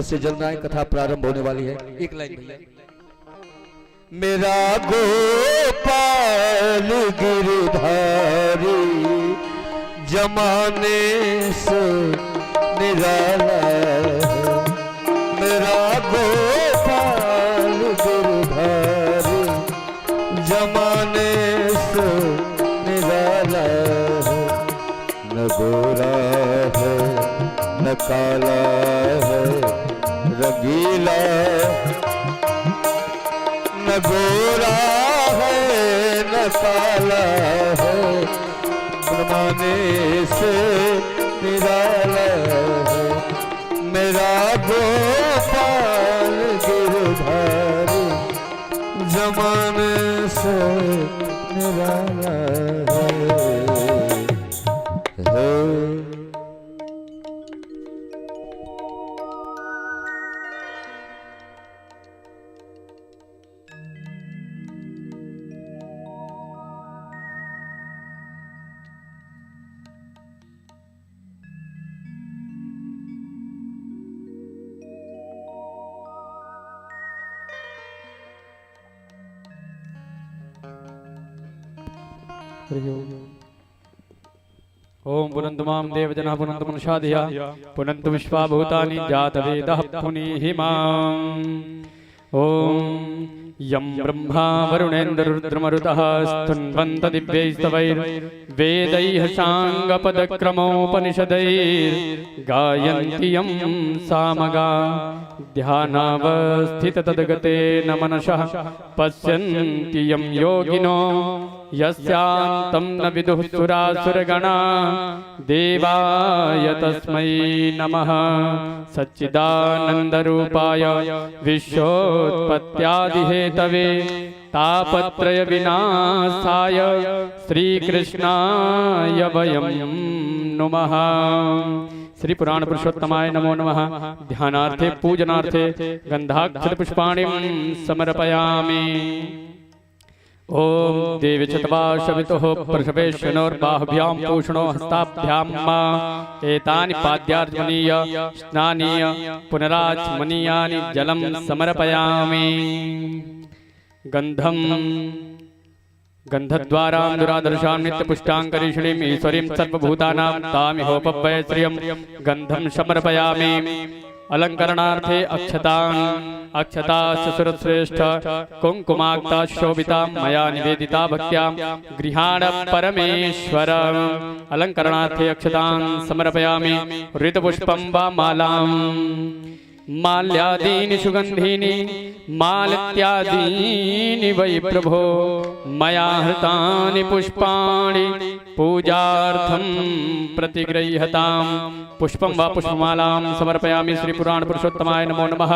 शब्द से जलना है। कथा प्रारंभ होने वाली है। एक लाइन भैया। मेरा गोपाल गिरधारी जमाने से निराला है। मेरा गोपाल गिरधारी जमाने से निराला है। न गोरा है न काला है रंगीला, न गोरा है न काला है जमाने से निराला है। मेरा गोपाल गिरधारी जमाने से निराला है। ओम पुनन्तु मां देवजना पुनन्तु मनुष्यादया पुनन्तु विश्वाभूतानि जातवेदः पुनीहि माम्। ओम यं ब्रह्मा वरुणेन्द्ररुद्रमरुतः स्तुन्वन्त दिव्यैस्तवैर्वेदैः साङ्गपदक्रमोपनिषदैर्गायन्ति यं सामगा ध्यानावस्थिततद्गतेन मनसः पश्यन्ति यं योगिनो यस्यान्तं न विदुः सुरासुरगणा देवाय तस्मै नमः। सच्चिदानन्दरूपाय विश्वोत्पत्त्यादिहेतवे तापत्रय विनाशाय श्रीकृष्णाय वयं नुमः। श्री पुराण पुरुषोत्तमाय नमो नमः। ध्यानार्थे पूजनार्थे गंधाक्षत पुष्पाणिं समर्पयामि। ओम देवी चतवाशवितुः प्रसवेशनोर्बाहुभ्यां पूषणो हस्ताभ्यां एतानि पाद्यार्जनीय स्नानीय पुनराचमनीयानि जलं समर्पयामि। गन्धद्वारां दुरादर्शां नित्यपुष्टाङ्करीषणीम् ईश्वरीं सर्वभूतानां तामिहोपवय श्रियं गन्धं समर्पयामि। अलंकरणार्थे अक्षता सुरश्रेष्ठ कुंकुमाक्ता शोभिता मया निवेदिता भक्त्या गृहाण परमेश्वर। अलंकरणार्थे अक्षतां समर्पयामि। ऋतपुष्पं वा मालां माल्यादीनि सुगन्धीनि मालित्यादीनि वै प्रभो मया हृतानि पुष्पाणि पूजार्थं प्रतिगृह्यताम्। पुष्पं वा पुष्पमालां समर्पयामि। श्री पुराण पुरुषोत्तमाय नमो नमः।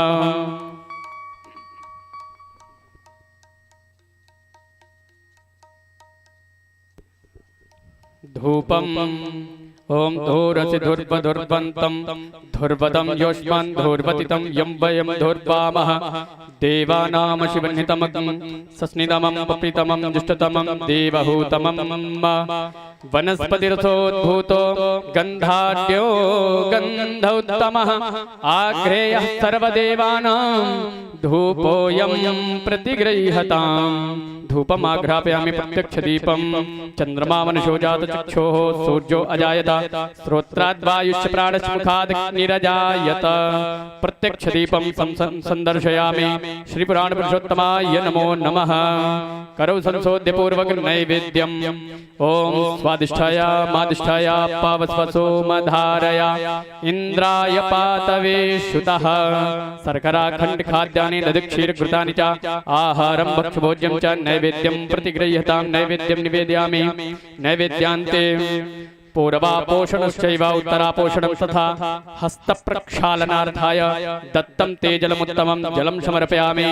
धूपम् ओम धूरसि धुर्वधुर्वन्तं धुर्वतं योष्मन् धुर्वतितं यं वयं धुर्वामः। देवानां शिवन्नितमं सस्नितमं पप्रितमं जुष्टतमं देवहूतमं वनस्पतिरथोद्भूतो गन्धाढ्यो गन्धोत्तमः आग्रेयः सर्वदेवानां धूपोऽयं प्रतिगृह्यताम्। धूपमाघ्रापयामि प्रत्यक्षदीपं चन्द्रमा मनसो जातचक्षुः सूर्यो अजायत श्रोत्राद्वायुश्च प्राणश्च मुखादग्निरजायत। प्रत्यक्षदीपं संदर्शयामि। श्रीपुराणपुरुषोत्तमाय नमो नमः। करौ संशोध्य पूर्वक नैवेद्यम्। ओम स्वादिष्ठाय मादिष्ठाय पावस्वसो मधारया इंद्राय पातवे शुतः। शर्कराखण्ड खाद्यानि दधिक्षीरघृतानि च आहारं भक्षभोज्यं च नैवेद्यं प्रतिगृह्यतां। नैवेद्यं निवेदयामि। नैवेद्यान्ते पूर्वापोषणश्चैव उत्तरापोषणं तथा हस्तप्रक्षालनार्थाय दत्तं ते जलमुत्तमं जलं समर्पयामि।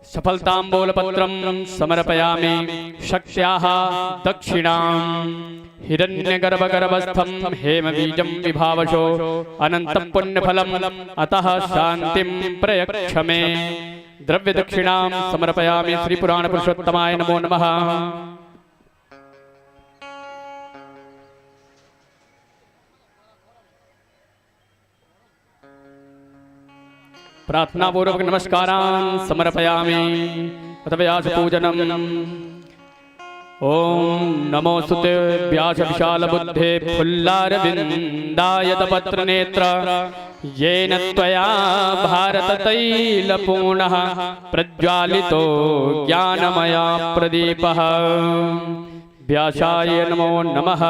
सफलताम्बूलपत्रं समर्पयामि। शक्ष्याः दक्षिणाम् हिरण्यगर्भगर्भस्थं हेमबीजं विभावशो अनन्तं पुण्यफलम् अतः शान्तिं प्रयच्छ मे। द्रव्यदक्षिणां समर्पयामि। श्रीपुराणपुरुषोत्तमाय नमो नमः। प्रार्थनापूर्वक नमस्कारान् समर्पयामि। अथ व्यासपूजनम्। ॐ नमोऽस्तुते व्यास विशालबुद्धे फुल्लारविन्दायतपत्रनेत्र येन त्वया भारततैलपूर्णः प्रज्वालितो ज्ञानमया प्रदीपः। व्यासाय नमो नमः।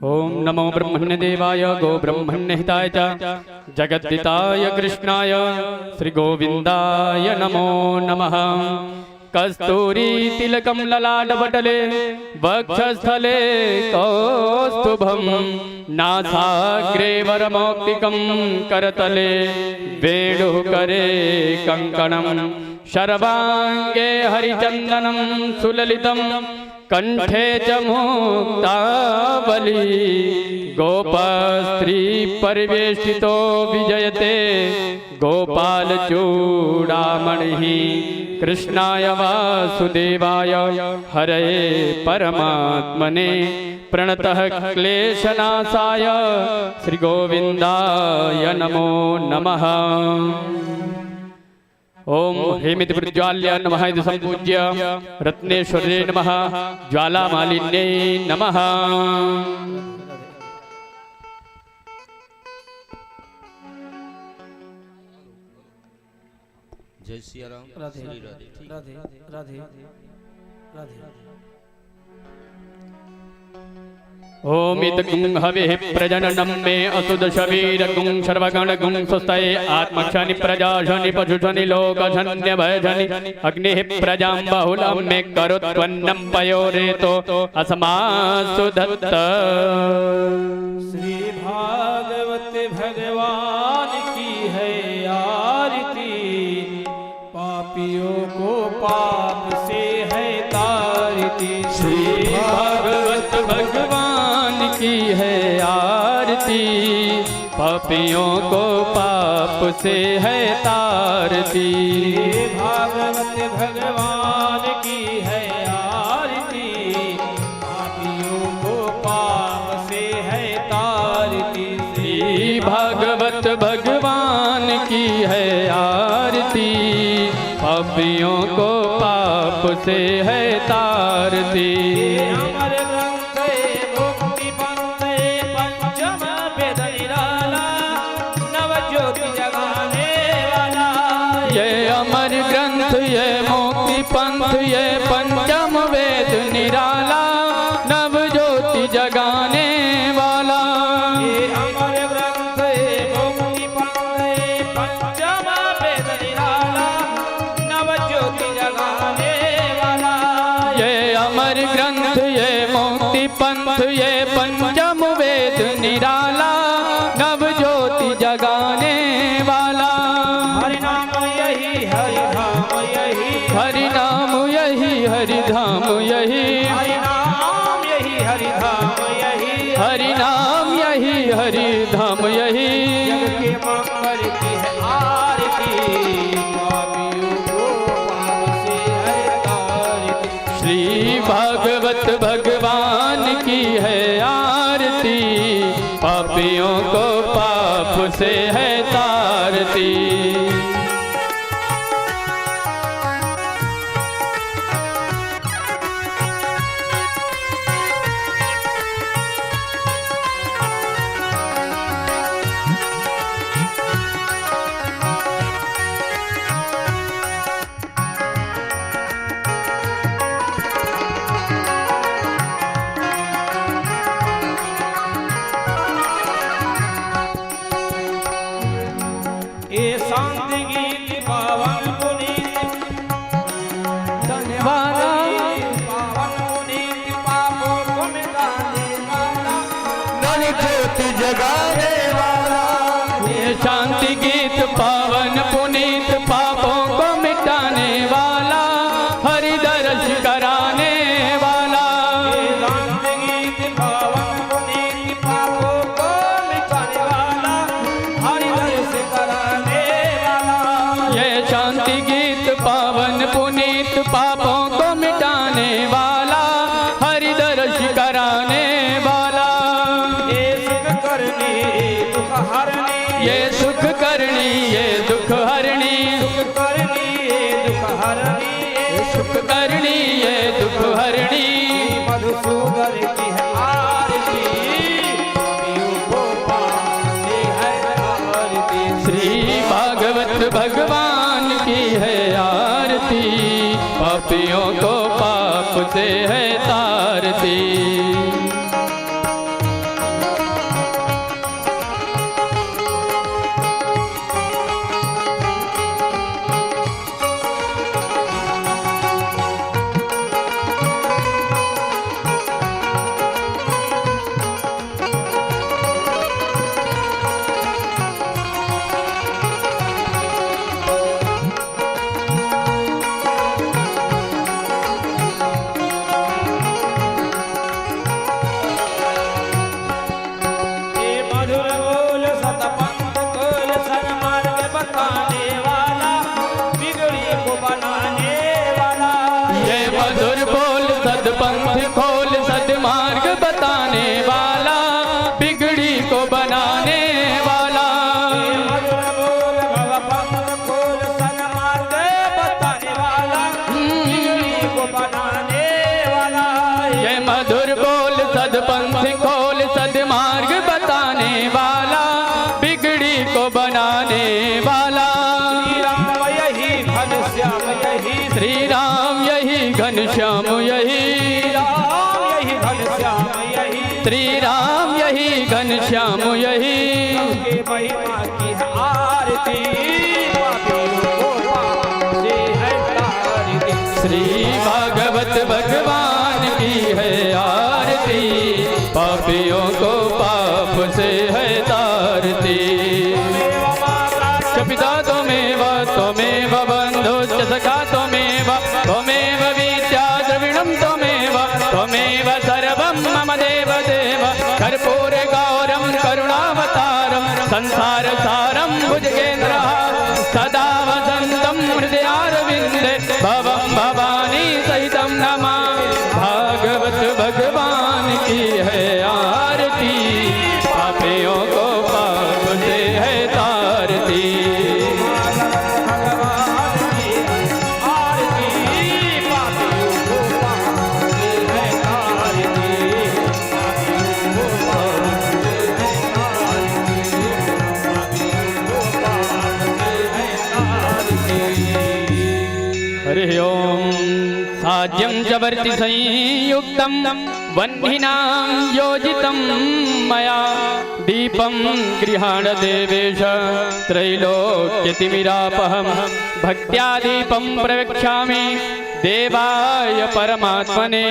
ओम नमो ब्रह्मण्यदेवाय गो ब्रह्मण्यहिताय च जगद्दिताय कृष्णाय श्री गोविंदाय नमो नमः। कस्तूरी तिलकं ललाटपटले वक्षस्थले कौस्तुभं नासाग्रे वरमौक्तिकं करतले वेणुकरे कङ्कणं शर्वाङ्गे हरिचन्दनं सुललितं कंठे च मुक्तावली गोपस्त्री परिवेष्टितो विजयते गोपालचूडामणिः। कृष्णाय वासुदेवाय हरये परमात्मने प्रणतः क्लेशनाशाय श्रीगोविन्दाय नमो नमः। ओम हेमिति प्रज्वाल्य नमः इति संपूज्य रत्नेश्वरे नमः ज्वालामालिन्ये नमः। जय सिया राम। राधे श्री राधे राधे राधे राधे। ओम इदगुं हविः प्रजननं मे असुदशवीरगुं सर्वगणगुं स्वस्तये आत्मक्षनि प्रजाशनि पशुशनि लोकशन्यभजनि अग्निः प्रजां बहुलं मे करोत्वन्नं पयोरेतो अस्मासु दत्त। श्री भागवत भगवान की है आरती, पापियों को पाप से है तारती। श्री भागवत भगवान की है आरती, पापियों को पाप से है तारती। भागवत भगवान की है आरती, पापियों को पाप से है तारती। श्री भागवत भगवान की है आरती, पापियों को पाप से है तारती। अमर ग्रंथ मुक्ति पंथ पंचम वेद निराला, नव ज्योति जगाने वाला। ये अमर ग्रंथ ये मुक्ति पंथ ये पंचम वेद निराला, नव ज्योति जगाने वाला। ये अमर ग्रंथ मुक्ति पंथ पंचम वेद निराला, नव ज्योति जगाने वाला। ये अमर ग्रंथ ये मुक्ति पंथ ये पंचम वेद निराला, नव ज्योति जगाने वाला। हरि नाम यही हरि धाम यही, हरि नाम यही हरि धाम यही, हरि नाम यही हरि धाम यही। हरि नाम यही हरि धाम यही। जग के मंगल की है आरती, पापियों को पाप से है तारती। श्री भागवत भगवान की है आरती, पापियों को पाप से है तारती। गीत पावन पुनीत वाला पावन पुनीत पापों को मिटाने वाला नल ज्योति जगाने वाला ये शांति गीत पावन पुनीत पापों को मिटाने वाला हरि दर्श कराने वाला ये शांत गीत पावन पुनीत पापों को मिटाने वाला हरि दर्श कराने वाला ये शांति गीत पावन पुनीत पापों को मिटाने वाला हरि दर्श कराने वाला ये सुख करनी दुख हरनी ये सुख करनी ये दुख हरणी सुख करनी दुख हरनी सुख करनी ये दुख हरणी मधुसूदन की है आरती कवियों को पाते है आरती श्री भागवत भगवान की है आरती पापियों को पाप से है तारती ये मधुर बोल सतपंथ कोल सन्मार्ग बताने वाला बिगड़ी को बनाने वाला ये मधुर बोल सदपंथ खोल सदमार्ग बताने वाला बिगड़ी को बनाने वाला ये मधुर बोल भगवंत कोल सन्मार्ग बताने वाला बिगड़ी को बनाने वाला ये मधुर बोल सदपंथ खोल सदमार्ग बताने वाला बिगड़ी को बनाने वाला श्री राम यही घनश्याम यही श्री राम यही घनश्याम यही के महिमा की है आरती पापियों को पासे है तारती श्री भागवत भगवान की है आरती पापियों को पाप से है तारती पिता त्वमेव त्वमेव बन्धुश्च सखा त्वमेव त्वमेव विद्या द्रविणं त्वमेव त्वमेव सर्वं मम देवदेव कर्पूर गौरं करुणावतारं संसारसारं भुजगेन्द्रः सदा वसन्तं हृदयारविन्दे भवं भवानी सहितं नमामि भागवत भगवान की है आरती पापियों को पाप से है तारती भगवान की आरती पापियों को पासे है तारती पापियों को पासे है तारती पापियों को पासे है तारती हरि ओम साज्यं च वर्ति संयुक्तं वह्निनां योजितं मया दीपं गृहाण देवेश त्रैलोक्यतिमिरापहं भक्त्या दीपं प्रवक्ष्यामि देवाय परमात्मने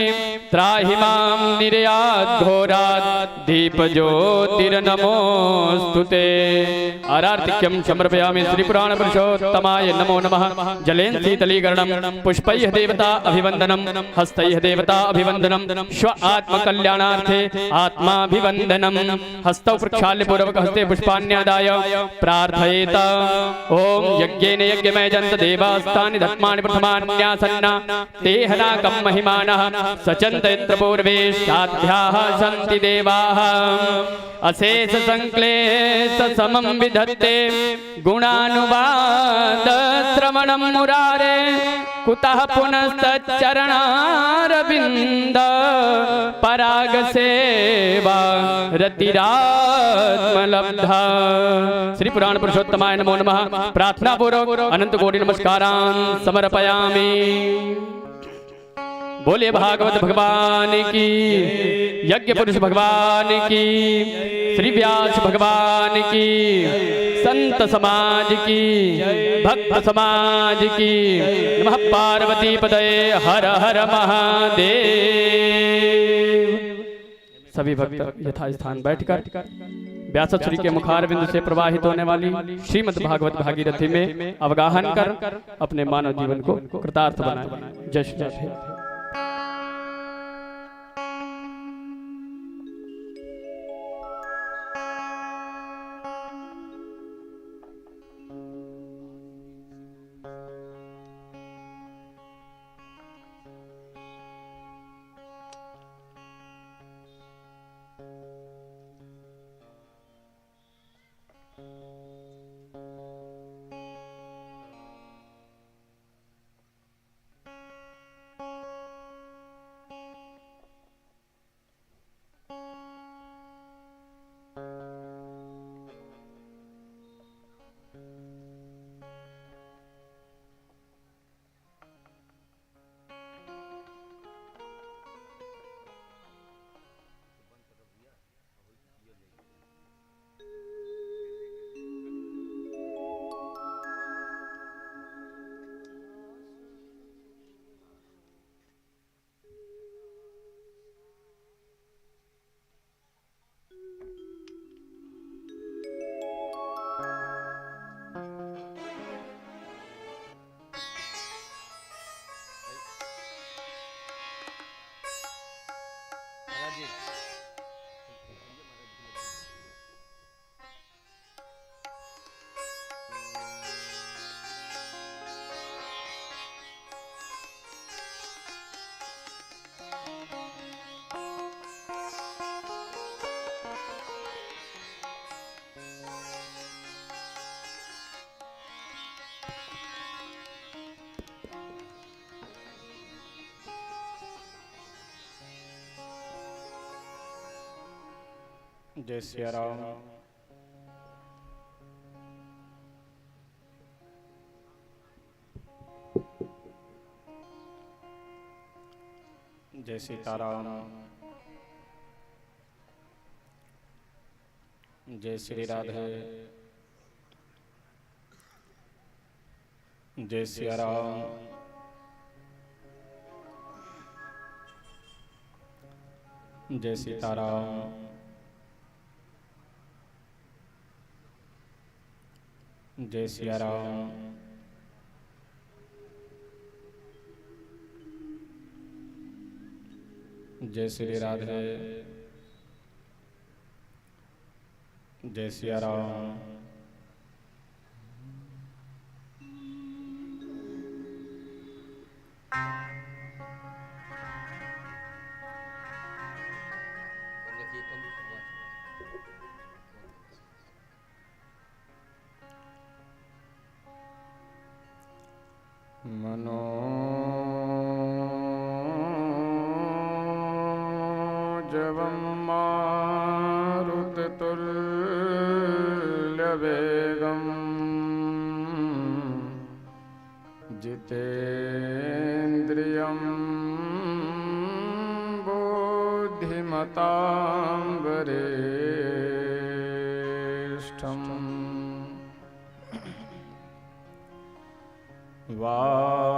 त्राहि मां निर्याद्घोरात् दीपज्योतिर्नमोऽस्तुते आरार्तिक्यं समर्पयामि श्रीपुराणपुरुषोत्तमाय नमो नमः जलेन शीतलीकरणं पुष्पैः देवता अभिवन्दनं हस्तैः देवता अभिवन्दनं श्व आत्मकल्याणार्थे आत्माभिवन्दनं हस्तौ प्रक्षाल्यपूर्वक हस्ते पुष्पाण्यादाय प्रार्थयेत ॐ यज्ञेन यज्ञमयजन्त देवास्तानि धत्मानि प्रथमान्यासन्ना तेहनाकं महिमानः सचन्त यत्र पूर्वे साध्याः सन्ति देवाः अशेष संक्लेश समं विधत्ते गुणानुवाद श्रवणं मुरारे कुतः पुनस्तच्चरणारविन्द पराग सेवा रतिरात्मलब्धा श्री पुराण पुरुषोत्तमाय नमो नमः प्रार्थना पूर्वक अनंत कोटि नमस्कारान् समर्पयामि बोले भागवत भगवान की, यज्ञ पुरुष भगवान की, श्री व्यास भगवान की, संत समाज की, भक्त समाज की। नमः पार्वती पतये हर हर महादेव। सभी भक्त यथास्थान बैठकर व्यासश्री के मुखारविंद से प्रवाहित होने वाली श्रीमद् भागवत भागीरथी में अवगाहन कर अपने मानव जीवन को कृतार्थ बनाए। जय श्री राधे। जय सिया राम। जय सीताराम। जय श्री राधे। जय सिया राम। जय सीताराम। जय सिया राम। जय श्री राधे। जय सिया राम। मनोजवं मारुततुल्यवेगं जितेन्द्रियं बुद्धिमतां वरिष्ठम् वातात्मजं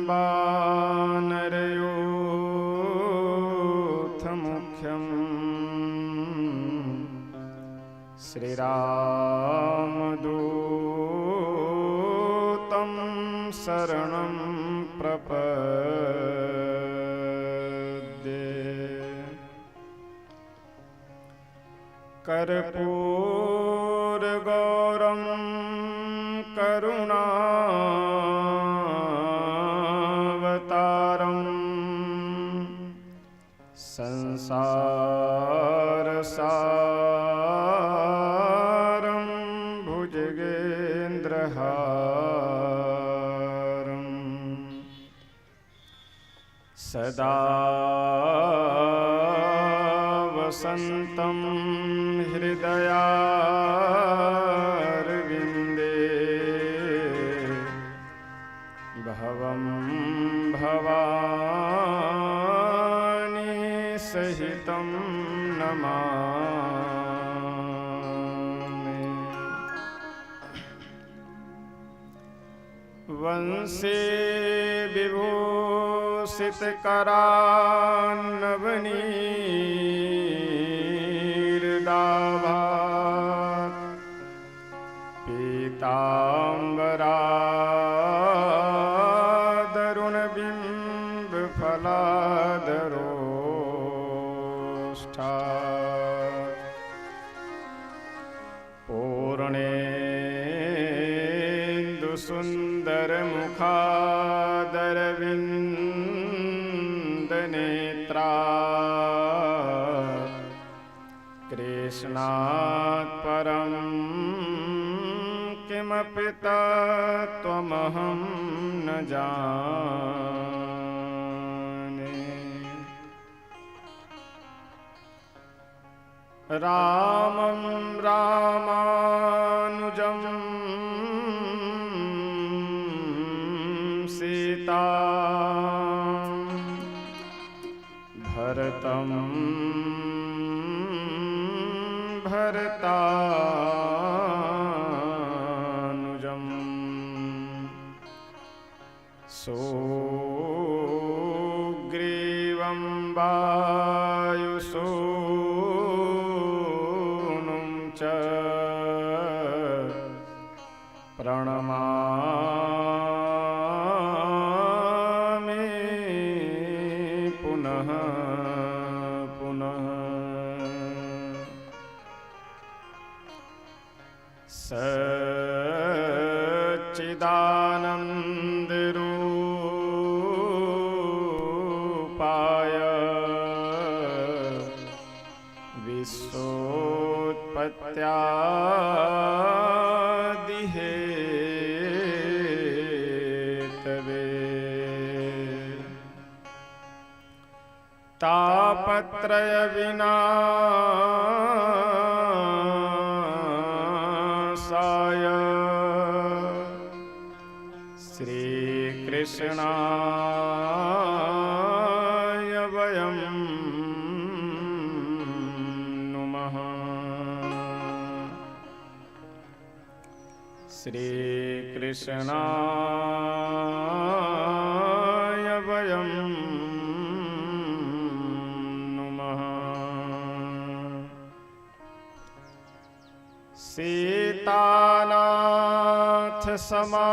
वानरयूथमुख्यं श्रीरामदूतं शरणं प्रपद्ये। कर्पूरगौरं करुणावतारं संसारसारं भुजगेन्द्रहारं सदा वसन्तं हृदयारविन्दे सहितं नमामि। वंशे विभूषितकरान्नवनीर्दाभात् पीताम्बरादरुणबिम्बफलादरोष्ठात् पूर्णेन्दुसुन्दरमुखादरविन्दनेत्रात् कृष्णात् परं किमपि तत्त्वमहं न जाने। रामं रामानुजं सीतां भरतं भरतानुजं सुग्रीवं वायुसूनुं च प्रणमामि पुनः पुनः। सच्चिदानन्दरूपाय विश्वोत्पत्त्यादिहेतवे तापत्रयविनाशाय श्रीकृष्णाय वयं नुमः। श्रीकृष्णाय वयं नुमः। सीतानाथ समारम्भां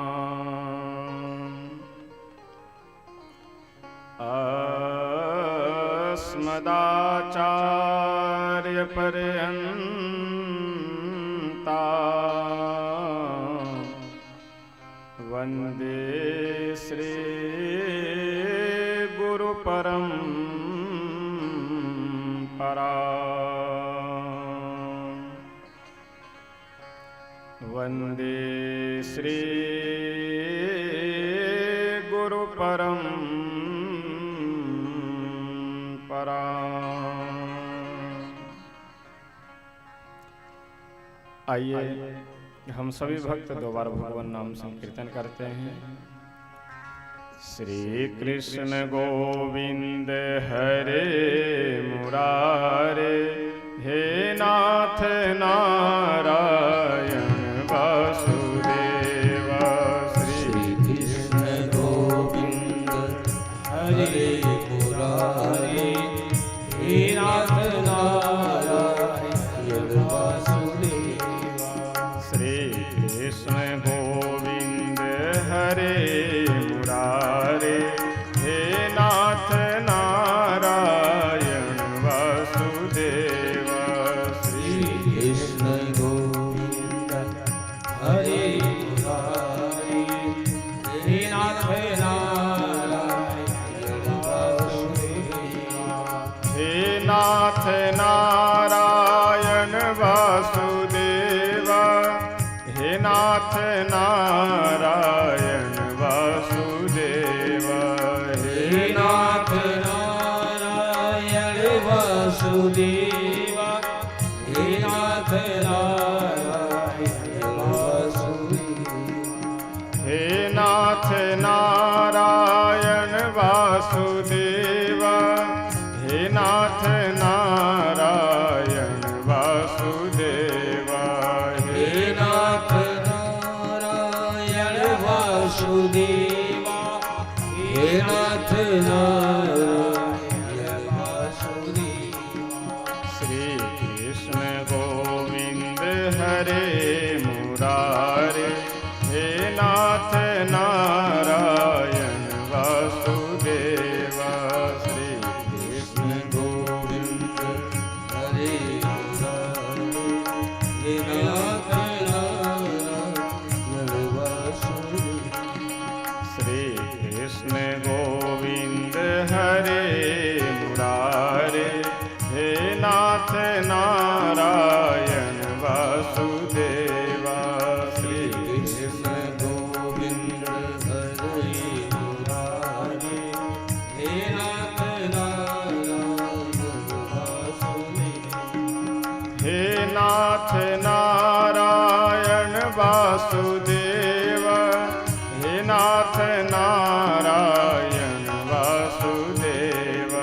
श्रीरामानन्दार्यमध्यमाम् अस्मदाचार्यपर्यन्ता वन्दे श्री गुरुपरम्परा। वन्दे श्री गुरुपरम्परा। आइए हम सभी भक्त दो बार भगवान नाम संकीर्तन करते हैं। श्री कृष्ण गोविंद हरे मुरारे, हे नाथ नारायण वासुदेव। श्री कृष्ण गोविंद हरे मुरारे, हे नाथ नारायण वासुदेव। श्री कृष्ण गोविंद हरे मुरारे, हे नाथ नारायण वासुदेव। श्री कृष्ण गोविंद हरे मुरारे, हे नाथ नारायण वासुदेव। हे नाथ नारायण वासुदेव, हे नाथ नारायण वासुदेव। हे नाथ नारायण नाथ नारायण वासुदेव हे नाथ नारायण वासुदेव हे नाथ नारायण वासुदेव हे नाथ नारायण वासुदेव श्री कृष्ण गोविंद हरे मुरारे हे नाथ नारायण वासुदेव श्री कृष्ण गोविंद हरे हे नाथ नारायण वासुदेव श्री कृष्ण गोविंद हरे मुरारे हे नाथ नारायण वासुदेव श्री कृष्ण गोविंद हरे मुरारे हे नाथ नारायण वासुदेव हे नाथ नारायण वासुदेव हे नाथ नारायण वासुदेव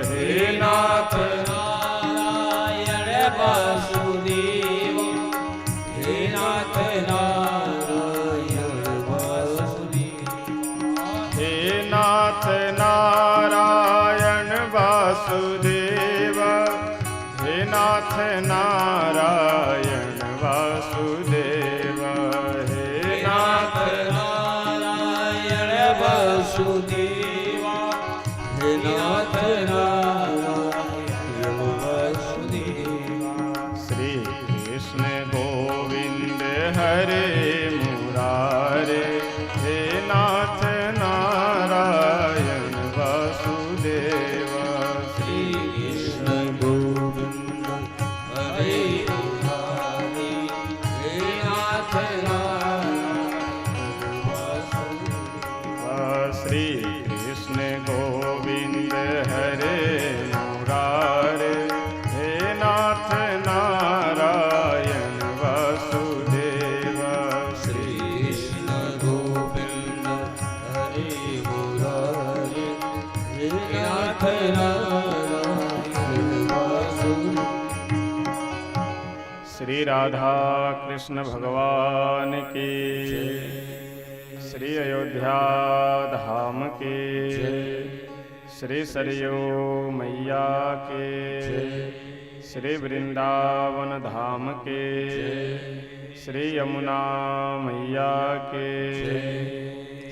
हे नाथ नारायण वासुदेव हे नाथ नारायण वासुदेव हे नाथ नारायण वासुदेव हे नाथ नारायण वासुदेव हे नाथ नारायण वासुदेव हे नाथ नारायण वासुदेव श्री कृष्ण गोविंद हरे मुरारे हे नाथ नारायण वासुदेव श्री कृष्ण गोविंद हरे मुरारे हे नाथ नारायण वासुदेव श्री कृष्ण गोविंद हरे मुरारे हे नाथ नारायण वासुदेव श्री कृष्ण गोविंद हरे मुरारे हे नाथ नारायण वासुदेव श्री राधा कृष्ण भगवान की श्री अयोध्या धाम के श्री सरयू मैया के श्री वृंदावन धाम के श्री यमुना मैया के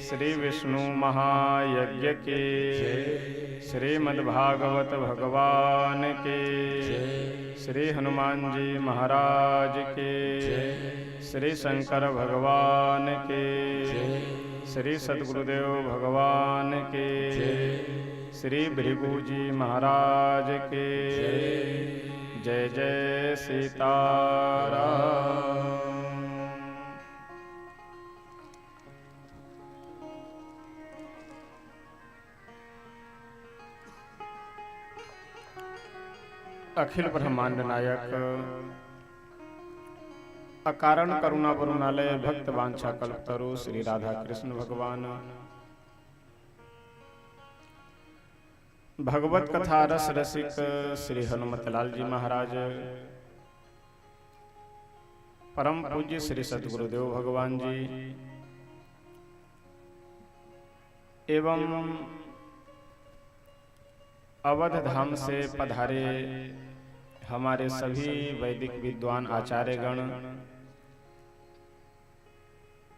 श्री विष्णु महायज्ञ के श्रीमद्भागवत भगवान के श्री हनुमान जी महाराज के श्री शंकर भगवान के श्री सद्गुरुदेव भगवान के श्री भृगु जी महाराज के जय जय सीताराम। अखिल ब्रह्मांड नायक अकारण करुणा वरुणालय भक्त वांछा कल्पतरु श्री राधा कृष्ण भगवान भगवत कथा रस रसिक श्री हनुमत लाल जी महाराज परम पूज्य श्री सद्गुरुदेव भगवान जी एवं अवध धाम से पधारे हमारे सभी वैदिक विद्वान आचार्य गण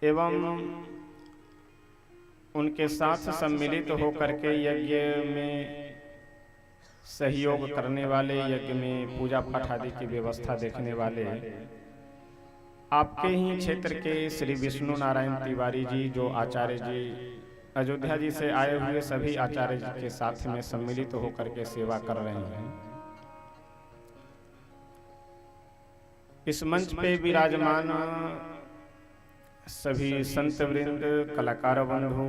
एवं उनके साथ सम्मिलित होकर के यज्ञ में सहयोग करने वाले, यज्ञ में पूजा पाठ आदि की व्यवस्था देखने वाले आपके ही क्षेत्र के श्री विष्णु नारायण तिवारी जी जो आचार्य जी अयोध्या जी से आए हुए सभी आचार्य जी के साथ में सम्मिलित होकर के सेवा कर रहे हैं। इस मंच पे विराजमान सभी संत वृंद, कलाकार बंधु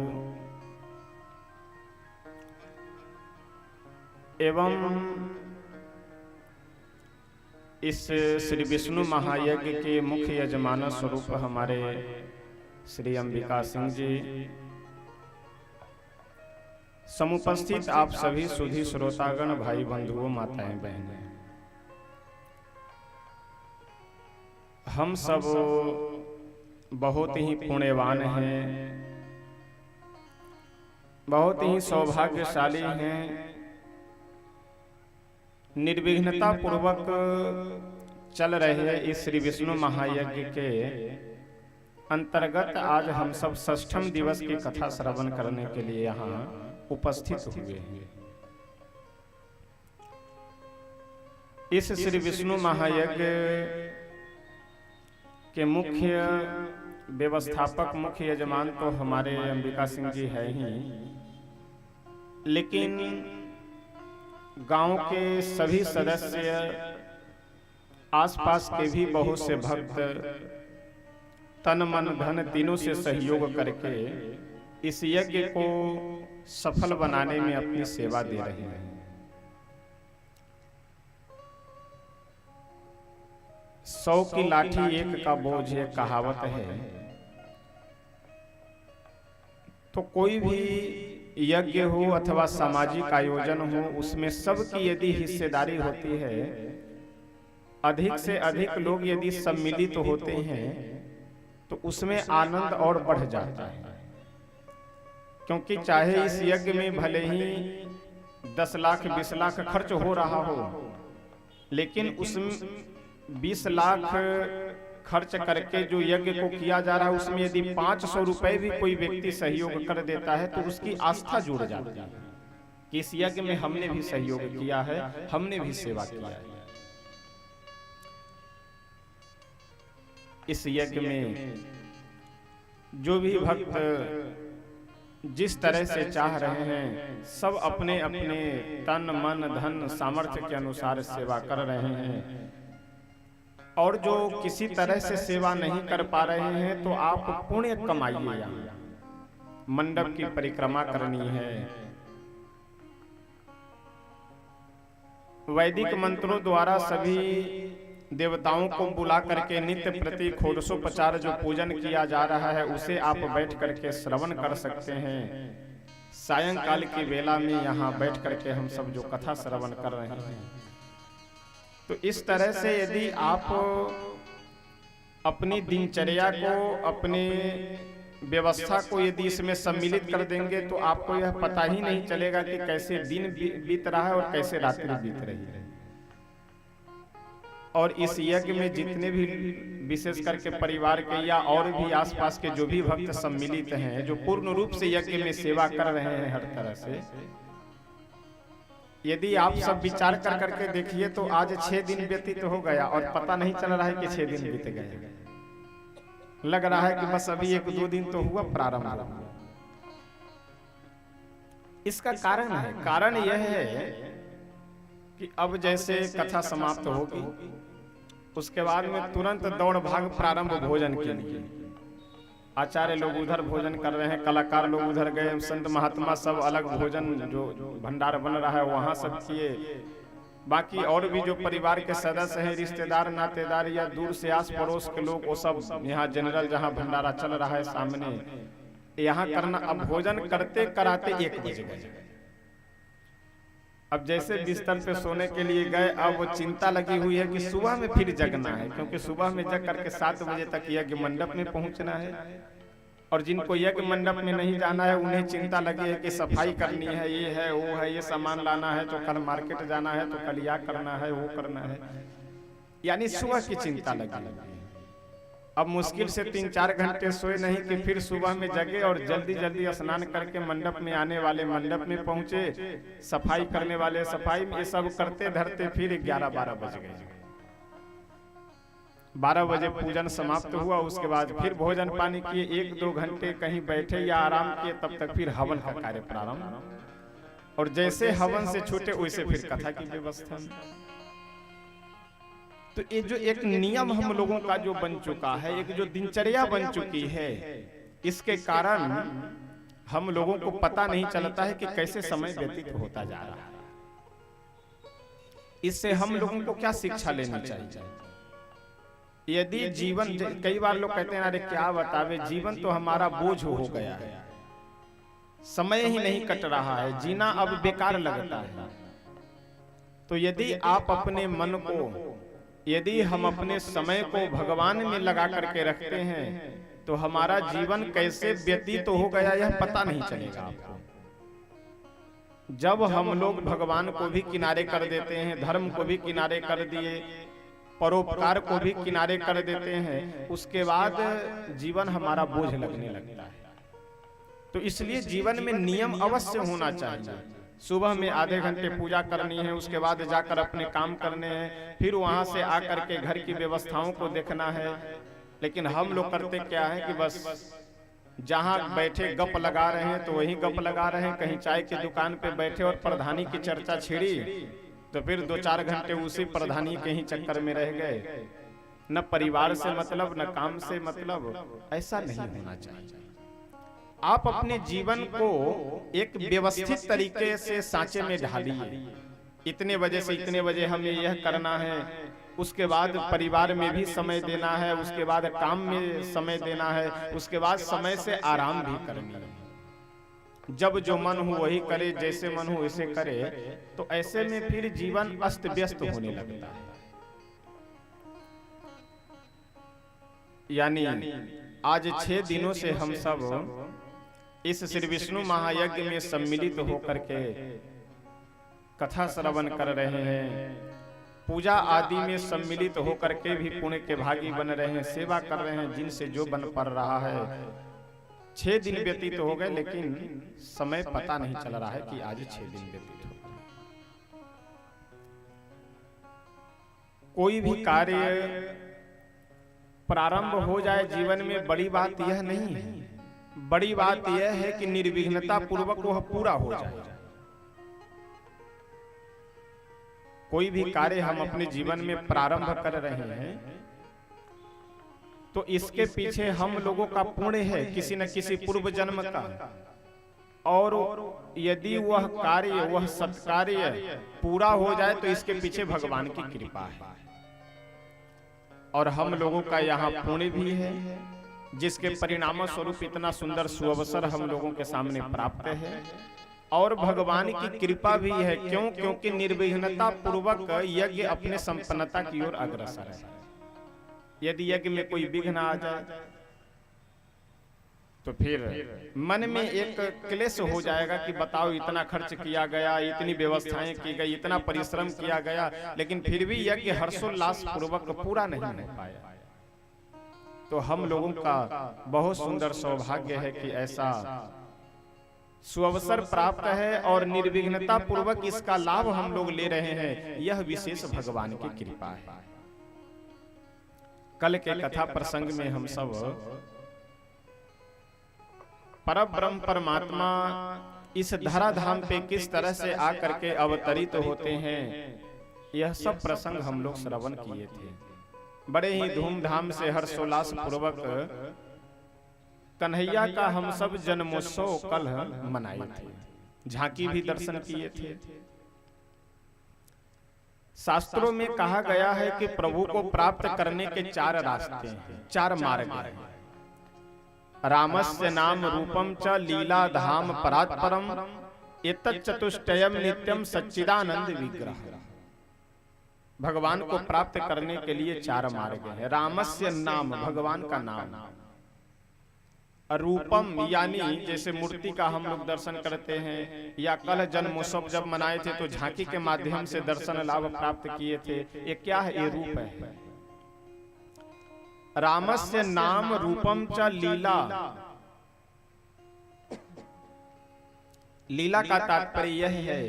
एवं इस श्री विष्णु महायज्ञ के मुख्य यजमान स्वरूप हमारे श्री अंबिका सिंह जी, समुपस्थित आप सभी सुधी श्रोतागण, भाई बंधुओं, माताएं बहनें, हम सब बहुत ही पुण्यवान हैं, बहुत ही सौभाग्यशाली हैं। निर्विघ्नता पूर्वक चल रहे इस श्री विष्णु महायज्ञ के अंतर्गत आज हम सब षष्ठम दिवस की कथा श्रवण करने के लिए यहाँ उपस्थित हुए हैं। इस श्री विष्णु महायज्ञ के मुख्य व्यवस्थापक, मुख्य यजमान तो हमारे अंबिका सिंह जी है ही, लेकिन गांव के सभी सदस्य, आसपास के भी बहुत से भक्त तन मन धन तीनों से सहयोग करके इस यज्ञ को सफल बनाने में अपनी सेवा दे रहे हैं। सौ की लाठी एक का बोझ, एक कहावत है। तो कोई भी यज्ञ हो अथवा सामाजिक आयोजन हो, उसमें सबकी यदि हिस्सेदारी होती है, अधिक से अधिक लोग यदि सम्मिलित होते हैं तो उसमें आनंद और बढ़ जाता है। क्योंकि चाहे इस यज्ञ में भले ही 10 लाख 20 लाख खर्च हो रहा हो, लेकिन उसमें 20 लाख खर्च करके जो यज्ञ को किया जा रहा है, उसमें यदि 500 रुपए भी कोई व्यक्ति सहयोग कर देता है तो उसकी आस्था जुड़ जाती है कि इस यज्ञ में हमने भी सहयोग किया है, हमने भी सेवा किया है। इस यज्ञ में जो भी भक्त जिस तरह से चाह रहे हैं, सब अपने अपने तन मन धन सामर्थ्य के अनुसार सेवा कर रहे हैं। और जो किसी तरह से सेवा नहीं कर पा रहे हैं तो आप पुण्य कमाइए। मंडप की परिक्रमा करनी है, वैदिक मंत्रों द्वारा सभी देवताओं को बुला करके नित्य प्रति षोडशोपचार जो पूजन किया जा रहा है, उसे आप बैठ करके श्रवण कर सकते हैं। सायंकाल की वेला में यहाँ बैठ करके हम सब जो कथा श्रवण कर रहे हैं, तो इस तरह से यदि आप अपनी दिनचर्या को, अपनी व्यवस्था को यदि इसमें सम्मिलित कर देंगे तो आपको यह पता ही नहीं चलेगा कि कैसे दिन बीत रहा है और कैसे रात्रि बीत रही है। और इस यज्ञ में जितने भी विशेष करके परिवार के या और भी आसपास के जो भी भक्त सम्मिलित हैं, जो पूर्ण रूप से यज्ञ में सेवा कर रहे हैं हर तरह से, यदि आप सब विचार कर करके देखिए तो आज 6 दिन व्यतीत हो गया और पता नहीं चल रहा है कि 6 दिन बीत गए। लग रहा है कि बस अभी 1-2 दिन तो हुआ प्रारंभ। इसका कारण है, कारण यह है कि अब जैसे कथा समाप्त होगी, उसके बाद में तुरंत दौड़ भाग प्रारंभ भोजन के लिए। आचार्य लोग उधर भोजन कर रहे हैं, कलाकार लोग उधर गए, संत महात्मा सब अलग भोजन जो भंडार बन रहा है वहां सब किए। बाकी और भी जो परिवार के सदस्य हैं, रिश्तेदार नातेदार या दूर से आस पड़ोस के लोग, वो सब यहाँ जनरल जहाँ भंडारा चल रहा है सामने यहाँ करना। अब भोजन करते कराते 1 बज गए। अब जैसे बिस्तर पे सोने के लिए गए, अब वो चिंता लगी हुई है कि सुबह में फिर जगना है, क्योंकि सुबह में जग करके 7 बजे तक यज्ञ मंडप में पहुंचना है। और जिनको यज्ञ मंडप में नहीं जाना है उन्हें चिंता लगी है कि सफाई करनी है, ये है वो है, ये सामान लाना है, तो कल मार्केट जाना है, तो कल यह करना है, वो करना है, यानी सुबह की चिंता लगी। अब मुश्किल से 3-4 घंटे सोए नहीं कि फिर सुबह में जगे और जल्दी जल्दी स्नान करके मंडप में आने वाले मंडप में पहुंचे, सफाई करने वाले सफाई में, ये सब करते धरते फिर 11-12 बज गए। 12 बजे पूजन समाप्त हुआ, उसके बाद फिर भोजन पानी किए, 1-2 घंटे कहीं बैठे या आराम किए, तब तक फिर हवन का कार्य प्रारंभ। और जैसे हवन से छूटे वैसे फिर कथा की व्यवस्था। तो ये जो एक नियम हम लोगों का जो बन चुका है, एक जो दिनचर्या बन चुकी है, इसके कारण हम लोगों को पता नहीं चलता है कि कैसे समय व्यतीत होता जा रहा है। इससे हम लोगों को क्या शिक्षा लेनी चाहिए? यदि जीवन, कई बार लोग कहते हैं अरे क्या बतावे, जीवन तो हमारा बोझ हो गया है, समय ही नहीं कट रहा है, जीना अब बेकार लगता है। तो यदि आप अपने मन को, यदि हम अपने समय को भगवान में लगा करके रखते हैं तो हमारा जीवन कैसे व्यतीत तो हो गया यह पता नहीं चलेगा आपको। जब हम लोग भगवान को भी किनारे कर देते हैं, धर्म को भी किनारे कर दिए, परोपकार को भी किनारे कर देते हैं, उसके बाद जीवन हमारा बोझ लगने लगता है। तो इसलिए जीवन में नियम अवश्य होना चाहिए। सुबह में आधे घंटे पूजा करनी है, उसके बाद जाकर अपने काम करने हैं, फिर वहां से आकर के घर की व्यवस्थाओं को देखना है। लेकिन हम लोग करते क्या है कि बस जहां बैठे गप लगा रहे हैं तो वहीं गप लगा रहे हैं, कहीं चाय की दुकान पे बैठे और प्रधानी की चर्चा छिड़ी तो फिर 2-4 घंटे उसी प्रधानी के ही चक्कर में रह गए। न परिवार से मतलब, न काम से मतलब। ऐसा नहीं होना चाहिए। आप अपने जीवन को एक व्यवस्थित तरीके से सांचे में ढालिए। इतने बजे से इतने बजे हमें यह करना है, उसके बाद परिवार में भी समय देना है, उसके बाद काम में समय देना है, उसके बाद समय से आराम भी करनी है। जब जो मन हो वही करे, जैसे मन हो वैसे करे, तो ऐसे में फिर जीवन अस्त व्यस्त होने लगता है। यानी आज 6 दिनों से हम सब इस श्री विष्णु महायज्ञ में सम्मिलित होकर के कथा श्रवण कर रहे हैं, पूजा आदि में सम्मिलित होकर के भी पुण्य के भागी बन रहे हैं, सेवा कर रहे हैं, जिनसे जो बन पड़ रहा है। 6 दिन व्यतीत हो गए, लेकिन समय पता नहीं चल रहा है कि आज 6 दिन व्यतीत हो गए। कोई भी कार्य प्रारंभ हो जाए जीवन में, बड़ी बात यह नहीं है। बड़ी बात यह है कि निर्विघ्नता पूर्वक वह पूरा हो जाए। कोई भी कार्य हम अपने जीवन में प्रारंभ कर रहे हैं तो इसके पीछे हम लोगों का पुण्य है, किसी न किसी पूर्व जन्म का। और यदि वह कार्य, वह सत्कार्य पूरा हो जाए तो इसके पीछे भगवान की कृपा है। और हम लोगों का यहाँ पुण्य भी है, जिसके परिणाम स्वरूप इतना सुंदर सुअवसर हम लोगों के सामने प्राप्त है। और भगवान की कृपा भी है। क्यों? क्योंकि निर्विघ्नता पूर्वक यज्ञ अपने संपन्नता की ओर अग्रसर है। यदि यज्ञ में कोई विघ्न आ जाए तो फिर मन में एक क्लेश हो जाएगा कि बताओ, इतना खर्च किया गया, इतनी व्यवस्थाएं की गई, इतना परिश्रम किया गया, लेकिन फिर भी यज्ञ हर्षोल्लास पूर्वक पूरा नहीं हो पाया। तो हम लोगों का बहुत सुंदर सौभाग्य है कि ऐसा सुअवसर प्राप्त है और निर्विघ्नता पूर्वक इसका लाभ हम लोग ले रहे हैं। यह विशेष भगवान की कृपा है। कल के कथा प्रसंग में हम सब परब्रह्म परमात्मा इस धराधाम पे किस तरह से आकर के अवतरित होते हैं, यह सब प्रसंग हम लोग श्रवण किए थे। बड़े ही धूमधाम से हर्षोल्लास पूर्वक कन्हैया का हम सब जन्मोत्सव कल मनाए थे, झांकी भी दर्शन किए थे। शास्त्रों में कहा गया है कि प्रभु को प्राप्त करने के 4 रास्ते हैं, 4 मार्ग हैं। रामस्य नाम रूपम च लीला धाम परात्परम एतत् चतुष्टयम नित्यम सच्चिदानंद विग्रह। भगवान को प्राप्त करने के लिए 4 मार्ग हैं। रामस्य नाम, भगवान का नाम। रूपम यानी जैसे मूर्ति का हम लोग दर्शन करते हैं, या कल जन्मोत्सव जब मनाए थे तो झांकी के माध्यम से दर्शन लाभ प्राप्त किए थे। ये क्या है? ये रूप है। रामस्य नाम रूपम च लीला। लीला का तात्पर्य यह है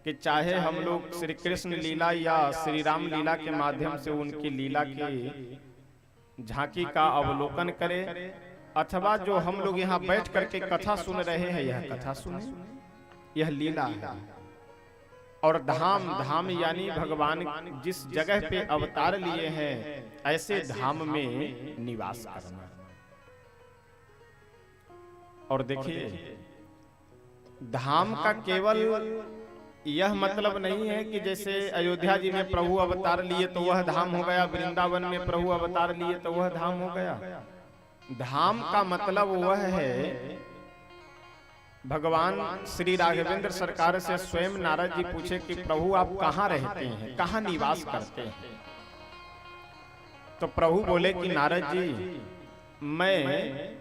कि चाहे हम लोग श्री कृष्ण लीला या श्री राम लीला के माध्यम से उनकी लीला की झांकी का अवलोकन करें, अथवा जो हम लोग यहाँ बैठ करके कथा सुन रहे हैं, यह कथा सुने, यह लीला है। और धाम, धाम यानी भगवान जिस जगह पे अवतार लिए हैं, ऐसे धाम में निवास करना। और देखिए, धाम का केवल यह मतलब नहीं है कि जैसे अयोध्या जी में प्रभु अवतार लिए तो वह धाम हो गया, वृंदावन में प्रभु अवतार लिए तो वह धाम हो गया। धाम का मतलब वह है, भगवान श्री राघवेंद्र सरकार से स्वयं नारद जी पूछे कि प्रभु आप कहाँ रहते हैं, कहाँ निवास करते हैं? तो प्रभु बोले कि नारद जी, मैं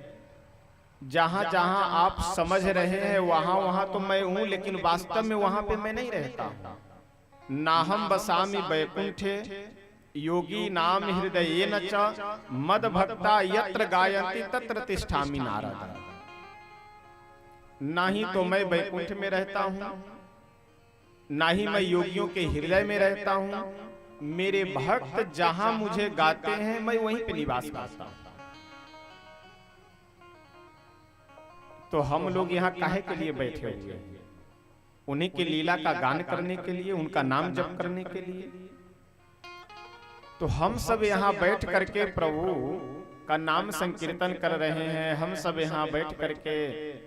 जहां जहां आप समझ रहे हैं वहां वहां तो मैं हूं, लेकिन वास्तव में वहां पे मैं नहीं रहता हूं। नाहम बसामि वैकुंठे योगी नाम हृदये न च मद भक्ता यत्र गायन्ति तत्र तिष्ठामि नारद। ना ही तो मैं वैकुंठ में रहता हूं, ना ही मैं योगियों के हृदय में रहता हूं। मेरे भक्त जहां मुझे गाते हैं मैं वहीं पे निवास करता हूं। तो हम लोग यहाँ काहे के लिए बैठे हुए हैं? उन्हीं की लीला का गान करने के लिए, उनका नाम जप करने के लिए। तो हम सब यहाँ बैठ करके प्रभु का नाम संकीर्तन कर रहे हैं, हम सब यहाँ बैठ करके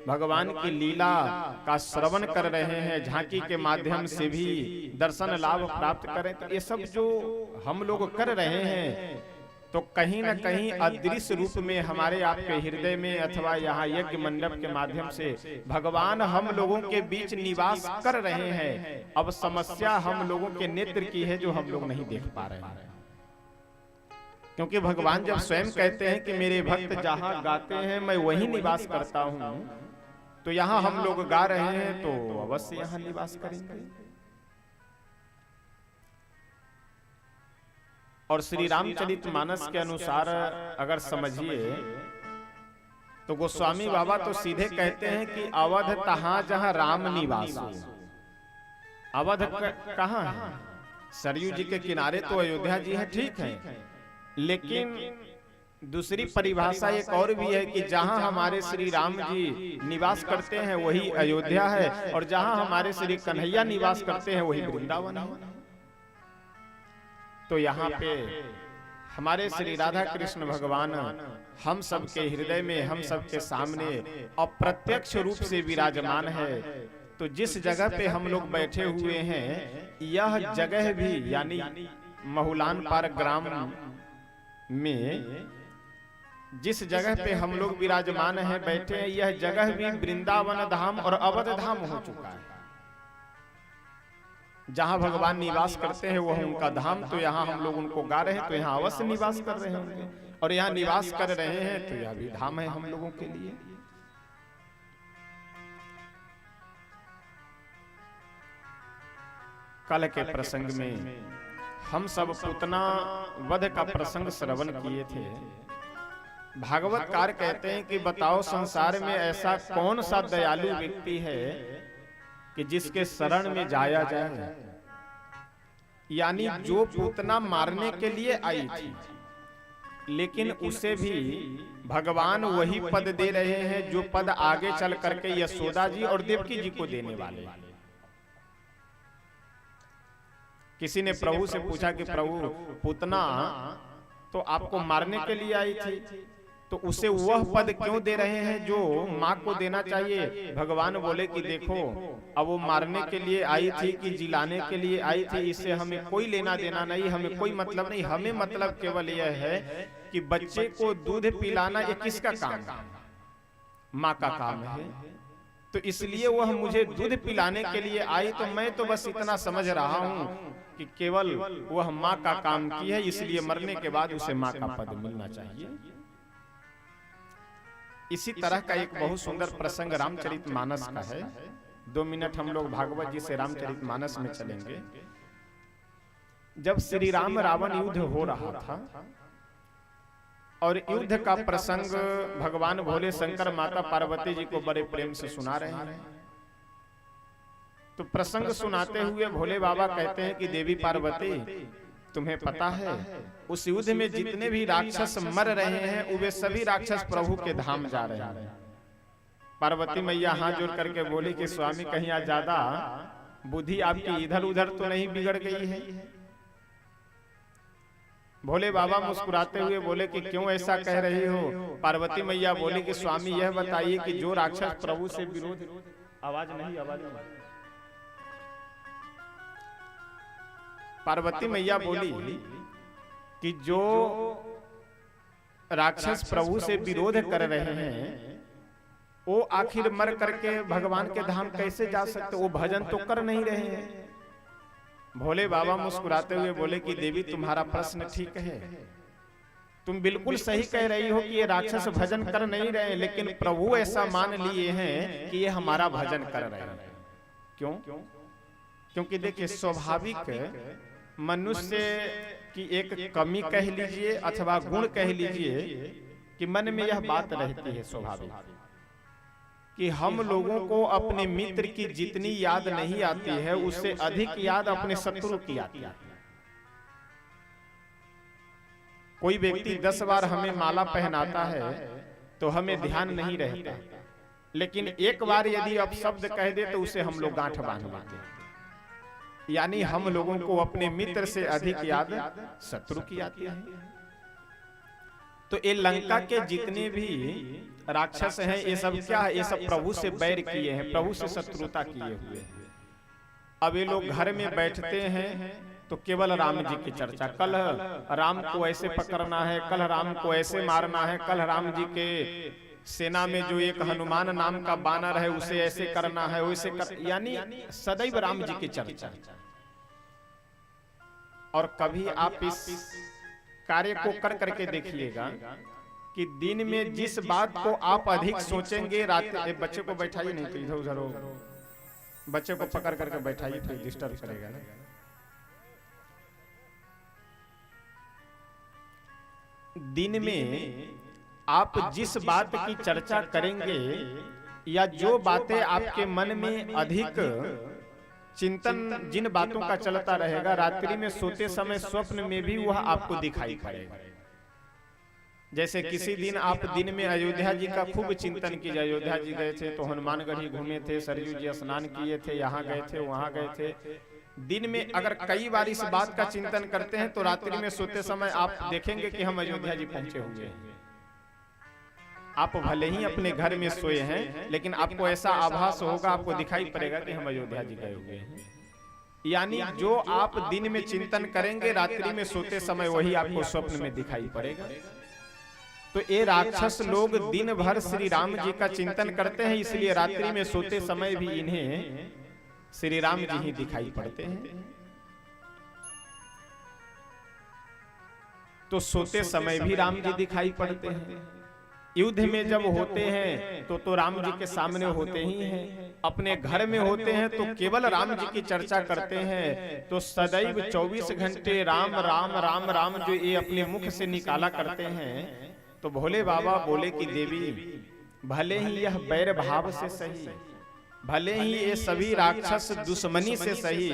भगवान की लीला का श्रवण कर रहे हैं, झांकी के माध्यम से भी दर्शन लाभ प्राप्त करें। तो ये सब जो हम लोग कर रहे हैं तो कहीं न कहीं अदृश्य रूप में हमारे आपके हृदय में अथवा यहाँ यज्ञ मंडप के माध्यम से भगवान हम लोगों के बीच निवास कर रहे हैं। अब समस्या हम लोगों के नेत्र की है जो हम लोग नहीं देख पा रहे हैं, क्योंकि भगवान जब स्वयं कहते हैं कि मेरे भक्त जहां गाते हैं मैं वहीं निवास करता हूं, तो यहाँ हम लोग गा रहे हैं तो अवश्य यहाँ निवास करेंगे। और श्री रामचरितमानस के अनुसार अगर समझिए तो गोस्वामी बाबा तो सीधे कहते हैं कि अवध तहां जहां राम निवास हो। अवध कहां है? सरयू जी के किनारे तो अयोध्या जी है, ठीक है, लेकिन दूसरी परिभाषा एक और भी है कि जहां हमारे श्री राम जी निवास करते हैं वही अयोध्या है, और जहां हमारे श्री कन्हैया निवास करते हैं वही वृंदावन है। तो यहाँ पे हमारे श्री राधा कृष्ण भगवान हम सबके हृदय में, हम सबके सामने अप्रत्यक्ष रूप से विराजमान है। तो जिस जगह पे हम लोग बैठे हुए हैं यह जगह भी, यानी महुलान पार ग्राम में जिस जगह पे हम लोग विराजमान हैं, बैठे हैं, यह जगह भी वृंदावन धाम और अवध धाम हो चुका है। जहां भगवान निवास करते हैं वह उनका धाम। तो यहाँ हम लोग उनको गा रहे हैं तो यहाँ अवश्य निवास कर रहे होंगे, और यहाँ निवास कर रहे हैं तो यह भी धाम है हम लोगों के लिए। कल के प्रसंग में हम सब पुतना वध का प्रसंग श्रवण किए थे। भागवतकार कहते हैं कि बताओ संसार में ऐसा कौन सा दयालु व्यक्ति है कि जिसके शरण में जाया जाए। यानी जो पूतना मारने के लिए आई थी, लेकिन उसे भी भगवान वही पद दे रहे हैं जो पद आगे चल करके यशोदा जी और देवकी जी को देने वाले। किसी ने प्रभु से पूछा कि प्रभु पूतना तो आपको मारने के लिए आई थी, तो उसे वह पद क्यों दे रहे हैं जो माँ को देना चाहिए? भगवान बोले कि देखो, अब वो मारने के लिए आई थी कि जिलाने के लिए आई थी, इससे हमें कोई लेना देना नहीं, हमें कोई मतलब नहीं। हमें मतलब केवल यह है कि बच्चे को दूध पिलाना ये किसका काम है? माँ का काम है। तो इसलिए वह मुझे दूध पिलाने के लिए आई, तो मैं तो बस इतना समझ रहा हूँ कि केवल वह माँ का काम की है, इसलिए मरने के बाद उसे माँ का पद मिलना चाहिए। इसी तरह का एक बहुत सुंदर प्रसंग रामचरितमानस का है। 2 मिनट हम लोग भागवत जी से रामचरितमानस में चलेंगे। जब श्री राम रावण युद्ध हो रहा था और युद्ध का प्रसंग भगवान भोले शंकर माता पार्वती जी को बड़े प्रेम से सुना रहे हैं, तो प्रसंग सुनाते हुए भोले बाबा कहते हैं कि देवी पार्वती, तुम्हें पता है उस युद्ध में जितने भी राक्षस मर रहे हैं वे सभी राक्षस प्रभु के धाम जा रहे हैं। पार्वती मैया हाथ जोड़ करके बोली कि स्वामी कहीं आज ज्यादा बुद्धि आपकी इधर उधर तो नहीं बिगड़ गई है? भोले बाबा मुस्कुराते हुए बोले कि क्यों ऐसा कह रही हो? पार्वती मैया बोली कि स्वामी यह बताइए कि जो राक्षस प्रभु से विरोध, आवाज नहीं पार्वती मैया बोली कि जो राक्षस प्रभु से विरोध कर रहे हैं वो आखिर मर करके भगवान के धाम कैसे जा सकते, वो भजन तो कर नहीं रहे हैं। भोले बाबा मुस्कुराते हुए बोले कि देवी तुम्हारा प्रश्न ठीक है, तुम बिल्कुल सही कह रही हो कि ये राक्षस भजन कर नहीं रहे, लेकिन प्रभु ऐसा मान लिए हैं कि ये हमारा भजन कर रहे हैं। क्यों? क्योंकि देखिए स्वाभाविक मनुष्य की एक कमी कह लीजिए अथवा गुण कह लीजिए कि मन में यह बात रहती है स्वाभाविक कि हम लोगों को अपने मित्र की जितनी याद नहीं आती है उससे अधिक याद अपने शत्रु की आती है। कोई व्यक्ति 10 बार हमें माला पहनाता है तो हमें ध्यान नहीं रहता, लेकिन एक बार यदि आप शब्द कह दे तो उसे हम लोग गांठ बांध लेते हैं। यानी हम लोगों को अपने मित्र से अधिक याद शत्रु की आती है। तो ये लंका के जितने भी राक्षस हैं ये सब क्या है, ये सब प्रभु से बैर किए हैं, प्रभु से शत्रुता किए हुए हैं। अब ये लोग घर में बैठते हैं तो केवल राम जी की चर्चा, कल राम को ऐसे पकड़ना है, कल राम को ऐसे मारना है, कल राम जी के सेना में जो एक हनुमान नाम का बानर है उसे ऐसे करना है, वैसे कर, यानी सदैव राम जी की चर्चा। और कभी आप इस कार्य को कर करके देखिएगा कि दिन में जिस बात को आप अधिक सोचेंगे, रात बच्चे को बैठाइए नहीं तो इधर उधर हो, बच्चे को पकड़ करके बैठाइए तो डिस्टर्ब करेगा ना। दिन में आप जिस बात की चर्चा करेंगे या जो बातें आपके मन में अधिक चिंतन जिन बातों का चलता रहेगा, रात्रि में सोते समय स्वप्न में भी वह आपको दिखाई पड़ेगा। जैसे किसी दिन आप दिन में अयोध्या जी का खूब चिंतन कीजिए, अयोध्या जी गए थे तो हनुमानगढ़ी घूमे थे, सरयू जी स्नान किए थे, यहाँ गए थे वहां गए थे। दिन में अगर कई बार इस बात का चिंतन करते हैं तो रात्रि में सोते समय आप देखेंगे कि हम अयोध्या जी पहुंचे हुए हैं। आप भले ही अपने घर में सोए हैं लेकिन आपको ऐसा आभास होगा, आपको दिखाई पड़ेगा कि हम अयोध्या जी गए हुए हैं। यानी जो आप दिन में चिंतन करेंगे रात्रि में सोते समय वही आपको स्वप्न में दिखाई पड़ेगा। तो ये राक्षस लोग दिन भर श्री राम जी का चिंतन करते हैं, इसलिए रात्रि में सोते समय भी इन्हें श्री राम जी ही दिखाई पड़ते हैं। तो सोते समय भी राम जी दिखाई पड़ते हैं। युद्ध में जब होते हैं तो राम जी के सामने होते ही हैं। अपने घर में होते हैं तो केवल राम जी की चर्चा करते हैं। तो सदैव 24 घंटे राम राम राम राम जो ये अपने मुख से निकाला करते हैं। तो भोले बाबा बोले कि देवी भले ही यह बैर भाव से सही, भले ही ये सभी राक्षस दुश्मनी से सही,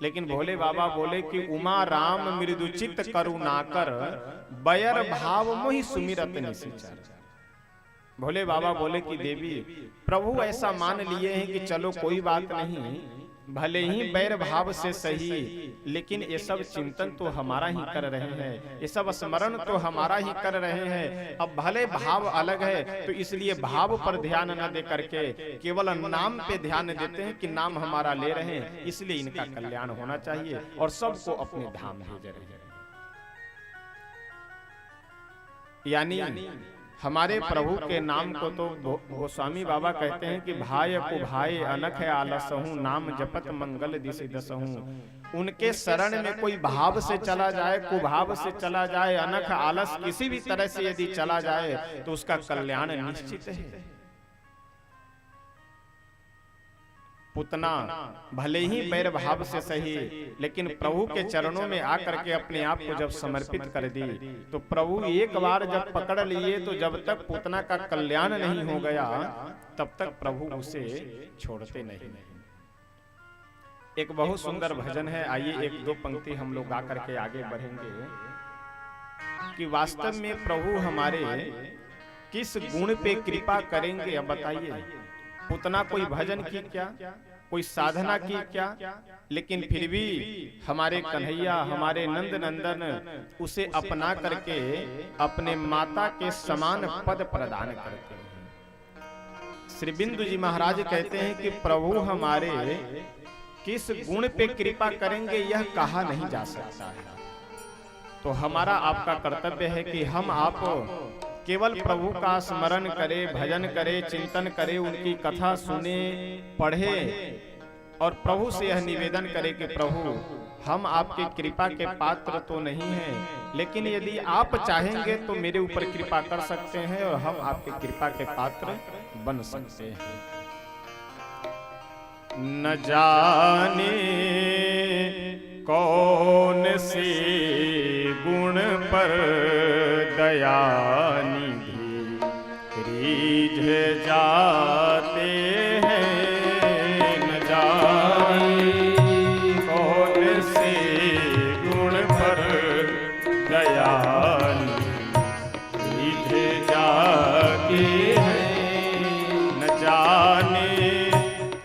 लेकिन भोले बाबा बोले कि उमा राम मृदुचित करुणाकर बैर भाव मोहि सुमिरत निशिचर। भोले बाबा बोले कि देवी प्रभु ऐसा मान लिए हैं कि चलो कोई बात नहीं, भले ही बैर भाव से सही, लेकिन ये सब चिंतन तो हमारा ही कर रहे हैं, ये सब स्मरण तो हमारा ही कर रहे हैं। अब भले भाव अलग है तो इसलिए भाव पर ध्यान न दे करके केवल नाम पे ध्यान देते हैं कि नाम हमारा ले रहे हैं, इसलिए इनका कल्याण होना चाहिए और सबको अपने धाम भेज रहे हैं। यानी हमारे प्रभु के नाम को तो गोस्वामी बाबा कहते हैं कि भाय को भाई अनख आलसहूं, नाम जपत मंगल दिशि दसहूं। उनके शरण में कोई भाव से चला जाए, कुभाव से चला जाए, अनख आलस किसी भी तरह से यदि चला जाए तो उसका कल्याण निश्चित है। पुतना भले ही बैर भाव से सही, लेकिन प्रभु के चरणों में आकर के अपने आप को जब समर्पित कर दी तो प्रभु एक बार जब पकड़ लिए तो जब तक पुतना का कल्याण नहीं हो गया तब तक प्रभु उसे छोड़ते नहीं। एक बहुत सुंदर भजन है, आइए एक दो पंक्ति हम लोग गा करके आगे बढ़ेंगे कि वास्तव में प्रभु हमारे किस गुण पे कृपा करेंगे। अब बताइए, पुतना कोई भजन की क्या, कोई साधना की क्या, लेकिन फिर भी हमारे कन्हैया हमारे नंद नंदन उसे अपना करके अपने माता के समान पद प्रदान करते हैं। श्री बिंदु जी महाराज कहते हैं कि प्रभु हमारे किस गुण पे कृपा करेंगे यह कहा नहीं जा सकता है। तो हमारा आपका कर्तव्य है कि हम आप केवल प्रभु का स्मरण करें, भजन करें, चिंतन करें, उनकी कथा सुने, पढ़े और प्रभु से यह निवेदन करें कि प्रभु हम आपकी कृपा के पात्र तो नहीं हैं, लेकिन यदि आप चाहेंगे तो मेरे ऊपर कृपा कर सकते हैं और हम आपकी कृपा के पात्र बन सकते हैं। न जाने कौन से गुण पर दया निधि रीझ जाते हैं। न जाने कौन से गुण पर दया निधि रीझ जाते हैं। न जाने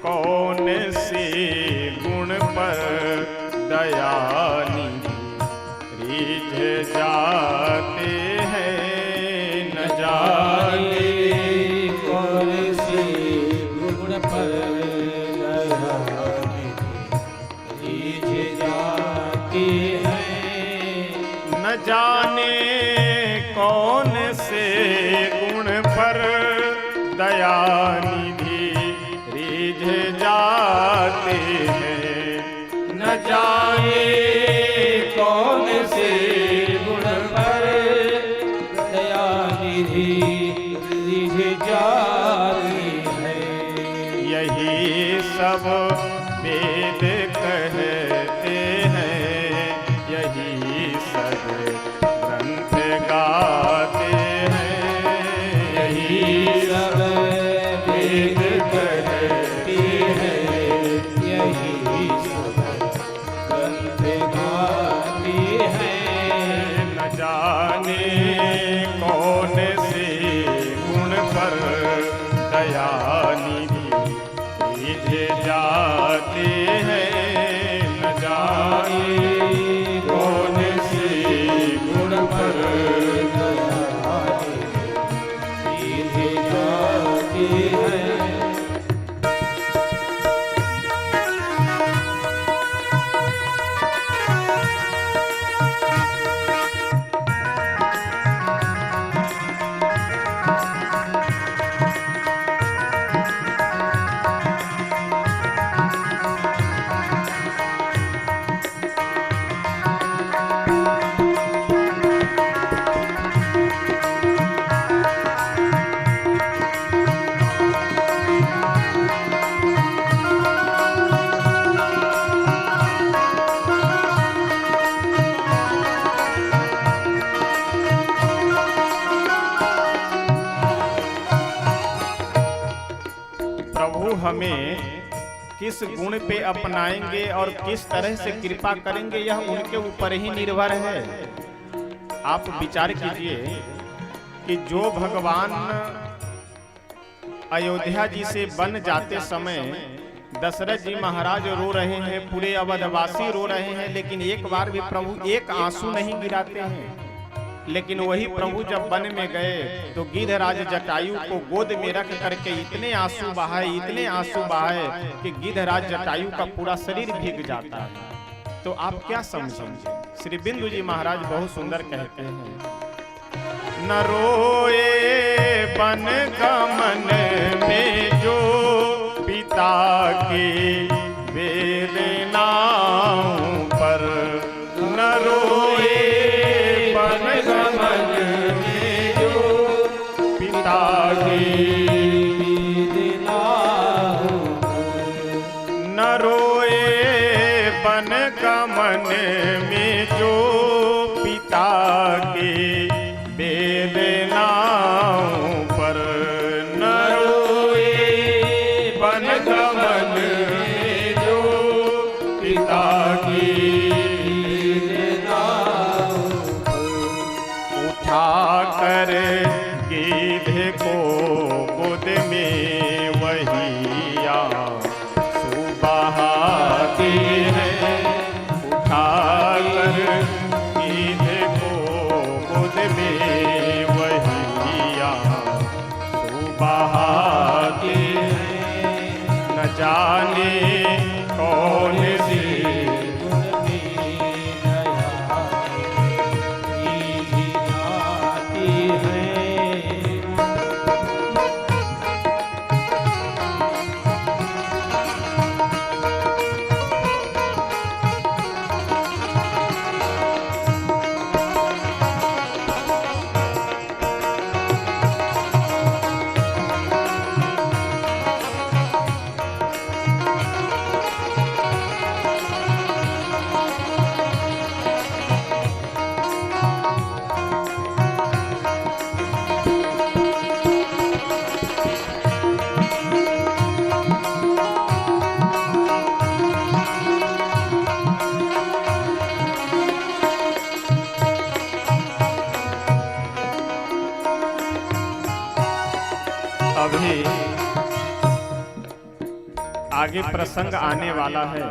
कौन से गुण पर दया निधि रीझ जाते हैं। न जाने कौन से गुण पर दया निधि रीझ जाते हैं। न जाने कौन से गुण पर दया निधि रीझ जाते हैं। न जाने कौन से गुण पर दया निधि रीझ जाती है। यही सब वेद कहते हैं, यही सब ग्रंथ गाते हैं। यही सब वेद कहते हैं, यही सब ग्रंथ गाते हैं। न जाने कौन से गुण पर दया निधि रीझ जाते हैं। न जाने कौन से गुण पर दया निधि रीझ जाती है। प्रभु हमें किस गुण पे अपनाएंगे और किस तरह से कृपा करेंगे यह उनके ऊपर ही निर्भर है। आप विचार कीजिए कि जो भगवान अयोध्या जी से बन जाते समय दशरथ जी महाराज रो रहे हैं, पूरे अवधवासी रो रहे हैं, लेकिन एक बार भी प्रभु एक आंसू नहीं गिराते हैं। लेकिन वही प्रभु जब वन में गए तो गिद्धराज जटायु को गोद में रख करके इतने आंसू बहाए, इतने आंसू बहाए कि गिद्धराज जटायु का पूरा शरीर भीग जाता है। तो आप क्या समझेंगे? श्री बिंदु जी महाराज बहुत सुंदर कहते हैं, न रोए बन गमन में जो पिता की वेदनाओं पर। न रोए बन गमन में जो पिता की वेदनाओं पर। न रोए बन गमन में जो पिता की वेदनाओं पर। न रोए बन गमन में जो पिता की वेदनाओं पर। उठा कर गिद्ध को गोद में वही आंसू बहाते हैं। उठा कर गिद्ध को गोद में वही आंसू बहाते हैं। न जाने कौन अभी आगे प्रसंग आने वाला है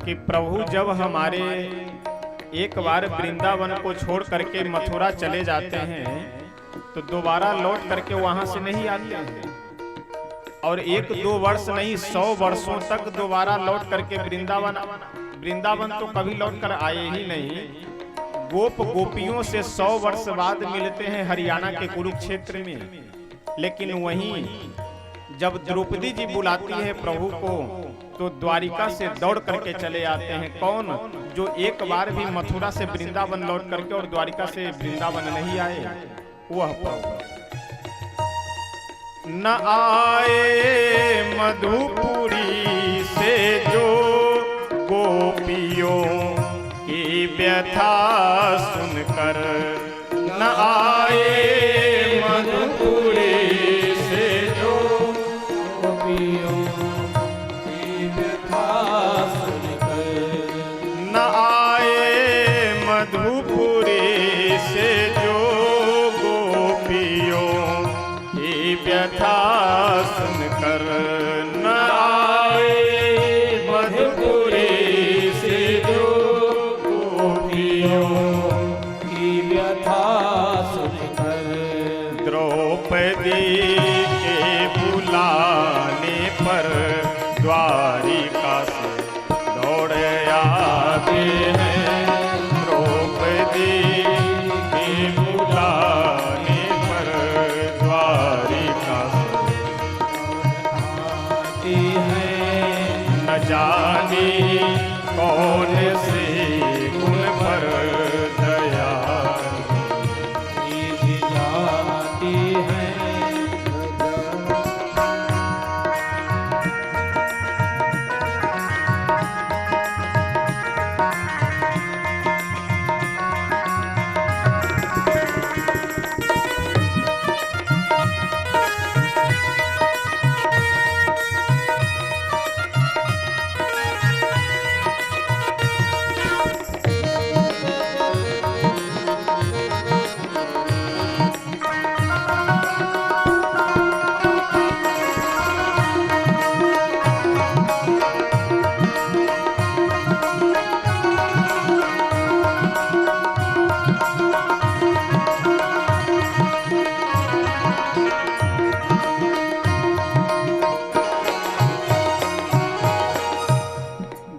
कि प्रभु जब हमारे एक बार वृंदावन को छोड़ करके मथुरा चले जाते हैं तो दोबारा लौट करके वहां से नहीं आते हैं, और 1-2 वर्ष नहीं 100 वर्षों तक दोबारा लौट करके वृंदावन तो कभी लौट कर आए ही नहीं। गोप गोपियों से 100 वर्ष बाद मिलते हैं हरियाणा के कुरुक्षेत्र में। लेकिन वहीं जब द्रौपदी जी बुलाती है प्रभु को तो द्वारिका से दौड़ करके चले आते हैं। कौन? जो एक बार भी मथुरा से वृंदावन लौट करके और द्वारिका से वृंदावन नहीं आए, वह प्रभु। न आए मधुपुरी से जो गोपियों की व्यथा सुनकर, न आए मधुपुरी से जो गोपियों की व्यथा सुनकर, न आए मधुपुरी से जो गोपियों की व्यथा सुनकर, न आए मधुपुरी से जो गोपियों की व्यथा सुनकर, द्रौपदी के बुलाने पर द्वारिका से दौड़ आते हैं। द्रौपदी के बुलाने पर द्वारिका से हैं। न जाने कौन से गुण पर दया जाती है।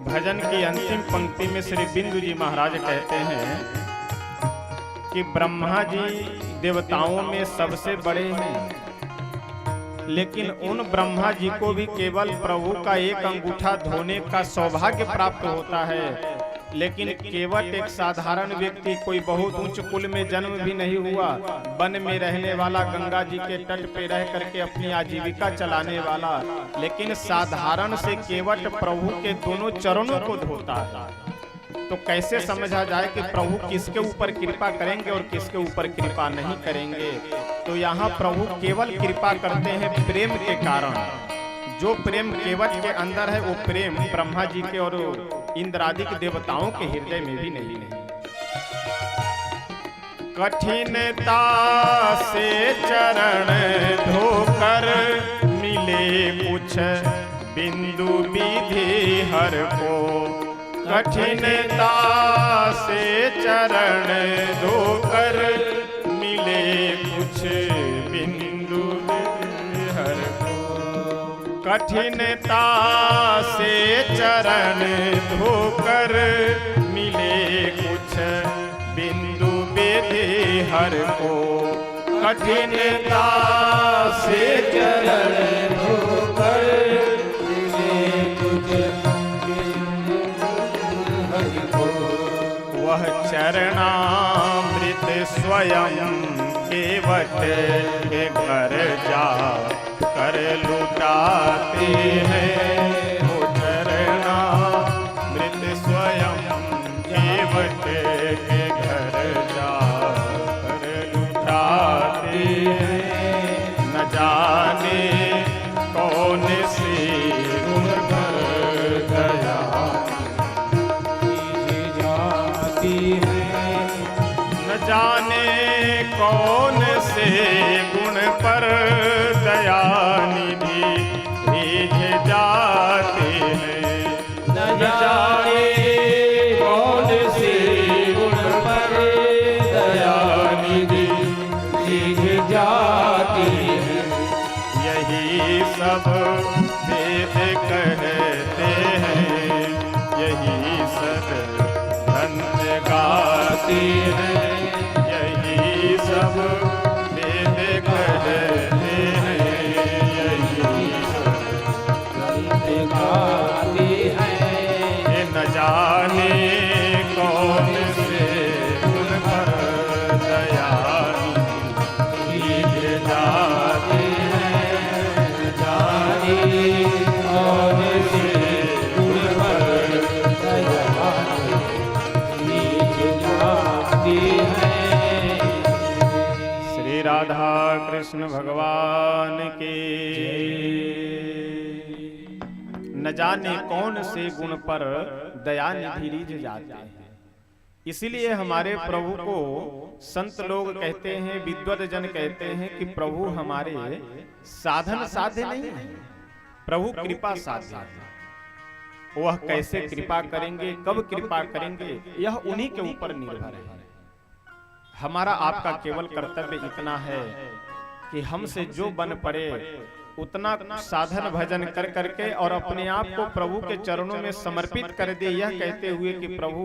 भजन की अंतिम पंक्ति में श्री बिंदु जी महाराज कहते हैं कि ब्रह्मा जी देवताओं में सबसे बड़े हैं, लेकिन उन ब्रह्मा जी को भी केवल प्रभु का एक अंगूठा धोने का सौभाग्य प्राप्त होता है। लेकिन केवल एक साधारण व्यक्ति, कोई बहुत उच्च कुल में जन्म भी नहीं हुआ, वन में रहने वाला, गंगा जी के तट पे रह करके अपनी आजीविका चलाने वाला, लेकिन साधारण से केवट प्रभु के दोनों चरणों को धोता है। तो कैसे समझा जाए कि प्रभु किसके ऊपर कृपा करेंगे और किसके ऊपर कृपा नहीं करेंगे? तो यहाँ प्रभु केवल कृपा करते हैं प्रेम के कारण। जो प्रेम केवट के अंदर है वो प्रेम ब्रह्मा जी के और इंद्रादिक देवताओं के हृदय में भी नहीं है। कठिनता से चरण धोकर मिले कुछ बिंदु विधि हर को, कठिनता से चरण धोकर मिले कुछ बिंदु विधि हर को, कठिनता से चरण धोकर मिले कुछ बिंदु विधि हर को, कठिनता से चरण धोकर मिले कुछ बिंदु हर को। वह चरणामृत स्वयं केवट के घर जा कर लुटाते हैं। वो चरणामृत स्वयं केवट के घर जा कर लुटाते हैं। न जाने कौन सी गुण पर दया जाती है, न जाने कौन से गुण पर रीझ जाती है। यही सब वेद कहते हैं, यही सब संत गाती है, यही सब वेद कहते हैं, यही सब संत गाती है। ये न जाने कौन से उन पर दया रीझ जाती है, जानी कौन से उन पर दया रीझ जाती है। श्री राधा कृष्ण भगवान के न जाने कौन से गुण पर दया निधि रीझ जाते हैं। इसीलिए हमारे प्रभु को संत लोग कहते हैं, विद्वत जन कहते हैं कि प्रभु हमारे साधन साध्य नहीं है, प्रभु कृपा साध्य है। वह कैसे कृपा करेंगे, कब कृपा करेंगे, यह उन्हीं के ऊपर निर्भर है। हमारा आपका केवल कर्तव्य इतना है कि हमसे जो बन पड़े उतना साधन भजन कर करके और अपने आप को प्रभु के चरणों में समर्पित कर दे, यह कहते हुए कि प्रभु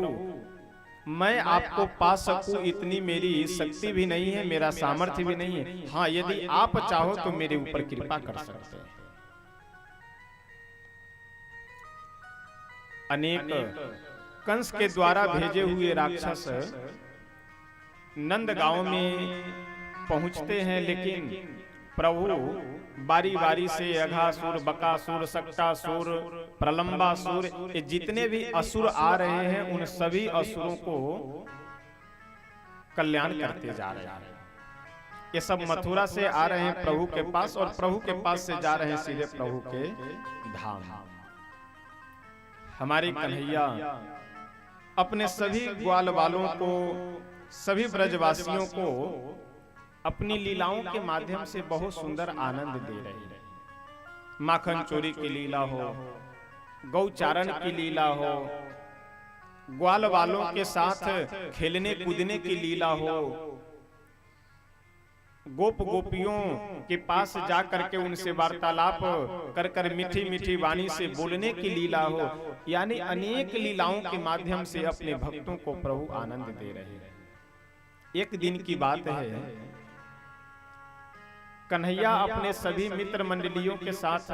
मैं आपको पा सकूं इतनी मेरी शक्ति भी नहीं है, मेरा सामर्थ्य भी नहीं है। हाँ, यदि आप चाहो तो मेरे ऊपर कृपा कर सकते हैं। अनेक कंस के द्वारा भेजे हुए राक्षस नंद गांव में पहुंचते हैं, लेकिन प्रभु बारी बारी से अघासुर, बकासुर, सक्टासुर, प्रलंबासुर, ये जितने भी असुर आ रहे हैं उन सभी असुरों को कल्याण करते जा रहे हैं। ये सब मथुरा से आ रहे हैं प्रभु के पास और प्रभु के पास से जा रहे हैं सीधे प्रभु के धाम। हमारे कन्हैया अपने सभी ग्वाल वालों को, सभी ब्रजवासियों को अपनी लीलाओं के माध्यम से बहुत सुंदर आनंद दे रहे हैं। माखन चोरी की लीला हो, गौचारण की लीला हो, ग्वाल वालों के साथ खेलने कूदने की लीला हो, गोप गोपियों के पास जा करके उनसे वार्तालाप कर कर मीठी मीठी वाणी से बोलने की लीला हो, यानी अनेक लीलाओं के माध्यम से अपने भक्तों को प्रभु आनंद दे रहे हैं। एक दिन की बात है, कन्हैया अपने सभी मित्र मंडलियों के साथ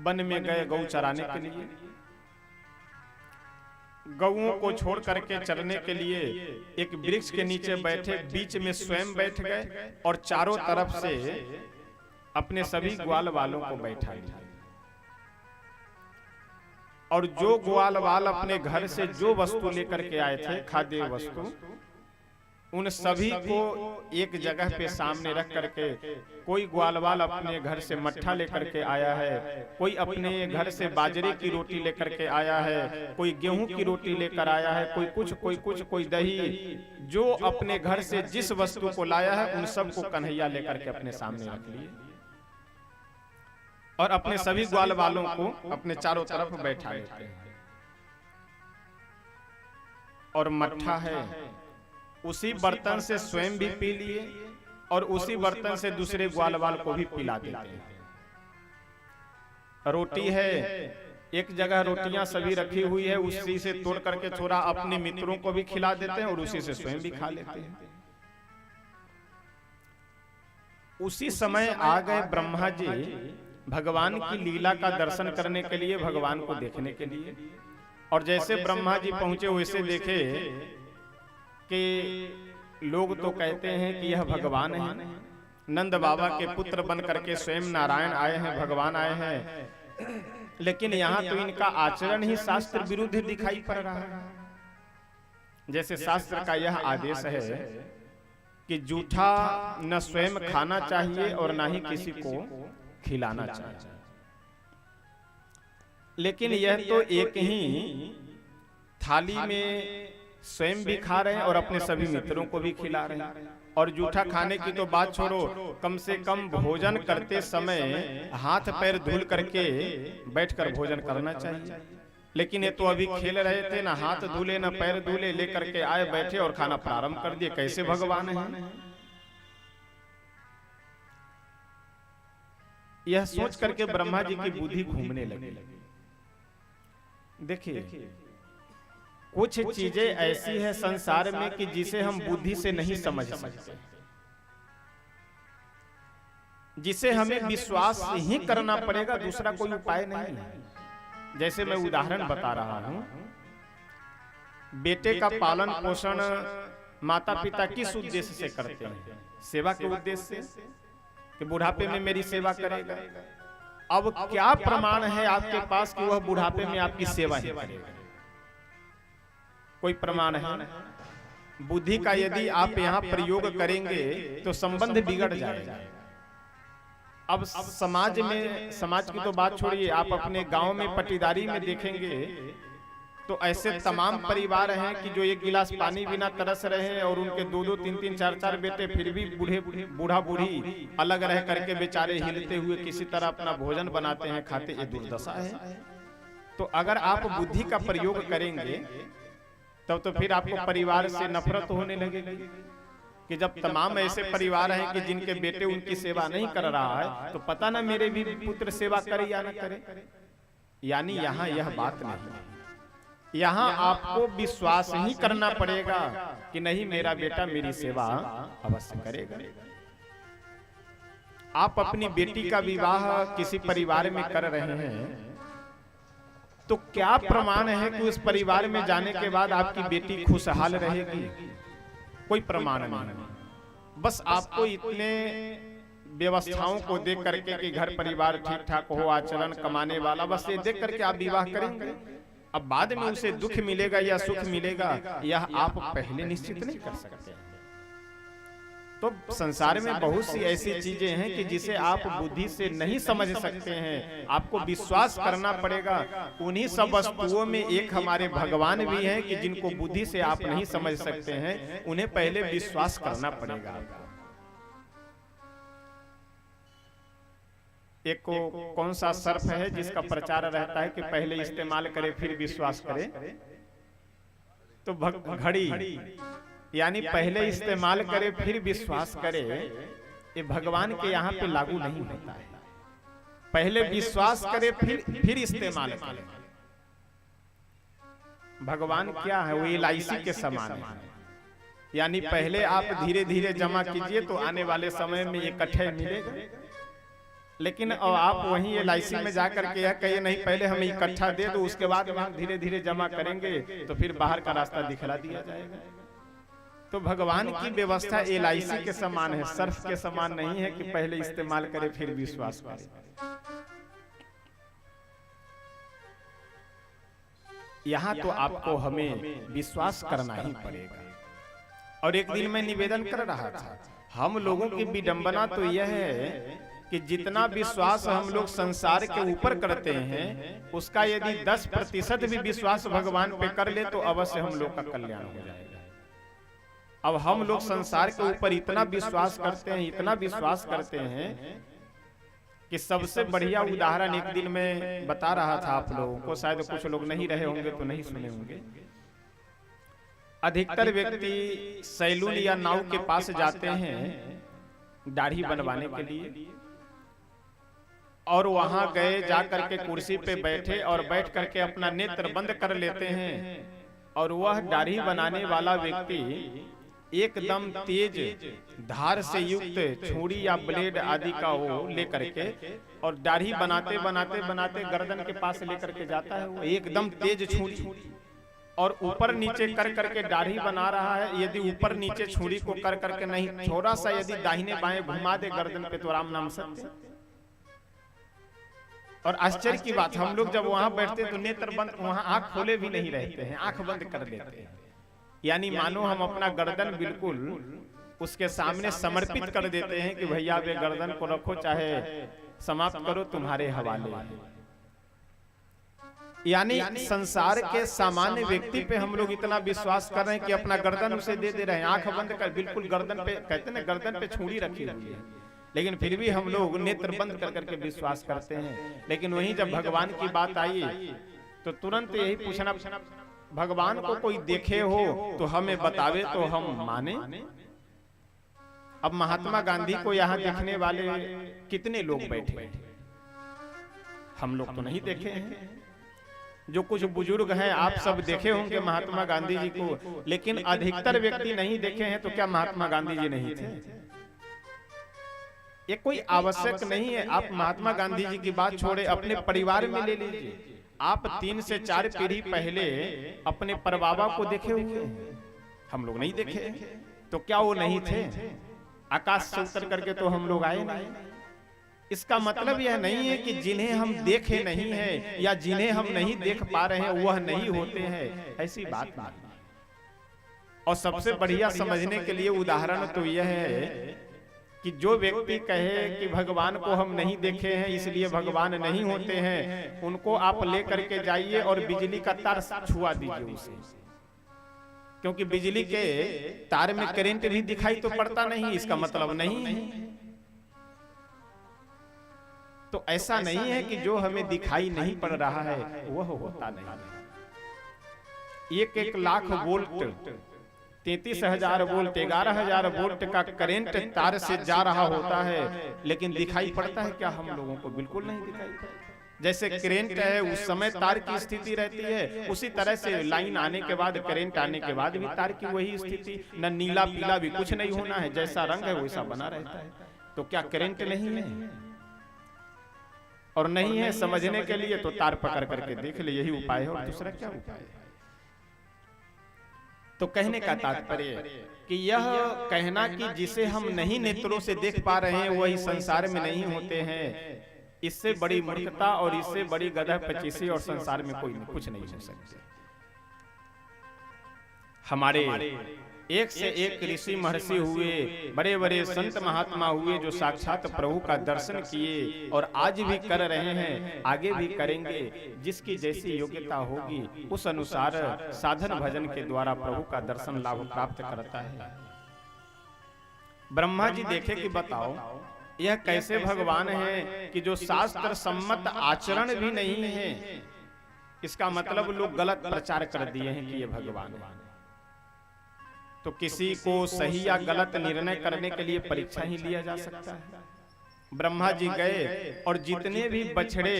वन में गए गौ चराने के लिए। गौओं को छोड़ करके चरने के लिए एक वृक्ष के नीचे बैठे, बीच में स्वयं बैठ गए और चारों तरफ से अपने सभी ग्वाल वालों को बैठा लिया। और जो ग्वाल वाल अपने घर से जो वस्तु लेकर के आए थे, खाद्य वस्तु, उन सभी को एक जगह पे सामने रख करके, कोई ग्वालवाल अपने घर से मट्ठा लेकर के आया है, कोई अपने घर से बाजरे की रोटी लेकर के आया है, कोई गेहूं की रोटी लेकर आया है, कोई कुछ, कोई दही, जो अपने घर से जिस वस्तु को लाया है उन सब को कन्हैया लेकर के अपने सामने रख लिए और अपने सभी ग्वाल वालों को अपने चारों तरफ बैठा लेते हैं। और मट्ठा है, उसी बर्तन से स्वयं भी पी लिए और उसी बर्तन से दूसरे ग्वालवाल को भी पिला देते हैं। रोटी है, एक जगह रोटियां सभी रखी हुई है, उसी से तोड़ करके थोड़ा अपने मित्रों को भी खिला देते हैं और उसी से स्वयं भी खा लेते हैं। उसी समय आ गए ब्रह्मा जी भगवान की लीला का दर्शन करने के लिए, भगवान को देखने के लिए। और जैसे ब्रह्मा जी पहुंचे वैसे देखे कि लोग तो कहते हैं कि यह भगवान है, नंद बाबा के पुत्र बन करके स्वयं नारायण आए हैं, भगवान आए हैं, लेकिन यहाँ तो इनका आचरण ही शास्त्र विरुद्ध दिखाई पड़ रहा है। जैसे शास्त्र का यह आदेश है कि जूठा न स्वयं खाना चाहिए और न ही किसी को खिलाना चाहिए, लेकिन यह तो एक ही थाली में स्वयं भी खा रहे हैं और अपने सभी मित्रों को भी खिला रहे हैं। और जूठा खाने की तो बात छोड़ो, कम से कम भोजन करते समय हाथ पैर धुल करके बैठकर भोजन करना चाहिए। लेकिन ये तो अभी खेल रहे थे, ना हाथ धुले ना पैर धुले, लेकर के आए बैठे और खाना प्रारंभ कर दिए। कैसे भगवान हैं? यह सोच करके ब्रह्मा जी की बुद्धि घूमने लगी। देखिए, कुछ चीजें ऐसी है संसार में कि जिसे हम बुद्धि से नहीं समझ सकते, जिसे हमें विश्वास ही करना पड़ेगा, दूसरा कोई उपाय नहीं है। जैसे मैं उदाहरण बता रहा हूं, बेटे का पालन पोषण माता पिता किस उद्देश्य से करते हैं? सेवा के उद्देश्य से, कि बुढ़ापे में मेरी सेवा करेगा। अब क्या प्रमाण है आपके पास कि वह बुढ़ापे में आपकी सेवा ही करेगा? कोई प्रमाण है? बुद्धि का यदि आप यहाँ प्रयोग करेंगे तो संबंध बिगड़ जाएगा। अब समाज में, समाज की तो बात छोड़िए, आप अपने गांव में पटीदारी में देखेंगे तो ऐसे तमाम परिवार हैं कि जो एक गिलास पानी बिना तरस रहे हैं और उनके 2-2, 3-3, 4-4 बेटे, फिर भी बूढ़ा बूढ़ी अलग रह करके बेचारे हिलते हुए किसी तरह अपना भोजन बनाते हैं, खाते। ये दुर्दशा है। तो अगर आप बुद्धि का प्रयोग करेंगे तब तो फिर आपको परिवार से नफरत होने लगेगी कि जब तमाम ऐसे परिवार हैं कि जिनके बेटे उनकी सेवा नहीं कर रहा है, तो पता ना मेरे भी पुत्र सेवा करे या न करे। यानी यहाँ यह बात नहीं, यहाँ आपको विश्वास ही करना पड़ेगा कि नहीं, मेरा बेटा मेरी सेवा अवश्य करेगा। आप अपनी बेटी का विवाह किसी परिवार में कर रहे हैं तो क्या प्रमाण है कि उस परिवार में जाने के बाद आपकी बेटी खुशहाल रहेगी? कोई प्रमाण नहीं। बस आपको इतने व्यवस्थाओं को देख करके कि घर परिवार ठीक ठाक हो, आचरण कमाने वाला, बस ये देख करके आप विवाह करेंगे। अब बाद में उसे दुख मिलेगा या सुख मिलेगा, यह आप पहले निश्चित नहीं कर सकते। तो संसार में बहुत सी ऐसी चीजें हैं कि जिसे आप बुद्धि से नहीं समझ सकते हैं, आपको विश्वास करना पड़ेगा। उन्हीं सब वस्तुओं में एक हमारे भगवान भी हैं कि जिनको बुद्धि से आप नहीं समझ सकते हैं, उन्हें पहले विश्वास करना पड़ेगा। एक को कौन सा सर्फ है जिसका प्रचार रहता है कि पहले इस्तेमाल करे फिर विश्वास करे? तो घड़ी, यानी पहले इस्तेमाल करे फिर विश्वास करे, ये भगवान के यहाँ पे लागू नहीं होता है। पहले विश्वास करे फिर इस्तेमाल करे। भगवान क्या है? वो LIC के समान है। यानी पहले आप धीरे धीरे जमा कीजिए तो आने वाले समय में इकट्ठे मिलेगा। लेकिन आप वहीं LIC में जाकर के यह कहिए नहीं, पहले हमें इकट्ठा दे दो, उसके बाद हम धीरे धीरे जमा करेंगे, तो फिर बाहर का रास्ता दिखला दिया जाएगा। तो भगवान की व्यवस्था LIC के समान है, सर्फ के समान नहीं है कि पहले इस्तेमाल करे फिर विश्वास करे। यहाँ तो आपको हमें विश्वास करना ही पड़ेगा। और एक दिन मैं निवेदन कर रहा था, हम लोगों की विडंबना तो यह है कि जितना विश्वास हम लोग संसार के ऊपर करते हैं, उसका यदि 10% भी विश्वास भगवान पे कर ले तो अवश्य हम लोग का कल्याण हो जाएगा। अब हम लोग संसार के ऊपर इतना विश्वास करते हैं, इतना विश्वास करते हैं कि सबसे बढ़िया उदाहरण एक दिन मैं बता रहा था आप लोगों को, शायद कुछ लोग नहीं रहे होंगे तो नहीं सुने होंगे। अधिकतर व्यक्ति सैलून या नाव के पास जाते हैं दाढ़ी बनवाने के लिए, और वहां गए, जा करके कुर्सी पे बैठे और बैठ करके अपना नेत्र बंद कर लेते हैं, और वह दाढ़ी बनाने वाला व्यक्ति एकदम तेज धार से युक्त छुरी या ब्लेड आदि का वो लेकर के और दाढ़ी बनाते बनाते बनाते गर्दन के पास लेकर के जाता है। वो एकदम तेज छुरी और ऊपर नीचे कर करके दाढ़ी बना रहा है। यदि ऊपर नीचे छुरी को कर करके नहीं, थोड़ा सा यदि दाहिने बाएं घुमा दे गर्दन पे तो राम नाम सत्य। और आश्चर्य की बात, हम लोग जब वहां बैठते तो नेत्र बंद, वहां आंख खोले भी नहीं रहते हैं, आंख बंद कर लेते हैं। यानी मानो हम अपना गर्दन बिल्कुल उसके सामने समर्पित कर देते हैं कि भैया वे गर्दन को रखो, चाहे समाप्त करो, तुम्हारे हवाले। यानी संसार के सामान्य व्यक्ति पे हम लोग इतना विश्वास कर रहे हैं कि अपना गर्दन उसे दे दे रहे हैं, आंख बंद कर, बिल्कुल गर्दन पे, कहते हैं ना गर्दन पे छुरी रखी हुई है, लेकिन फिर भी हम लोग नेत्र बंद कर करके विश्वास करते हैं। लेकिन वहीं जब भगवान की बात आई तो तुरंत यही पूछना, भगवान को कोई देखे हो तो हमें बतावे तो हम माने। अब महात्मा गांधी को यहाँ देखने वाले कितने लोग बैठे, हम लोग तो नहीं देखे हैं। जो कुछ बुजुर्ग हैं आप सब देखे होंगे महात्मा गांधी जी को, लेकिन अधिकतर व्यक्ति नहीं देखे हैं। तो क्या महात्मा गांधी जी नहीं थे? ये कोई आवश्यक नहीं है। आप महात्मा गांधी जी की बात छोड़े, अपने परिवार में ले लीजिए। आप 3 से 4 पीढ़ी पहले अपने परबाबा को देखे हुए, हम लोग नहीं देखे। तो क्या वो नहीं थे? आकाश से उतर करके तो हम लोग आए नहीं। इसका मतलब यह नहीं है कि जिन्हें हम देखे नहीं है या जिन्हें हम नहीं देख पा रहे हैं वह नहीं होते हैं, ऐसी बात नहीं। और सबसे बढ़िया समझने के लिए उदाहरण तो यह है कि जो व्यक्ति कहे कि भगवान को हम नहीं देखे हैं इसलिए भगवान नहीं होते हैं, उनको आप लेकर के जाइए और बिजली का तार छुआ दीजिए उसे, क्योंकि बिजली के तार में करंट भी दिखाई तो पड़ता नहीं, इसका मतलब नहीं है। तो ऐसा नहीं है कि जो हमें दिखाई नहीं पड़ रहा है वह होता नहीं। 1 लाख वोल्ट 33,000 वोल्ट 11,000 वोल्ट का करंट तार से जा रहा होता है, लेकिन दिखाई पड़ता है क्या हम लोगों को? बिल्कुल नहीं दिखाई पड़ता। जैसे करंट है उस समय तार की स्थिति रहती है, उसी तरह से लाइन आने के बाद करंट आने के बाद भी तार की वही स्थिति, न नीला पीला भी कुछ नहीं होना है, जैसा रंग है वैसा बना रहता है। तो क्या करंट नहीं है? और नहीं है समझने के लिए तो तार पकड़ करके देख ले, यही उपाय है। और दूसरा क्या उपाय है? तो कहने का तात्पर्य कि यह कहना कि जिसे हम नहीं नेत्रों से देख पा रहे हैं वही संसार में नहीं होते हैं, इससे बड़ी मूर्खता और इससे बड़ी गधा पचीसी और संसार में कोई कुछ नहीं हो सकता। हमारे एक से एक ऋषि महर्षि हुए, बड़े बड़े संत महात्मा हुए जो साक्षात प्रभु का दर्शन किए और आज भी कर रहे हैं, आगे भी करेंगे। जिसकी जैसी योग्यता होगी उस अनुसार साधन भजन के द्वारा प्रभु का दर्शन लाभ प्राप्त करता है। ब्रह्मा जी देखे कि बताओ यह कैसे भगवान है कि जो शास्त्र सम्मत आचरण भी नहीं है, इसका मतलब लोग गलत प्रचार कर दिए हैं कि ये भगवान है। तो किसी को सही या गलत निर्णय करने के लिए परीक्षा ही लिया जा सकता है। ब्रह्मा जी गए और जितने भी बछड़े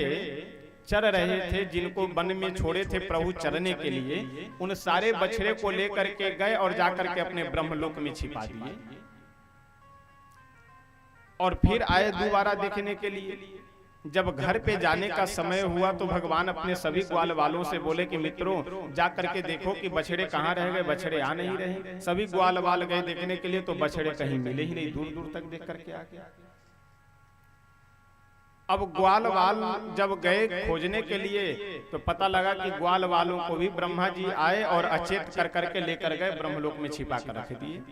चर रहे थे, जिनको वन में छोड़े थे प्रभु चरने के लिए, उन सारे बछड़े को लेकर के गए और जाकर के अपने ब्रह्मलोक में छिपा दिए। और फिर आए दोबारा देखने के लिए। जब घर पे जाने का समय हुआ तो भगवान अपने सभी ग्वाल वालों से बोले कि मित्रों जा करके देखो कि बछड़े कहाँ रह गए। बछड़े आ नहीं रहे। सभी ग्वाल वाल गए देखने के लिए तो बछड़े कहीं मिले ही नहीं, दूर दूर तक देख करके आ गया। अब ग्वाल वाल जब गए खोजने के लिए तो पता लगा कि ग्वाल वालों को भी ब्रह्मा जी आए और अचेत कर करके लेकर गए, ब्रह्मलोक में छिपा कर रख दिए।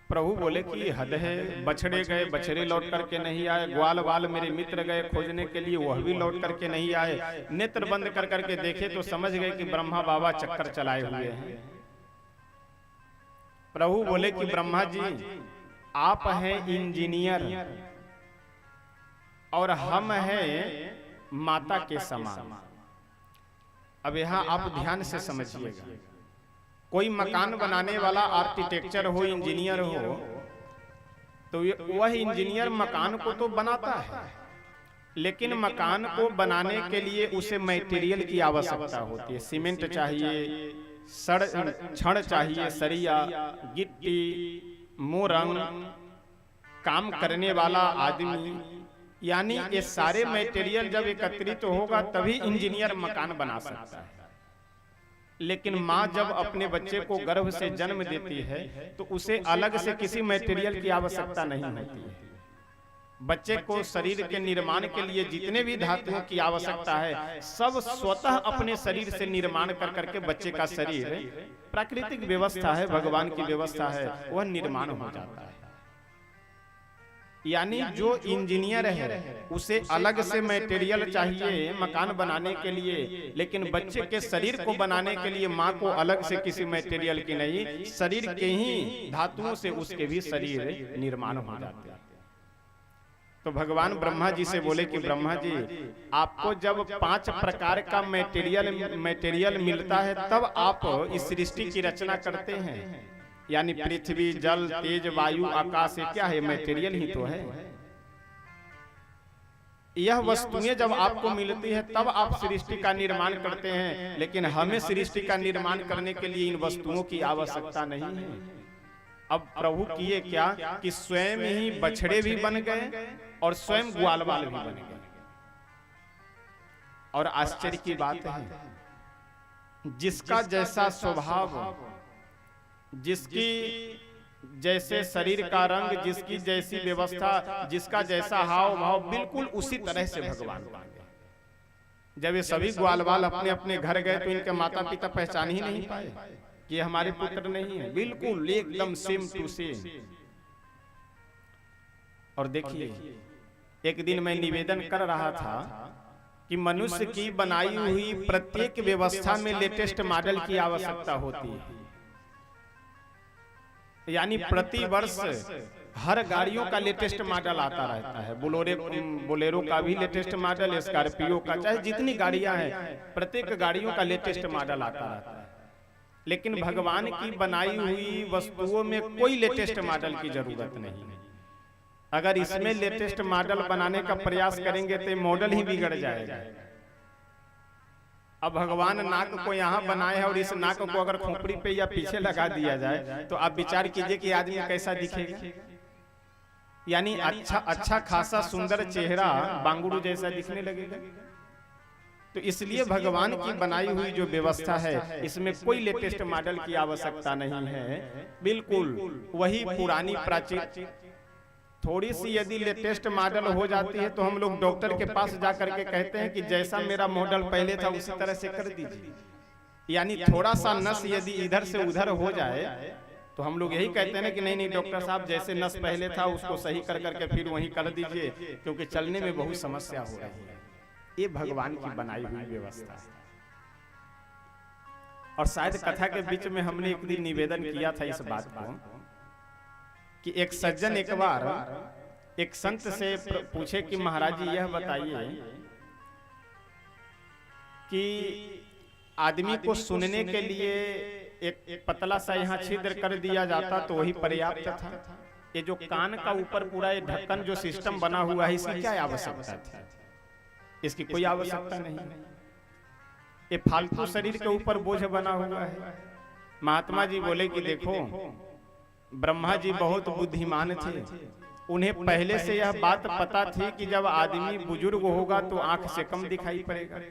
प्रभु बोले कि हद है, बछड़े गए बछड़े लौट करके नहीं आए, ग्वाल वाल मेरे मित्र गए खोजने के लिए वह भी लौट करके नहीं आए। नेत्र बंद कर करके देखे तो समझ गए कि ब्रह्मा बाबा चक्कर चलाए हुए हैं। प्रभु बोले कि ब्रह्मा जी आप हैं इंजीनियर और हम हैं माता के समान। अब यहाँ आप ध्यान से समझिएगा, कोई मकान बनाने वाला आर्किटेक्चर हो, इंजीनियर हो, तो वह इंजीनियर मकान को तो बनाता है, लेकिन मकान को बनाने के लिए उसे मटेरियल की आवश्यकता होती है। सीमेंट चाहिए, छड़ चाहिए, सरिया, गिट्टी, मोरंग, काम करने वाला आदमी, यानी ये सारे मटेरियल जब एकत्रित होगा तभी इंजीनियर मकान बना सकता है। लेकिन माँ जब अपने बच्चे को गर्भ से जन्म देती है तो उसे अलग से किसी मटेरियल की आवश्यकता नहीं होती है। बच्चे को शरीर के निर्माण के लिए जितने भी धातुओं की आवश्यकता है सब स्वतः अपने शरीर से निर्माण कर करके बच्चे का शरीर, प्राकृतिक व्यवस्था है, भगवान की व्यवस्था है, वह निर्माण हो जाता है। यानी जो इंजीनियर है उसे अलग से मटेरियल चाहिए मकान बनाने के लिए, लेकिन बच्चे के शरीर को बनाने के लिए माँ को अलग से किसी मटेरियल की नहीं, शरीर के ही धातुओं से उसके भी शरीर निर्माण हो जाते हैं। तो भगवान ब्रह्मा जी से बोले कि ब्रह्मा जी आपको जब 5 प्रकार का मटेरियल मिलता है तब आप इस सृष्टि की रचना करते हैं। यानी पृथ्वी, जल, तेज, वायु, आकाश, क्या है? मटेरियल ही तो है। यह वस्तुएं जब आपको मिलती है तब आप सृष्टि का निर्माण करते हैं, लेकिन हमें सृष्टि का निर्माण करने के लिए इन वस्तुओं की आवश्यकता नहीं है। अब प्रभु किए क्या कि स्वयं ही बछड़े भी बन गए और स्वयं ग्वालवाल भी बन गए। और आश्चर्य की बात है, जिसका जैसा स्वभाव, जिसकी जैसे शरीर का रंग, जिसकी जैसी व्यवस्था, जिसका जैसा हाव भाव, बिल्कुल उसी तरह से भगवान बन गए। जब ये सभी ग्वालवाल अपने अपने घर गए तो इनके माता पिता पहचान ही नहीं पाए कि ये हमारे पुत्र नहीं है, बिल्कुल एकदम सेम टू सेम। और देखिए, एक दिन मैं निवेदन कर रहा था कि मनुष्य की बनाई हुई प्रत्येक व्यवस्था में लेटेस्ट मॉडल की आवश्यकता होती है। यानी प्रति वर्ष हर गाड़ियों का लेटेस्ट मॉडल आता रहता है। बोलेरो का भी लेटेस्ट मॉडल, स्कॉर्पियो का, चाहे जितनी गाड़ियां हैं प्रत्येक गाड़ियों का लेटेस्ट मॉडल आता रहता है। लेकिन भगवान की बनाई हुई वस्तुओं में कोई लेटेस्ट मॉडल की जरूरत नहीं है। अगर इसमें लेटेस्ट मॉडल बनाने का प्रयास करेंगे तो मॉडल ही बिगड़ जाएगा। अब भगवान नाक को यहाँ बनाए है और इस नाक को अगर खोपड़ी पे या पीछे लगा दिया जाए तो आप विचार कीजिए कि आदमी कैसा दिखेगा। यानी अच्छा खासा सुंदर चेहरा बांगुड़ू जैसा दिखने लगेगा। तो इसलिए भगवान की बनाई हुई जो व्यवस्था है इसमें कोई लेटेस्ट मॉडल की आवश्यकता नहीं है, बिल्कुल वही पुरानी प्राचीन। थोड़ी सी यदि लेटेस्ट मॉडल हो जाती है तो हम लोग डॉक्टर के पास जाकर के कहते हैं कि जैसा मेरा मॉडल पहले था उसी तरह से कर दीजिए। यानी थोड़ा सा नस यदि इधर से उधर हो जाए तो हम लोग यही कहते हैं ना कि नहीं डॉक्टर साहब, जैसे नस पहले था उसको सही कर करके फिर वही कर दीजिए, क्योंकि चलने में बहुत समस्या हो रही है। ये भगवान की बनाई हुई व्यवस्था है। और शायद कथा के बीच में हमने एक दिन निवेदन किया था इस बात को कि एक सज्जन एक बार एक संत से पूछे कि महाराज जी यह बताइए कि आदमी को सुनने के लिए एक पतला सा यहाँ छिद्र कर दिया जाता तो वही पर्याप्त था। ये जो कान का ऊपर पूरा ये ढक्कन जो सिस्टम बना हुआ है इसकी क्या आवश्यकता थी? इसकी कोई आवश्यकता नहीं। ये फालतू शरीर के ऊपर बोझ बना हुआ है। महात्मा जी बोले कि देखो, ब्रह्मा जी बहुत बुद्धिमान थे। उन्हें पहले से यह बात पता थी कि जब आदमी बुजुर्ग होगा तो आंख से कम दिखाई पड़ेगा,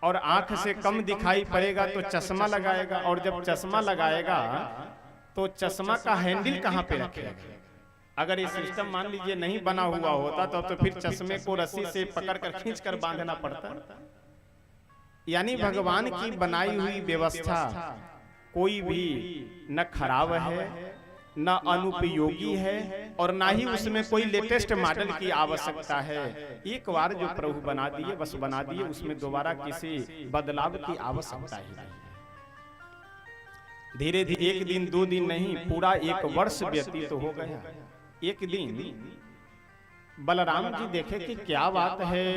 और आंख से कम दिखाई पड़ेगा तो चश्मा लगाएगा, और जब चश्मा लगाएगा तो चश्मा का हैंडल कहाँ पे रखेगा? अगर ये सिस्टम मान लीजिए नहीं बना हुआ होता तो फिर चश्मे को रस्सी से पकड़ कर खींच कर बांधना पड़ता। यानी भगवान की बनाई हुई व्यवस्था कोई भी न खराब है, न अनुपयोगी है, और ना ही उसमें कोई लेटेस्ट मॉडल की आवश्यकता है। एक बार जो प्रभु बना दिए बस बना दिए, उसमें दोबारा किसी बदलाव की आवश्यकता ही नहीं है। धीरे धीरे एक दिन दो दिन नहीं, पूरा एक वर्ष व्यतीत हो गया। एक दिन बलराम जी देखे कि क्या बात है,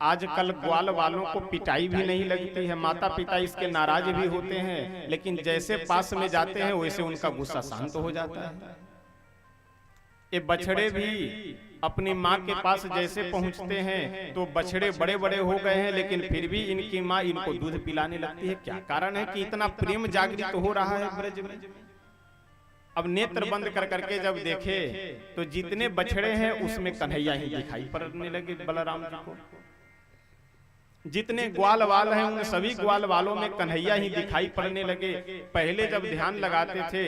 आजकल ग्वाल वालों को पिटाई भी नहीं लगती है, माता पिता इसके नाराज भी होते हैं, लेकिन जैसे पास में जाते हैं वैसे उनका गुस्सा शांत हो जाता है। ये बछड़े भी अपनी माँ के पास जैसे पहुंचते हैं तो बछड़े बड़े बड़े हो गए हैं, लेकिन फिर भी इनकी माँ इनको दूध पिलाने लगती है। क्या कारण है कि इतना प्रेम जागृत हो रहा है ब्रज में? अब नेत्र बंद कर करके जब देखे तो जितने बछड़े हैं उसमें कन्हैया ही दिखाई पड़ने लगे बलराम जी को। जितने ग्वाल वाल हैं उन सभी ग्वाल वालों में कन्हैया ही दिखाई पड़ने लगे। पहले जब ध्यान लगाते थे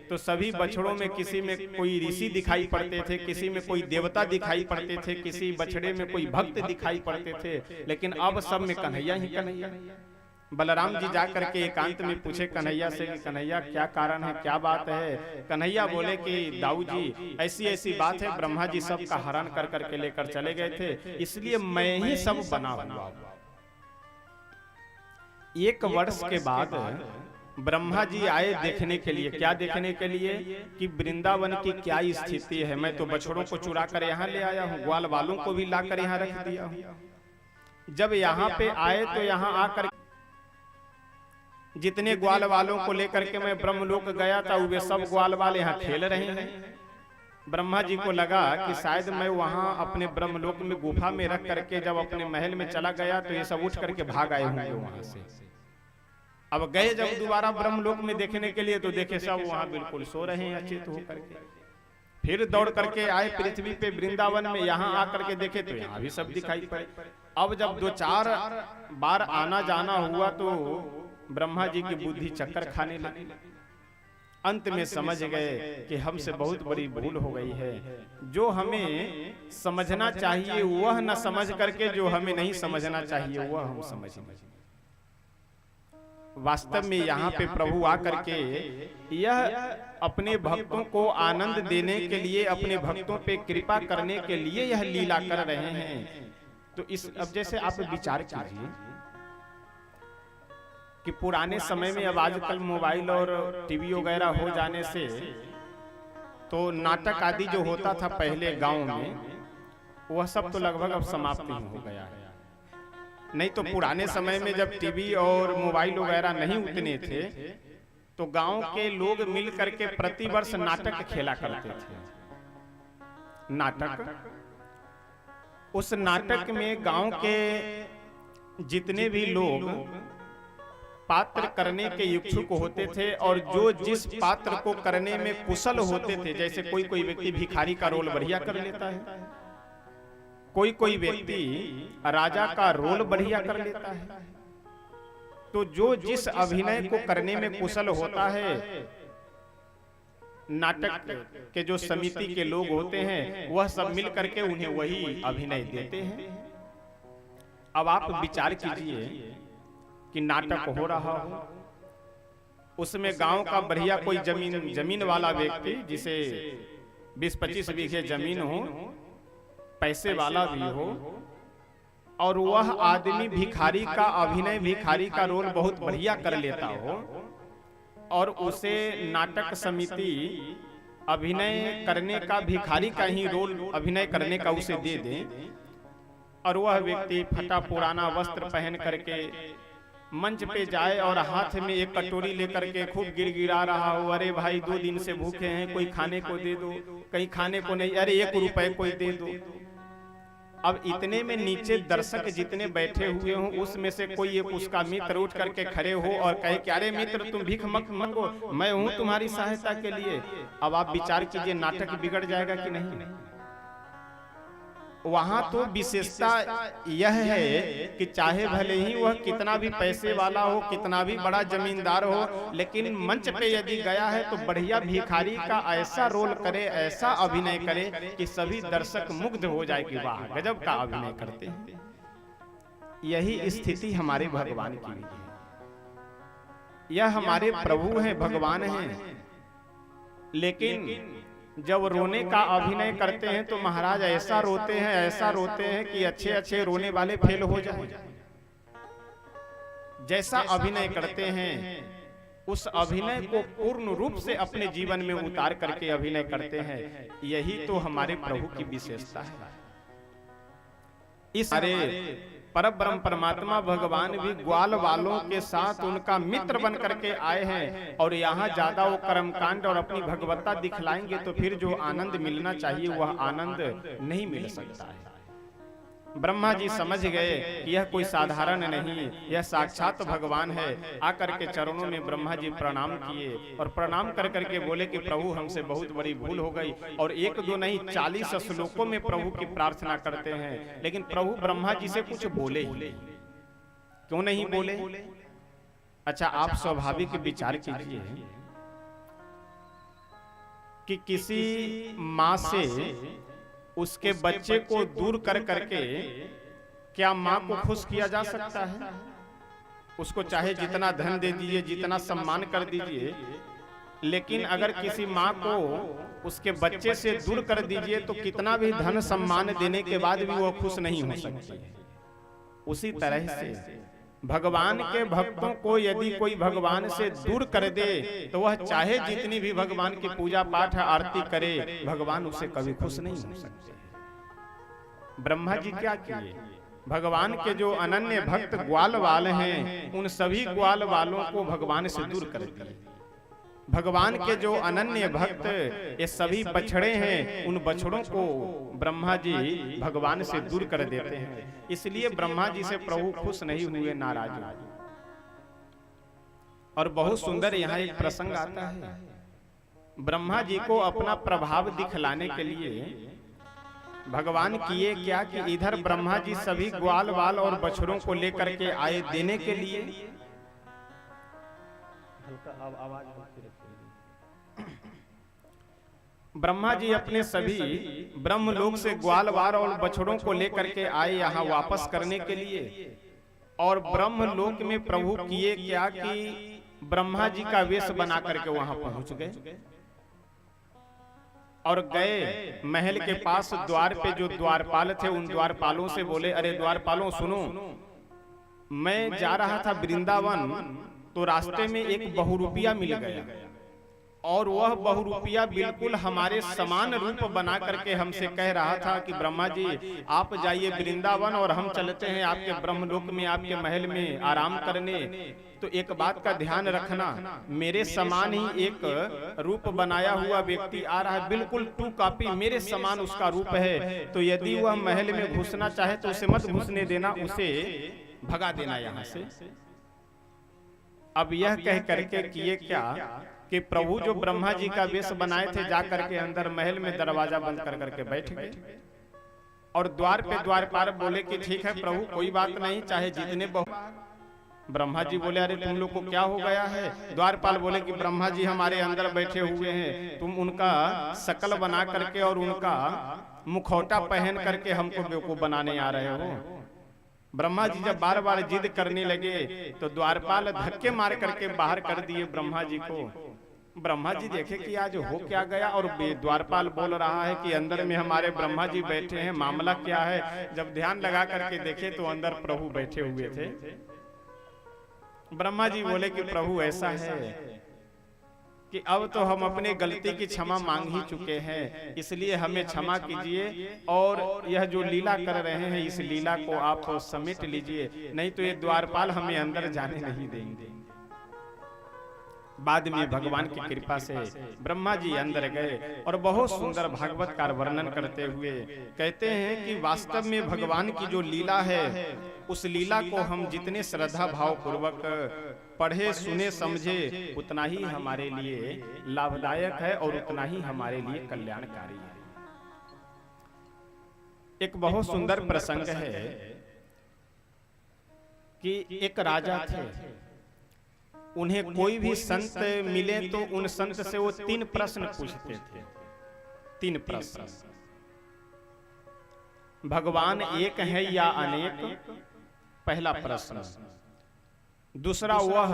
तो सभी बछड़ों में किसी में कोई ऋषि दिखाई पड़ते थे, किसी में कोई देवता दिखाई पड़ते थे, किसी बछड़े में कोई भक्त दिखाई पड़ते थे, लेकिन अब सब में कन्हैया ही कन्हैया। बलराम जी जाकर के एकांत में पूछे कन्हैया से कि कन्हैया क्या कारण है, क्या बात है? कन्हैया बोले कि दाऊ जी ऐसी ऐसी बात है, ब्रह्मा जी सब का हरण कर करके लेकर चले गए थे, इसलिए मैं ही सब बना हुआ। एक वर्ष के बाद ब्रह्मा जी आए देखने के लिए। क्या देखने के लिए? कि वृंदावन की क्या स्थिति है। मैं तो बछड़ों को चुरा कर यहाँ ले आया हूँ, ग्वाल वालों को भी लाकर यहाँ रख दिया हूँ। जब यहाँ पे आए तो यहाँ आकर जितने ग्वाल वालों को लेकर के मैं ब्रह्मलोक गया था वे सब ग्वाल वाले यहाँ खेल रहे हैं। ब्रह्मा जी को लगा कि शायद मैं वहां अपने ब्रह्मलोक में गुफा में रख करके जब अपने महल में चला गया तो ये सब उठ करके भाग आए होंगे वहां से। अब गए जब दोबारा ब्रह्मलोक में देखने के लिए तो देखे सब वहां बिल्कुल सो रहे हैं अचेत होकर के। फिर दौड़ करके आए पृथ्वी पे वृंदावन में, यहाँ आकर के देखे तो यहाँ भी सब दिखाई पड़े। अब जब 2-4 बार आना जाना हुआ तो ब्रह्मा जी की बुद्धि चक्कर खाने लगी। अंत में समझ गए कि हमसे बहुत बड़ी भूल हो गई है। जो हमें समझना चाहिए वह न समझ करके जो हमें नहीं समझना चाहिए वह हम समझें। वास्तव में यहाँ पे प्रभु आकर के यह अपने भक्तों को आनंद देने के लिए, अपने भक्तों पे कृपा करने के लिए यह लीला कर रहे हैं। तो इस अब जैसे आप विचार कीजिए कि पुराने समय में, अब आजकल मोबाइल और टीवी वगैरह हो जाने से तो नाटक आदि जो होता था पहले गांव में, वह सब तो लगभग अब समाप्त ही हो गया है। नहीं तो पुराने समय में जब टीवी और मोबाइल वगैरह नहीं उतने थे तो गांव के लोग मिल करके प्रतिवर्ष नाटक खेला करते थे। नाटक, उस नाटक में गांव के जितने भी लोग पात्र करने के इच्छुक होते थे और जो जिस पात्र को करने में कुशल होते थे, जैसे कोई कोई व्यक्ति भिखारी का रोल बढ़िया कर लेता है, कोई कोई व्यक्ति राजा का रोल बढ़िया कर लेता है, तो जो जिस अभिनय को करने में कुशल होता है, नाटक के जो समिति के लोग होते हैं वह सब मिल करके उन्हें वही अभिनय देते हैं। अब आप विचार कीजिए कि नाटक हो रहा हो, उसमें गांव का बढ़िया कोई जमीन वाला व्यक्ति, जिसे 20-25 बीघे जमीन हो, पैसे वाला भी हो, और वह आदमी भिखारी का अभिनय, भिखारी का रोल बहुत बढ़िया कर लेता हो, और उसे नाटक समिति अभिनय करने का, भिखारी का ही रोल अभिनय करने का उसे दे दे, और वह व्यक्ति फटा पुराना वस्त्र पहन करके मंच पे जाए और हाथ में एक कटोरी लेकर के खूब गिड़गिड़ा रहा हो, अरे भाई 2 दिन से भूखे हैं, कोई खाने को दे दो, कहीं खाने को नहीं, अरे 1 रुपए कोई दे दो। अब इतने में नीचे दर्शक जितने बैठे हुए हों उसमें से कोई एक उसका मित्र उठ करके खड़े हो और कहे कि अरे मित्र तुम भीख मत मांगो, मैं हूं तुम्हारी सहायता के लिए। अब आप विचार कीजिए नाटक बिगड़ जाएगा कि नहीं। वहां तो विशेषता यह है कि चाहे भले ही वह कितना भी पैसे वाला हो, कितना भी बड़ा जमींदार हो, लेकिन मंच पे यदि गया है तो बढ़िया भिखारी का ऐसा रोल करे, ऐसा अभिनय करे कि सभी दर्शक मुग्ध हो जाए कि वाह गजब का अभिनय करते हैं। यही स्थिति हमारे भगवान की है। यह हमारे प्रभु हैं, भगवान हैं, लेकिन जब रोने का अभिनय करते हैं तो महाराज ऐसा रोते हैं, ऐसा रोते हैं कि अच्छे अच्छे रोने वाले फेल हो जाए। जैसा अभिनय करते हैं उस अभिनय को पूर्ण रूप से अपने जीवन में उतार करके अभिनय करते हैं। यही तो हमारे प्रभु की विशेषता है। इस परब्रह्म परमात्मा भगवान भी ग्वाल वालों के साथ उनका मित्र बन करके आए हैं, और यहाँ ज्यादा वो कर्मकांड और अपनी भगवत्ता दिखलाएंगे तो फिर जो आनंद मिलना चाहिए वह आनंद नहीं मिल सकता है। ब्रह्मा जी समझ गए कि यह कोई साधारण नहीं, यह साक्षात भगवान है। आकर के चरणों में ब्रह्मा जी प्रणाम किए और प्रणाम कर करके बोले कि प्रभु हमसे बहुत बड़ी भूल हो गई। और 1-2 नहीं 40 श्लोकों में प्रभु की प्रार्थना करते हैं, लेकिन प्रभु ब्रह्मा जी से कुछ बोले ही नहीं। क्यों नहीं बोले? अच्छा, आप स्वाभाविक विचार कीजिए कि किसी माँ से उसके बच्चे को दूर कर करके क्या माँ को खुश किया जा सकता है? उसको चाहे जितना धन दे दीजिए, जितना सम्मान कर दीजिए, लेकिन अगर किसी माँ को उसके बच्चे से दूर कर दीजिए तो कितना भी धन सम्मान देने के बाद भी वो खुश नहीं हो सकती। उसी तरह से भगवान के भक्तों को यदि कोई भगवान से दूर कर दे तो वह चाहे जितनी भी भगवान की पूजा पाठ आरती करे, भगवान उसे कभी खुश नहीं हो सकते। ब्रह्मा जी क्या किए? भगवान के जो अनन्य भक्त ग्वाल वाले हैं उन सभी ग्वाल वालों को भगवान से दूर कर दिए। भगवान के जो अनन्य भक्त ये सभी बछड़े हैं, उन बछड़ों को ब्रह्मा जी भगवान से दूर कर देते हैं। इसलिए ब्रह्मा जी से प्रभु खुश नहीं हुए, नाराज हुए। और बहुत सुंदर यहाँ एक प्रसंग आता है। ब्रह्मा जी को अपना प्रभाव दिखलाने के लिए भगवान किए क्या कि इधर ब्रह्मा जी सभी ग्वाल वाल और बछड़ों को लेकर के आए देने के लिए। ब्रह्मा जी अपने सभी ब्रह्मलोक से ग्वाल वाल और बछड़ों को लेकर के आए यहाँ वापस करने के लिए। और ब्रह्मलोक में प्रभु किए क्या कि ब्रह्मा जी का वेश बना करके वहां पहुंच गए और गए महल के पास। द्वार पे जो द्वारपाल थे उन द्वारपालों से बोले, अरे द्वारपालों सुनो, मैं जा रहा था वृंदावन तो रास्ते में एक बहुरूपिया मिल गया और वह बहुरूपिया बिल्कुल हमारे समान रूप बना करके हमसे कह रहा था कि ब्रह्मा जी आप जाइए वृंदावन और हम चलते हैं आपके ब्रह्मलोक में, आपके महल में आराम करने। तो एक बात का ध्यान रखना, मेरे समान ही एक रूप बनाया हुआ व्यक्ति आ रहा है, बिल्कुल टू कॉपी मेरे समान उसका रूप है। तो यदि वह महल में घुसना चाहे तो उसे मत घुसने देना, उसे भगा देना यहाँ से। अब यह कह करके किए क्या कि प्रभु जो ब्रह्मा जी का वेश बनाए थे जा करके अंदर महल में दरवाजा बंद कर करके बैठ गए। और द्वार पे द्वारपाल बोले कि ठीक है प्रभु कोई बात नहीं, चाहे जितने ब्रह्मा जी बोले, अरे तुम लोग को क्या हो गया है? द्वारपाल बोले कि ब्रह्मा जी हमारे अंदर बैठे हुए हैं, तुम उनका शकल बना करके और उनका मुखौटा पहन करके हमको बेवकूफ बनाने आ रहे हो। ब्रह्मा जी जब बार बार जिद करने लगे तो द्वारपाल धक्के मार करके बाहर कर दिए ब्रह्मा जी को। ब्रह्मा जी देखे कि आज हो क्या गया, और द्वारपाल बोल रहा है कि अंदर में हमारे ब्रह्मा जी बैठे हैं, मामला क्या है? जब ध्यान लगा करके देखे तो अंदर प्रभु बैठे हुए थे। ब्रह्मा जी बोले कि प्रभु ऐसा है कि अब तो हम अपने गलती की क्षमा मांग ही चुके हैं, इसलिए हमें क्षमा कीजिए और यह जो लीला कर रहे हैं इस लीला को आप समेट लीजिए, नहीं तो ये द्वारपाल हमें अंदर जाने नहीं देंगे। बाद में भगवान की कृपा से ब्रह्मा जी अंदर गए और बहुत सुंदर भागवत का वर्णन करते हुए कहते हैं कि वास्तव में भगवान की जो लीला है उस लीला को हम जितने श्रद्धा भाव पूर्वक पढ़े सुने समझे उतना ही हमारे लिए लाभदायक है और उतना ही हमारे लिए कल्याणकारी है। एक बहुत सुंदर प्रसंग है कि एक राजा थे, उन्हें कोई भी संत मिले तो उन संत से वो 3 प्रश्न पूछते थे। 3 प्रश्न, भगवान एक है या अनेक, पहला प्रश्न। दूसरा, वह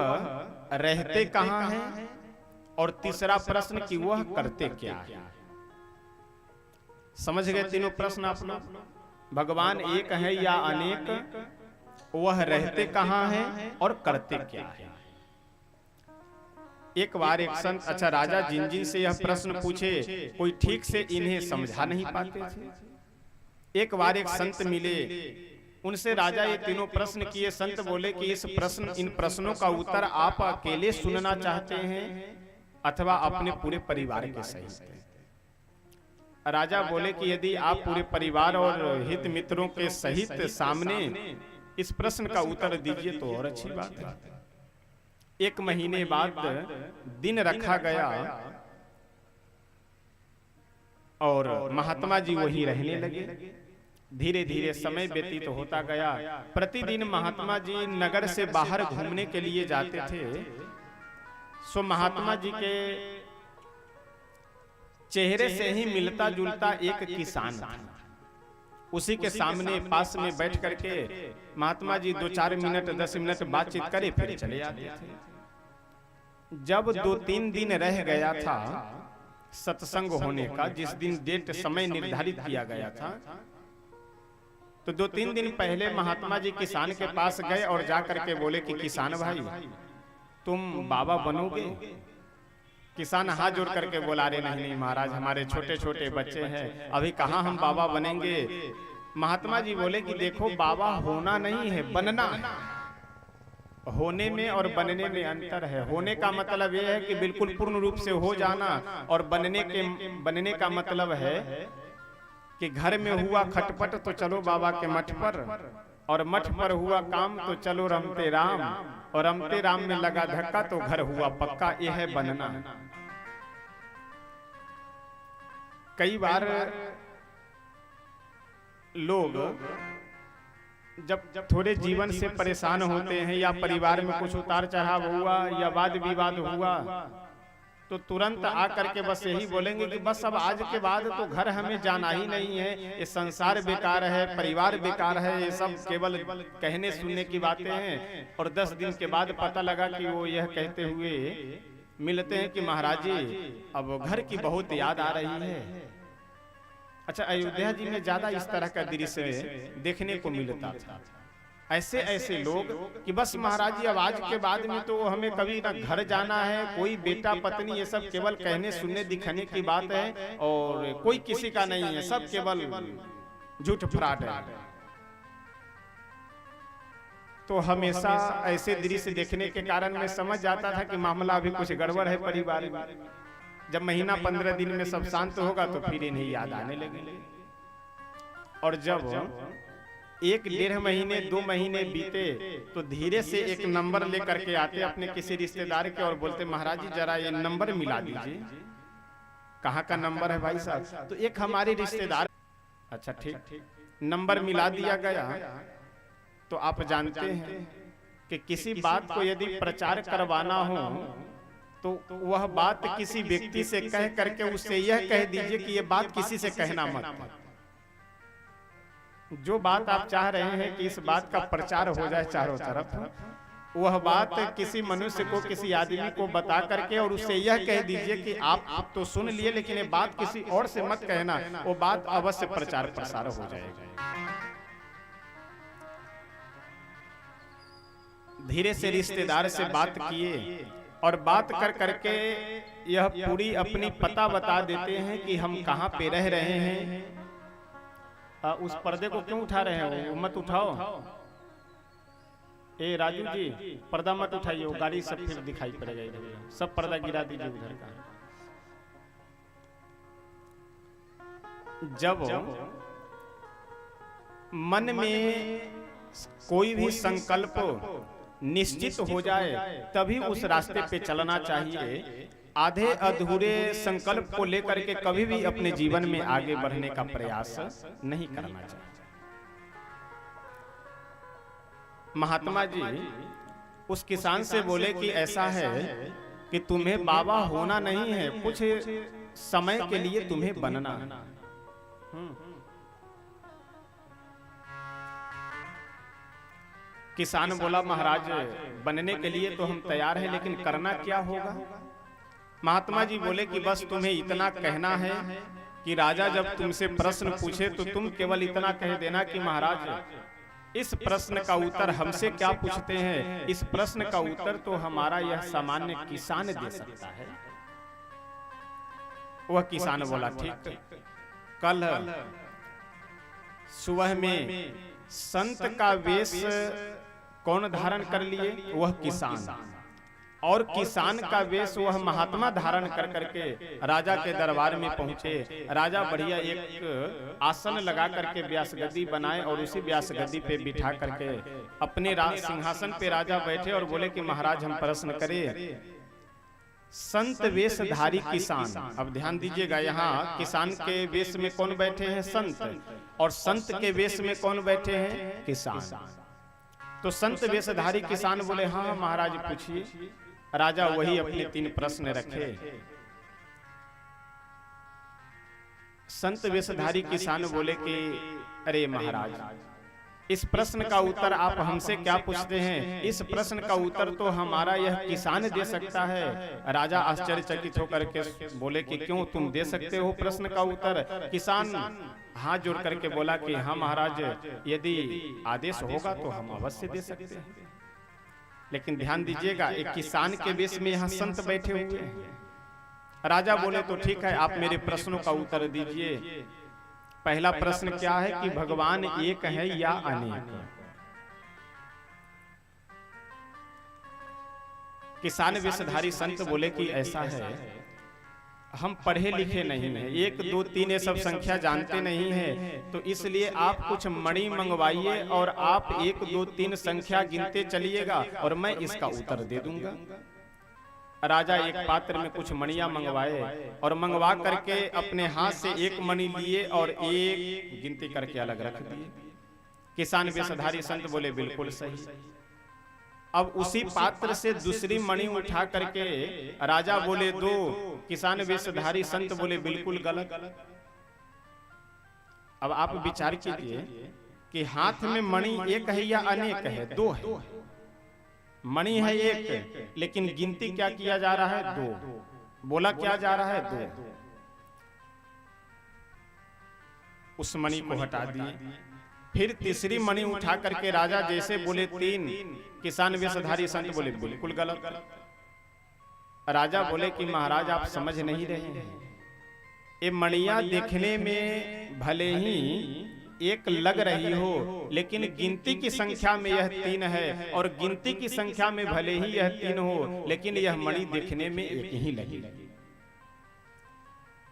रहते कहाँ हैं, और तीसरा प्रश्न कि वह करते क्या है। समझ गए तीनों प्रश्न आप लोग? भगवान एक है या अनेक, वह रहते कहाँ हैं और करते क्या है। एक बार एक संत, अच्छा राजा जिन से यह प्रश्न पूछे कोई ठीक से इन्हें समझा नहीं पाते थे। एक बार एक संत मिले, उनसे राजा ये तीनों प्रश्न किए। संत बोले कि इन प्रश्नों का उत्तर आप अकेले सुनना चाहते हैं अथवा अपने पूरे परिवार के सहित। राजा बोले कि यदि आप पूरे परिवार और हित मित्रों के सहित सामने इस प्रश्न का उत्तर दीजिए तो और अच्छी बात है। 1 महीने बाद दिन रखा गया और महात्मा जी वहीं रहने लगे। धीरे धीरे समय व्यतीत होता गया। प्रतिदिन महात्मा जी नगर से बाहर घूमने के लिए जाते थे। सो महात्मा जी के चेहरे से ही मिलता जुलता एक किसान था। उसी के सामने पास में बैठ करके महात्मा जी 2-4 मिनट 10 मिनट बातचीत करे फिर चले आते थे। जब 2-3 दिन रह गया था सत्संग होने का, जिस दिन डेट समय निर्धारित किया गया था, तो 2-3 दिन पहले महात्मा जी किसान के पास गए और जाकर के बोले कि किसान भाई तुम बाबा बनोगे? किसान हाथ जोड़ करके बोला, रे नहीं महाराज, हमारे छोटे छोटे बच्चे हैं, अभी कहाँ हम बाबा बनेंगे। महात्मा जी बोले कि देखो बाबा होना नहीं है, बनना है। होने में और बनने में अंतर है। होने का मतलब यह है कि बिल्कुल पूर्ण रूप से हो जाना, और बनने का मतलब है कि घर में हुआ खटपट तो चलो बाबा के मठ पर, और मठ पर हुआ काम तो चलो रमते राम, और रमते राम में लगा धक्का तो घर हुआ पक्का। यह है बनना। कई बार लोग जब थोड़े जीवन से परेशान होते हैं, या परिवार में कुछ उतार चढ़ाव हुआ या वाद विवाद हुआ, तो तुरंत आकर के बस यही बोलेंगे कि बस अब आज के बाद तो घर हमें जाना ही नहीं है, ये संसार बेकार है, परिवार बेकार है, ये सब केवल कहने सुनने की बातें हैं। और 10 दिन के बाद पता लगा कि वो यह कहते हुए मिलते हैं कि महाराज जी अब घर की बहुत याद आ रही है। अच्छा, अयोध्या जी में ज्यादा इस तरह का दृश्य देखने को मिलता था। ऐसे ऐसे लोग कि बस महाराज जी अब आज के बाद में तो हमें कभी ना घर जाना है, कोई बेटा पत्नी, ये सब केवल कहने सुनने दिखाने की बात है, और कोई किसी का नहीं है, सब केवल झूठ फराड है। तो हमेशा ऐसे दृश्य देखने के कारण मैं समझ जाता था कि मामला अभी कुछ गड़बड़ है परिवार में। जब महीना 15 दिन में सब शांत होगा तो फिर इन्हें याद आने लगेंगे। और जब 1-1.5 महीने 2 महीने बीते तो धीरे से एक नंबर लेकर के आते अपने किसी रिश्तेदार के और बोलते महाराज जी जरा ये नंबर मिला दीजिए। कहाँ का नंबर है भाई साहब? तो एक हमारे रिश्तेदार, अच्छा ठीक, नंबर मिला दिया गया। तो आप जानते हैं कि किसी बात को यदि प्रचार करवाना हो तो वह बात किसी व्यक्ति से कह करके उससे यह कह दीजिए कि यह बात किसी से कहना मत। जो बात आप चाह रहे हैं कि इस बात का प्रचार हो जाए चारों तरफ, वह बात किसी मनुष्य को, किसी आदमी को बता करके और उससे यह कह दीजिए कि आप तो सुन लिए लेकिन ये बात किसी और से मत कहना, वो बात अवश्य प्रचार प्रसार हो जाएगा। धीरे से रिश्तेदार से बात किए और बात कर करके यह पूरी अपनी पता बता देते हैं कि हम कहाँ पे रह रहे हैं। उस पर्दे को क्यों उठा रहे हैं? वो मत उठाओ। ए राजू जी, पर्दा मत उठाइए, वो गाड़ी सब फिर दिखाई पड़ेगा इधर। सब पर्दा गिरा दीजिए उधर का। जब मन में कोई भी संकल्प निश्चित हो जाए तभी उस रास्ते पे चलना चाहिए। आधे अधूरे संकल्प को लेकर के कभी भी अपने जीवन में आगे बढ़ने का प्रयास नहीं करना चाहिए। महात्मा जी उस किसान से बोले कि ऐसा है कि तुम्हें बाबा होना नहीं है, कुछ समय के लिए तुम्हें बनना है। किसान बोला महाराज बनने के लिए तो हम तैयार हैं, लेकिन करना क्या होगा? महात्मा जी बोले कि बस तुम्हें इतना कहना है कि राजा जब तुमसे प्रश्न पूछे तो तुम केवल इतना कह देना कि महाराज इस प्रश्न का उत्तर हमसे क्या पूछते हैं, इस प्रश्न का उत्तर तो हमारा यह सामान्य किसान दे सकता है। वह किसान बोला ठीक। कल सुबह में संत का वेश कौन धारण कर लिए? वह किसान। और किसान का वेश वह महात्मा धारण कर करके राजा के दरबार में पहुंचे। राजा बढ़िया एक आसन लगा करके व्यास गद्दी बनाए और उसी व्यास गद्दी पे बिठा करके अपने सिंहासन पे राजा बैठे और बोले कि महाराज हम प्रश्न करें। संत वेशधारी किसान, अब ध्यान दीजिएगा, यहाँ किसान के वेश में कौन बैठे हैं? संत। और संत के वेश में कौन बैठे हैं? किसान। तो संत वेशधारी किसान बोले हाँ महाराज पूछिए। राजा वही अपने 3 प्रश्न रखे। संत वेशधारी किसान बोले कि अरे महाराज इस प्रश्न का उत्तर आप हमसे क्या पूछते हैं? इस प्रश्न का उत्तर तो हमारा यह किसान दे सकता है। राजा आश्चर्यचकित होकर के बोले कि क्यों, तुम दे सकते हो प्रश्न का उत्तर? किसान हाथ जोड़ करके बोला कि हाँ महाराज यदि आदेश होगा तो हम अवश्य दे सकते हैं। लेकिन ध्यान दीजिएगा एक किसान के वेश में यहाँ संत बैठे हुए हैं। राजा बोले तो ठीक है, आप मेरे प्रश्नों का उत्तर दीजिए। पहला प्रश्न क्या है कि भगवान एक है या अनेक? किसान वेशधारी संत बोले कि ऐसा है, हम पढ़े लिखे नहीं हैं, 1 2 3 ये सब संख्या जानते नहीं हैं, तो इसलिए आप कुछ मणि मंगवाइए और आप 1 2 3 संख्या गिनते चलिएगा और मैं इसका उत्तर दे दूंगा। राजा एक पात्र में कुछ मणियां मंगवाए और मंगवा करके अपने हाथ से 1 मणि लिए और 1 गिनती करके अलग रख दिए। किसान वेशधारी संत बोले बिल्कुल सही। अब उसी पात्र से दूसरी मणि उठा करके राजा बोले 2, किसान वेशधारी संत बोले बिल्कुल गलत। अब आप विचार कीजिए कि हाथ में मणि 1 है या अनेक है? 2 है। मणि है 1, लेकिन गिनती क्या किया जा रहा है? 2। बोला क्या जा रहा है? 2। उस मणि को हटा दिए, फिर तीसरी मणि उठा करके राजा जैसे बोले 3, किसान वेशधारी संत बोले बिल्कुल गलत। राजा बोले कि महाराज आप समझ नहीं रहे हैं, ये मणियां देखने में भले ही 1 लग रही हो, लेकिन गिनती की संख्या में यह 3 है, और गिनती की संख्या में भले ही यह 3 हो, लेकिन यह मणि देखने में 1 ही लगी।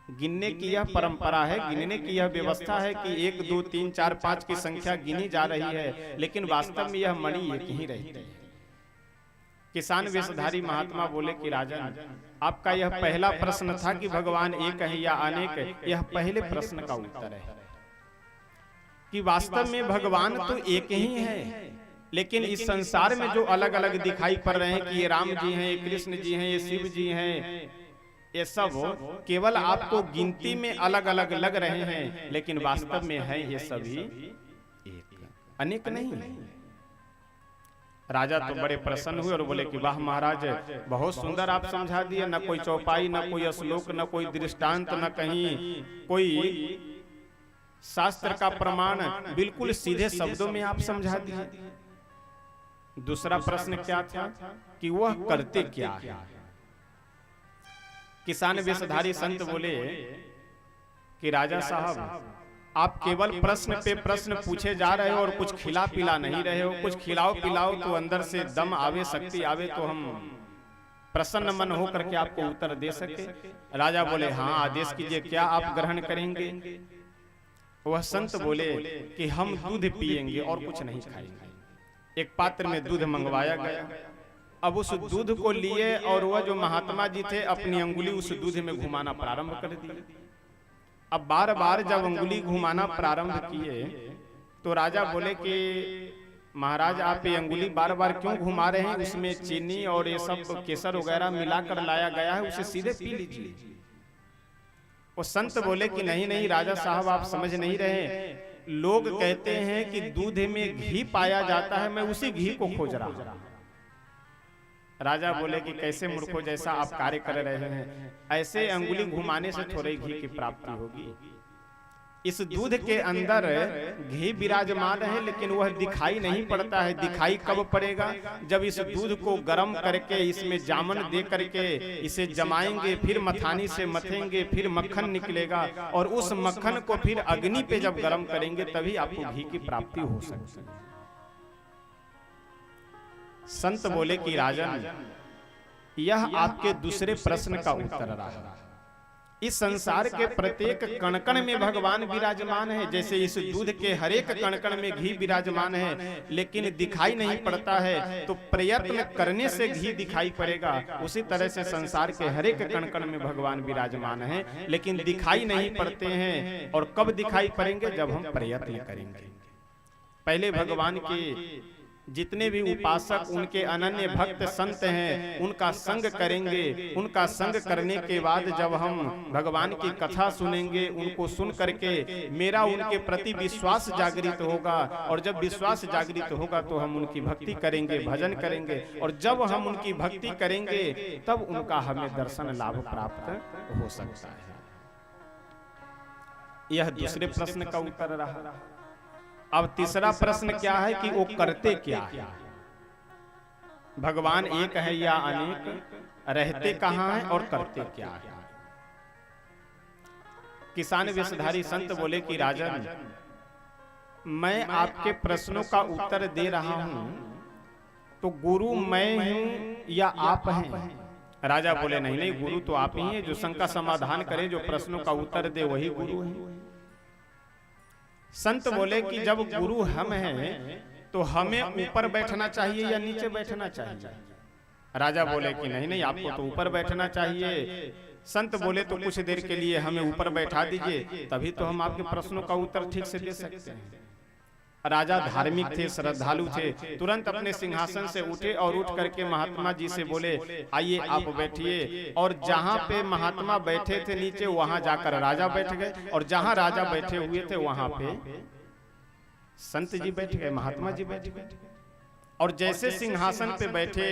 गिनने की यह परंपरा है, गिनने की यह व्यवस्था है कि 1 2 3 4 5 की संख्या गिनी जा रही है, लेकिन वास्तव में यह मणि 1 ही रहती है। किसान वेशधारी महात्मा बोले कि राजन, आपका यह पहला प्रश्न था कि भगवान 1 है या अनेक, यह पहले प्रश्न का उत्तर है कि वास्तव में भगवान तो 1 ही है, लेकिन इस संसार में जो अलग अलग दिखाई पड़ रहे हैं कि ये राम जी हैं, ये कृष्ण जी हैं, ये शिव जी हैं, ये सब केवल आपको गिनती में अलग अलग लग रहे हैं, लेकिन वास्तव में है ये सभी 1, अनेक नहीं। राजा तो बड़े प्रसन्न हुए और बोले कि वाह महाराज, बहुत सुंदर आप समझा दिए, न कोई चौपाई, न कोई श्लोक, न कोई दृष्टांत, न कहीं कोई शास्त्र का प्रमाण, बिल्कुल सीधे शब्दों में आप समझा दिए। दूसरा प्रश्न क्या था कि वह करते क्या है? किसान वेशधारी संत बोले कि राजा साहब, आप केवल प्रश्न पे प्रश्न पूछे जा रहे हो और कुछ खिला पिला नहीं रहे हो। कुछ खिलाओ पिलाओ तो अंदर से दम आवे, शक्ति आवे, तो हम प्रसन्न मन होकर के आपको उत्तर दे सके। राजा बोले हाँ, आदेश कीजिए, क्या आप ग्रहण करेंगे? वह संत बोले कि हम दूध पिएंगे और कुछ नहीं खाएंगे। एक पात्र में दूध मंगवाया गया। अब उस दूध को लिए और वह जो महात्मा जी थे अपनी अंगुली उस दूध में घुमाना प्रारंभ कर दी। अब बार बार जब अंगुली घुमाना प्रारंभ किए तो राजा बोले कि महाराज आप ये अंगुली बार बार क्यों घुमा रहे हैं? उसमें चीनी और ये सब केसर वगैरह मिलाकर लाया गया है, उसे सीधे पी लीजिए। वो संत बोले कि नहीं नहीं राजा साहब, आप समझ नहीं रहे। लोग कहते हैं कि दूध में घी पाया जाता है, मैं उसी घी को खोज रहा हूं। राजा बोले कि कैसे मूर्खों, जैसा आप कार्य कर रहे हैं, ऐसे अंगुली घुमाने से थोड़े घी की प्राप्ति होगी। इस दूध के अंदर घी विराजमान है, लेकिन वह दिखाई नहीं पड़ता है। दिखाई कब पड़ेगा? जब इस दूध को गर्म करके इसमें जामन दे करके इसे जमाएंगे, फिर मथानी से मथेंगे, फिर मक्खन निकलेगा, और उस मक्खन को फिर अग्नि पे जब गर्म करेंगे तभी आपको घी की प्राप्ति हो सकती है। संत बोले कि राजन, यह आपके दूसरे प्रश्न का उत्तर रहा। इस संसार के प्रत्येक कण-कण में भगवान विराजमान है। जैसे इस दूध के हर एक कण-कण में घी विराजमान है, लेकिन दिखाई नहीं पड़ता है, तो प्रयत्न करने से घी दिखाई पड़ेगा। उसी तरह से संसार के हर एक कण-कण में भगवान विराजमान है, लेकिन दिखाई नहीं पड़ते हैं। और कब दिखाई पड़ेंगे? जब हम प्रयत्न करेंगे। पहले भगवान की जितने भी उपासक, उनके अनन्य भक्त संत हैं, उनका संग करेंगे। उनका संग करने के बाद जब हम भगवान की कथा सुनेंगे, उनको सुन करके मेरा उनके प्रति विश्वास जागृत होगा, और जब विश्वास जागृत होगा तो हम उनकी भक्ति करेंगे, भजन करेंगे, और जब हम उनकी भक्ति करेंगे तब उनका हमें दर्शन लाभ प्राप्त हो सकता है। यह दूसरे प्रश्न का उत्तर रहा। अब तीसरा प्रश्न क्या है कि वो करते क्या है? भगवान 1 है या अनेक? रहते कहां हैं और करते क्या है? किसान वेशधारी संत बोले कि राजन, मैं आपके प्रश्नों का उत्तर दे रहा हूं, तो गुरु मैं हूं या आप हैं? राजा बोले नहीं नहीं, गुरु तो आप ही हैं, जो शंका समाधान करे, जो प्रश्नों का उत्तर दे, वही गुरु है। संत बोले कि जब गुरु हम हैं तो हमें ऊपर बैठना चाहिए या नीचे बैठना चाहिए? राजा बोले कि नहीं नहीं, आपको तो ऊपर बैठना चाहिए। संत बोले तो कुछ देर के लिए हमें ऊपर बैठा दीजिए, तभी तो हम आपके प्रश्नों का उत्तर ठीक से दे सकते हैं। राजा धार्मिक थे, श्रद्धालु थे, तुरंत अपने सिंहासन से उठे और उठ करके महात्मा जी से बोले आइए आप बैठिए। और जहां पे महात्मा बैठे थे नीचे, वहां जाकर राजा बैठ गए, और जहां राजा बैठे हुए थे वहां पे संत जी बैठ गए, महात्मा जी बैठ गए। और जैसे सिंहासन पे बैठे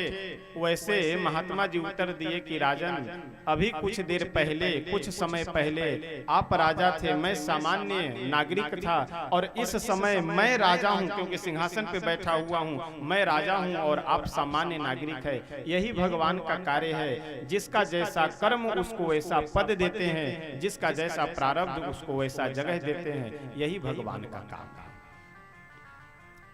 वैसे महात्मा जी उत्तर दिए कि राजन, अभी कुछ देर पहले, कुछ समय पहले आप राजा थे, मैं सामान्य नागरिक था, और इस समय मैं राजा हूं, क्योंकि सिंहासन पे बैठा हुआ हूं, मैं राजा हूं और आप सामान्य नागरिक है। यही भगवान का कार्य है, जिसका जैसा कर्म उसको वैसा पद देते हैं, जिसका जैसा प्रारब्ध उसको वैसा जगह देते हैं। यही भगवान का काम है।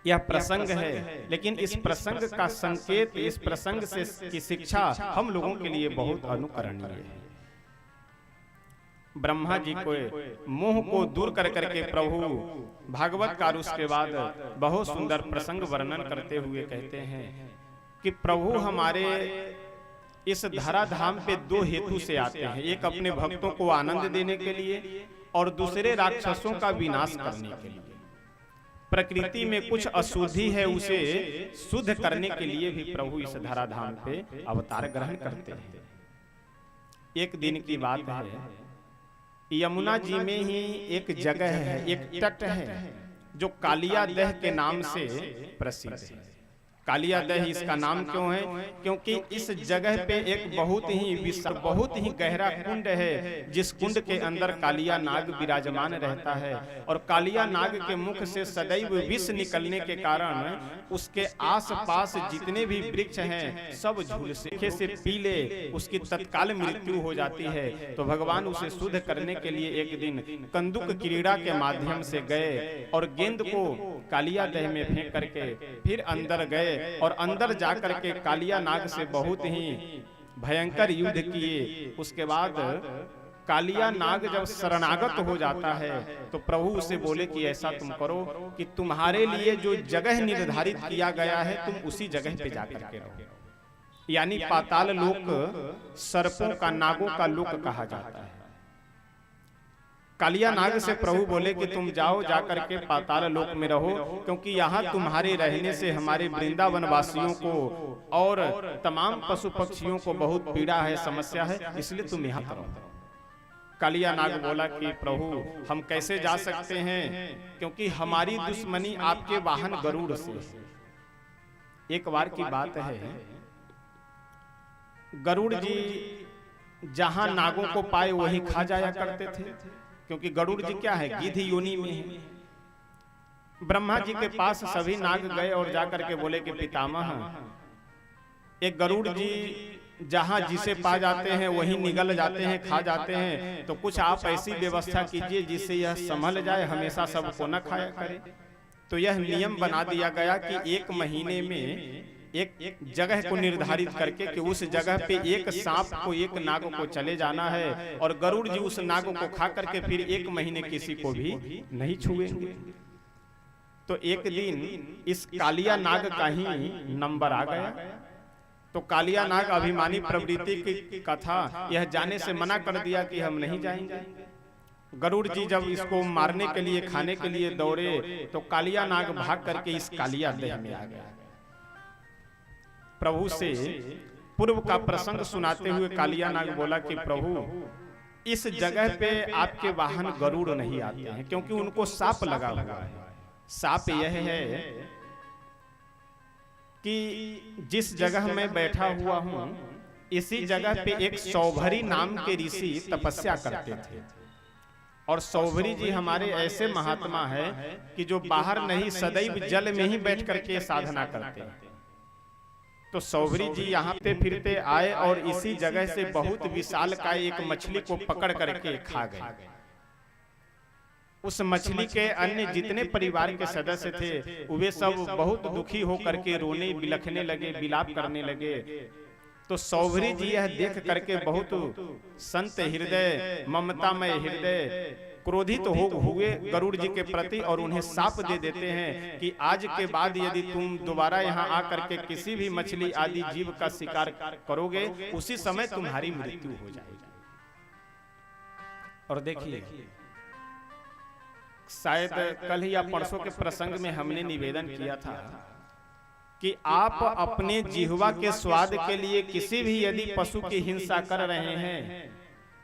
यह प्रसंग है, लेकिन इस प्रसंग का संकेत, इस प्रसंग से की शिक्षा हम लोगों के लिए बहुत अनुकरणीय है। ब्रह्मा जी को मोह को दूर कर करके प्रभु भागवत कार उसके बाद बहुत सुंदर प्रसंग वर्णन करते हुए कहते हैं कि प्रभु हमारे इस धराधाम पे दो हेतु से आते हैं, एक अपने भक्तों को आनंद देने के लिए और दूसरे राक्षसों का विनाश करने के लिए। प्रकृति में कुछ अशुद्धि है, उसे शुद्ध करने के लिए भी प्रभु इस धराधाम पे अवतार ग्रहण करते हैं। एक दिन की बात है, यमुना जी में ही एक जगह है, एक तट है जो कालिया दह के नाम से प्रसिद्ध है। कालिया दह इसका नाम क्यों है? क्योंकि इस जगह पे एक बहुत ही विशाल, बहुत ही गहरा कुंड है, जिस कुंड के अंदर कालिया नाग विराजमान रहता है। और कालिया नाग के मुख से सदैव विष निकलने के कारण उसके आसपास जितने भी वृक्ष हैं सब झुलसे से पीले, उसकी तत्काल मृत्यु हो जाती है। तो भगवान उसे शुद्ध करने के लिए एक दिन कंदुक क्रीड़ा के माध्यम से गए और गेंद को कालिया दह में फेंक करके फिर अंदर गए, और अंदर जाकर के कालिया नाग से बहुत ही भयंकर युद्ध किए। उसके बाद कालिया नाग जब शरणागत हो जाता है तो प्रभु उसे बोले कि ऐसा तुम करो कि तुम्हारे लिए जो जगह निर्धारित किया गया है तुम उसी जगह पे जाकर के रहो। यानी पाताल लोक सर्पों का, नागों का लोक कहा जाता है। कालिया नाग से प्रभु बोले कि तुम जाओ, जाकर के पाताल लोक में रहो, क्योंकि यहाँ तुम्हारे रहने से हमारे वृंदावन वासियों को और तमाम पशु पक्षियों को बहुत पीड़ा है, समस्या है, इसलिए तुम यहाँ रहो। कालिया नाग बोला कि प्रभु हम कैसे जा सकते हैं, क्योंकि हमारी दुश्मनी आपके वाहन गरुड़ से। एक बार की बात है, गरुड़ जी जहां नागों को पाए वही खा जाया करते थे, क्योंकि गरुड़ जी क्या है, गिद्ध योनि में है। ब्रह्मा जी के पास सभी नाग गए और जाकर के बोले कि पितामह, एक गरुड़ जी जहां जिसे पा जाते हैं वही निगल जाते हैं, खा जाते हैं, तो कुछ आप ऐसी व्यवस्था कीजिए जिससे यह संभल जाए, हमेशा सबको न खाया करे। तो यह नियम बना दिया गया कि एक महीने में एक जगह को निर्धारित करके कि उस जगह पे एक सांप को, एक नाग को चले जाना है, और गरुड़ जी उस नाग को खा करके फिर एक महीने किसी को भी नहीं छुएंगे। तो एक दिन इस कालिया नाग का ही नंबर आ गया। तो कालिया नाग अभिमानी प्रवृत्ति का था, यह जाने से मना कर दिया कि हम नहीं जाएंगे। गरुड़ जी जब इसको मारने के लिए, खाने के लिए दौड़े, तो कालिया नाग भाग करके इस कालिया देह में आ गया। प्रभु से पूर्व का प्रसंग सुनाते हुए कालिया नाग बोला कि प्रभु इस जगह पे आपके वाहन गरुड़ नहीं आते हैं, क्योंकि उनको सांप लगा हुआ है। सांप यह है कि जिस जगह मैं बैठा हुआ हूं, इसी जगह पे एक सौभरी नाम के ऋषि तपस्या करते थे, और सौभरी जी हमारे ऐसे महात्मा है कि जो बाहर नहीं, सदैव जल में ही बैठ करके साधना करते हैं। तो सौभरी जी यहाँ पे फिरते आए और इसी जगह से बहुत विशाल का एक मछली को पकड़ करके खा गए। उस मछली के अन्य जितने परिवार के सदस्य थे वे सब बहुत दुखी होकर के रोने बिलखने लगे, विलाप करने लगे। तो सौभरी जी यह देख करके बहुत संत हृदय, ममतामय हृदय क्रोधित हुए गरुड़ जी के प्रति और उन्हें शाप दे देते हैं कि आज के बाद यदि तुम दोबारा यहाँ आकर के किसी भी मछली आदि जीव का शिकार करोगे, उसी समय तुम्हारी मृत्यु हो जाएगी। और देखिए, शायद कल या परसों के प्रसंग में हमने निवेदन किया था कि आप अपने जिह्वा के स्वाद के लिए किसी भी यदि पशु की हिंसा कर रहे हैं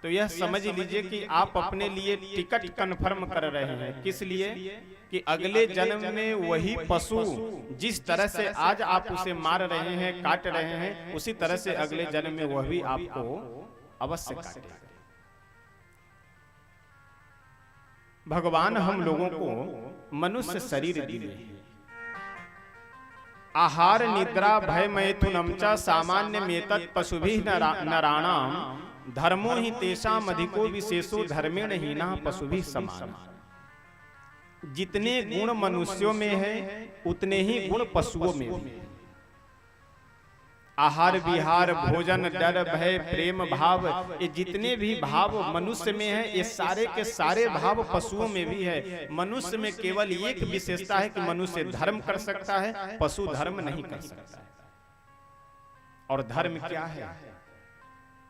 तो यह समझ लीजिए कि आप अपने लिए टिकट कन्फर्म कर रहे हैं। किस लिए? कि अगले जन्म में वही पशु जिस तरह से आज आप उसे मार रहे हैं, काट रहे हैं, उसी तरह से अगले जन्म में वह भी आपको अवश्य काटेगा। भगवान हम लोगों को मनुष्य शरीर दिए हैं। आहार निद्रा भय मैथुनम च सामान्य मेतत् पशुभिः नराणाम धर्मो ही तेषाम अधिको विशेषो धर्मेण हीना पशुभिः समान। जितने गुण मनुष्यों में है उतने ही गुण पशुओं में भी है। आहार विहार भोजन डर भय प्रेम भाव, ये जितने भी भाव मनुष्य में है, ये सारे के सारे भाव पशुओं में भी है। मनुष्य में केवल एक विशेषता है कि मनुष्य धर्म कर सकता है, पशु धर्म नहीं कर सकता है। और धर्म क्या है?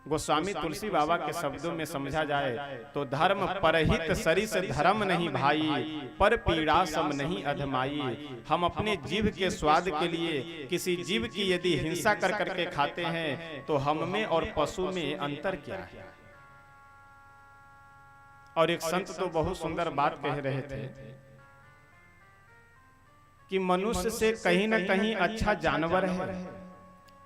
गोस्वामी तुलसी बाबा के शब्दों में समझा जाए तो धर्म परहित सरिस धर्म नहीं भाई, पर पीड़ा सम नहीं अधमाई। हम अपने जीव के स्वाद के लिए किसी जीव की यदि हिंसा कर करके खाते हैं तो हम में और पशु में अंतर क्या है? और एक संत तो बहुत सुंदर बात कह रहे थे कि मनुष्य से कहीं ना कहीं अच्छा जानवर है,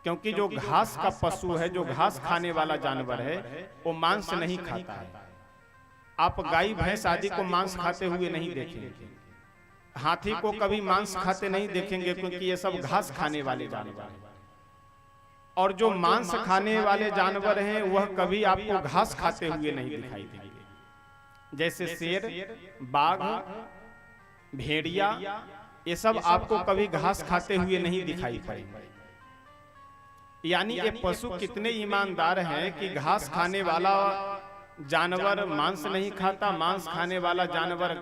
क्योंकि जो घास का पशु है, जो घास खाने वाला जानवर है, वो मांस नहीं खाता है। आप गाय भैंस आदि को मांस खाते हुए नहीं देखेंगे, हाथी को कभी मांस खाते नहीं देखेंगे, क्योंकि ये सब घास खाने वाले जानवर हैं। और जो मांस खाने वाले जानवर हैं वह कभी आपको घास खाते हुए नहीं दिखाई देंगे। जैसे शेर, बाघ, भेड़िया, ये सब आपको कभी घास खाते हुए नहीं दिखाई पड़ेंगे। यानी ये पशु कितने ईमानदार हैं कि घास खाने वाला जानवर मांस नहीं खाता, मांस खाने वाला जानवर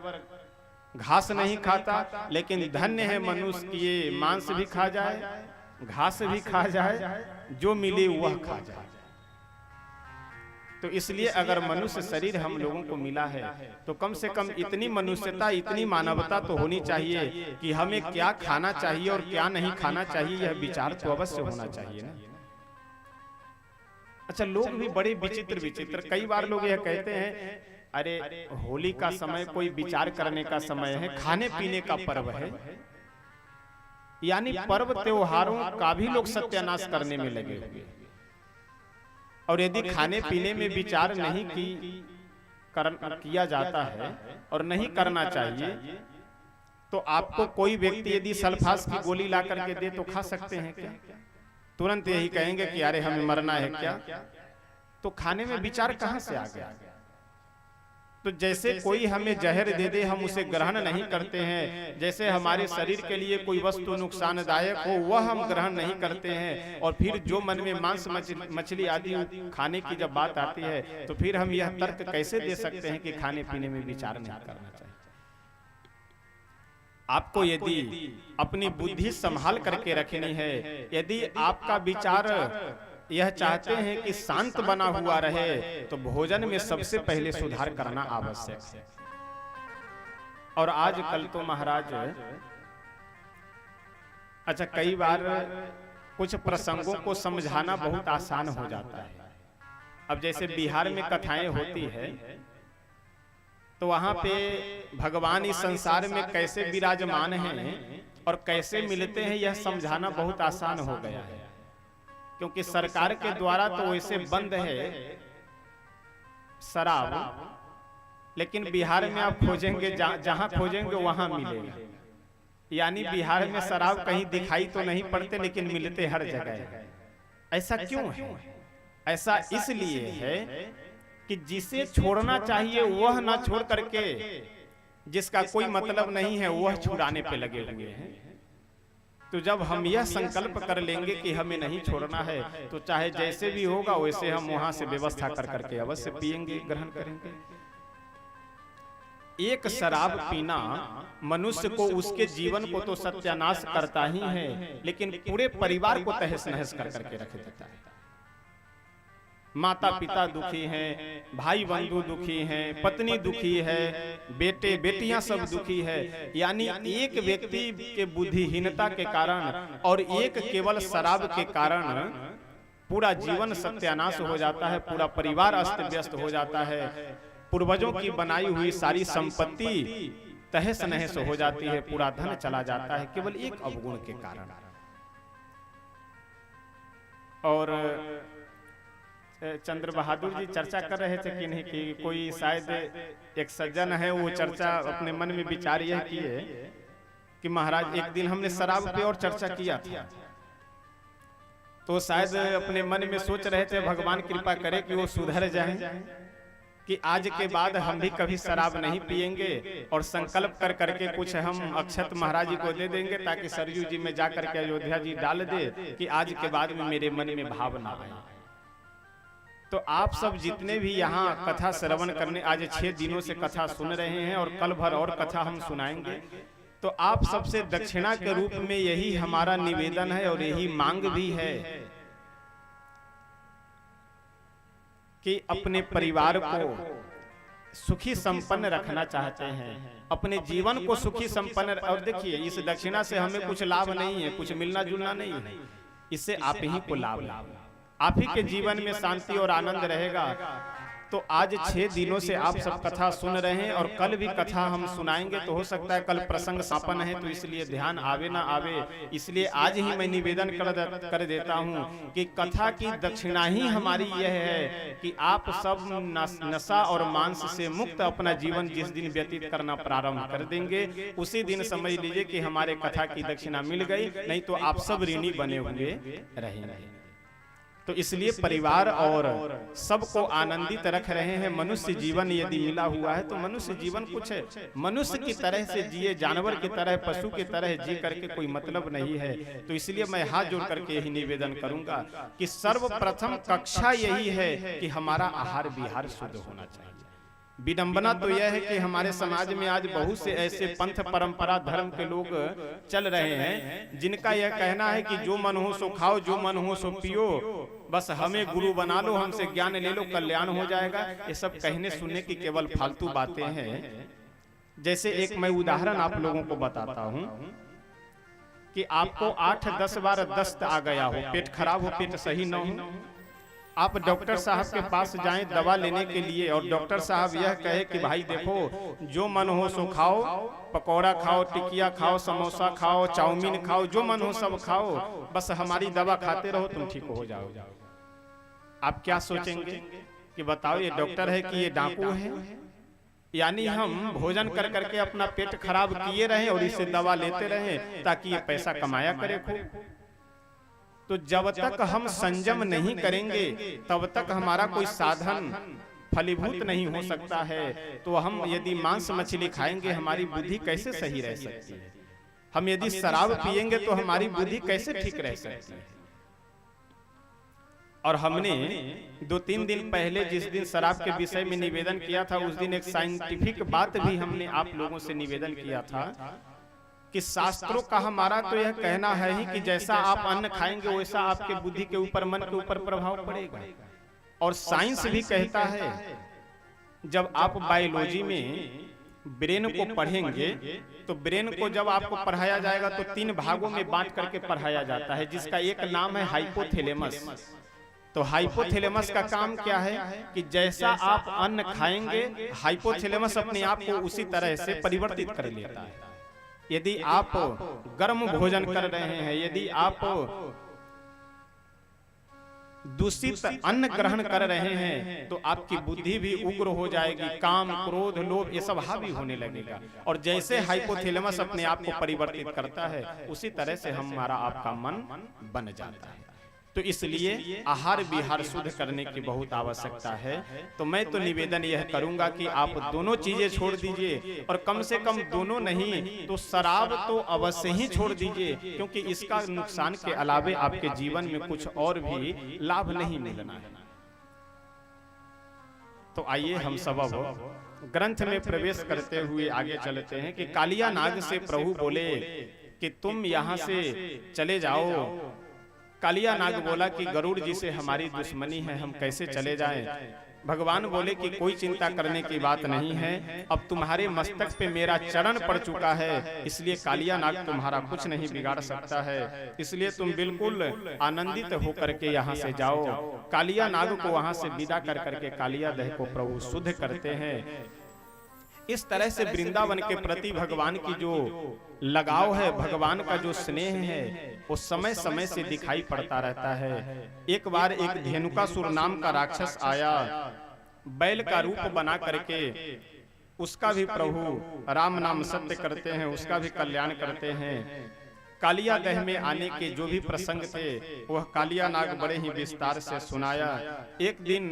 घास नहीं खाता, लेकिन धन्य है मनुष्य कि ये मांस भी खा जाए, घास भी खा जाए, जो मिले वह खा जाए। तो इसलिए अगर मनुष्य शरीर हम लोगों को मिला है तो कम से कम इतनी मनुष्यता, इतनी मानवता तो होनी चाहिए कि हमें क्या खाना चाहिए और क्या नहीं खाना चाहिए, यह विचार तो अवश्य होना चाहिए ना। अच्छा, लोग भी बड़े विचित्र विचित्र, कई बार लोग यह कहते हैं अरे होली का समय कोई विचार करने का समय है, खाने पीने का पर्व है। यानी पर्व त्योहारों का भी लोग सत्यानाश करने में लगे हुए। और यदि खाने पीने में विचार नहीं किया जाता है और नहीं करना चाहिए, तो आपको कोई व्यक्ति यदि सल्फास की गोली ला करके दे तो खा सकते हैं क्या? तुरंत यही कहेंगे कि अरे हमें मरना है क्या? तो खाने में विचार कहां से आ गया? तो जैसे कोई हमें जहर दे दे हम उसे ग्रहण नहीं करते हैं, जैसे हमारे शरीर के लिए कोई वस्तु नुकसानदायक हो वह हम ग्रहण नहीं करते हैं, और फिर जो मन में मांस मछली आदि खाने की जब बात आती है तो फिर हम यह तर्क कैसे दे सकते हैं कि खाने पीने में विचार नहीं करना चाहिए? आपको यदि अपनी बुद्धि संभाल करके रखनी है, यदि आपका विचार यह चाहते हैं कि शांत बना हुआ रहे, तो भोजन में सबसे पहले सुधार करना आवश्यक है। और आजकल तो महाराज, अच्छा कई बार कुछ प्रसंगों को समझाना बहुत आसान हो जाता है। अब जैसे बिहार में कथाएं होती है तो वहां पे भगवान इस संसार में कैसे विराजमान हैं और कैसे मिलते हैं यह समझाना बहुत आसान हो गया है, क्योंकि सरकार के द्वारा तो वैसे बंद है शराब, लेकिन बिहार में आप खोजेंगे जहां खोजेंगे वहां मिलेगा। यानी बिहार में शराब कहीं दिखाई तो नहीं पड़ते लेकिन मिलते हर जगह। ऐसा क्यों है? ऐसा इसलिए है कि जिसे छोड़ना चाहिए वह ना छोड़ करके जिसका कोई मतलब नहीं है वह छुड़ाने पे लगे हुए हैं। तो जब हम यह संकल्प कर लेंगे कि हमें नहीं छोड़ना है, तो चाहे जैसे भी होगा वैसे हम वहां से व्यवस्था कर करके अवश्य पिएंगे, ग्रहण करेंगे। एक शराब पीना मनुष्य को, उसके जीवन को तो सत्यानाश करता ही है, लेकिन पूरे परिवार को तहस नहस कर करके रख देता है। माता पिता दुखी हैं, भाई बंधु दुखी हैं, पत्नी दुखी है, बेटे बेटियां सब दुखी है। यानी एक व्यक्ति के बुद्धिहीनता के कारण और एक केवल शराब के कारण पूरा जीवन सत्यानाश हो जाता है, पूरा परिवार अस्त व्यस्त हो जाता है, पूर्वजों की बनाई हुई सारी संपत्ति तहस नहस हो जाती है, पूरा धन चला जाता है केवल एक अवगुण के कारण। और चंद्र बहादुर जी चर्चा कर रहे थे कि नहीं कि कोई शायद एक सज्जन है, वो चर्चा अपने मन में विचार यह किए कि महाराज एक दिन हमने शराब पे और चर्चा किया था, तो शायद अपने मन में सोच रहे थे भगवान कृपा करे कि वो सुधर जाए, कि आज के बाद हम भी कभी शराब नहीं पिएंगे, और संकल्प कर करके कुछ हम अक्षत महाराज जी को दे देंगे ताकि सरयू जी में जाकर के अयोध्या जी डाल दे कि आज के बाद में मेरे मन में भाव ना आए। तो आप सब जितने भी यहाँ कथा श्रवण करने आज 6 दिनों से कथा सुन रहे हैं और कल भर और कथा हम सुनाएंगे, तो आप सबसे दक्षिणा के रूप में यही हमारा निवेदन है और यही मांग भी है कि अपने परिवार को सुखी संपन्न रखना चाहते हैं, अपने जीवन को सुखी संपन्न। और देखिए इस दक्षिणा से हमें कुछ लाभ नहीं है, कुछ मिलना जुलना नहीं है, इससे आप ही को लाभ, आप ही के जीवन में शांति और आनंद रहेगा। तो आज 6 दिनों से आप सब कथा सुन रहे हैं और कल भी कथा हम सुनाएंगे, तो हो सकता है कल प्रसंग स्थापन है, तो इसलिए ध्यान आवे ना आवे, इसलिए आज ही मैं निवेदन कर देता हूं कि कथा की दक्षिणा ही हमारी यह है कि आप सब नशा और मांस से मुक्त अपना जीवन जिस दिन व्यतीत करना प्रारंभ कर देंगे, उसी दिन समझ लीजिए कि हमारे कथा की दक्षिणा मिल गई, नहीं तो आप सब ऋणी बने हुए रहेंगे। तो इसलिए परिवार और सबको आनंदित रख रहे हैं। मनुष्य जीवन यदि मिला हुआ है तो मनुष्य जीवन कुछ मनुष्य की तरह से जिए, जानवर की तरह, पशु की तरह जी करके कोई मतलब नहीं है। तो इसलिए मैं हाथ जोड़ करके यही निवेदन करूंगा कि सर्वप्रथम कक्षा यही है कि हमारा आहार विहार शुद्ध होना चाहिए। विडंबना तो यह है कि हमारे समाज में आज बहुत से ऐसे पंथ परंपरा धर्म के लोग चल रहे हैं जिनका यह कहना है कि जो मन हो सो खाओ, जो मन हो सो पियो, बस हमें गुरु बना लो, हमसे ज्ञान ले लो, कल्याण हो जाएगा। ये सब कहने सुनने की केवल फालतू बातें हैं। जैसे एक मैं उदाहरण आप लोगों को बताता हूं कि आपको 8-10 बार दस्त आ गया हो, पेट खराब हो, पेट सही न हो, आप डॉक्टर साहब के पास जाएं दवा लेने के लिए, और डॉक्टर साहब यह कहे कि भाई देखो जो मन हो सो खाओ, पकौड़ा खाओ, टिकिया खाओ, समोसा खाओ, चाउमीन खाओ, जो मन हो सब खाओ, बस हमारी दवा खाते रहो, तुम ठीक हो जाओ। आप क्या सोचेंगे कि बताओ ये डॉक्टर है कि ये डाकू है? यानी हम भोजन कर करके अपना पेट खराब किए रहे और इससे दवा लेते रहे ताकि ये पैसा कमाया करे खूब। तो जब तक हम संयम नहीं करेंगे तब तक हमारा कोई साधन फलीभूत नहीं हो सकता है। तो हम यदि मांस मछली खाएंगे हमारी बुद्धि कैसे सही रह सकती है? हम यदि शराब पिएंगे तो हमारी बुद्धि कैसे ठीक रह सकती है? और हमने 2-3 दिन पहले जिस दिन शराब के विषय में निवेदन किया था, उस दिन एक साइंटिफिक बात भी हमने आप लोगों से निवेदन किया था कि शास्त्रों का हमारा तो यह कहना है ही कि जैसा आप अन्न खाएंगे वैसा आपके बुद्धि के ऊपर, मन के ऊपर प्रभाव पड़ेगा। और साइंस भी कहता है, जब आप बायोलॉजी में ब्रेन को पढ़ेंगे तो ब्रेन को जब आपको पढ़ाया जाएगा तो 3 भागों में बांट करके पढ़ाया जाता है, जिसका एक नाम है हाइपोथैलेमस। तो हाइपोथैलेमस का काम क्या है कि जैसा आप अन्न खाएंगे हाइपोथैलेमस अपने आप को उसी तरह से परिवर्तित कर लेता है। यदि आप गर्म भोजन कर रहे हैं, यदि आप दूषित अन्न ग्रहण कर रहे हैं तो आपकी बुद्धि भी उग्र हो जाएगी, काम, क्रोध, लोभ ये सब हावी होने लगेगा। और जैसे हाइपोथैलेमस अपने आप को परिवर्तित करता है उसी तरह से हमारा आपका मन बन जाता है। तो इसलिए आहार विहार शुद्ध करने की बहुत आवश्यकता है। तो मैं तो निवेदन यह करूंगा कि आप दोनों चीजें छोड़ दीजिए, और कम से कम दोनों नहीं तो शराब तो अवश्य ही छोड़ दीजिए, क्योंकि इसका नुकसान के अलावे आपके जीवन में कुछ और भी लाभ नहीं मिलना है। तो आइए हम सब अब ग्रंथ में प्रवेश करते हुए आगे चलते हैं कि कालिया नाग से प्रभु बोले कि तुम यहाँ से चले जाओ। कालिया नाग बोला कि गरुड़ जी से हमारी दुश्मनी है, हम कैसे चले जाएं? भगवान बोले कि कोई चिंता करने की बात नहीं है, अब तुम्हारे मस्तक पे मेरा चरण पड़ चुका है, इसलिए कालिया नाग तुम्हारा कुछ नहीं बिगाड़ सकता है, इसलिए तुम बिल्कुल आनंदित होकर के यहाँ से जाओ। कालिया नाग को वहां से विदा कर करके कालिया दह को प्रभु शुद्ध करते हैं। इस तरह से वृंदावन के प्रति भगवान की जो लगाव है, भगवान का जो स्नेह है, वो समय समय से दिखाई पड़ता रहता है। एक बार एक धेनुकासुर नाम का राक्षस आया, बैल का रूप बना करके उसका भी प्रभु राम नाम सत्य करते हैं, उसका भी कल्याण करते हैं। कालिया दह में आने के जो भी प्रसंग थे वह कालिया नाग बड़े ही विस्तार से सुनाया। एक दिन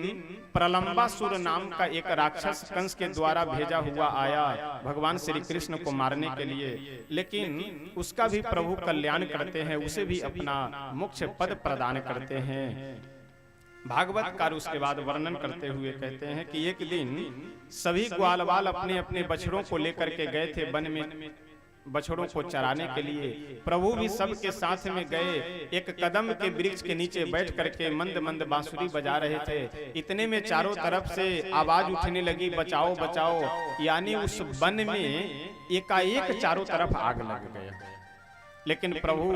प्रलंबासुर नाम का एक राक्षस कंस के द्वारा भेजा हुआ आया भगवान श्री कृष्ण को मारने के लिए, लेकिन उसका भी प्रभु कल्याण करते हैं, उसे भी अपना मोक्ष पद प्रदान करते हैं। भागवतकार उसके बाद वर्णन करते हुए कहते हैं कि एक दिन सभी ग्वालवाल अपने अपने बछड़ों को लेकर के गए थे वन में बछड़ों को चराने के लिए। प्रभु भी सबके साथ में गए, एक कदम के वृक्ष के नीचे बैठ करके मंद मंद बांसुरी बजा रहे थे। इतने में चारों तरफ से आवाज उठने लगी, बचाओ बचाओ, यानी उस वन में एकाएक चारों तरफ आग लग गया। लेकिन प्रभु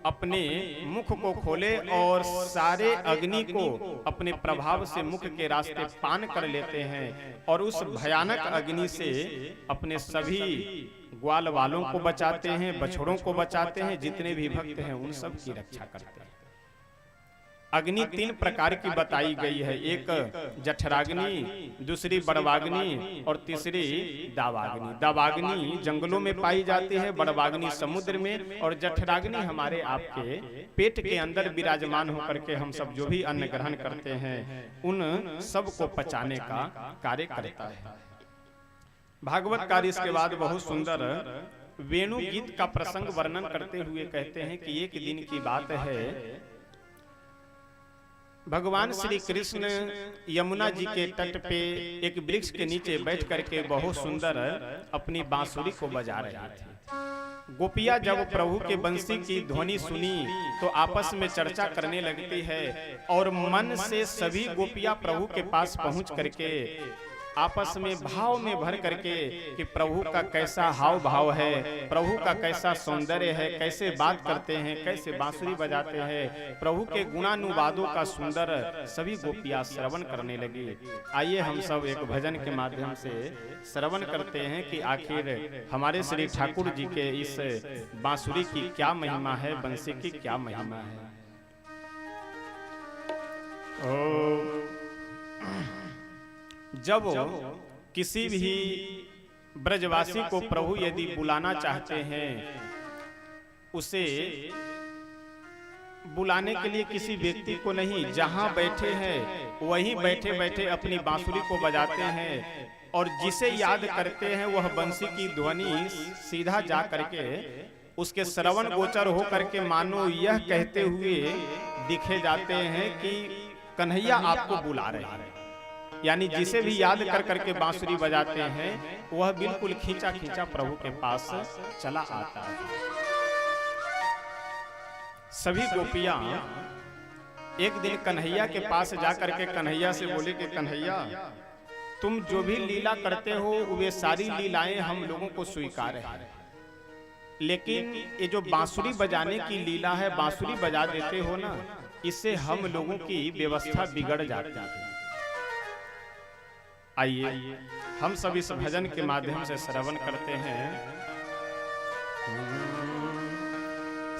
अपने मुख को खोले और सारे अग्नि को अपने प्रभाव से मुख के रास्ते पान कर लेते हैं, और उस भयानक अग्नि से अपने सभी ग्वाल वालों को बचाते हैं, बछड़ों को बचाते हैं, जितने भी भक्त हैं उन सब की रक्षा करते हैं। अग्नि तीन प्रकार की बताई गई है, एक जठराग्नि, दूसरी बड़वाग्नि और तीसरी दावाग्नि। दावाग्नि जंगलों में पाई जाती है, बड़वाग्नि समुद्र में, और जठराग्नि हमारे आपके पेट के अंदर विराजमान होकर के हम सब जो भी अन्न ग्रहण करते हैं उन सब को पचाने का कार्य करता है। भागवतकार इसके बाद बहुत सुंदर वेणु गीत का प्रसंग वर्णन करते हुए कहते हैं कि एक दिन की बात है, भगवान श्री कृष्ण यमुना जी के तट पे एक वृक्ष के नीचे बैठ करके बहुत सुंदर अपनी बांसुरी को बजा रहे थे। गोपिया जब प्रभु के बंसी की ध्वनि सुनी तो आपस में चर्चा करने लगती है, और मन से सभी गोपिया प्रभु के पास पहुंच करके आपस में भाव में भर करके कि प्रभु का कैसा हाव भाव है, प्रभु का कैसा सौंदर्य है, कैसे बात करते हैं, कैसे बांसुरी बजाते हैं, प्रभु के गुणानुवादों का सुंदर सभी गोपियां श्रवण करने लगी। आइए हम सब एक भजन के माध्यम से श्रवण करते हैं कि आखिर हमारे श्री ठाकुर जी के इस बांसुरी की क्या महिमा है, बंसी की क्या महिमा है। जब किसी भी ब्रजवासी को प्रभु यदि बुलाना चाहते हैं, उसे बुलाने के लिए किसी व्यक्ति को नहीं, जहां बैठे हैं वहीं बैठे बैठे अपनी बांसुरी को बजाते हैं, और जिसे याद करते हैं वह बंसी की ध्वनि सीधा जा करके उसके श्रवण गोचर हो करके मानो यह कहते हुए दिखे जाते हैं कि कन्हैया आपको बुला रहे हैं। यानी जिसे भी याद कर करके बांसुरी बजाते हैं वह बिल्कुल खींचा खींचा प्रभु के पास चला आता है। सभी गोपियां एक दिन कन्हैया के पास जाकर के कन्हैया से बोले कि कन्हैया, तुम जो भी लीला करते हो वे सारी लीलाएं हम लोगों को स्वीकार है, लेकिन ये जो बांसुरी बजाने की लीला है, बांसुरी बजा देते हो ना, इससे हम लोगों की व्यवस्था बिगड़ जाती है। आइए हम सब इस भजन के माध्यम से श्रवण करते हैं।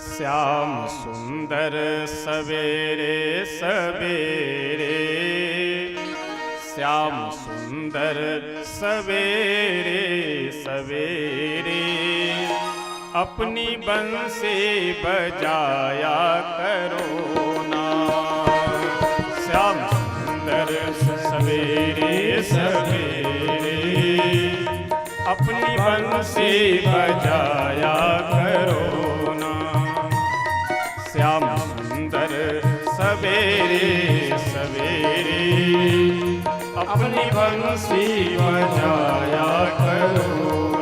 श्याम सुंदर सवेरे सवेरे, श्याम सुंदर सवेरे सवेरे, अपनी बंसी बजाया करो ना। श्याम सुंदर सवेरे सवेरे अपनी बंसी बजाया करो ना। श्याम सुंदर सवेरे सवेरे अपनी बंसी बजाया करो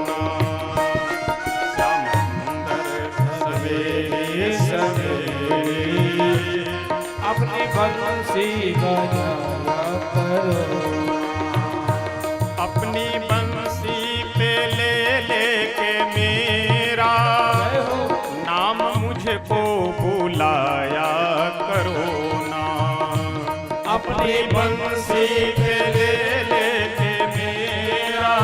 ना। श्याम सुंदर सवेरे सवेरे अपनी बंसी बजाया करो। अपनी बंसी पे ले लेके मेरा नाम मुझको बुलाया करो ना। अपनी बंसी पे ले लेके मेरा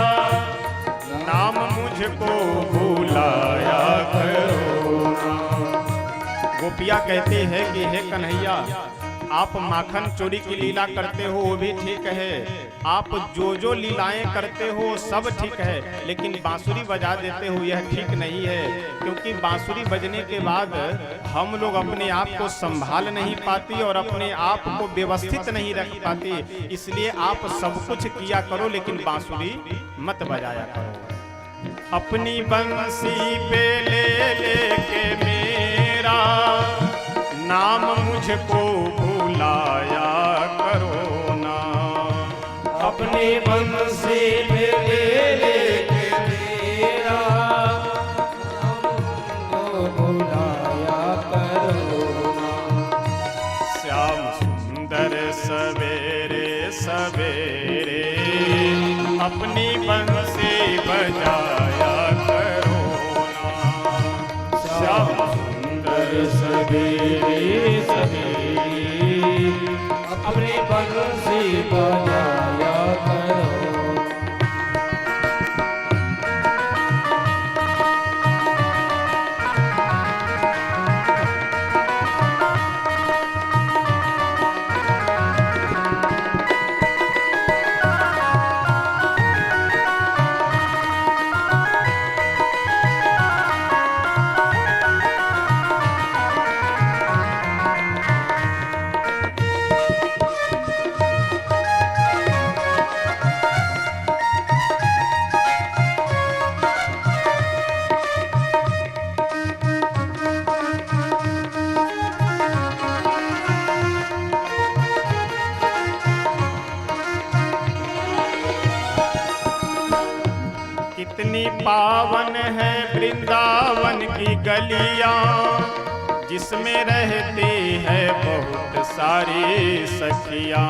नाम मुझको बुलाया करो ना। गोपिया कहती है कि हे कन्हैया, आप माखन चोरी की लीला करते हो वो भी ठीक है, आप जो लीलाएं करते हो सब ठीक है, लेकिन बांसुरी बजा देते हो यह ठीक नहीं है। क्योंकि बांसुरी बजने के बाद हम लोग अपने आप को संभाल नहीं पाती और अपने आप को व्यवस्थित नहीं रख पाती। इसलिए आप सब कुछ किया करो लेकिन बांसुरी मत बजाया करो। अपनी बंसी पे ले लेके मेरा नाम मुझको बुलाया करो ना। अपनी बंसी पे ले लेके मेरा नाम बुलाया करो ना। श्याम सुंदर सवेरे सवेरे अपनी बंसी बजाया करो ना। श्याम सुंदर सवेरे सवेरे अपनी बंसी बजाया करो। कितनी पावन है वृंदावन की गलियां, जिसमें रहती है बहुत सारी सखियां।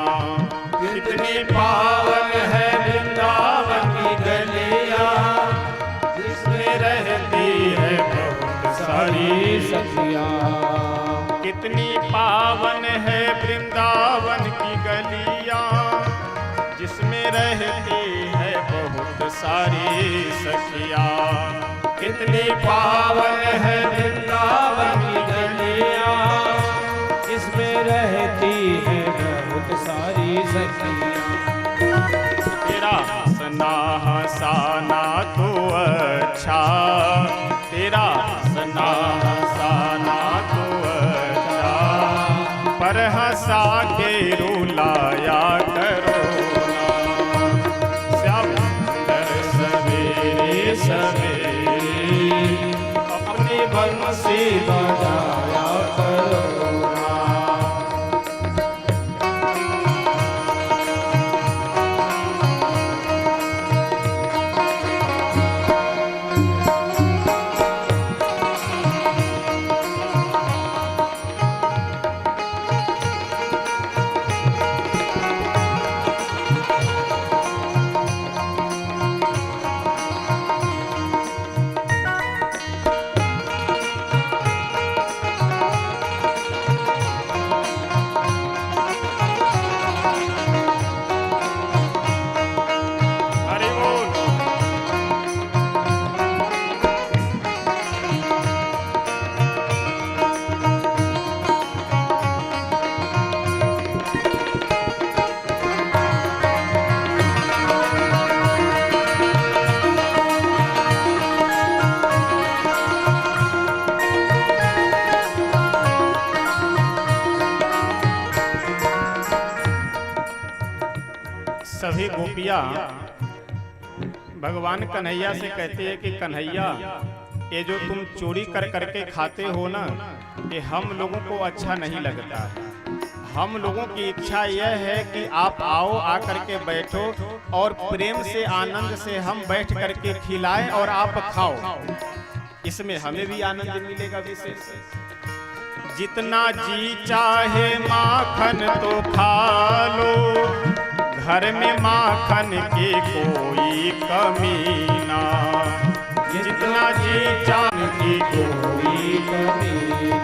कितनी पावन है वृंदावन की गलियां, जिसमें रहती है बहुत सारी सखियां। कितनी पावन है वृंदावन की गलियां, जिसमें रहती है बहुत सारी सखियां। कितनी पावन है वृंदावन की गलियां, इसमें रहती है बहुत सारी सखियां। तेरा सना हसाना तो अच्छा, तेरा सना हसाना तो अच्छा, पर हंसा के रुलाया करो ना। श्याम सुंदर सवेरे सवेरे अपनी बंसी बजाया करो ना। गोपिया भगवान कन्हैया से कहते हैं कि कन्हैया, ये जो तुम चोरी कर करके खाते हो ना, ये हम लोगों को अच्छा नहीं लगता है। हम लोगों की इच्छा यह है कि आप आओ, आकर के बैठो और प्रेम से आनंद से हम बैठ करके खिलाएं और आप खाओ, इसमें हमें भी आनंद मिलेगा विशेष। जितना जी चाहे माखन तो खा लो, घर में माखन की कोई कमी ना। जितना जी चाहे की कोई कमी ना।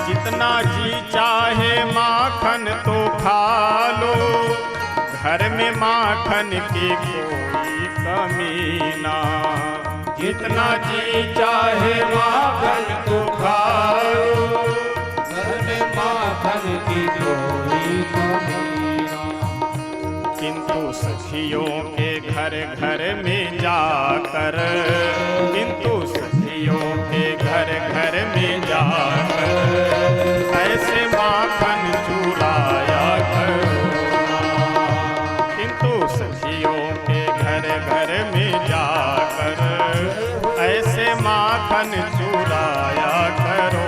जितना जी चाहे माखन तो खा लो, घर में माखन की कोई कमी ना। जितना जी चाहे माखन तो खा लो, घर में माखन की कोई कमी ना। किंतु सखियों के घर घर में जाकर, किंतु सखियों के घर घर में जाकर ऐसे माखन चुराया करो ना। किंतु सखियों के घर घर में जाकर ऐसे माखन चुराया करो।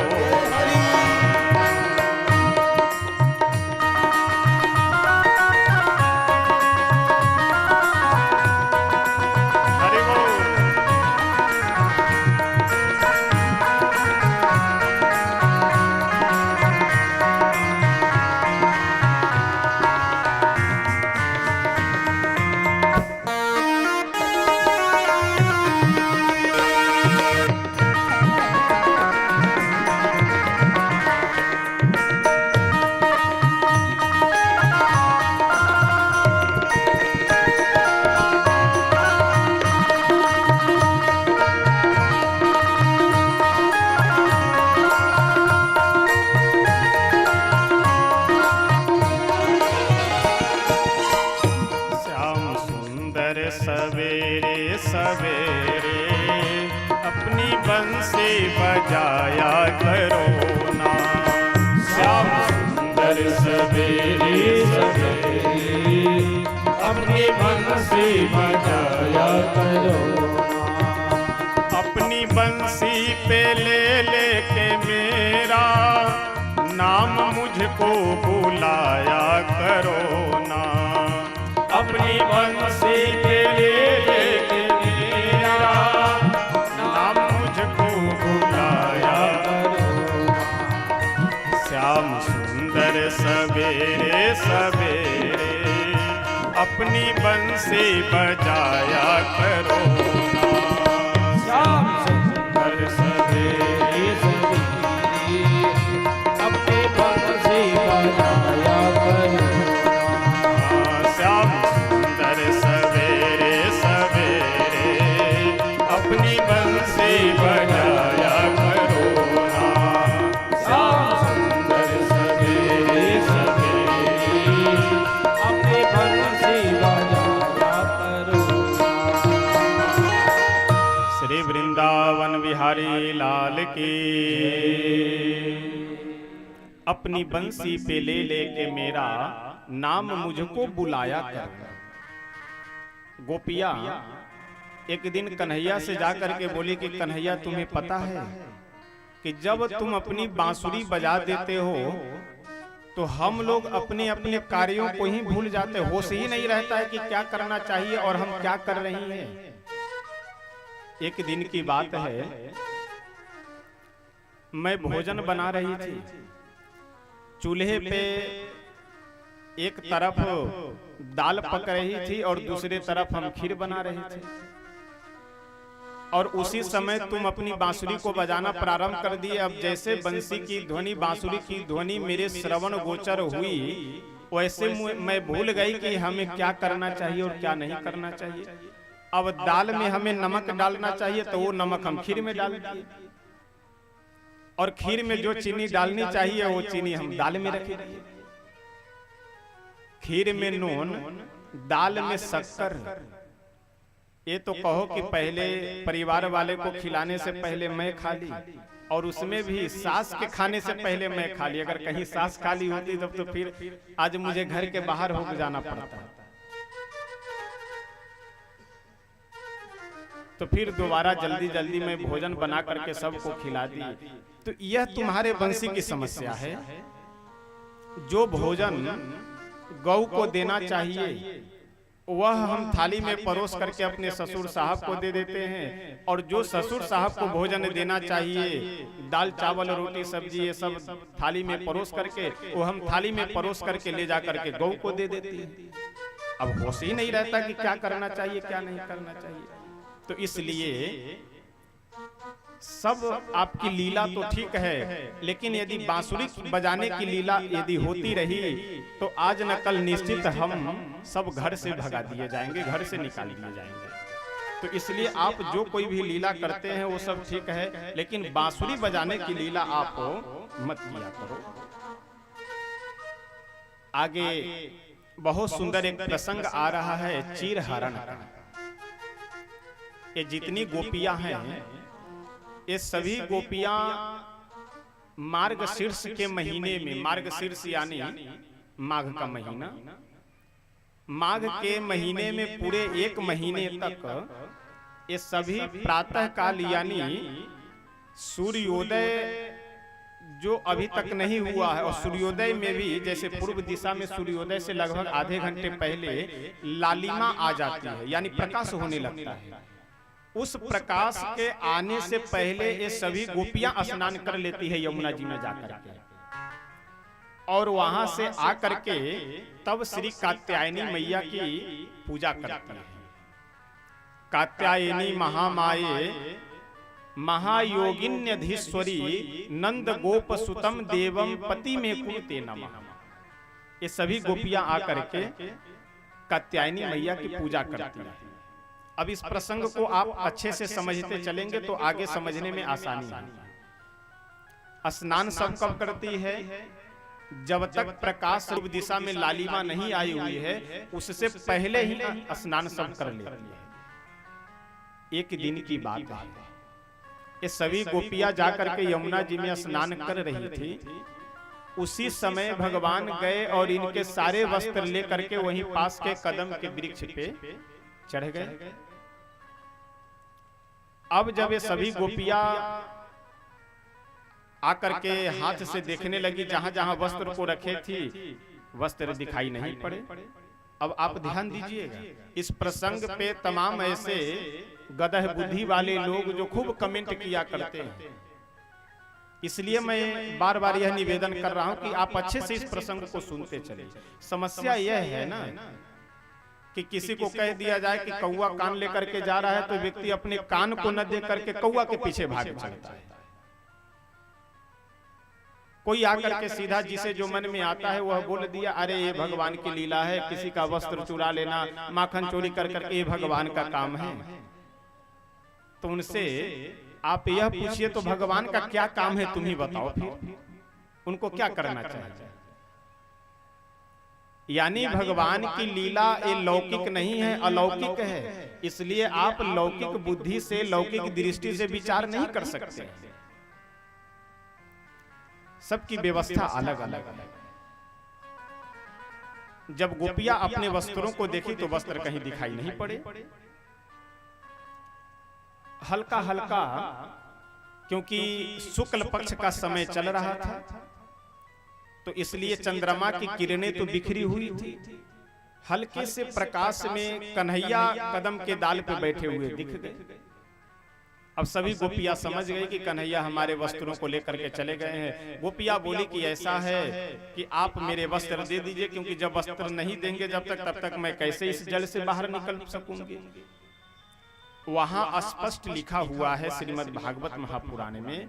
सवेरे सवेरे अपनी बंसी बजाया करो ना। श्याम सुंदर सवेरे सवेरे अपनी बंसी बजाया करो ना। अपनी बंसी पे ले लेके मेरा नाम मुझको बुलाया करो ना। अपनी बंसी पे ले लेके मेरा नाम मुझको बुलाया करो। श्याम सुंदर सवेरे सवेरे अपनी बंसी बजाया करो ना। श्याम सुंदर सवेरे सवेरे अपनी बंसी बजाया करो। श्याम सुंदर सवेरे सवेरे अपनी बंसी बजाया करो ना। श्याम सुंदर सवेरे सवेरे अपनी बंसी बजाया करो ना। श्री वृंदावन बिहारी लाल की। अपनी बंसी पे ले लेके मेरा नाम मुझको बुलाया कर। गोपिया एक दिन कन्हैया से जाकर के बोली कि कन्हैया, तुम्हें पता है कि जब तुम अपनी बांसुरी बजा देते हो तो हम लोग अपने अपने कार्यों को ही भूल जाते, होश ही नहीं रहता है कि क्या करना चाहिए और हम क्या कर रही हैं। एक दिन की बात है, मैं भोजन बना रही थी। चूल्हे पे एक तरफ दाल पक रही थी और दूसरे तरफ हम खीर बना रहे थे। और उसी समय तुम अपनी बांसुरी को बजाना प्रारंभ कर दिए। अब जैसे बंसी की ध्वनि, बांसुरी की ध्वनि मेरे श्रवण गोचर हुई, वैसे मैं भूल गई कि हमें क्या करना चाहिए और क्या नहीं करना चाहिए। अब दाल में हमें नमक डालना चाहिए तो वो नमक हम खीर में डाल दिए, और खीर में जो चीनी डालनी चाहिए वो चीनी हम दाल में रखे। खीर में नून, दाल में शक्कर। ये तो कहो कि पहले परिवार वाले को खिलाने से पहले मैं खा ली, और उसमें भी सास के खाने से पहले मैं खा ली। अगर कहीं सास खा ली होती तब तो फिर आज मुझे घर के बाहर होकर जाना पड़ता। तो फिर दोबारा जल्दी जल्दी में भोजन बना करके सबको खिला दी। तो यह तुम्हारे वंशी की समस्या है। जो भोजन गौ को देना चाहिए वह हम थाली में परोस करके अपने ससुर साहब को दे देते हैं, और जो ससुर साहब को भोजन देना चाहिए दाल चावल रोटी सब्जी ये सब थाली में परोस करके वो हम थाली में परोस करके ले जा करके गौ को दे देते हैं। अब होश ही नहीं रहता कि क्या करना चाहिए क्या नहीं करना चाहिए। तो इसलिए सब आपकी लीला तो ठीक है, लेकिन यदि बांसुरी बजाने की लीला यदि होती रही तो आज न कल निश्चित हम सब घर से भगा दिए जाएंगे, घर से निकाल दिए जाएंगे। तो इसलिए आप जो कोई भी लीला करते हैं वो सब ठीक है, लेकिन बांसुरी बजाने की लीला आप मत किया करो। आगे बहुत सुंदर एक प्रसंग आ रहा है चीर हरण का। ये जितनी गोपियां हैं ये सभी गोपियां मार्गशीर्ष के महीने में, मार्गशीर्ष यानी माघ का महीना, माघ के महीने में पूरे एक महीने तक ये सभी प्रातः काल यानी सूर्योदय जो अभी तक नहीं हुआ है, और सूर्योदय में भी जैसे पूर्व दिशा में सूर्योदय से लगभग आधे घंटे पहले लालिमा आ जाती है यानी प्रकाश होने लगता है। उस प्रकाश के आने से पहले ये सभी गोपियां स्नान कर लेती है यमुना जी में जाकर के, और वहां से आकर के तब श्री कात्यायनी मैया की पूजा करती है। कात्यायनी महामाये महायोगिन्यधीश्वरी नंद गोप सुतम देवम पति में कुरुते नमः। ये सभी गोपियां आकर के कात्यायनी मैया की पूजा करती है। अब इस प्रसंग को आप अच्छे से समझते चलेंगे तो आगे समझने में आसानी है। स्नान सब कब करती है? जब तक प्रकाश रूप दिशा में लालिमा नहीं आई हुई है उससे पहले ही स्नान सब कर लेती है। एक दिन की बात है, ये सभी गोपियां जाकर के यमुना जी में स्नान कर रही थी। उसी समय भगवान गए और इनके सारे वस्त्र लेकर के वहीं पास के कदम के वृक्ष पे चढ़ गए। अब जब ये सभी गोपियां आकर के हाथ से देखने लगी, जहां जहां वस्त्र को रखे थी वस्त्र दिखाई नहीं पड़े। अब आप ध्यान दीजिएगा, इस प्रसंग पे तमाम ऐसे गदह बुद्धि वाले लोग जो खूब कमेंट किया करते हैं, इसलिए मैं बार बार यह निवेदन कर रहा हूं कि आप अच्छे से इस प्रसंग को सुनते चले। समस्या यह है ना कि किसी को कह दिया जाए कि कौवा कान लेकर के जा रहा है तो व्यक्ति अपने कान को न देख करके कौवा के पीछे भाग चलता है। कोई आकर के सीधा जिसे जो मन में आता है वह बोल दिया, अरे ये भगवान की लीला है, किसी का वस्त्र चुरा लेना, माखन चोरी कर करके ये भगवान का काम है। तो उनसे आप यह पूछिए तो भगवान का क्या काम है तुम ही बताओ, फिर उनको क्या करना चाहिए। यानी भगवान की लीला ये लौकिक नहीं है, अलौकिक है। इसलिए आप लौकिक बुद्धि से, लौकिक दृष्टि से विचार नहीं कर सकते। सबकी व्यवस्था अलग अलग है। जब गोपियां अपने वस्त्रों को देखी तो वस्त्र कहीं दिखाई नहीं पड़े। हल्का हल्का, क्योंकि शुक्ल पक्ष का समय चल रहा था तो इसलिए चंद्रमा की किरणें तो बिखरी हुई थी। हल्के से प्रकाश में कन्हैया कदम के डाल पे बैठे हुए दिख गए। अब सभी गोपियां समझ गई कि कन्हैया हमारे वस्त्रों को लेकर के चले गए हैं। गोपियां बोली कि ऐसा है कि आप मेरे वस्त्र दे दीजिए, क्योंकि जब वस्त्र नहीं देंगे जब तक तब तक मैं कैसे इस जल से बाहर निकल सकूंगी। वहां स्पष्ट लिखा हुआ है श्रीमद् भागवत महापुराण में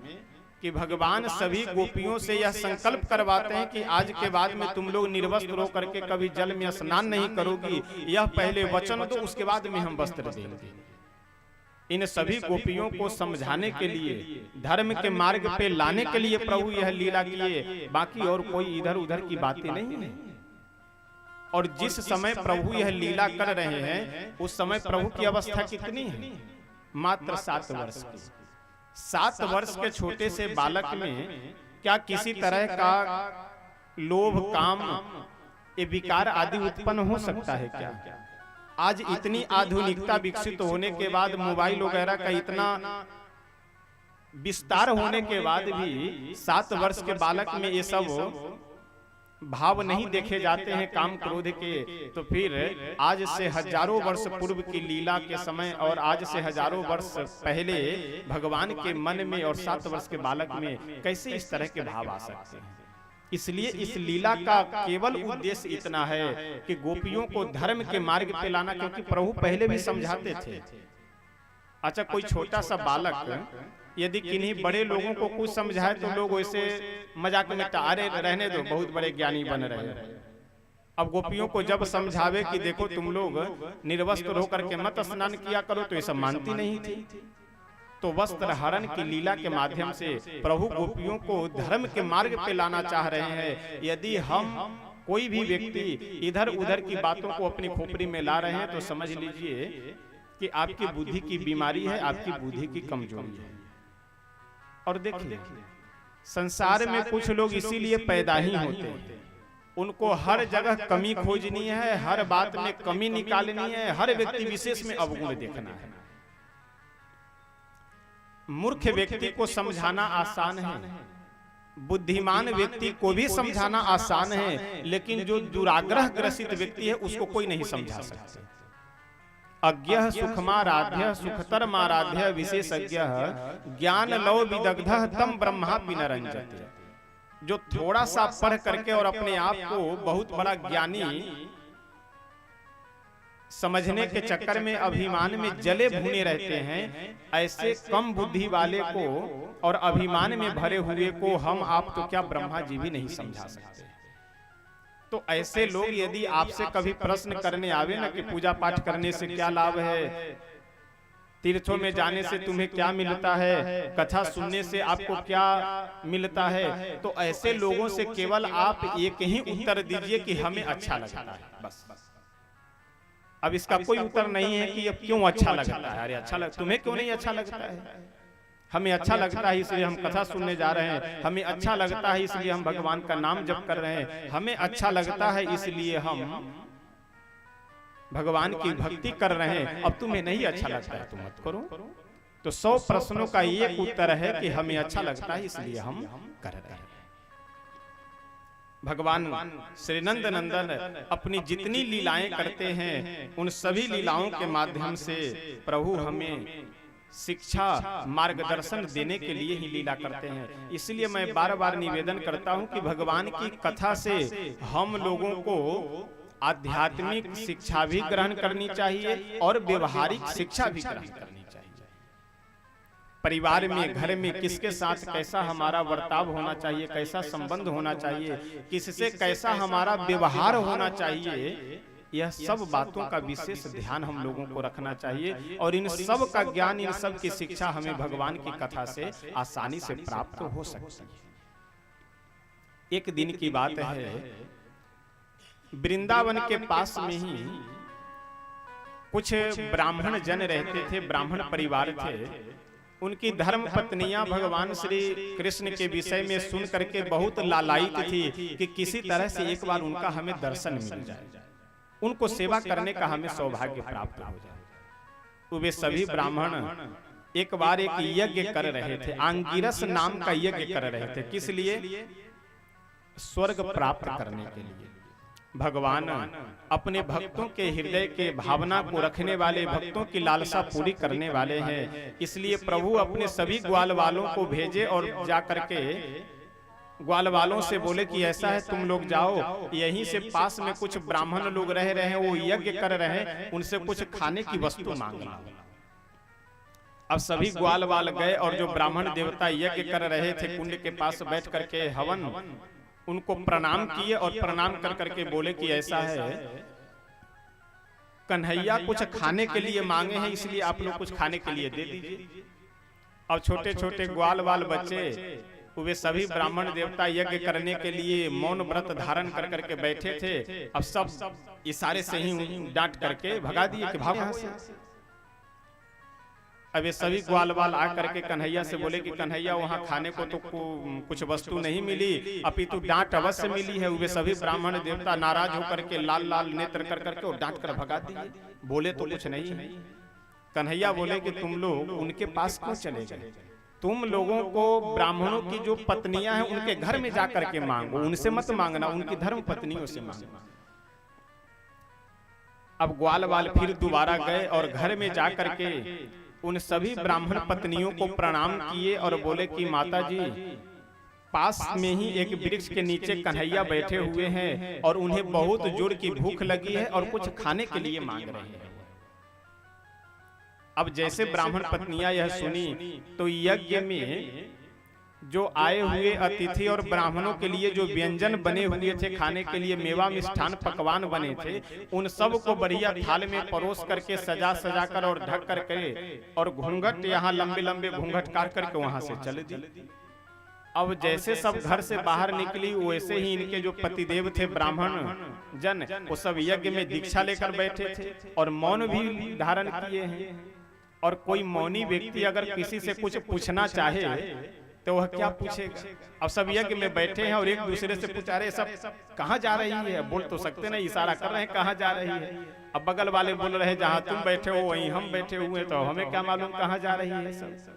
कि भगवान सभी गोपियों से यह संकल्प करवाते हैं कि आज के बाद में तुम लोग निर्वस्त्र होकर के कभी जल में स्नान नहीं करोगी। यह पहले वचन दो, उसके बाद में हम वस्त्र देंगे। इन सभी गोपियों को समझाने के लिए, धर्म के मार्ग पे लाने के लिए प्रभु यह लीला किए, बाकी और कोई इधर उधर की बातें नहीं है। और जिस समय प्रभु यह लीला कर रहे हैं उस समय प्रभु की अवस्था कितनी है? मात्र 7 वर्ष की। 7 वर्ष के छोटे से बालक में क्या किसी तरह का लोभ, काम, ये विकार आदि उत्पन्न हो सकता है क्या? आज इतनी आधुनिकता विकसित होने के बाद, मोबाइल वगैरह का इतना विस्तार होने के बाद भी 7 वर्ष के बालक में ये सब भाव नहीं देखे जाते हैं काम क्रोध के, तो फिर आज से हजारों वर्ष पूर्व की लीला के समय और आज से हजारों वर्ष पहले भगवान के मन में और 7 वर्ष के बालक में कैसे इस तरह के भाव आ सकते हैं। इसलिए इस लीला का केवल उद्देश्य इतना है कि गोपियों को धर्म के मार्ग पे लाना, क्योंकि प्रभु पहले भी समझाते थे। अच्छा, कोई छोटा सा बालक यदि किन्हीं बड़े लोगों को कुछ समझाए तो लोग वैसे मजाक में अरे रहने दो, बहुत बड़े ज्ञानी बन रहे हैं। अब गोपियों को जब समझावे कि देखो तुम लोग निर्वस्त्र होकर के मत स्नान किया करो, तो ये सब मानती नहीं थी। तो वस्त्र हरण की लीला के माध्यम से प्रभु गोपियों को धर्म के मार्ग पे लाना चाह रहे हैं। यदि हम कोई भी व्यक्ति इधर उधर की बातों को अपनी खोपड़ी में ला रहे हैं तो समझ लीजिए कि आपकी बुद्धि की बीमारी है, आपकी बुद्धि की कमजोरी है। और देखिए, संसार में कुछ लोग इसीलिए पैदा ही होते हैं, उनको हर जगह कमी खोजनी है, हर बात में कमी निकालनी है, हर व्यक्ति विशेष में अवगुण देखना है। मूर्ख व्यक्ति को समझाना आसान है, बुद्धिमान व्यक्ति को भी समझाना आसान है, लेकिन जो दुराग्रह ग्रसित व्यक्ति है उसको कोई नहीं समझा सकता। अज्ञः सुखमाराध्य सुखतरमाराध्य विशेषज्ञ ज्ञान लव विदग्धः तम ब्रह्मा विनरंजते। जो थोड़ा सा पढ़ करके और अपने आप को बहुत बड़ा ज्ञानी समझने के चक्कर में अभिमान में जले भुने रहते हैं, ऐसे कम बुद्धि वाले को और अभिमान में भरे हुए को हम आप तो क्या ब्रह्मा जी भी नहीं समझा सकते। तो ऐसे लोग यदि आपसे कभी प्रश्न करने आवे ना कि पूजा पाठ करने से क्या लाभ है, तीर्थों में जाने से तुम्हें क्या मिलता है, कथा सुनने से आपको क्या मिलता है, तो ऐसे लोगों से केवल आप एक ही उत्तर दीजिए कि हमें अच्छा लगता है, बस। अब इसका कोई उत्तर नहीं है कि अब क्यों अच्छा लगता है। अरे अच्छा लग, तुम्हें क्यों नहीं अच्छा लगता है? हमें अच्छा लगता है इसलिए हम कथा सुनने जा रहे हैं, हमें अच्छा लगता है इसलिए हम भगवान का नाम जप कर रहे हैं, हमें अच्छा लगता है इसलिए हम भगवान की भक्ति कर रहे हैं। अब तुम्हें नहीं अच्छा लगता है तो मत करो। तो 100 प्रश्नों का एक उत्तर है कि हमें अच्छा लगता है इसलिए हम कर रहे हैं। भगवान श्री नंद नंदन अपनी जितनी लीलाएं करते हैं उन सभी लीलाओं के माध्यम से प्रभु हमें शिक्षा मार्गदर्शन देने के लिए ही लीला करते हैं। इसलिए मैं बार बार निवेदन करता हूं कि भगवान की कथा से हम लोगों को आध्यात्मिक शिक्षा भी ग्रहण करनी चाहिए और व्यवहारिक शिक्षा भी ग्रहण करनी चाहिए। परिवार में, घर में किसके साथ कैसा हमारा वर्ताव होना चाहिए, कैसा संबंध होना चाहिए, किससे कैसा हमारा व्यवहार होना चाहिए, यह सब बातों का विशेष ध्यान हम लोगों को रखना चाहिए। और इन सब का ज्ञान, इन सब की शिक्षा हमें भगवान की कथा से आसानी से प्राप्त हो सकती है। एक दिन की बात है, वृंदावन के पास में ही कुछ ब्राह्मण जन रहते थे, ब्राह्मण परिवार थे। उनकी धर्म पत्नियां भगवान श्री कृष्ण के विषय में सुन करके बहुत लालायित थी कि किसी तरह से एक बार उनका हमें दर्शन मिल जाए, उनको सेवा करने का हमें सौभाग्य प्राप्त हो जाए। तो वे सभी ब्राह्मण एक बार एक यज्ञ कर रहे थे, आंगिरस नाम का यज्ञ कर रहे थे। किस लिए? स्वर्ग प्राप्त करने के लिए। भगवान अपने भक्तों के हृदय के भावना को रखने वाले, भक्तों की लालसा पूरी करने वाले हैं। इसलिए प्रभु अपने सभी ग्वाल वालों को भेजे और जा करके ग्वाल वालों से बोले कि ऐसा है, तुम लोग जाओ, यहीं से पास में कुछ ब्राह्मण लोग रह रहे हैं, वो यज्ञ कर रहे हैं, उनसे कुछ खाने की वस्तु मांगना। अब सभी ग्वाल वाल गए और जो ब्राह्मण देवता यज्ञ कर रहे थे कुंड के पास बैठ करके हवन, उनको प्रणाम किए और प्रणाम कर करके बोले कि ऐसा है, कन्हैया कुछ खाने के लिए मांगे हैं, इसलिए आप लोग कुछ खाने के लिए दे दीजिए। और छोटे छोटे ग्वाल वाल बच्चे वे सभी ब्राह्मण देवता यज्ञ करने के लिए मौन व्रत धारण कर करके बैठे थे। अब सब इशारे से ही डांट करके भगा दिए कि भाग यहाँ से। अब ये सभी ग्वाल बाल आ करके कन्हैया से बोले कि कन्हैया वहाँ खाने को तो कुछ वस्तु नहीं मिली, अपितु डांट अवश्य मिली है। वे सभी ब्राह्मण देवता नाराज होकर के लाल लाल नेत्र कर करके और डांट कर भगा दिए, बोले तो कुछ नहीं है। कन्हैया बोले कि तुम लोग उनके पास क्यों चले गए? तुम लोगों को ब्राह्मणों की जो पत्नियां हैं उनके घर में जाकर के मांगो, उनसे मत मांगना, उनकी धर्म पत्नियों से मांगो। अब ग्वाल बाल फिर दोबारा गए और घर में जाकर के उन सभी ब्राह्मण पत्नियों को प्रणाम किए और बोले कि माता जी, पास में ही एक वृक्ष के नीचे कन्हैया बैठे हुए हैं और उन्हें बहुत जोर की भूख लगी है और कुछ खाने के लिए मांग रहे हैं। अब जैसे ब्राह्मण पत्नियां यह सुनी तो यज्ञ में जो आए हुए अतिथि और ब्राह्मणों के लिए जो व्यंजन बने हुए थे खाने के लिए, मेवा मिष्ठान पकवान बने थे, उन सब को बढ़िया थाल में परोस करके सजा सजा कर और ढक करके और घूंघट यहाँ लंबे लंबे घूंघट काट करके वहां से चल दी। अब जैसे सब घर से बाहर निकली वैसे ही इनके जो पतिदेव थे ब्राह्मण जन, वो सब यज्ञ में दीक्षा लेकर बैठे थे और मौन भी धारण किए हैं। और कोई मौनी व्यक्ति अगर किसी से कुछ पूछना चाहे तो वह क्या पूछेगा? अब सब यज्ञ में बैठे हैं और एक दूसरे से पूछा रहे सब कहाँ जा रही है? बोल तो सकते नहीं, इशारा कर रहे हैं कहाँ जा रही है। अब बगल वाले बोल रहे हैं जहाँ तुम बैठे हो वहीं हम बैठे हुए, तो हमें क्या मालूम कहाँ जा रही है सब।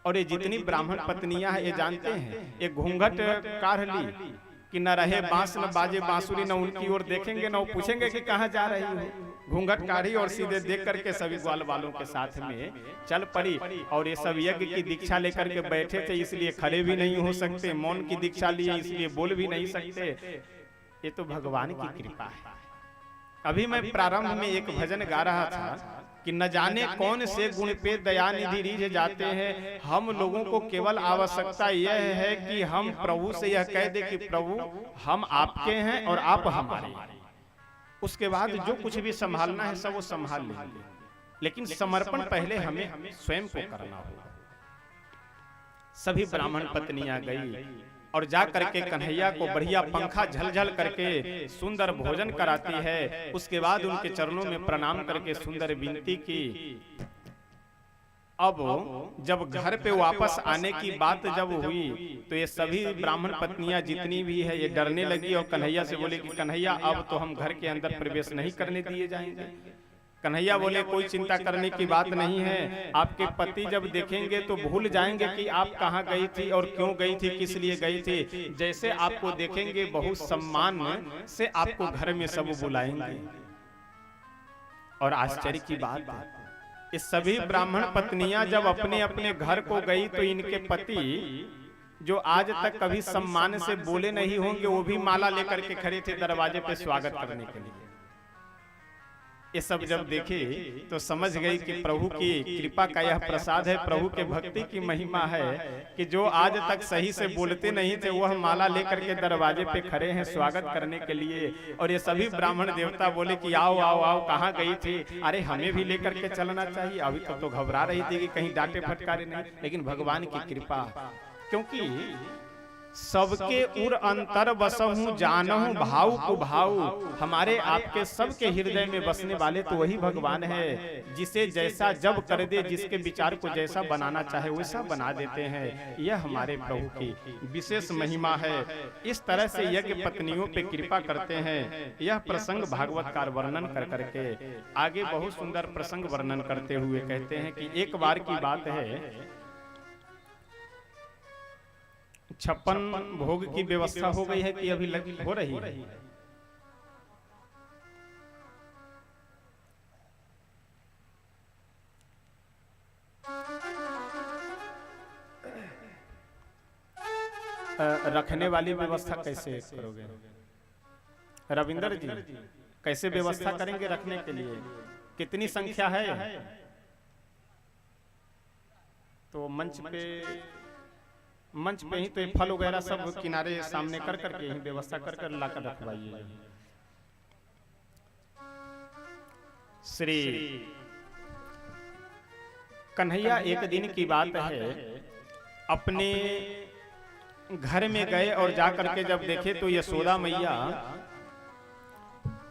और ये जितनी ब्राह्मण पत्नियां हैं ये जानते हैं, ये घूंघट काढ़ ली कि न रहे बांस न बाजे बांसुरी, न उनकी ओर देखेंगे न वो पूछेंगे कि कहाँ जा रही हो। घूंघट काढ़ी और सीधे देख करके सभी ग्वाल वालों के साथ में चल पड़ी। और ये सब यज्ञ की दीक्षा लेकर के बैठे थे, इसलिए खड़े भी नहीं हो सकते, मौन की दीक्षा लिए इसलिए बोल भी नहीं सकते। ये तो भगवान की कृपा है। अभी मैं प्रारंभ में एक भजन गा रहा था कि न जाने कौन से गुण पे दया निधि रीझ जाते हैं। हम लोगों को केवल आवश्यकता यह है कि हम प्रभु से यह कह दे कि प्रभु हम आपके हैं और आप हमारे। उसके बाद जो कुछ भी संभालना है सब वो संभाल लेंगे, लेकिन समर्पण पहले हमें स्वयं को करना होगा। सभी ब्राह्मण पत्नियां गई और जा करके कन्हैया को बढ़िया पंखा झलझल करके सुंदर भोजन कराती है। उसके बाद उनके चरणों में प्रणाम करके सुंदर विनती की। अब जब घर पे वापस आने की बात जब हुई तो ये सभी ब्राह्मण पत्नियां जितनी भी है ये डरने लगी और कन्हैया से बोले कि कन्हैया अब तो हम घर के अंदर प्रवेश नहीं करने दिए जाएंगे। कन्हैया बोले कोई चिंता करने की बात नहीं है, आपके पति जब देखेंगे तो भूल जाएंगे कि आप कहाँ गई थी और क्यों गई थी, किस लिए गई थी। जैसे आपको देखेंगे बहुत सम्मान से आपको घर में सब बुलाएंगे। और आश्चर्य की बात है, इस सभी ब्राह्मण पत्नियां जब अपने अपने घर को गई तो इनके पति जो आज तक कभी सम्मान से बोले नहीं होंगे वो भी माला लेकर के खड़े थे दरवाजे पे स्वागत करने के लिए। ये सब जब देखे तो समझ गई कि प्रभु की कृपा का यह प्रसाद है, प्रभु के भक्ति की महिमा है कि जो आज तक सही से बोलते नहीं थे वह माला लेकर के दरवाजे पे खड़े हैं स्वागत करने के लिए। और ये सभी ब्राह्मण देवता बोले कि आओ आओ आओ, कहाँ गई थी? अरे हमें भी लेकर के चलना चाहिए। अभी तो घबरा रही थी कि कहीं डांटे फटकारे नहीं, लेकिन भगवान की कृपा, क्योंकि सबके उर अंतर बसहूं जानहूं भाव को भाव। हमारे आपके सबके हृदय में बसने वाले तो वही भगवान है, जिसे जैसा जब कर दे, जिसके विचार को जैसा बनाना चाहे वैसा बना देते हैं। यह हमारे प्रभु की विशेष महिमा है। इस तरह से यज्ञ पत्नियों पे कृपा करते हैं। यह प्रसंग भागवतकार वर्णन कर करके आगे बहुत सुंदर प्रसंग वर्णन करते हुए कहते हैं कि एक बार की बात है, 56 भोग की व्यवस्था हो गई है कि अभी हो रही है? रखने वाली व्यवस्था कैसे करोगे रविंदर जी? कैसे व्यवस्था करेंगे रखने के लिए? कितनी संख्या है? तो मंच पे ही तो ये फल वगैरह सब किनारे सामने कर करके ही व्यवस्था कर कर लाकर रखवाइए। श्री कन्हैया एक दिन की बात है, अपने घर में गए और जाकर के जब देखे तो यशोदा मैया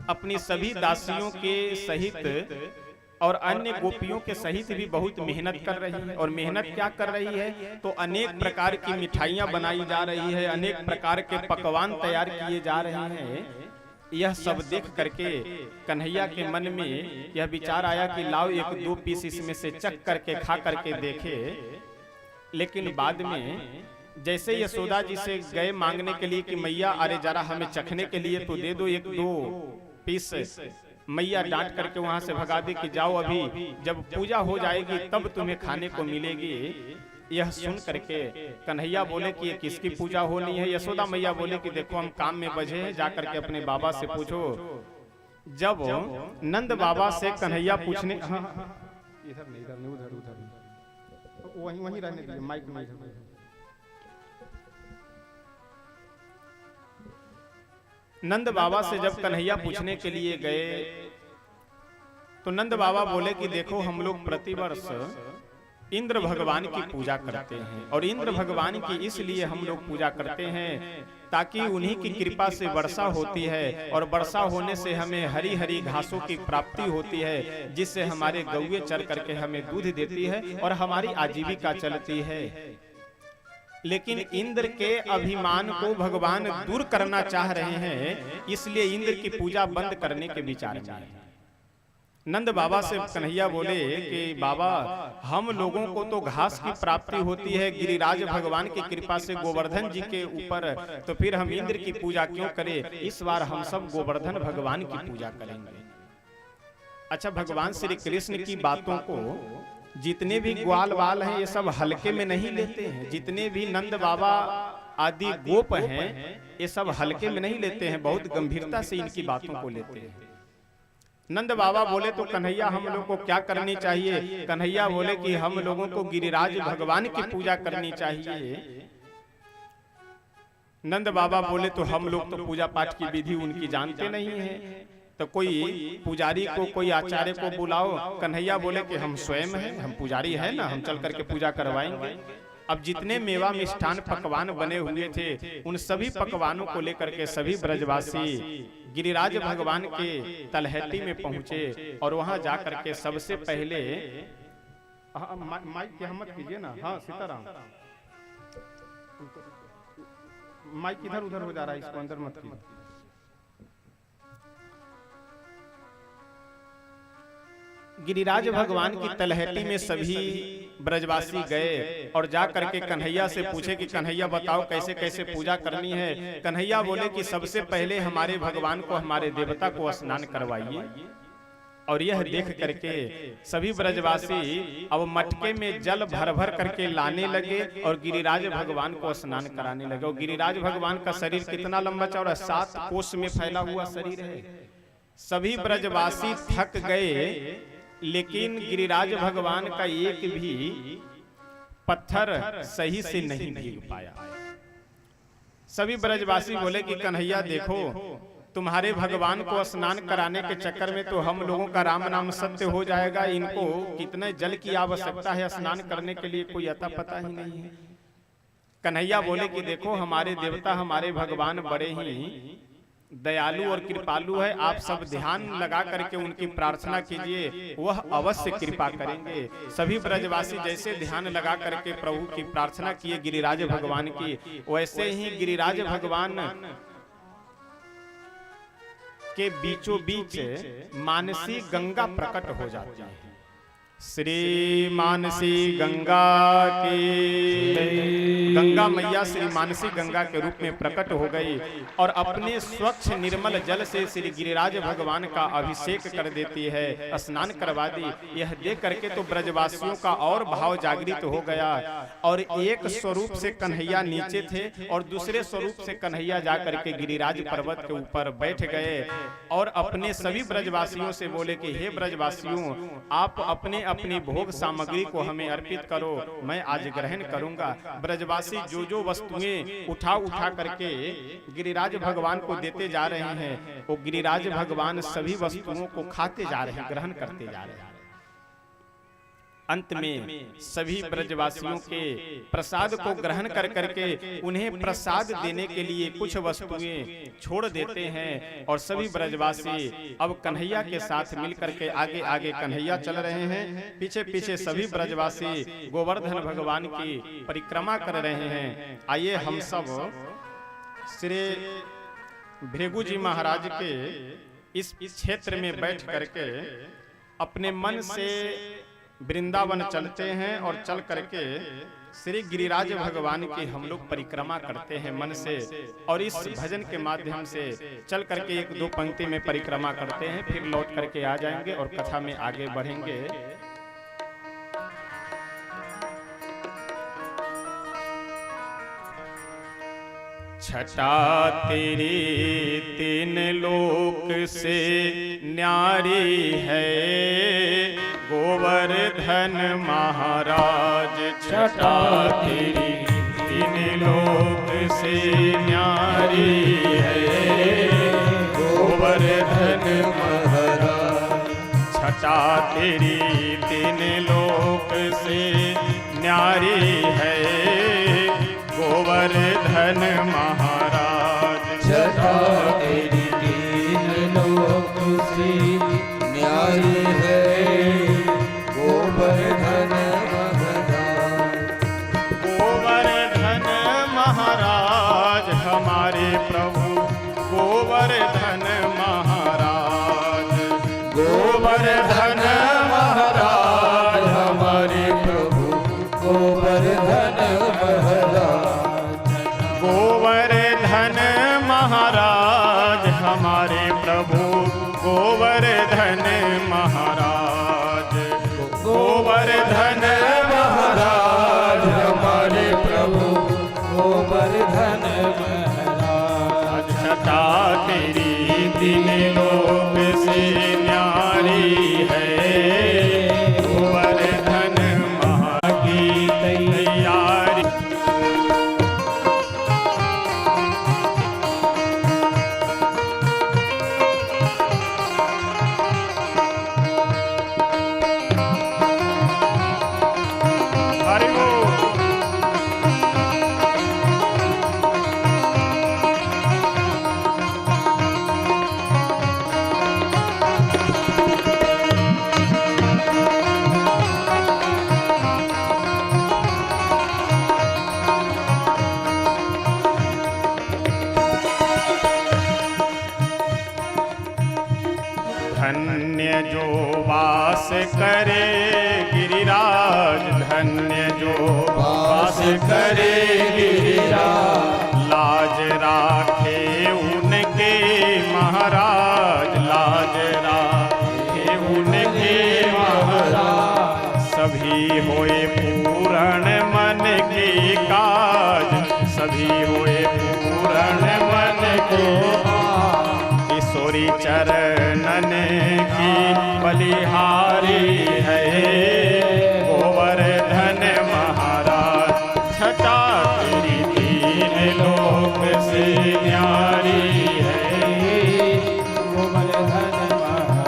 अपनी सभी दासियों के सहित और अन्य गोपियों के सहित भी बहुत मेहनत कर रही है। और मेहनत क्या कर रही है, तो अनेक प्रकार की मिठाइयां बनाई जा रही है, अनेक प्रकार के पकवान तैयार किए जा रहे हैं। यह सब देख करके कन्हैया के मन में यह विचार आया कि लाओ एक दो पीस इसमें से चख करके खा करके देखे। लेकिन बाद में जैसे यशोदा जी से गए मांगने के लिए कि मैया अरे जरा हमें चखने के लिए तो दे दो एक दो पीस, मैया डांट करके वहां से भगा दे कि जाओ अभी जब पूजा हो जाएगी तब तुम्हें खाने को मिलेगी। यह सुन करके कन्हैया बोले कि ये किसकी पूजा होनी है। यशोदा मैया बोले कि देखो हम काम में बझे हैं, जा करके अपने बाबा से पूछो। जब नंद बाबा से कन्हैया पूछने, इधर नहीं उधर उधर वहीं रहने दीजिए, माइक में नंद बाबा से जब कन्हैया पूछने के लिए गए तो नंद बाबा बोले कि देखो हम लोग प्रतिवर्ष इंद्र भगवान की पूजा करते हैं और इंद्र भगवान की इसलिए हम लोग पूजा करते हैं ताकि उन्हीं की कृपा से वर्षा होती है और वर्षा होने से हमें हरी हरी घासों की प्राप्ति होती है, जिससे हमारे गौए चर करके हमें दूध देती है और हमारी आजीविका चलती है। लेकिन इंद्र के अभिमान को भगवान दूर करना चाह रहे हैं, इसलिए इंद्र की पूजा बंद करने के विचार में है। नंद बाबा से कन्हैया बोले कि बाबा हम लोगों को तो घास की प्राप्ति होती है गिरिराज भगवान की कृपा से गोवर्धन जी के ऊपर, तो फिर हम इंद्र की पूजा क्यों करें? इस बार हम सब गोवर्धन भगवान की पूजा करेंगे। अच्छा, भगवान श्री कृष्ण की बातों को जितने भी ग्वाल बाल हैं ये सब हल्के में नहीं लेते हैं, जितने भी नंद बाबा आदि गोप हैं ये सब हल्के में नहीं लेते हैं, बहुत गंभीरता से इनकी बातों को लेते हैं। नंद बाबा बोले तो कन्हैया हम लोग को क्या करनी चाहिए? कन्हैया बोले कि हम लोगों को गिरिराज भगवान की पूजा करनी चाहिए। नंद बाबा बोले तो हम लोग तो पूजा पाठ की विधि उनकी जानते नहीं है, तो कोई पुजारी को कोई आचार्य को बुलाओ। कन्हैया बोले कि हम स्वयं हैं, हम पुजारी हैं ना, हम चल करके पूजा करवाएंगे। अब जितने मेवा मिष्ठान पकवान बने हुए थे उन सभी पकवानों को लेकर के सभी ब्रजवासी गिरिराज भगवान के तलहटी में पहुंचे और वहां जाकर के सबसे पहले माइक की हिम्मत कीजिए ना। हाँ सीताराम, माइक इधर उधर हो जा रहा है, इसको अंदर मत कीजिए। गिरिराज भगवान की तलहटी में सभी ब्रजवासी गए और जा करके कन्हैया से पूछे कि कन्हैया बताओ कैसे कैसे पूजा करनी है। कन्हैया बोले कि सबसे पहले हमारे भगवान को, हमारे देवता को स्नान करवाइए। और यह देख करके सभी ब्रजवासी अब मटके में जल भर भर करके लाने लगे और गिरिराज भगवान को स्नान कराने लगे। और गिरिराज भगवान का शरीर कितना लंबा चौड़ा, 7 कोस में फैला हुआ शरीर है। सभी ब्रजवासी थक गए, लेकिन गिरिराज भगवान का एक भी पत्थर सही से नहीं भीग पाया। सभी ब्रजवासी बोले कि कन्हैया देखो, तुम्हारे भगवान को स्नान कराने के चक्कर में तो हम लोगों का राम नाम सत्य हो जाएगा। इनको कितने जल की आवश्यकता है स्नान करने के लिए, कोई अता पता ही नहीं है। कन्हैया बोले कि देखो हमारे देवता, हमारे भगवान बड़े ही दयालु और कृपालु है, आप सब ध्यान लगा करके उनकी प्रार्थना कीजिए, वह अवश्य कृपा करेंगे। सभी ब्रजवासी जैसे ध्यान लगा करके प्रभु की प्रार्थना किए गिरिराज भगवान की, वैसे ही गिरिराज भगवान के बीचों बीच मानसी गंगा प्रकट हो जाती है। श्री मानसी गंगा की, गंगा मैया श्री मानसी गंगा के रूप में प्रकट हो गई और अपने स्वच्छ निर्मल जल से श्री गिरिराज भगवान का अभिषेक कर देती है, स्नान करवा दी। यह देख करके तो ब्रजवासियों का और भाव जागृत हो गया और एक स्वरूप से कन्हैया नीचे थे और दूसरे स्वरूप से कन्हैया जाकर के गिरिराज पर्वत के ऊपर बैठ गए और अपने सभी ब्रजवासियों से बोले कि हे ब्रजवासियों, आप अपने अपनी भोग सामग्री को हमें अर्पित करो, मैं आज ग्रहण करूंगा। ब्रजवासी जो जो वस्तुएं उठा उठा करके गिरिराज भगवान को देते जा रहे हैं, वो गिरिराज भगवान सभी वस्तुओं को खाते जा रहे हैं, ग्रहण करते जा रहे हैं। अंत में सभी ब्रजवासियों के प्रसाद को ग्रहण कर करके उन्हें प्रसाद देने के लिए कुछ वस्तुएं छोड़ देते हैं और सभी ब्रजवासी अब कन्हैया के साथ मिलकर के आगे आगे कन्हैया चल रहे हैं। पीछे पीछे सभी ब्रजवासी गोवर्धन भगवान की परिक्रमा कर रहे हैं। आइए हम सब श्री भृगु जी महाराज के इस क्षेत्र में बैठ करके अपने मन से वृंदावन चलते हैं और चल करके श्री गिरिराज भगवान की हम लोग परिक्रमा करते हैं मन से, और इस भजन के माध्यम से चल करके एक दो पंक्ति में परिक्रमा करते हैं, फिर लौट करके आ जाएंगे और कथा में आगे बढ़ेंगे। छटा तेरी तीन लोक से न्यारी है गोवर्धन महाराज। छटा तेरी तीन लोक से न्यारी है गोवर्धन महाराज। छटा तेरी तीन लोक से न्यारी है गोवर्धन महाराज। छटा तेरी तीन लोक से न्यारी है गोवर्धन महाराज। गोवर्धन महाराज हमारे प्रभु गोवर्धन महाराज। गोवर्धन महाराज हमारे प्रभु गोवर्धन महाराज। गोवर्धन महाराज हमारे प्रभु गोवर्धन महाराज। गोवर्धन महाराज हमारे प्रभु गोवर्धन महाराज। छटा तेरी तीन लोक से न्यारी है गोवर्धन महाराज की तैयारी। धन्य जो वास करे गिरिराज। धन्य जो वास करे गिरिराज। लाज राखे उनके महाराज। लाज राखे उनके महाराज। सभी होए पूर्ण मन के काज। सभी होए पूर्ण मन के किशोरी चरणन की बलिहारी है गोवर्धन महाराज। छटा तेरी तीन लोक से न्यारी है गोवर्धन महाराज।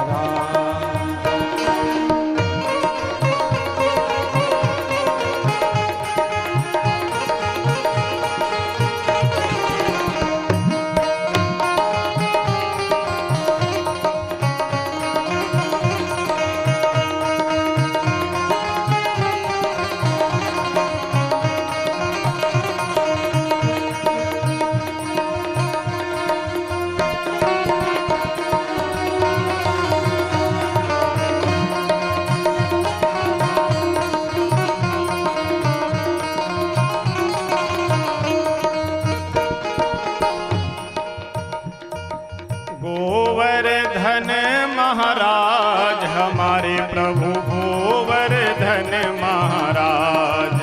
गोवर्धन महाराज हमारे प्रभु गोवर्धन महाराज।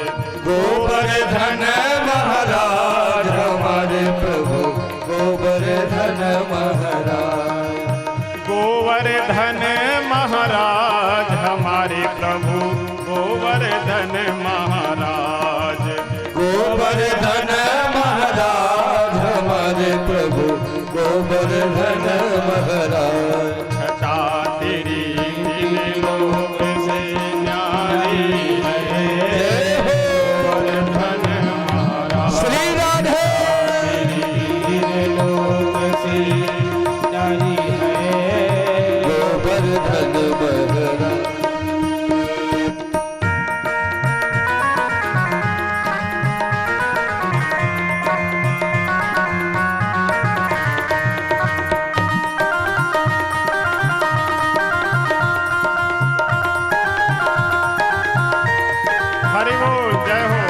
गोवर्धन महाराज हमारे प्रभु गोवर्धन महाराज। गोवर्धन महाराज हमारे प्रभु गोवर्धन महाराज। गोवर्धन महाराज हमारे प्रभु गोवर्धन महाराज। छटा तेरी तीन लोक से न्यारी हरि बोल, जय हो।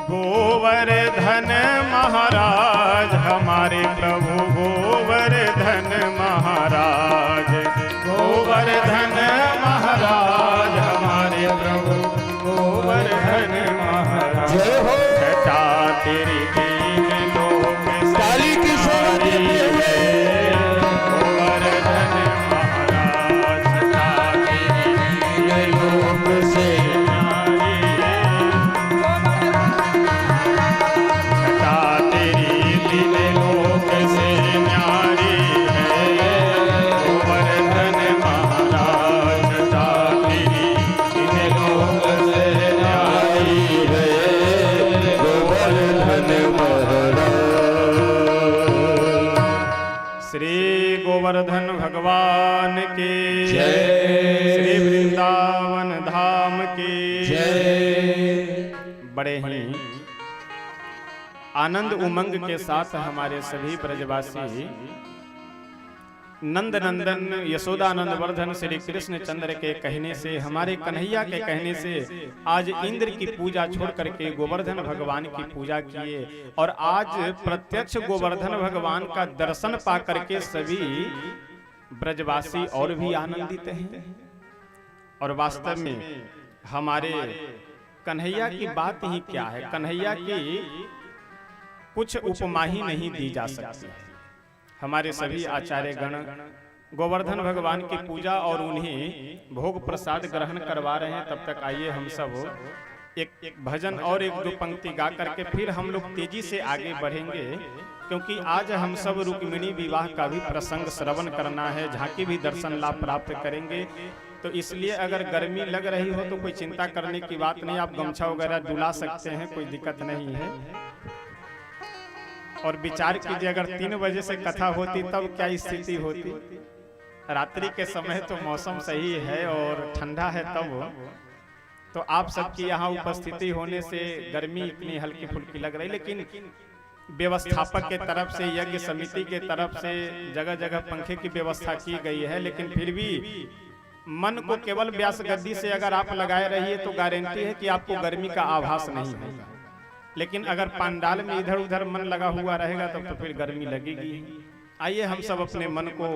गोवर्धन महाराज हमारे प्रभु गोवर्धन महाराज, गोवर्धन महाराज हमारे प्रभु गोवर्धन महाराज। जय हो। छटा तेरी दीन लोक काली की सारी है, गोवर्धन महाराज छटा तेरी दीन लोक से न्यारी है। छटा तेरी दीन लोक से न्यारी है, गोवर्धन महाराज छटा तेरी दीन लोक से न्यारी है, गोवर्धन महाराज। श्री गोवर्धन भगवान की जय। श्री वृंदावन धाम की जय। बड़े ही आनंद उमंग के साथ हमारे सभी ब्रजवासी नंद नंदन यशोदानंद वर्धन श्री कृष्ण चंद्र के कहने से, हमारे कन्हैया के कहने से आज इंद्र की पूजा छोड़ करके गोवर्धन भगवान की पूजा किए और आज प्रत्यक्ष गोवर्धन भगवान का दर्शन पा करके सभी ब्रजवासी और भी आनंदित हैं। और वास्तव में हमारे कन्हैया की बात ही क्या है, कन्हैया की कुछ उपमा ही नहीं दी जा सकती। हमारे सभी आचार्य गण गोवर्धन भगवान की पूजा और उन्हें भोग प्रसाद ग्रहण करवा रहे हैं। तब तक आइए हम सब एक भजन और एक दो पंक्ति गा करके फिर हम लोग तेजी से आगे बढ़ेंगे, क्योंकि आज हम सब रुक्मिणी विवाह का भी प्रसंग श्रवण करना है, झांकी भी दर्शन लाभ प्राप्त करेंगे। तो इसलिए अगर गर्मी लग रही हो तो कोई चिंता करने की बात नहीं, आप गमछा वगैरह डुला सकते हैं, कोई दिक्कत नहीं है। और विचार कीजिए अगर 3 बजे से कथा होती तब क्या स्थिति होती। रात्रि के समय तो मौसम सही है और ठंडा है तब, तो आप सबकी यहाँ उपस्थिति होने से गर्मी इतनी हल्की फुल्की लग रही, लेकिन व्यवस्थापक के तरफ से, यज्ञ समिति के तरफ से जगह जगह पंखे की व्यवस्था की गई है। लेकिन फिर भी मन को केवल व्यास गद्दी से अगर आप लगाए रहिए तो गारंटी है कि आपको गर्मी का आभास नहीं होगा। लेकिन अगर पंडाल में इधर उधर मन लगा हुआ रहेगा तो फिर गर्मी लगेगी। आइए हम सब अपने मन को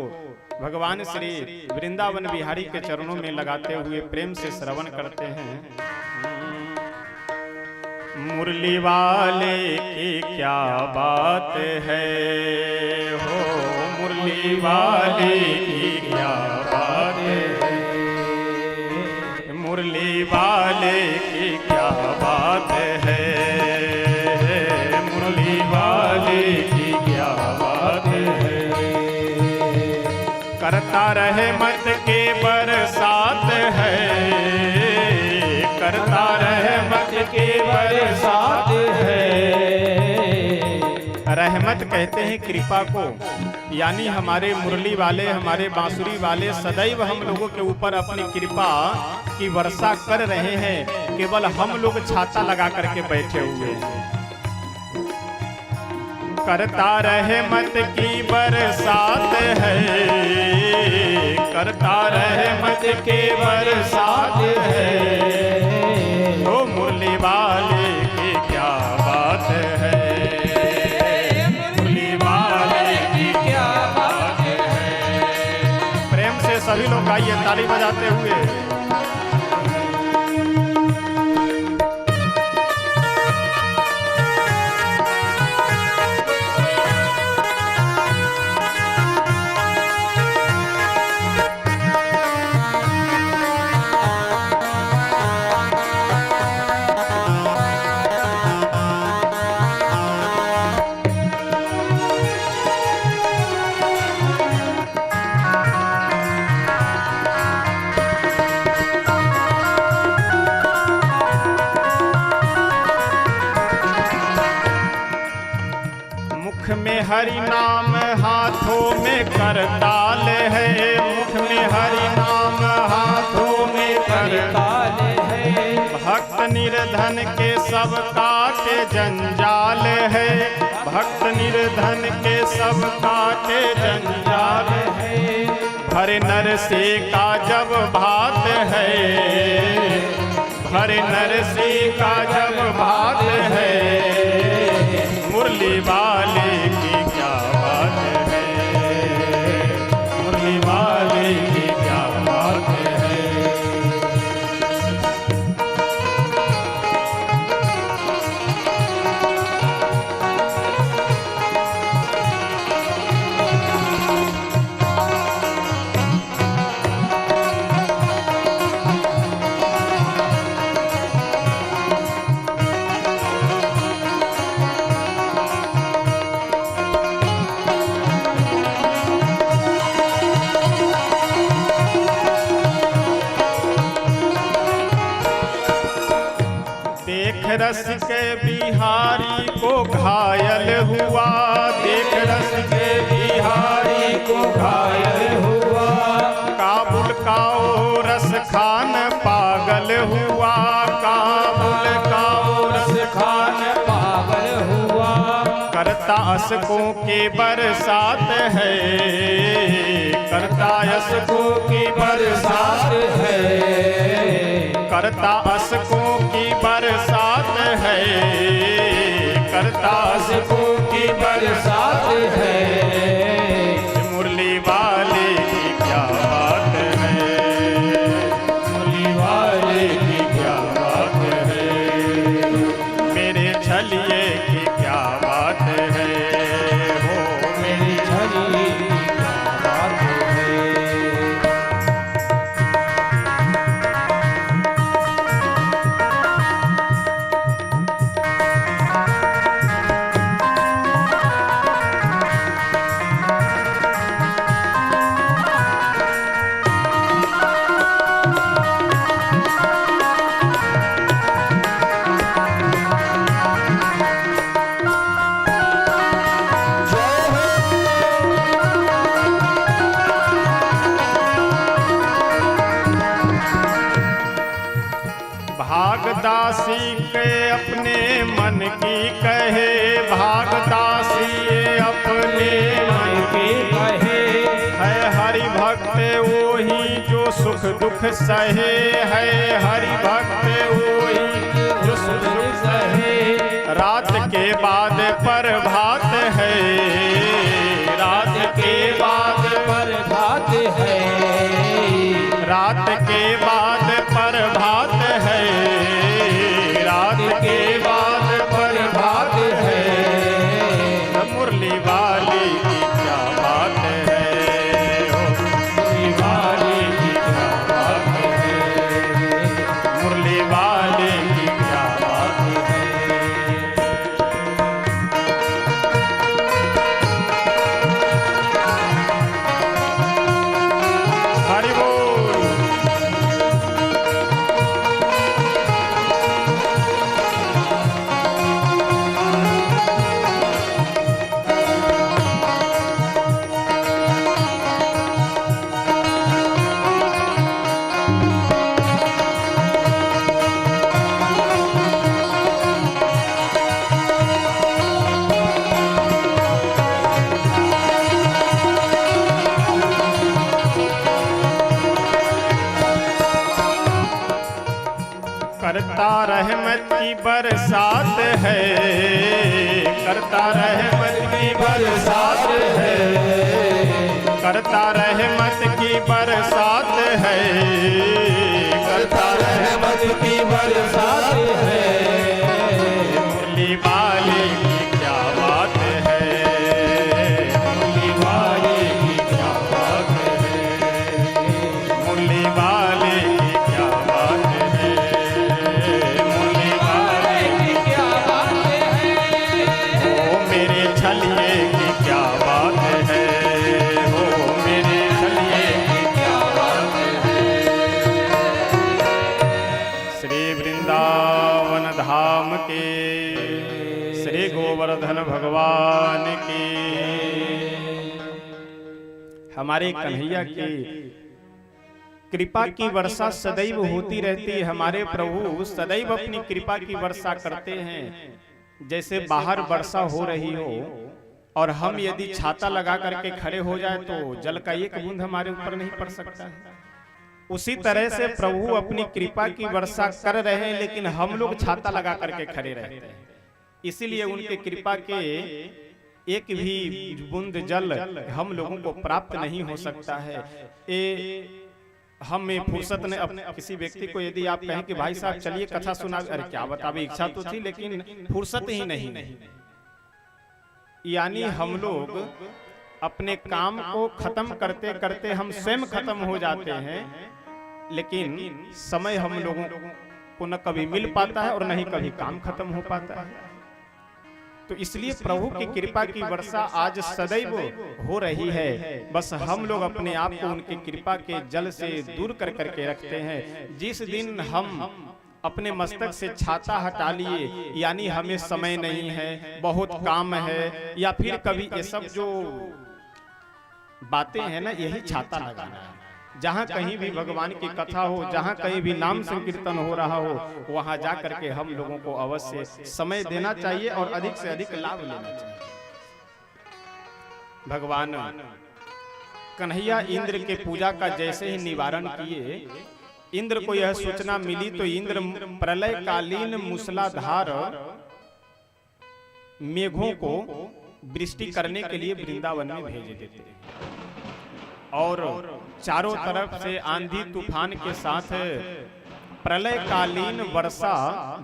भगवान श्री वृंदावन बिहारी के चरणों में लगाते हुए प्रेम से श्रवण करते हैं। मुरली वाले की क्या बात है हो, मुरली वाले की क्या बात है, मुरली वाले की क्या बात है, मुरली वाले की क्या बात है। करता रहे मत के बरसात है, करता रहे मत के बरसात है। रहमत कहते हैं कृपा को, यानी हमारे मुरली वाले, हमारे बांसुरी वाले सदैव हम लोगों के ऊपर अपनी कृपा की वर्षा कर रहे हैं। केवल हम लोग छाता लगा करके बैठे हुए हैं। करता रहे मत की बरसात है, करता रहे मत के बरसात है। ओ मुरली वाले की क्या बात है, मुरली वाले की क्या बात है। प्रेम से सभी लोग गाइए ताली बजाते हुए। हरि नाम हाथों में करताल है, मुख में हरि नाम हाथों में करताल निर्धन के सब काटे जंजाल है, भक्त निर्धन के सब काटे जंजाल है। हर नर से का जब भात है, हर नर से का जब भात है, मुरली वाले की क्या बात है, मुरली वाले की क्या बात है। रस के बिहारी को घायल हुआ, देख रस के बिहारी को घायल हुआ। काबुल का ओ रस खान पागल हुआ, काबुल का ओ रस खान पागल हुआ। करता अशकों के बरसात है, करता अशकों की बरसात है, करता अशकों की बरसात है, करता अशकों की बरसात है। मुरली वाले की क्या बात है, मुरली वाले की क्या बात है, मेरे छलिए की क्या बात है, हो मेरी छलिए की क्या बात है। भागदासी के अपने मन की कहे, भागदासी अपने मन की कहे। है हरि भक्त वही जो सुख दुख सहे, है हरि भक्त वही जो सुख दुख सहे। रात के बाद प्रभात है, रात के बाद प्रभात है, रात के बाद प्रभात है, रात के बाद प्रभात है। मुरली वाली की क्या बात है, हो मुरली वाली की क्या बात है, मुरली वाली की क्या बात है। हरि बोल। करता रहमत की बरसात है, करता रहमत की बरसात है, करता रहमत की बरसात है, करता रहमत की बरसात है। मुरली वाले की क्या बात है, मुरली वाले की क्या बात है, मुरली वाले की क्या बात है, मुरली वाले की क्या बात है। ओ मेरे छलिए की क्या बात है, हो मेरे छलिए की क्या बात है। श्री वृंदावन धाम के श्री गोवर्धन भगवान की, हमारे कन्हैया की कृपा की वर्षा सदैव होती रहती है। हमारे प्रभु सदैव अपनी कृपा की वर्षा करते हैं। जैसे बाहर वर्षा हो रही हो और हम यदि छाता लगा करके खड़े हो जाए तो जल का एक बूंद हमारे ऊपर नहीं पड़ सकता है। उसी तरह से प्रभु अपनी कृपा की वर्षा कर रहे हैं, लेकिन हम लोग छाता लगा करके खड़े रहते हैं। इसीलिए उनके कृपा के एक भी बूंद जल हम लोगों को प्राप्त नहीं हो सकता है। हमें फुर्सत ने अपने किसी व्यक्ति को यदि आप कहें कि भाई साहब चलिए कथा सुना, अरे क्या बतावे, इच्छा तो थी लेकिन फुर्सत ही नहीं। यानी हम लोग अपने काम को खत्म करते करते हम स्वयं खत्म हो जाते हैं, लेकिन समय हम लोगों को न कभी मिल पाता है और न ही कभी काम खत्म हो पाता है। तो इसलिए प्रभु की कृपा की वर्षा आज सदैव हो रही है। बस हम लोग अपने आप को उनकी कृपा के जल से दूर कर करके रखते हैं। जिस दिन हम अपने मस्तक से छाता हटा लिए, यानी हमें समय नहीं है, बहुत काम है, या फिर कभी ये सब जो बातें हैं ना, यही छाता लगाना है। जहाँ कहीं भी भगवान की कथा हो, जहाँ कहीं भी नाम संकीर्तन हो रहा हो, वहाँ जा करके हम लोगों को अवश्य समय देना चाहिए और अधिक से अधिक लाभ लेना चाहिए। भगवान कन्हैया इंद्र के पूजा का जैसे ही निवारण किए, इंद्र को यह सूचना मिली तो इंद्र प्रलयकालीन मूसलाधार मेघों को वृष्टि करने के लिए वृंदावन में भेज देते और चारों तरफ से आंधी तूफान के साथ प्रलयकालीन वर्षा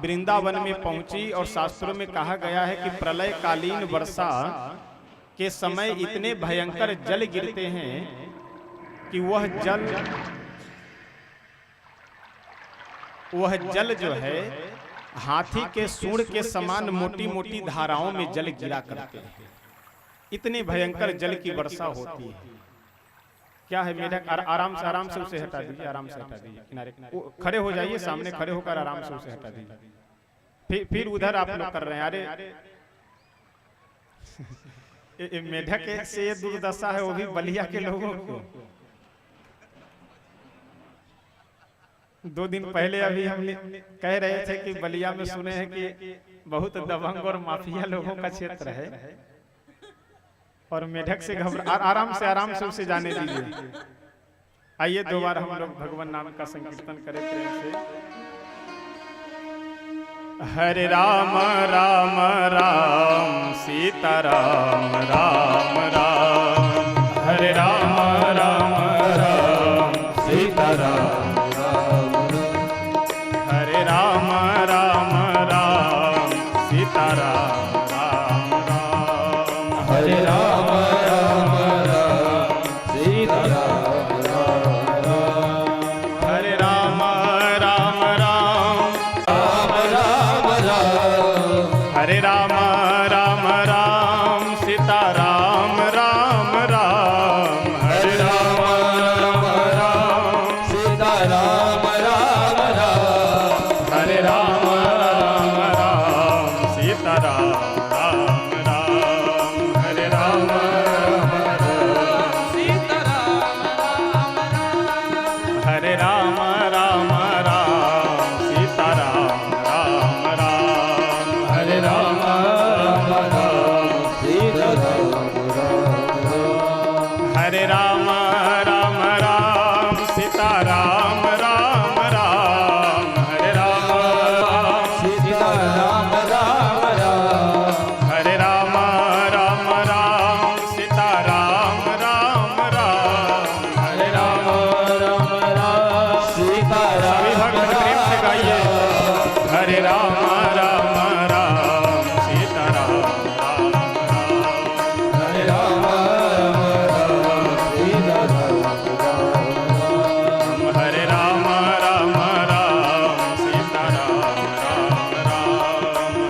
वृंदावन में पहुंची। और शास्त्रों में कहा गया है कि प्रलयकालीन वर्षा के समय इतने भयंकर जल गिरते हैं कि वह जल जो है हाथी के सूंड के समान मोटी मोटी धाराओं में जल गिरा करते हैं। इतने भयंकर जल की वर्षा होती है। क्या है मेढक, आराम से उसे हटा दीजिए, आराम से हटा दीजिए, किनारे खड़े हो जाइए, सामने खड़े होकर आराम से उसे हटा दीजिए। फिर उधर आप लोग कर रहे हैं। अरे मेढक से ये दुर्दशा है, वो भी बलिया के लोगों को। 2 दिन पहले अभी हम कह रहे थे कि बलिया में सुने हैं कि बहुत दबंग और माफिया लोगों का क्षेत्र है, और मेढक से आराम से उसे जाने दीजिए। आइए दोबारा हम लोग भगवान नाम का संकीर्तन करें प्रेम से। हरे राम राम राम सीता राम राम राम, हरे राम राम राम सीता राम राम, हरे राम राम राम सीता राम राम राम, हरे राम राम राम सीता राम राम राम, हरे राम राम राम राम राम, हरे राम राम राम सीता राम राम राम, हरे राम राम राम सीता राम राम राम, हरे राम राम राम सीता राम राम राम, हरे राम राम राम सीता राम राम राम, हरे राम राम राम सीता राम राम राम, हरे राम राम राम सीता राम राम राम, हरे राम राम राम सीता राम राम राम, हरे राम राम सीता राम राम राम, हरे राम राम राम सीता राम राम राम, हरे राम राम राम सीता राम प्रेम से गाइए। हरे राम राम राम सीता राम राम राम, हरे राम राम राम सीता राम राम राम, हरे राम राम राम सीता राम राम राम,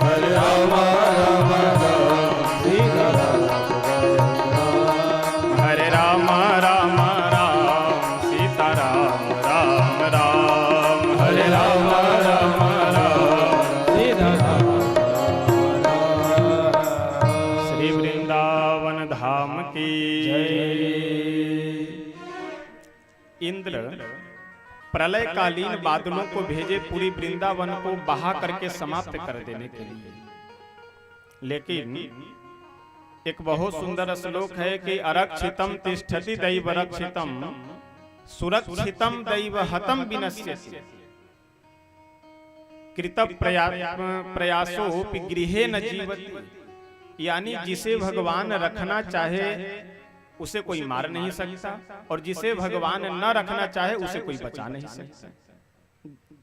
हरे राम राम राम सीता राम राम राम, हरे राम राम राम सीता राम राम राम, प्रलयकालीन बादलों को भेजे पूरी वृंदावन को बहा करके समाप्त कर देने के लिए। लेकिन एक बहुत सुंदर श्लोक है कि अरक्षितम तिष्ठति दैव रक्षितम सुरक्षितम दैव हतम विनश्यति कृत प्रयासो गृहे न जीवति। यानी जिसे भगवान रखना चाहे उसे कोई मार नहीं सकता, और जिसे भगवान न रखना चाहे उसे कोई बचा नहीं सकता।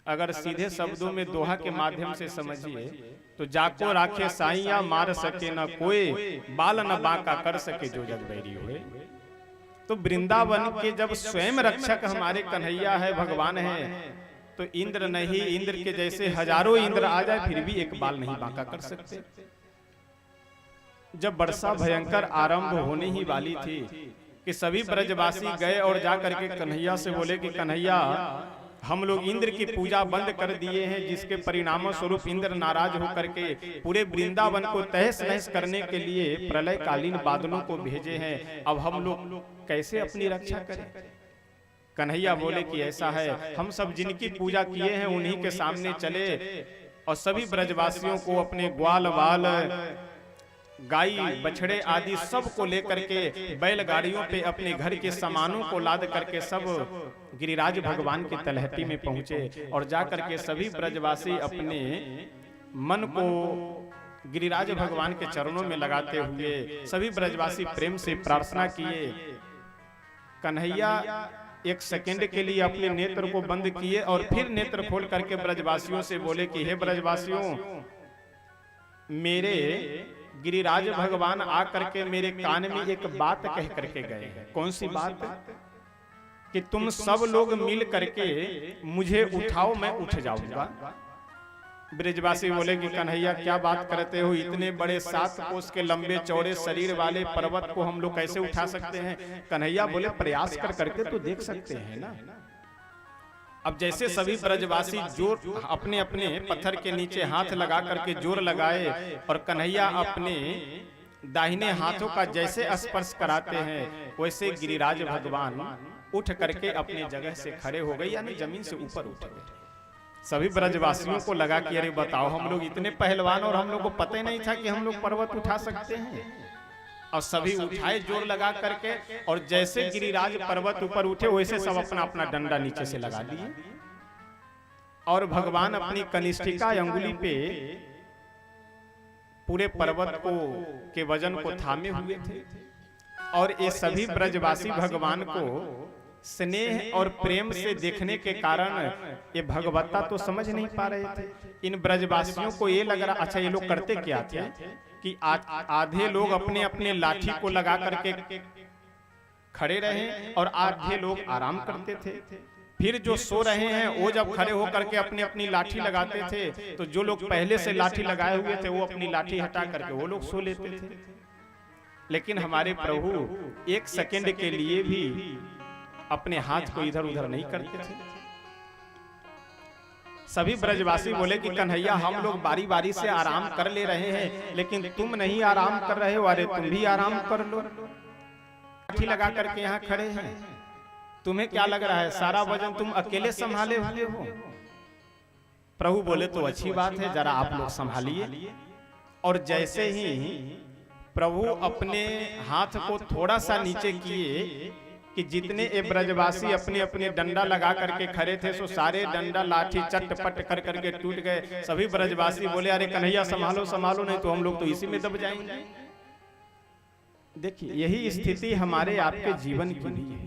अगर सीधे शब्दों में दोहा के माध्यम से समझिए तो जाको राखे साइया मार सके न कोई, बाल न बांका कर सके जो जग बैरी हुए। तो वृंदावन के जब स्वयं रक्षक हमारे कन्हैया है, भगवान है, तो इंद्र नहीं, इंद्र के जैसे हजारों इंद्र आ जाए फिर भी एक बाल नहीं बांका कर सकते। जब वर्षा भयंकर आरंभ होने ही वाली थी कि सभी ब्रजवासी गए और जाकर के कन्हैया से बोले कि कन्हैया हम लोग इंद्र की पूजा बंद कर दिए हैं, जिसके परिणाम स्वरूप इंद्र नाराज होकर के पूरे वृंदावन को तहस नहस करने के लिए प्रलयकालीन बादलों को भेजे हैं। अब हम लोग कैसे अपनी रक्षा करें? कन्हैया बोले कि ऐसा है, हम सब जिनकी पूजा किए हैं उन्हीं के सामने चले और सभी ब्रजवासियों को अपने ग्वाल वाल गाय बछड़े आदि सब को लेकर के बैलगाड़ियों पे अपने घर के सामानों को लाद करके सब गिरिराज भगवान की तलहटी में पहुंचे और जाकर के सभी ब्रजवासी अपने मन को गिरिराज भगवान के चरणों में लगाते हुए सभी ब्रजवासी प्रेम से प्रार्थना किए। कन्हैया एक सेकंड के लिए अपने नेत्र को बंद किए और फिर नेत्र खोल करके ब्रजवासियों से बोले कि हे ब्रजवासियों, मेरे गिरिराज भगवान आकर के मेरे कान में एक बात कह करके गए हैं। कौन सी बात? कि तुम सब लोग मिल करके मुझे उठाओ, मैं उठ जाऊंगा। ब्रजवासी बोले कि कन्हैया क्या बात करते हो, इतने बड़े 7 कोस के लंबे चौड़े शरीर वाले पर्वत को हम लोग कैसे उठा सकते हैं? कन्हैया बोले प्रयास कर करके तो देख सकते हैं ना। अब जैसे सभी ब्रजवासी जोर अपने अपने पत्थर के नीचे हाथ लगा करके जोर लगाए और कन्हैया अपने दाहिने हाथों का जैसे स्पर्श कराते हैं वैसे गिरिराज भगवान उठ करके अपनी जगह से खड़े हो गए, यानी जमीन से ऊपर उठ गए। सभी ब्रजवासियों को लगा कि अरे बताओ, हम लोग इतने पहलवान और हम लोग को पता ही नहीं था कि हम लोग पर्वत उठा सकते हैं। और सभी उठाए जोर लगा करके, और जैसे गिरिराज पर्वत ऊपर उठे वैसे सब अपना अपना डंडा नीचे से लगा लिए और भगवान अपनी कनिष्ठिका अंगुली पे पूरे पर्वत को के वजन को थामे हुए थे। और ये सभी ब्रजवासी भगवान को स्नेह और प्रेम से देखने के कारण ये भगवत्ता तो समझ नहीं पा रहे थे। इन ब्रजवासियों को ये लग रहा, अच्छा ये लोग करते क्या थे कि आधे लोग अपने अपने लाठी को लगा करके खड़े रहे और आधे लोग आराम करते थे। फिर जो सो रहे हैं वो जब खड़े होकर के अपनी अपनी लाठी लगाते थे, तो जो लोग पहले से लाठी लगाए हुए थे वो अपनी लाठी हटा करके वो लोग सो लेते थे। लेकिन हमारे प्रभु एक सेकंड के लिए भी अपने हाथ को इधर उधर नहीं करते थे। सभी ब्रजवासी बोले कि कन्हैया हम लोग बारी बारी से आराम कर ले रहे हैं, लेकिन तुम नहीं आराम कर रहे हो, अरे तुम भी आराम कर लो। लाठी लगा करके यहाँ खड़े हैं, तुम्हें क्या लग रहा है सारा वजन तुम अकेले संभाले हुए हो? प्रभु बोले तो अच्छी बात है, जरा आप लोग संभालिए। और जैसे ही प्रभु अपने हाथ को थोड़ा सा नीचे किए कि जितने ये ब्रजवासी अपने अपने डंडा लगा करके खड़े थे, सो सारे डंडा लाठी चटपट कर करके टूट गए। सभी ब्रजवासी बोले अरे कन्हैया संभालो संभालो, नहीं तो हम लोग तो इसी में दब जाएंगे। देखिए यही स्थिति हमारे आपके जीवन की भी है।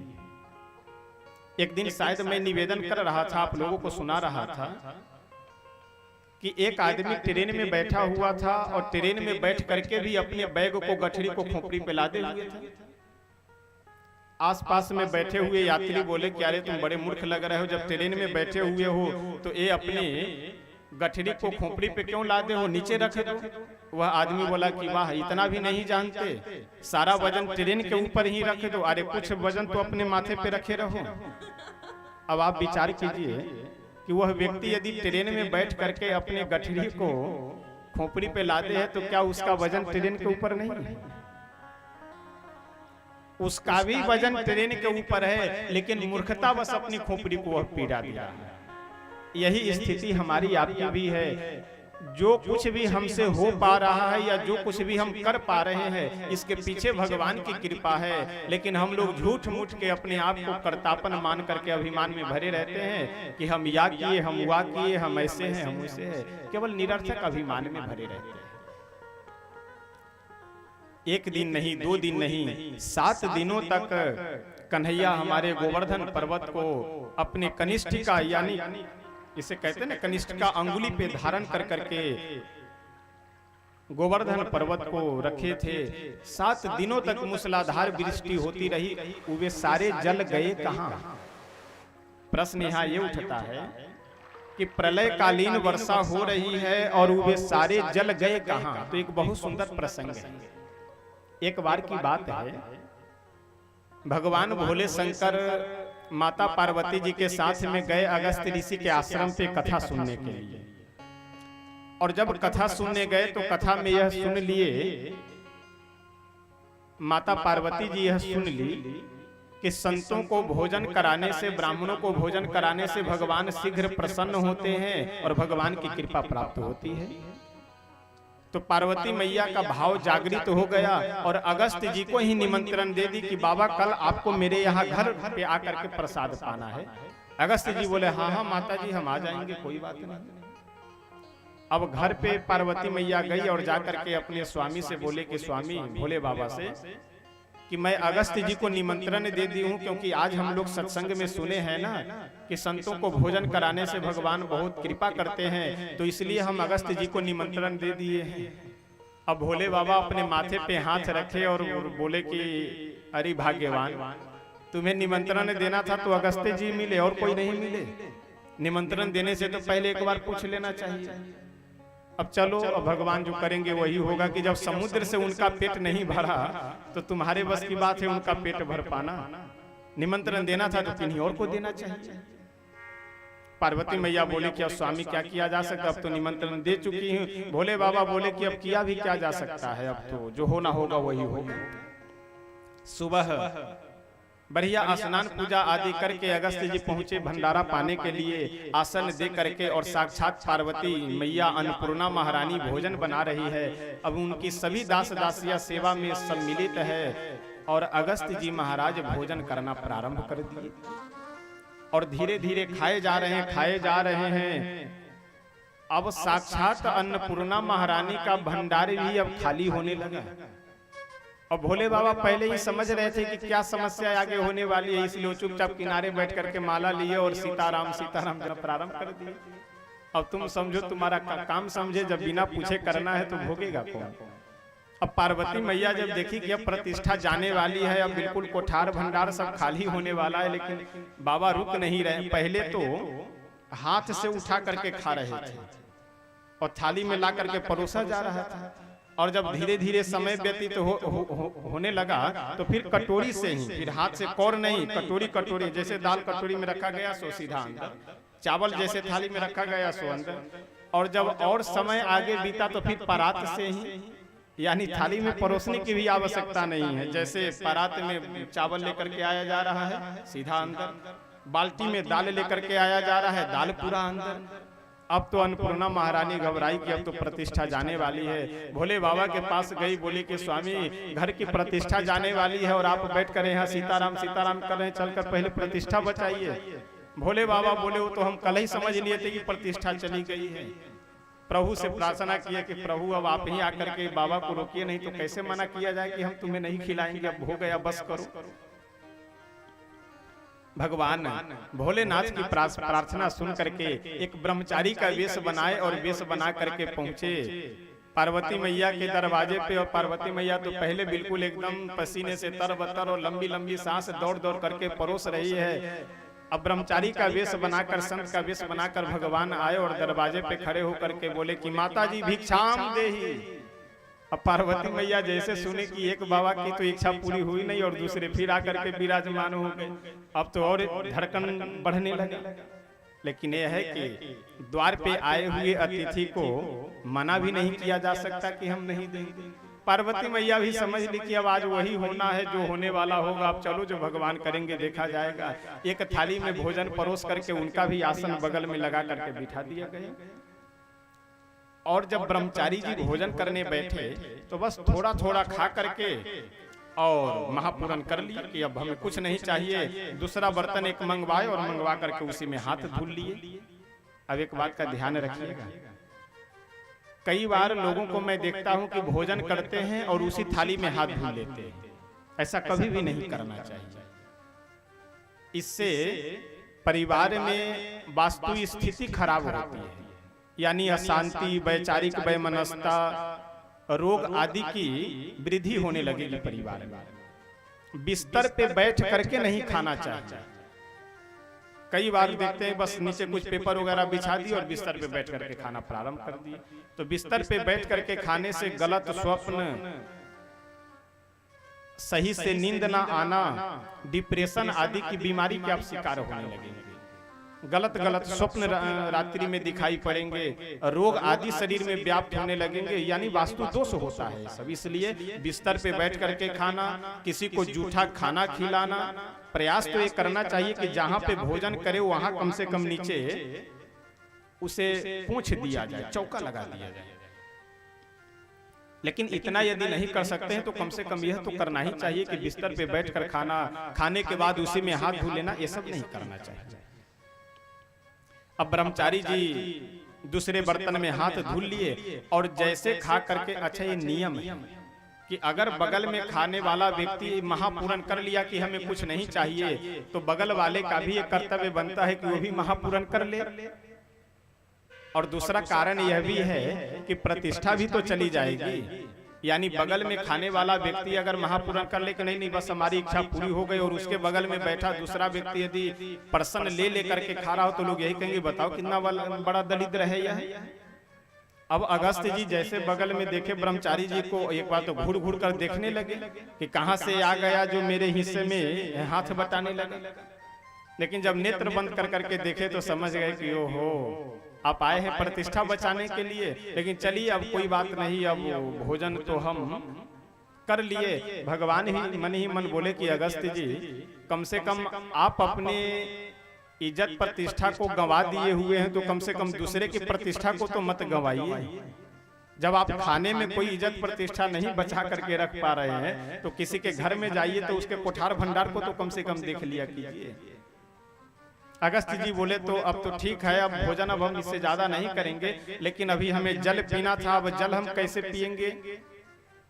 एक दिन शायद मैं निवेदन कर रहा था, आप लोगों को सुना रहा था कि एक आदमी ट्रेन में बैठा हुआ था और ट्रेन में बैठ करके भी अपने बैग को गठरी को खोपड़ी पे लादे हुए थे। आसपास में बैठे हुए यात्री बोले कि अरे तुम बड़े मूर्ख लग रहे हो, जब ट्रेन में बैठे हुए हो तो ये अपने गठरी को खोपड़ी पे क्यों लादे हो, नीचे रख दो। वह आदमी बोला कि वाह, इतना भी नहीं जानते, सारा वजन ट्रेन के ऊपर ही रख दो, अरे कुछ वजन तो अपने माथे पे रखे रहो। अब आप विचार कीजिए कि वह व्यक्ति यदि ट्रेन में बैठ करके अपने गठरी को खोपड़ी पे लादे है तो क्या उसका वजन ट्रेन के ऊपर नहीं है? उसका भी वजन ट्रेन के ऊपर है, लेकिन मूर्खता बस अपनी खोपड़ी को वह पीड़ा दिया। यही स्थिति हमारी आपकी भी है। जो कुछ भी हमसे हो पा रहा है या जो कुछ भी हम कर पा रहे हैं, इसके पीछे भगवान की कृपा है। लेकिन हम लोग झूठ मूठ के अपने आप को कर्तापन मान करके अभिमान में भरे रहते हैं कि हम या किए, हम हुआ किए, हम ऐसे हैं, हम वैसे हैं। केवल निरर्थक अभिमान में भरे रहते हैं। एक दिन नहीं, 2 दिन नहीं, 7 दिनों तक कन्हैया हमारे गोवर्धन पर्वत को अपने कनिष्ठिका, यानी इसे कहते हैं ना, कनिष्ठिका अंगुली पे धारण कर करके गोवर्धन पर्वत को रखे थे। 7 दिनों तक मूसलाधार वृष्टि होती रही। वे सारे जल गए कहां? प्रश्न यहाँ ये उठता है कि प्रलयकालीन वर्षा हो रही है और वे सारे जल गए कहां? तो एक बहुत सुंदर प्रसंग है। एक बार की बात है, भगवान भोले शंकर माता पार्वती जी के साथ में गए अगस्त ऋषि के आश्रम पे कथा सुनने के लिए। और जब कथा सुनने गए तो कथा में यह सुन लिए, माता पार्वती जी यह सुन ली कि संतों को भोजन कराने से, ब्राह्मणों को भोजन कराने से भगवान शीघ्र प्रसन्न होते हैं और भगवान की कृपा प्राप्त होती है। तो पार्वती मैया का भाव जागृत हो गया और अगस्त जी को ही निमंत्रण दे दी कि बाबा कल आपको मेरे यहाँ घर पे आकर के प्रसाद पाना है। अगस्त जी बोले हाँ हाँ माता जी हम आ जाएंगे, कोई बात नहीं। अब घर पे पार्वती मैया गई और जाकर के अपने स्वामी से बोले कि स्वामी, भोले बाबा से, कि मैं अगस्त जी को निमंत्रण दे दी हूँ, क्योंकि आज हम लोग सत्संग में सुने हैं ना कि संतों को भोजन कराने से भगवान बहुत कृपा करते हैं, तो इसलिए हम अगस्त जी को निमंत्रण दे दिए हैं। अब भोले बाबा अपने माथे पे हाथ रखे और बोले कि अरे भाग्यवान, तुम्हें निमंत्रण देना था तो अगस्त जी मिले और कोई नहीं मिले। निमंत्रण देने से तो पहले एक बार पूछ लेना चाहिए। अब चलो, अब भगवान जो करेंगे वही होगा कि जब समुद्र से उनका पेट नहीं भरा तो तुम्हारे बस की बात है उनका पेट भर पाना। निमंत्रण देना था तो किन्हीं और को देना चाहिए। पार्वती मैया बोले कि अब स्वामी क्या किया जा सकता, अब तो निमंत्रण दे चुकी हूँ। भोले बाबा बोले कि अब किया भी क्या जा सकता है, अब तो जो होना होगा वही होगा। सुबह बढ़िया स्नान पूजा आदि करके अगस्त जी पहुंचे भंडारा पाने के लिए। आसन दे करके और साक्षात पार्वती मैया अन्नपूर्णा महारानी भोजन बना रही है। अब उनकी सभी दास दासियां सेवा में सम्मिलित है और अगस्त जी महाराज भोजन करना प्रारंभ कर दिए और धीरे धीरे खाए जा रहे हैं, खाए जा रहे हैं। अब साक्षात अन्नपूर्णा महारानी का भंडार भी अब खाली होने लगा। और भोले बाबा पहले ही समझ रहे थे कि क्या समस्या आगे होने वाली है, इसलिए चुपचाप किनारे बैठ करके माला लिए और सीताराम सीताराम जब प्रारंभ कर दिए। अब तुम समझो, तुम्हारा काम समझे, जब बिना पूछे करना है तो भोगेगा कौन। अब पार्वती मैया जब देखी कि अब प्रतिष्ठा जाने वाली है, अब बिल्कुल कोठार भंडार सब खाली होने वाला है, लेकिन बाबा रुक नहीं रहे। पहले तो हाथ से उठा करके खा रहे थे और थाली में ला करके परोसा जा रहा था। और जब धीरे धीरे समय व्यतीत होने लगा तो फिर कटोरी से ही, फिर हाथ से कौर नहीं, कटोरी कटोरी, जैसे दाल कटोरी में रखा गया सो सीधा अंदर, चावल जैसे थाली में रखा गया सो अंदर। और जब और समय आगे बीता तो फिर परात से ही, यानी थाली में परोसने की भी आवश्यकता नहीं है। जैसे परात में चावल लेकर के आया जा रहा है सीधा अंदर, बाल्टी में दाल लेकर के आया जा रहा है, दाल पूरा अंदर। अब तो अन्नपूर्णा महारानी घबराई कि अब तो प्रतिष्ठा जाने वाली है। भोले बाबा के पास गई, बोली कि स्वामी घर की प्रतिष्ठा जाने वाली है और आप बैठ कर यहाँ सीताराम सीताराम कर रहे हैं, चलकर पहले प्रतिष्ठा बचाइए। भोले बाबा बोले वो तो हम कल ही समझ लिए थे कि प्रतिष्ठा चली गई है। प्रभु से प्रार्थना किया कि प्रभु अब आप ही आकर के बाबा को रोकिए, नहीं तो कैसे मना किया जाए कि हम तुम्हें नहीं खिलाएंगे, अब हो गया बस करो। भगवान भोलेनाथ की प्रार्थना सुन करके एक ब्रह्मचारी का वेश बनाए और वेश बना करके पहुंचे पार्वती मैया के दरवाजे पे। और पार्वती मैया तो पहले बिल्कुल एकदम पसीने से तरबतर और लंबी लंबी सांस दौड़ दौड़ करके परोस रही है। अब ब्रह्मचारी का वेश बनाकर, संत का वेश बनाकर भगवान आए और दरवाजे पे खड़े होकर के बोले कि माता जी भिक्षाम देहि। अब पार्वती मैया जैसे सुने कि एक बाबा की तो इच्छा पूरी हुई नहीं और दूसरे फिर आकर के विराजमान हो गए, अब तो और धड़कन बढ़ने लगा। लेकिन यह है कि द्वार पे आए हुए अतिथि को मना भी नहीं किया जा सकता कि हम नहीं देंगे। पार्वती मैया भी समझ ली कि अब आज वही होना है जो होने वाला होगा, अब चलो जो भगवान करेंगे देखा जाएगा। एक थाली में भोजन परोस करके उनका भी आसन बगल में लगा करके बिठा दिया गया। और जब ब्रह्मचारी जी भोजन करने बैठे तो बस थोड़ा थोड़ा खा करके और महापूरन कर लिया कि अब हमें कुछ नहीं चाहिए। दूसरा बर्तन एक मंगवाए और मंगवा करके उसी में हाथ धुल लिए। अब एक बात का ध्यान रखिएगा, कई बार लोगों को मैं देखता हूं कि भोजन करते हैं और उसी थाली में हाथ धुल लेते हैं। ऐसा कभी भी नहीं करना चाहिए। इससे परिवार में वास्तु स्थिति खराब होती है, यानी अशांति, वैचारिक वैमनस्यता, रोग आदि की वृद्धि होने लगेगी परिवार में। बिस्तर पे बैठ करके नहीं खाना चाहिए। कई बार देखते हैं बस नीचे कुछ पेपर वगैरह बिछा दिए और बिस्तर पे बैठ करके खाना प्रारंभ कर दिए। तो बिस्तर पे बैठ करके खाने से गलत स्वप्न, सही से नींद ना आना, डिप्रेशन आदि की बीमारी के आप शिकार होने लगेंगे। गलत गलत स्वप्न रात्रि में दिखाई पड़ेंगे, रोग आदि शरीर में व्याप्त होने लगेंगे, यानी वास्तु दोष होता है सब। इसलिए बिस्तर पे बैठ करके खाना, किसी को जूठा खाना खिलाना, प्रयास तो ये करना चाहिए कि जहां पे भोजन करे वहां कम से कम नीचे उसे पूंछ दिया जाए, चौका लगा दिया जाए। लेकिन इतना यदि नहीं कर सकते हैं तो कम से कम यह तो करना ही चाहिए कि बिस्तर पे बैठ कर खाना, खाने के बाद उसी में हाथ धो लेना, ये सब नहीं करना चाहिए। अब ब्रह्मचारी जी दूसरे बर्तन में हाथ धुल लिए और जैसे खा करके, अच्छा ये नियम है कि अगर बगल में खाने वाला व्यक्ति महापूरन कर लिया कि हमें कुछ नहीं चाहिए, तो बगल वाले का भी एक कर्तव्य बनता है कि वो भी महापूरन कर ले। और दूसरा कारण यह भी है कि प्रतिष्ठा भी तो चली जाएगी। यानी बगल में खाने वाला व्यक्ति अगर महापूरन कर ले कि नहीं नहीं बस हमारी इच्छा पूरी हो गई, और उसके बगल में बैठा दूसरा व्यक्ति यदि प्रश्न ले लेकर के खा रहा हो तो लोग यही कहेंगे बताओ कितना बड़ा दरिद्र है यह। अब अगस्त जी जैसे बगल में देखे ब्रह्मचारी जी को, एक बार तो घूर घूर कर देखने लगे कि कहां से आ गया जो मेरे हिस्से में हाथ बटाने लगे। लेकिन जब नेत्र बंद कर करके देखे तो समझ गए कि ओहो आप आए हैं प्रतिष्ठा बचाने के लिए। लेकिन चलिए अब कोई बात नहीं, अब भोजन तो हम कर लिए। भगवान ही मन बोले कि अगस्त जी कम से कम आप अपने इज्जत प्रतिष्ठा को गंवा दिए हुए हैं, तो कम से कम दूसरे की प्रतिष्ठा को तो मत गंवाइए। जब आप खाने में कोई इज्जत प्रतिष्ठा नहीं बचा करके रख पा रहे हैं तो किसी के घर में जाइए तो उसके कोठार भंडार को तो कम से कम देख लिया कीजिए। अगस्त जी बोले तो अब तो ठीक है, अब भोजन अब हम इससे ज्यादा नहीं करेंगे, लेकिन अभी हमें जल पीना था, अब जल हम कैसे पिएंगे?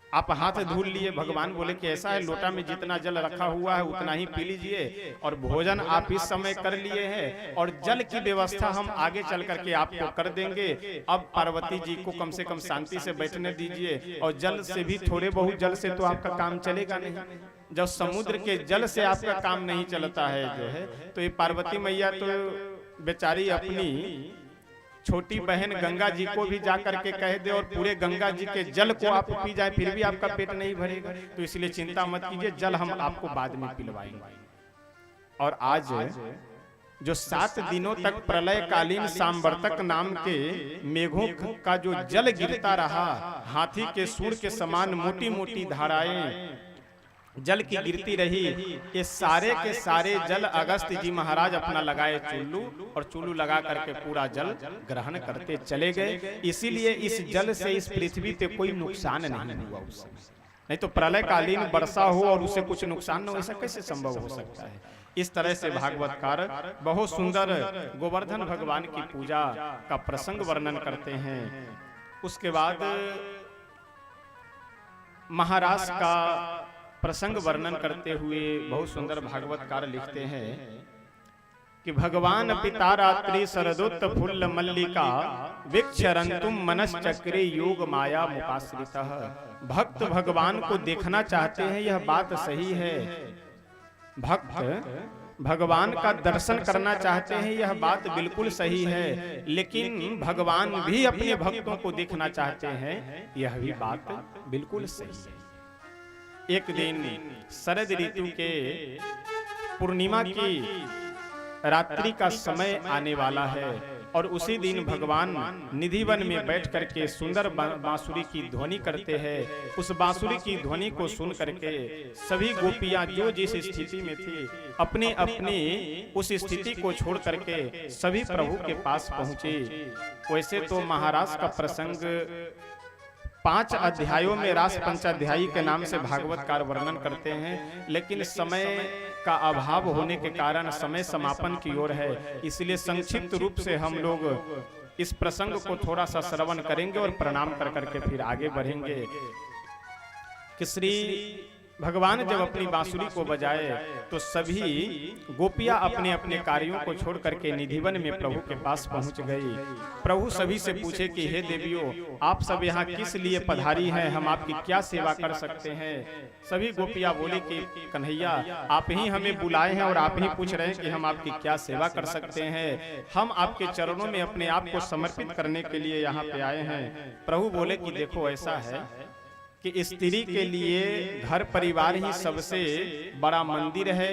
आप हाथ धुल लिए। भगवान बोले कि ऐसा है, लोटा में जितना जल रखा हुआ है उतना ही पी लीजिए, और भोजन आप इस समय कर लिए हैं और जल की व्यवस्था हम आगे चल करके आपको कर देंगे। अब पार्वती जी को कम से कम शांति से बैठने दीजिए, और जल से भी थोड़े बहुत जल से तो आपका काम चलेगा नहीं। जब समुद्र के जल से आपका काम नहीं चलता है जो है, तो ये पार्वती मैया तो बेचारी अपनी छोटी बहन गंगा जी को भी जा करके कह दे और पूरे गंगा जी के जल को आप पी जाए फिर भी आपका पेट नहीं भरेगा। तो इसलिए चिंता मत कीजिए, जल हम आपको बाद में पिलवाएंगे। और आज जो 7 दिनों तक प्रलयकालीन सांवर्तक नाम के मेघों का जो जल गिरता रहा, हाथी के सूंड के समान मोटी मोटी धाराएं जल की गिरती रही, ये सारे के सारे जल अगस्त जी महाराज अपना लगाए चुल्लू, और चुल्लू लगा करके पूरा जल ग्रहण करते चले गए। इसीलिए इस जल से इस पृथ्वी पे कोई नुकसान नहीं हुआ उस समय। नहीं तो प्रलयकालीन वर्षा हो और उसे कुछ नुकसान न हो, ऐसा कैसे संभव हो सकता है? इस तरह से भागवतकार बहुत सुंदर गोवर्धन भगवान की पूजा का प्रसंग वर्णन करते हैं। उसके बाद महाराज का प्रसंग वर्णन करते हुए बहुत सुंदर भागवतकार लिखते हैं कि भगवान पिता रात्रि शरदोत्त फुल्ल मल्लिका विक्षरंतुम मनश्चक्रे योग माया मुपाश्रितः। भक्त भगवान को देखना चाहते हैं, यह बात सही है। भक्त भगवान का दर्शन करना चाहते हैं, यह बात बिल्कुल सही है। लेकिन भगवान भी अपने भक्तों को देखना चाहते हैं, यह भी बात बिल्कुल सही है। एक दिन शरद ऋतु के पूर्णिमा की रात्रि का समय आने वाला है। और उसी दिन भगवान निधिवन में बैठ करके सुंदर बांसुरी की ध्वनि करते हैं। उस बांसुरी की ध्वनि को सुन करके सभी गोपियां जो जिस स्थिति में थी अपने अपने उस स्थिति को छोड़ करके सभी प्रभु के पास पहुंचे। वैसे तो महाराज का प्रसंग 5 अध्यायों में रास पंचाध्यायी के नाम से भागवतकार वर्णन करते हैं, लेकिन समय का अभाव होने के कारण समय समापन की ओर है, इसलिए संक्षिप्त रूप से हम लोग इस प्रसंग को थोड़ा सा श्रवण करेंगे और प्रणाम कर करके फिर आगे बढ़ेंगे। कि श्री भगवान जब अपनी बांसुरी को बजाए तो सभी गोपियां अपने अपने कार्यों को छोड़ करके निधिवन में प्रभु के पास पहुंच गई। प्रभु सभी से पूछे कि हे देवियों, आप सब यहाँ किस लिए पधारी हैं, हम आपकी क्या सेवा कर सकते हैं। सभी गोपियां बोले कि कन्हैया, आप ही हमें बुलाए हैं और आप ही पूछ रहे हैं कि हम आपकी क्या सेवा कर सकते हैं। हम आपके चरणों में अपने आप को समर्पित करने के लिए यहाँ पे आए हैं। प्रभु बोले कि देखो, ऐसा है कि स्त्री के लिए घर परिवार ही सबसे बड़ा मंदिर है।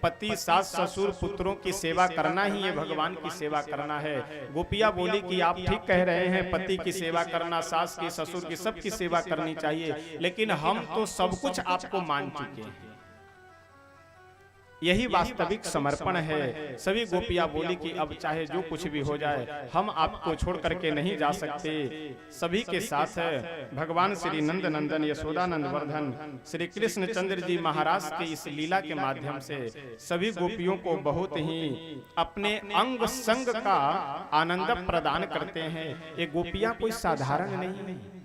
पति, सास, ससुर, पुत्रों की सेवा करना ही ये भगवान की सेवा करना है। गोपियां बोली कि आप ठीक कह रहे हैं, पति की सेवा करना, सास की, ससुर की, सबकी सेवा करनी चाहिए, लेकिन हम तो सब कुछ आपको मान चुके हैं। यही वास्तविक समर्पण है। सभी गोपियां बोली कि अब चाहे जो कुछ भी हो जाए, हम आपको छोड़ करके नहीं जा सकते। सभी के साथ भगवान श्री नंद नंदन यशोदानंद वर्धन श्री कृष्ण चंद्र जी महाराज के इस लीला के माध्यम से सभी गोपियों को बहुत ही अपने अंग संग का आनंद प्रदान करते हैं। ये गोपियां कोई साधारण नहीं है।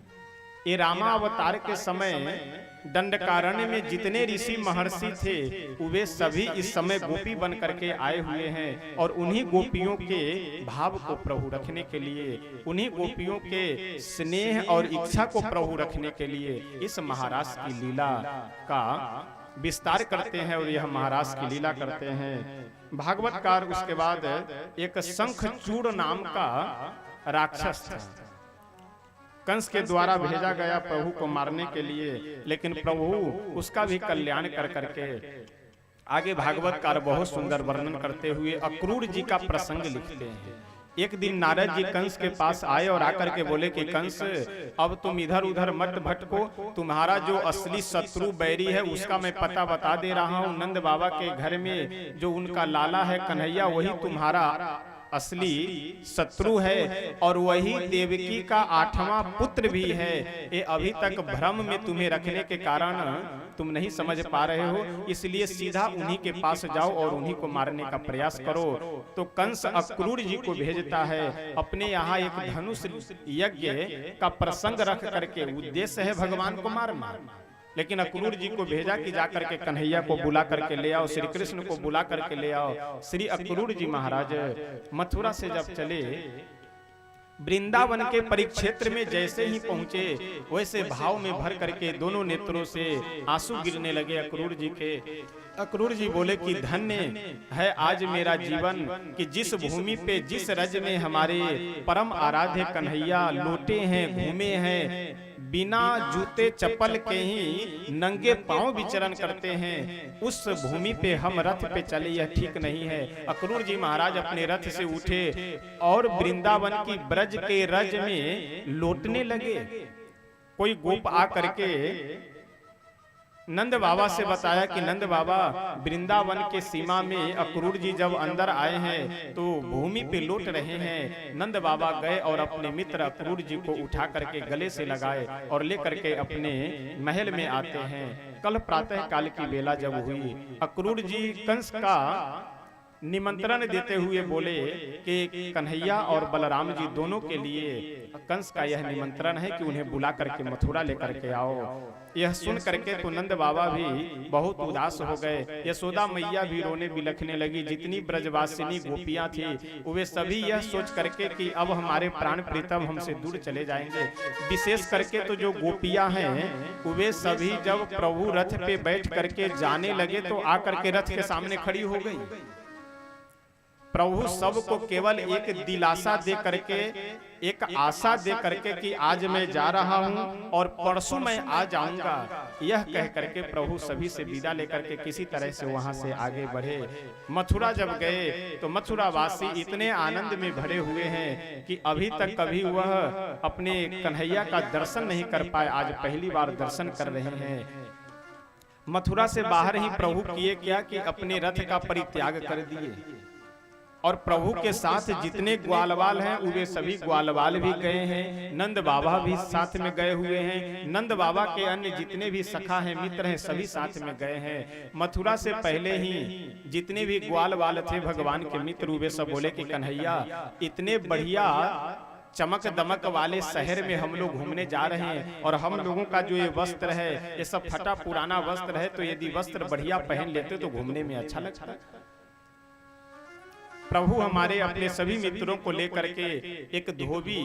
ये रामावतार के समय दंडकारण्य में जितने ऋषि महर्षि थे वे सभी इस समय गोपी बन करके आए हुए हैं, और उन्हीं गोपियों के भाव को प्रभु रखने के लिए, उन्हीं गोपियों के स्नेह और इच्छा को प्रभु रखने के लिए इस महाराज की लीला का विस्तार करते हैं और यह महाराज की लीला करते हैं। भागवतकार उसके बाद एक शंखचूड़ नाम का राक्षस था, कंस के द्वारा भेजा गया प्रभु को मारने के लिए, लेकिन प्रभु उसका भी कल्याण कर करके आगे भागवतकार बहुत सुंदर वर्णन करते हुए अक्रूर जी का प्रसंग लिखते हैं। एक दिन नारद जी कंस के पास आए और आकर के बोले कि कंस, अब तुम इधर उधर मत भटको, तुम्हारा जो असली शत्रु बैरी है उसका मैं पता बता दे रहा हूँ। नंद बाबा के घर में जो उनका लाला है कन्हैया, वही तुम्हारा असली शत्रु है, और वही देवकी का 8वां पुत्र भी है। ये अभी तक भ्रम में तुम्हें रखने के कारण तुम नहीं समझ पा रहे हो, इसलिए सीधा उन्हीं के पास जाओ और उन्हीं को मारने का प्रयास करो। तो कंस अक्रूर जी को भेजता है। अपने यहाँ एक धनुष यज्ञ का प्रसंग रख करके, उद्देश्य है भगवान को मारना, लेकिन अक्रूर जी को भेजा कि जाकर के कन्हैया को बुला करके ले आओ, श्री कृष्ण को बुला करके ले आओ। श्री अक्रूर जी महाराज मथुरा से जब चले, वृंदावन के परिक्षेत्र में जैसे ही पहुंचे, वैसे भाव में भर करके दोनों नेत्रों से आंसू गिरने लगे अक्रूर जी के। अक्रूर जी बोले कि धन्य है आज मेरा जीवन कि जिस भूमि पे, जिस रज में हमारे परम आराध्य कन्हैया लौटे हैं, घूमे हैं, बिना जूते चप्पल के ही नंगे पांव विचरण करते हैं, उस भूमि पे हम रथ पे चले, यह ठीक नहीं है। अक्रूर जी महाराज अपने रथ से उठे और वृंदावन की ब्रज के रज में लौटने लगे। कोई गोप आ करके नंद बाबा से बताया कि नंद बाबा, वृंदावन के सीमा में अक्रूर जी जब अंदर आए हैं तो भूमि पे लौट रहे हैं। नंद बाबा गए और अपने मित्र अक्रूर जी को उठा करके गले से लगाए और लेकर के अपने महल में आते हैं। कल प्रातः काल की बेला जब हुई, अक्रूर जी कंस का निमंत्रण देते हुए बोले कि कन्हैया और बलराम जी दोनों के लिए कंस का यह निमंत्रण है कि उन्हें बुला करके मथुरा लेकर के आओ। यह सुन करके तो नंद बाबा भी बहुत उदास हो गए। यशोदा मैया भी रोने बिलखने लगी। जितनी ब्रजवासिनी गोपियां थी वे सभी यह सोच करके कि अब हमारे प्राण प्रीतम हमसे दूर चले जाएंगे। विशेष करके तो जो गोपियां हैं वे सभी जब प्रभु रथ पे बैठ करके जाने लगे तो आकर के रथ के सामने खड़ी हो गई। प्रभु सबको केवल एक दिलासा दे करके, एक आशा दे करके कि आज मैं जा रहा हूं और परसों मैं आ जाऊंगा, यह कह करके प्रभु सभी से विदा लेकर के किसी तरह से वहां से आगे बढ़े। मथुरा जब गए तो मथुरा वासी इतने आनंद में भरे हुए हैं कि अभी तक कभी वह अपने कन्हैया का दर्शन नहीं कर पाए, आज पहली बार दर्शन कर रहे हैं। मथुरा से बाहर ही प्रभु किए क्या कि अपने रथ का परित्याग कर दिए और प्रभु के साथ जितने ग्वालवाल हैं वे सभी ग्वालवाल भी गए हैं, नंद बाबा भी साथ में गए हुए हैं, नंद बाबा के अन्य जितने भी सखा हैं मित्र हैं सभी साथ में गए हैं। मथुरा से पहले ही जितने भी ग्वालवाल थे भगवान के मित्र वे सब बोले कि कन्हैया इतने बढ़िया चमक दमक वाले शहर में हम लोग घूमने जा रहे हैं और हम लोगों का जो ये वस्त्र है ये सब फटा पुराना वस्त्र है, तो यदि वस्त्र बढ़िया पहन लेते तो घूमने में अच्छा लगता। प्रभु हमारे अपने सभी मित्रों को लेकर के एक धोबी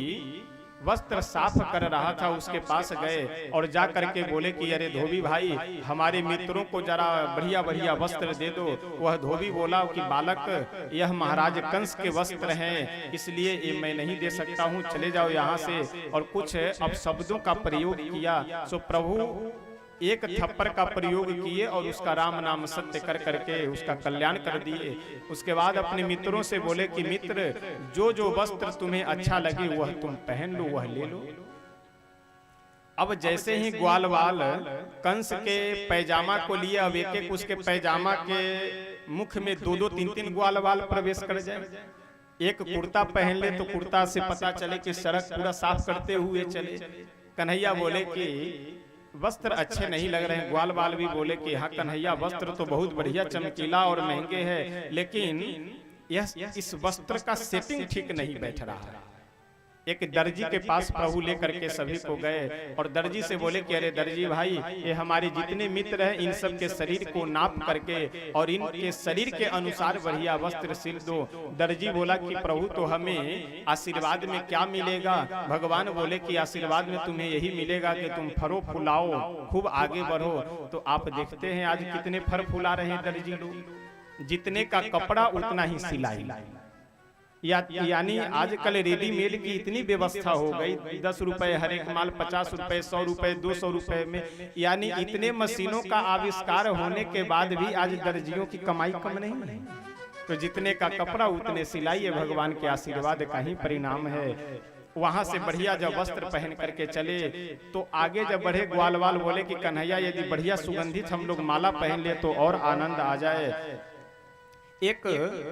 वस्त्र साफ कर रहा था, उसके पास गए और जा करके बोले कि अरे धोबी भाई हमारे मित्रों को जरा बढ़िया बढ़िया वस्त्र दे दो। वह धोबी बोला कि बालक यह महाराज कंस के वस्त्र हैं, इसलिए ये मैं नहीं दे सकता हूँ, चले जाओ यहाँ से। और कुछ अपशब्दों का प्रयोग किया, सो प्रभु एक थप्पड़ का प्रयोग किए और उसका राम नाम सत्य कर करके उसका कल्याण कर दिए। उसके बाद अपने मित्रों से बोले कि मित्र जो जो वस्त्र तुम्हें अच्छा लगे वह तुम पहन लो, वह ले लो। अब जैसे ही ग्वालवाल कंस के पैजामा को लिए, अब एक एक उसके पैजामा के मुख में दो दो तीन तीन ग्वालवाल प्रवेश कर जाए। एक कुर्ता पहन ले तो कुर्ता से पता चले कि सड़क पूरा साफ करते हुए चले। कन्हैया बोले कि वस्त्र अच्छे नहीं लग रहे हैं। ग्वालवाल भी बोले कि हाँ कन्हैया वस्त्र तो बहुत बढ़िया चमकीला और महंगे हैं, लेकिन यह इस वस्त्र का सेटिंग ठीक नहीं बैठ रहा है। एक दर्जी के पास प्रभु लेकर के सभी को गए और दर्जी से बोले कि अरे दर्जी भाई ये हमारे जितने मित्र हैं इन सब के शरीर को नाप करके और इनके शरीर के अनुसार बढ़िया वस्त्र सिल दो। दर्जी बोला कि प्रभु तो हमें आशीर्वाद में क्या मिलेगा? भगवान बोले कि आशीर्वाद में तुम्हें यही मिलेगा कि तुम फरो फुलाओ, खूब आगे बढ़ो। तो आप देखते हैं आज कितने फर फुला रहे हैं दर्जी लोग, जितने का कपड़ा उतना ही सिलाई। यानी आजकल रेडीमेड की इतनी व्यवस्था हो गई, 10 रुपए हर एक माल, 50 रुपए, 100 रुपए, 200 रुपए में, यानी इतने मशीनों का आविष्कार होने के बाद भी आज दर्जियों की कमाई कम नहीं है। तो जितने का कपड़ा उतने सिलाई, है भगवान के आशीर्वाद का ही परिणाम है। वहां से बढ़िया जब वस्त्र पहन करके चले तो आगे जब बढ़े ग्वालवाल बोले कि कन्हैया यदि बढ़िया सुगंधित हम लोग माला पहन ले तो और आनंद आ जाए। एक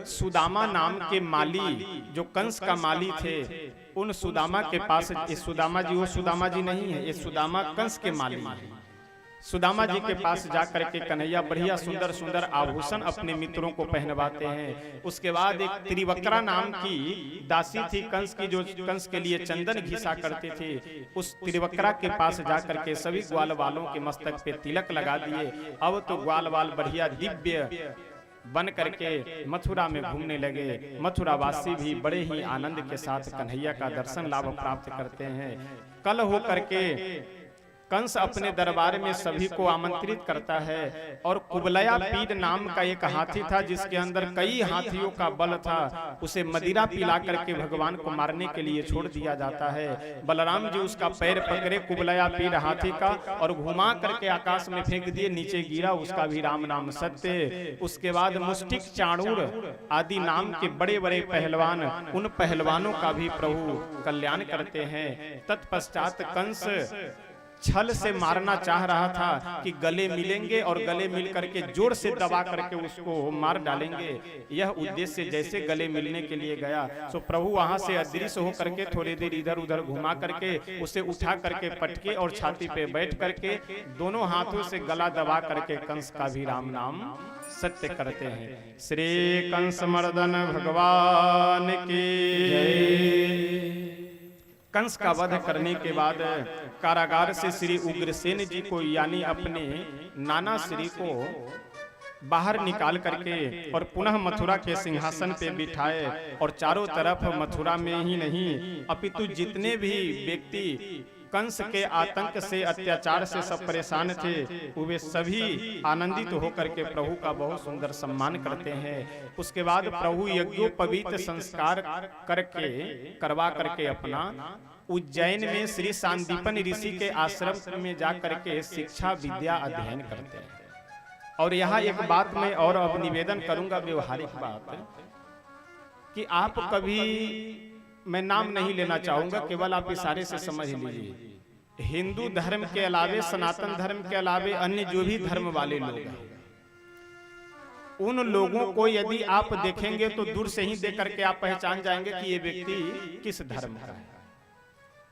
सुदामा नाम के माली जो कंस का माली थे, उन सुदामा के पास, ये सुदामा जी वो सुदामा जी नहीं है, ये सुदामा कंस के माली है। सुदामा जी के पास जाकर के कन्हैया बढ़िया सुंदर सुंदर आभूषण अपने मित्रों को पहनवाते हैं। उसके बाद एक त्रिवक्रा नाम की दासी थी कंस की, जो कंस के लिए चंदन घिसा करते थे। उस त्रिवक्रा के पास जाकर के सभी ग्वाल वालों के मस्तक पे तिलक लगा दिए। अब तो ग्वाल वाल बढ़िया दिव्य बन करके मथुरा में घूमने लगे। मथुरा वासी भी बड़े ही आनंद के साथ कन्हैया का दर्शन लाभ प्राप्त करते हैं। कल हो करके कंस अपने दरबार में सभी को आमंत्रित करता है और कुबलया पीड नाम का एक हाथी था जिसके अंदर कई हाथियों का बल था। उसे मदिरा पिला करके भगवान को मारने के लिए छोड़ दिया जाता है। बलराम जी उसका पैर पकड़े कुबलया पीड हाथी का और घुमा करके आकाश में फेंक दिए, नीचे गिरा, उसका भी राम नाम सत्य। उसके बाद मुष्टिक, चाणूर आदि नाम के बड़े बड़े पहलवान, उन पहलवानों का भी प्रभु कल्याण करते हैं। तत्पश्चात कंस छल से मारना चाह रहा था कि गले मिलेंगे और गले मिल करके जोर से दबा करके उसको मार डालेंगे। यह उद्देश्य जैसे गले मिलने के लिए गया सो प्रभु वहां से अदृश्य हो करके थोड़ी देर इधर उधर घुमा करके उसे उठा करके पटके और छाती पे बैठ करके दोनों हाथों से गला दबा करके कंस का भी राम नाम सत्य करते हैं। श्री कंस मर्दन भगवान की जय। कंस का वध करने के बाद कारागार से श्री उग्रसेन जी को यानी अपने नाना श्री को बाहर निकाल करके और पुनः मथुरा के सिंहासन पे बिठाए और चारों तरफ मथुरा में ही नहीं अपितु जितने भी व्यक्ति कंस के आतंक से, अत्याचार से सब परेशान थे, वे सभी आनंदित होकर के प्रभु का बहुत सुंदर सम्मान करते हैं। उसके बाद प्रभु यज्ञोपवीत संस्कार करवा करके अपना उज्जैन में श्री सांदीपन ऋषि के आश्रम में जा करके शिक्षा विद्या अध्ययन करते हैं। और यहाँ एक बात मैं और अब निवेदन करूंगा, व्यवहारिक बात, कि आप कभी, मैं नाम नहीं लेना चाहूंगा, केवल आप इशारे से समझ लीजिए, हिंदू धर्म के अलावे, सनातन धर्म के अलावे अन्य जो भी धर्म वाले लोग हैं, उन लोगों को यदि आप देखेंगे तो दूर से ही देख करके आप पहचान जाएंगे कि ये व्यक्ति किस धर्म का है।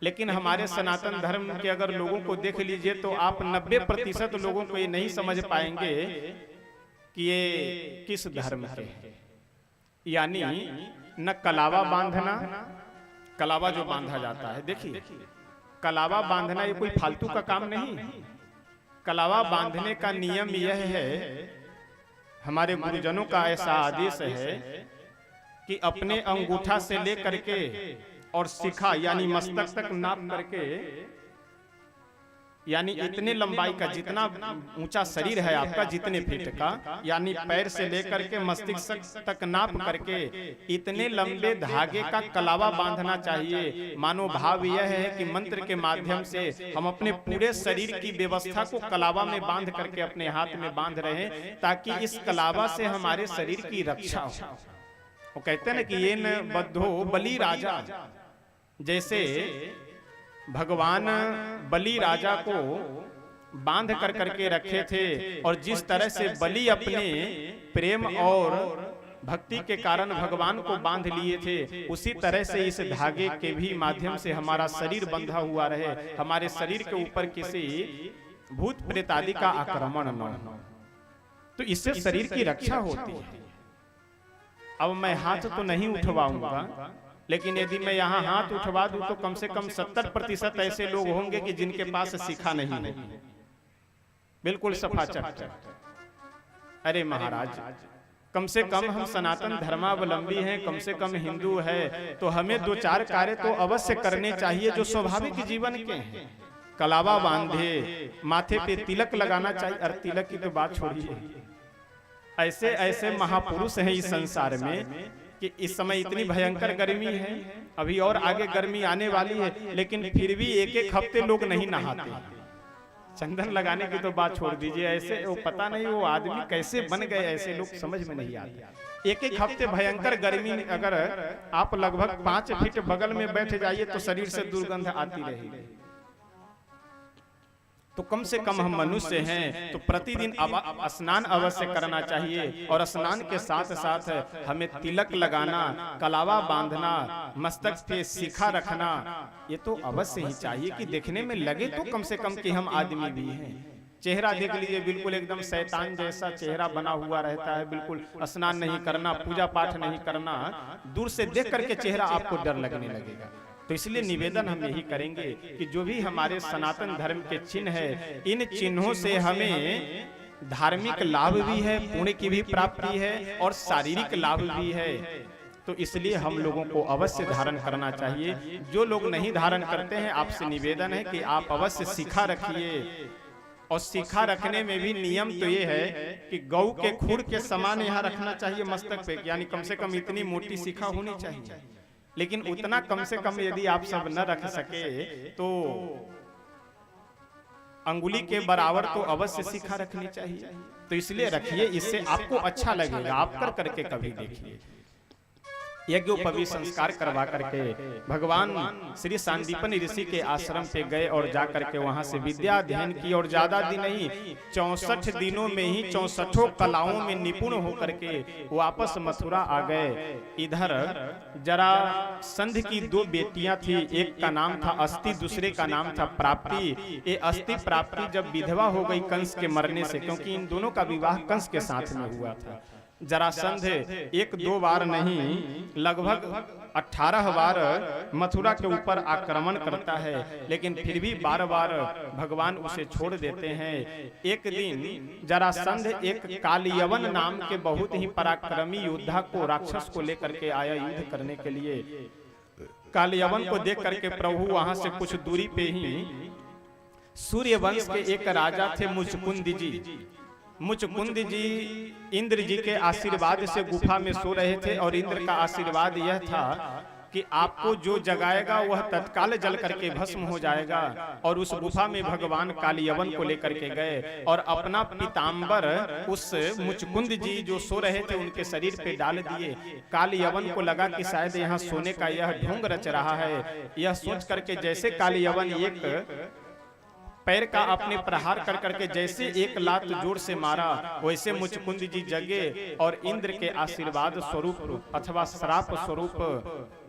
लेकिन हमारे सनातन धर्म के अगर लोगों को देख लीजिए तो आप 90% लोगों को ये नहीं समझ पाएंगे कि ये किस धर्म के हैं। यानी न कलावा बांधना, कलावा जो बांधा जाता है, देखिए कलावा बांधना ये कोई फालतू का काम नहीं। कलावा बांधने का नियम यह है, हमारे गुरुजनों का ऐसा आदेश है कि अपने अंगूठा से लेकर के और शिखा यानी मस्तक तक नाप करके, यानी इतने लंबाई का, जितना ऊंचा शरीर है आपका, जितने फीट का, यानी पैर से लेकर के मस्तिष्क तक नाप करके इतने लंबे धागे का कलावा बांधना चाहिए। मानो भाव यह है कि मंत्र के माध्यम से हम अपने पूरे शरीर की व्यवस्था को कलावा में बांध करके अपने हाथ में बांध रहे हैं, ताकि इस कलावा से हमारे शरीर की रक्षा हो। वो कहते हैं ना कि ये न बद्धो बलि राजा, जैसे भगवान बलि राजा को बांध कर करके रखे थे, और जिस तरह से बलि अपने प्रेम और भक्ति के कारण भगवान को बांध लिए थे, उसी तरह से इस धागे के भी माध्यम से हमारा शरीर बंधा हुआ रहे, हमारे शरीर के ऊपर किसी भूत प्रेत आदि का आक्रमण न हो, तो इससे शरीर की रक्षा होती है। अब मैं हाथ तो नहीं उठवाऊंगा, लेकिन यदि मैं यहाँ हाथ उठवा दूं तो कम से कम 70% ऐसे लोग होंगे कि जिनके पास शिखा नहीं है, बिल्कुल सफा चट। अरे महाराज, कम से कम हम सनातन धर्मावलंबी हैं, कम से कम हिंदू है, तो हमें 2-4 कार्य तो अवश्य करने चाहिए जो स्वाभाविक जीवन के हैं। कलावा बांधे, माथे पे तिलक लगाना चाहिए। और तिलक की तो बात छोड़िए, ऐसे ऐसे महापुरुष हैं इस संसार में कि इस समय इतनी भयंकर गर्मी है, अभी और आगे गर्मी आने वाली है, लेकिन फिर भी 1-1 हफ्ते लोग नहीं नहाते। चंदन लगाने की तो बात छोड़ दीजिए, ऐसे वो पता नहीं वो आदमी कैसे बन गए, ऐसे लोग समझ में नहीं आते। 1-1 हफ्ते भयंकर गर्मी, अगर आप लगभग 5 फीट बगल में बैठ जाइए तो शरीर से दुर्गंध आती रहेगी। तो कम से कम हम मनुष्य हैं, तो प्रतिदिन स्नान अवश्य करना चाहिए, और स्नान के साथ साथ हमें तिलक लगाना, कलावा बांधना, मस्तक पे शिखा रखना, ये तो अवश्य ही चाहिए कि देखने में लगे तो कम से कम कि हम आदमी भी हैं। चेहरा देख लीजिए, बिल्कुल एकदम शैतान जैसा चेहरा बना हुआ रहता है, बिल्कुल स्नान नहीं करना, पूजा पाठ नहीं करना, दूर से देख करके चेहरा आपको डर लगने लगेगा। तो इसलिए निवेदन हम यही करेंगे कि जो भी हमारे सनातन धर्म के चिन्ह है, इन चिन्हों से हमें धार्मिक लाभ भी है, पुण्य की भी प्राप्ति है, और शारीरिक लाभ भी है। तो इसलिए हम लोगों को अवश्य धारण करना चाहिए। जो लोग नहीं धारण करते हैं, आपसे निवेदन है कि आप अवश्य शिखा रखिए। और शिखा रखने में भी नियम तो ये है कि गौ के खुर के समान यहाँ रखना चाहिए मस्तक पे, यानी कम से कम इतनी मोटी शिखा होनी चाहिए। लेकिन उतना कम से कम यदि आप सब न रख सके तो अंगुली के बराबर तो अवश्य शिखा रखनी चाहिए। तो इसलिए रखिए, इससे आपको अच्छा लगेगा, आप कर करके कभी देखिए। यज्ञोपवीत संस्कार करवा करके भगवान श्री सांदीपन ऋषि के आश्रम पे गए और जा करके वहां से विद्या अध्ययन की, और ज्यादा दिन नहीं, 64 दिनों में ही 64 कलाओं में निपुण होकर के वापस मथुरा आ गए। इधर जरा संध की 2 बेटियां थी, एक का नाम था अस्ति, दूसरे का नाम था प्राप्ति। ये अस्ति प्राप्ति जब विधवा हो गई कंस के मरने से, क्योंकि इन दोनों का विवाह कंस के साथ में हुआ था, जरासंध 1-2 बार नहीं, लगभग 18 बार मथुरा के ऊपर आक्रमण करता है, लेकिन फिर भी बार-बार भगवान उसे छोड़ देते हैं। एक दिन जरासंध एक कालियवन नाम के बहुत ही पराक्रमी योद्धा को, राक्षस को लेकर के आया युद्ध करने के लिए। कालियवन को देख करके प्रभु वहां से कुछ दूरी पे ही सूर्य वंश के एक राजा थे मुचकुंद जी। मुचकुंद जी इंद्र जी के आशीर्वाद से गुफा में सो रहे थे और इंद्र का आशीर्वाद यह था कि आपको जो जगाएगा वह तत्काल जल करके भस्म हो जाएगा। और उस गुफा में भगवान कालियवन को लेकर के गए और अपना पीताम्बर उस मुचकुंद जी जो सो रहे थे उनके शरीर पे डाल दिए। कालियवन को लगा कि शायद यहाँ सोने का यह ढोंग रच रहा है। यह सोच करके जैसे कालियवन एक पैर का अपने प्रहार कर करके जैसे एक लात जोर से मारा, वैसे मुचकुंद जी जगे और इंद्र के आशीर्वाद स्वरूप अथवा श्राप स्वरूप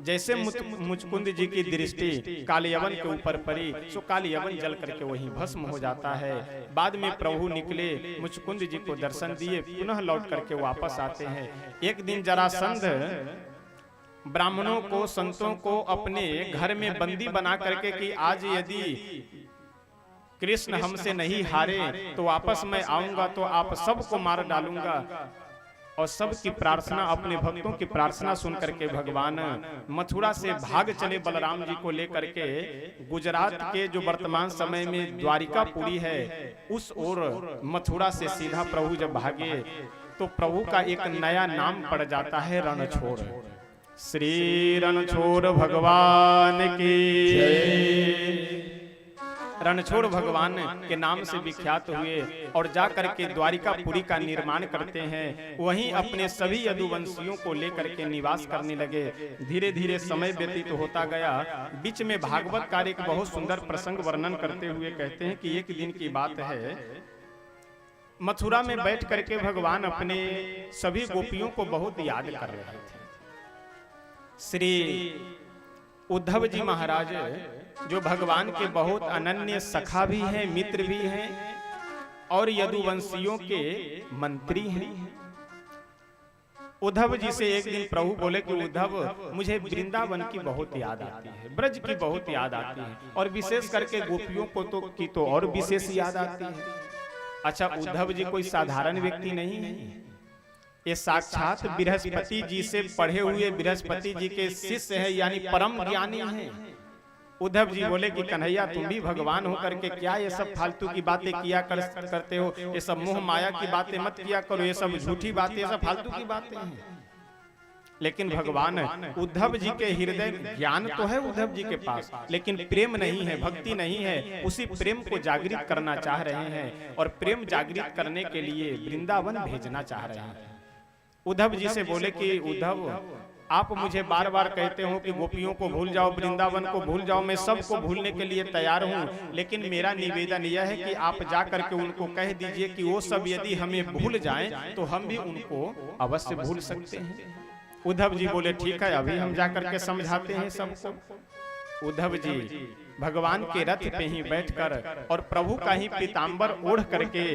जैसे मुचकुंद जी की दृष्टि कालियवन के ऊपर पड़ी, सो कालियवन जल करके वहीं भस्म हो जाता है। बाद में प्रभु निकले, मुचकुंद जी को दर्शन दिए, पुनः लौट करके वापस आते हैं। एक दिन जरासंध ब्राह्मणों को, संतों को अपने घर में बंदी बना करके कि आज यदि कृष्ण हमसे नहीं हारे तो वापस मैं आऊंगा तो आप सबको मार डालूंगा। और सबकी प्रार्थना, अपने भक्तों की प्रार्थना सुन करके भगवान मथुरा से भाग चले बलराम जी को लेकर के। गुजरात के जो वर्तमान समय में द्वारिकापुरी है उस ओर मथुरा से सीधा प्रभु जब भागे तो प्रभु का एक नया नाम पड़ जाता है, रणछोड़। श्री रणछोड़ भगवान की। रणछोड़ भगवान के नाम से विख्यात हुए और जाकर के द्वारिकापुरी का निर्माण करते हैं। वहीं अपने सभी यदुवंशियों को लेकर के निवास करने लगे। धीरे धीरे समय व्यतीत होता गया। बीच में भागवतकार एक बहुत सुंदर प्रसंग वर्णन करते हुए कहते हैं कि एक दिन की बात है, मथुरा में बैठ करके भगवान अपने सभी गोपियों को बहुत याद कर रहे थे। श्री उद्धव जी महाराज जो भगवान के बहुत अनन्य सखा भी हैं, मित्र भी हैं और यदुवंशियों के मंत्री हैं। उद्धव जी से एक दिन प्रभु बोले कि उद्धव, मुझे वृंदावन की बहुत याद आती है, ब्रज की बहुत याद आती है और विशेष करके गोपियों को तो और विशेष याद आती है। अच्छा, उद्धव जी कोई साधारण व्यक्ति नहीं है, ये साक्षात बृहस्पति जी से पढ़े हुए बृहस्पति जी के शिष्य है, यानी परम ज्ञानी हैं। उद्धव जी बोले कि कन्हैया, तुम भी भगवान हो करके क्या ये सब फालतू की बातें किया करते हो, ये सब मोह माया की बातें मत किया करो, ये सब झूठी बातें, ये सब फालतू की बातें हैं। लेकिन भगवान उद्धव जी के हृदय, ज्ञान तो है उद्धव जी के पास लेकिन प्रेम नहीं है, भक्ति नहीं है। उसी प्रेम को जागृत करना चाह रहे हैं और प्रेम जागृत करने के लिए वृंदावन भेजना चाह रहे हैं। उद्धव जी से बोले कि उद्धव, आप मुझे बार बार कहते हो कि गोपियों को भूल जाओ, वृंदावन को भूल जाओ, मैं सबको भूलने के लिए तैयार हूँ, लेकिन मेरा निवेदन यह है कि आप जा करके उनको कह दीजिए कि वो सब यदि हमें भूल जाएं तो हम भी उनको अवश्य भूल सकते हैं। उद्धव जी बोले ठीक है, अभी हम जा करके समझाते हैं सबको। उद्धव जी भगवान के रथ पे ही बैठकर और प्रभु का ही पीताम्बर ओढ़ करके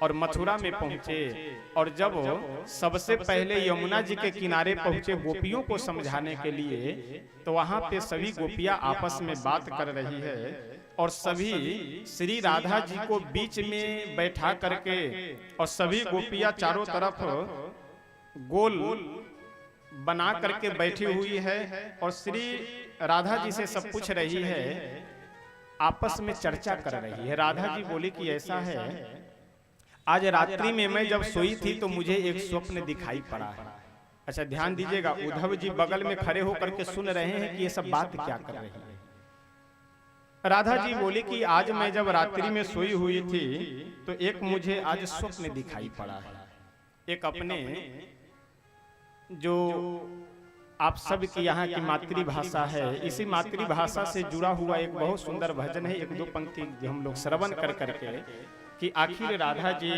और मथुरा में पहुंचे। और जब सबसे पहले यमुना जी के किनारे पहुंचे गोपियों को समझाने के लिए, तो वहां पे सभी गोपियां आपस में बात कर रही है और सभी श्री राधा जी को बीच में बैठा करके और सभी गोपियां चारों तरफ गोल बना करके बैठी हुई है और श्री राधा जी से सब पूछ रही है, आपस में चर्चा कर रही है। राधा जी बोली कि ऐसा है, आज रात्रि में मैं जब सोई थी तो मुझे एक स्वप्न दिखाई पड़ा है। अच्छा, ध्यान दीजिएगा, उद्धव जी बगल में खड़े होकर के सुन रहे हैं कि ये सब बात क्या कर रही है। राधा जी बोली कि आज मैं जब रात्रि में सोई हुई थी तो एक मुझे आज स्वप्न दिखाई पड़ा है। एक अपने जो आप सब की यहाँ की मातृभाषा है, इसी मातृभाषा से जुड़ा हुआ एक बहुत सुंदर भजन है। एक दो पंक्ति हम लोग श्रवण कर करके कि आखिर राधा जी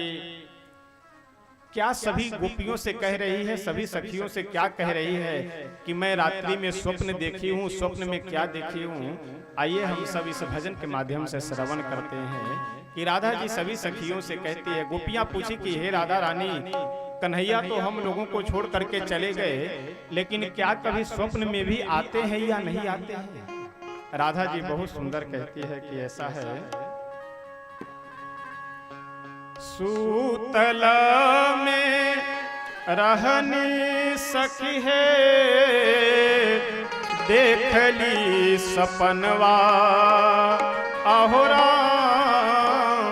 क्या सभी गोपियों से कह रही है, सभी सखियों से क्या कह रही है कि मैं रात्रि में स्वप्न देखी हूँ, स्वप्न में क्या देखी हूँ। आइए हम सब इस भजन के माध्यम से श्रवण करते हैं कि राधा जी सभी सखियों से कहती है। गोपियां पूछी कि हे राधा रानी, कन्हैया तो हम लोगों को छोड़ करके चले गए, लेकिन क्या कभी स्वप्न में भी आते हैं या नहीं आते हैं? राधा जी बहुत सुंदर कहती है कि ऐसा है, सूतल में रहनी सखी है, देख ली सपनवा आहो राम,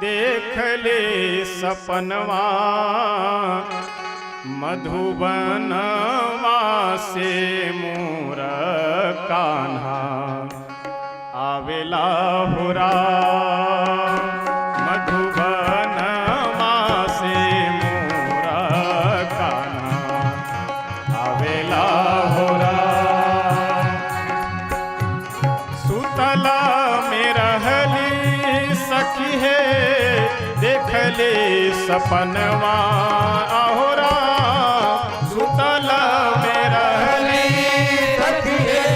देख ले सपनवा मधुबनवा से मोर कान्हा आवेला हो राम, मधुबनवा से मोर कान्हा आवेला हो राम। सुतला में रहली सखी है देख ले सपनवा आहो राम, सुतला में रहली सखी है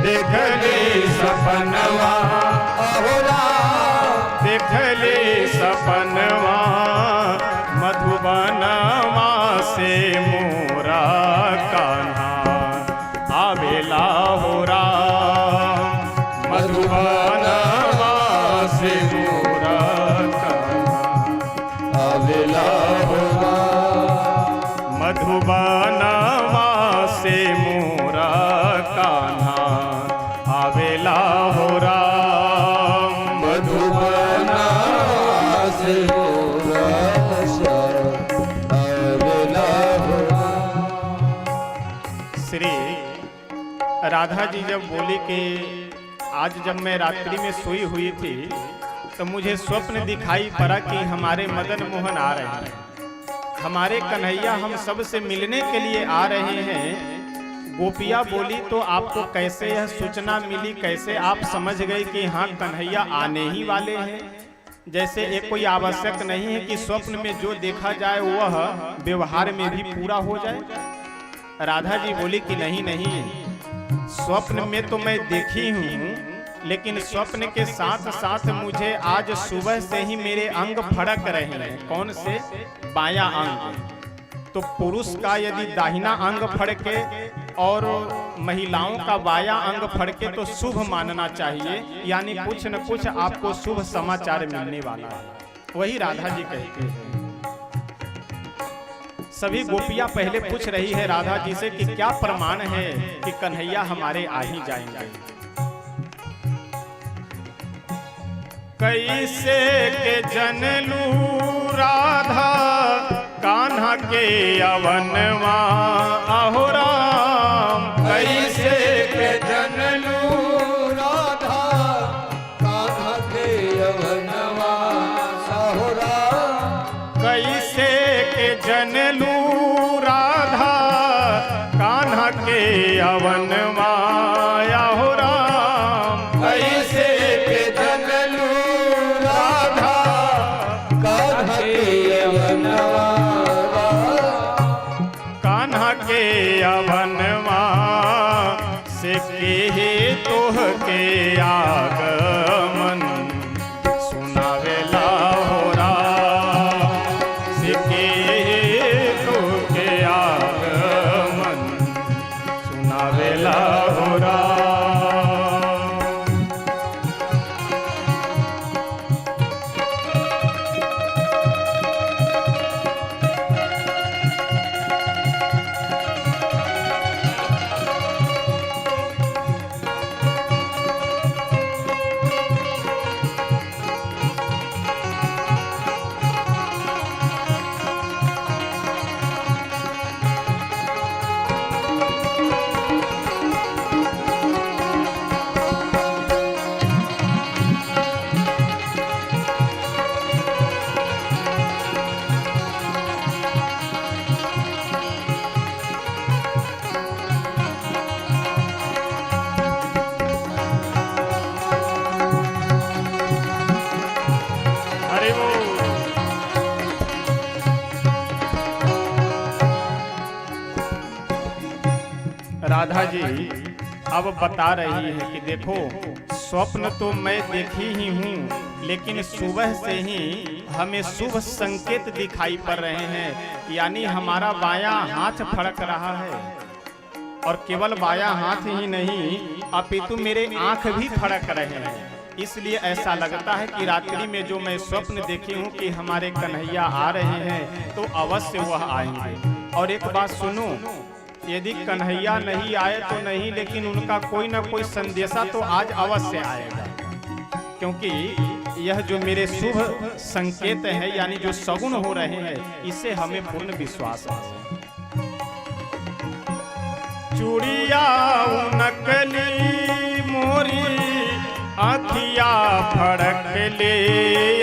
देख ले सपनवा आहो राम, देख ले सपनवा मधुबनवा से मोरा कान्हा आवेला हो राम, मधुबनवा से मोरा कान्हा आवेला हो राम, मधुबनवा से मोरा कान्हा आवेला हो राम, मधुबनवा से मोरा आवेला हो राम। श्री राधा जी जब बोली कि आज जब मैं रात्रि में सोई हुई थी तो मुझे स्वप्न दिखाई पड़ा कि हमारे मदन मोहन आ रहे हैं, हमारे कन्हैया हम सब से मिलने के लिए आ रहे हैं। गोपिया बोली तो आपको कैसे यह सूचना मिली, कैसे आप समझ गए कि हाँ कन्हैया आने ही वाले हैं? जैसे ये कोई आवश्यक नहीं है कि स्वप्न में जो देखा जाए वह व्यवहार में भी पूरा हो जाए। राधा जी बोली कि नहीं नहीं, स्वप्न में तो मैं देखी हूँ, लेकिन स्वप्न के साथ साथ मुझे आज सुबह से ही मेरे अंग फड़क रहे हैं। कौन से? बायां अंग। तो पुरुष का यदि दाहिना अंग फड़के और महिलाओं का बायां अंग फड़के तो शुभ मानना चाहिए, यानी कुछ न कुछ आपको शुभ समाचार मिलने वाला है। वही राधा जी कहते हैं। सभी गोपियां पहले पूछ रही है राधा जी से कि क्या प्रमाण है कि कन्हैया हमारे आ ही जाएंगे। कैसे के जनलू राधा कान्हा के अवनवा आहो राम, कैसे के जनलू राधा कान्हा के अवनवा आहो राम, कैसे के जनलू राधा कान्हा के अवनवा आहो राम, कैसे के जनलू राधा कान्हा के अवनवा कान्हा के अवनवा से के तोह के आगमन सुनावेला हो राम, से के तोह के आगमन सुनावेला हो राम। राधा जी अब बता रही है कि देखो स्वप्न तो मैं देखी ही हूँ, लेकिन सुबह से ही हमें शुभ संकेत दिखाई पड़ रहे हैं, यानी हमारा बायां हाथ फड़क रहा है। और केवल बायां हाथ ही नहीं अपितु मेरे आंख भी फड़क रहे हैं। इसलिए ऐसा लगता है कि रात्रि में जो मैं स्वप्न देखी हूँ कि हमारे कन्हैया आ रहे हैं, तो अवश्य वह आएंगे। और एक बात सुनो, यदि कन्हैया नहीं आए तो नहीं, लेकिन उनका कोई ना कोई संदेशा तो आज अवश्य आएगा, क्योंकि यह जो मेरे शुभ संकेत है यानी जो सगुन हो रहे हैं, इससे हमें पूर्ण विश्वास है। चूड़िया नकली मोरी आखिया फड़क ले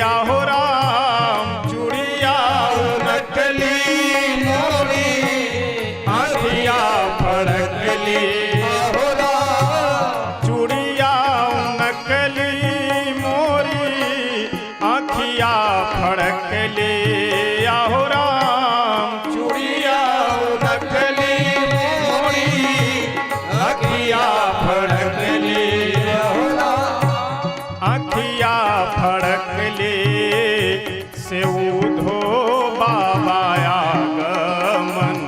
आहो राम, चूड़िया नकली मोरी आखिया फड़क ले आहो राम, चूड़िया नकली मोरी आखिया फड़क ले आहो राम, चूड़िया नकली आखिया फड़क ले आखिया फड़क ले से उधो बाबा आगमन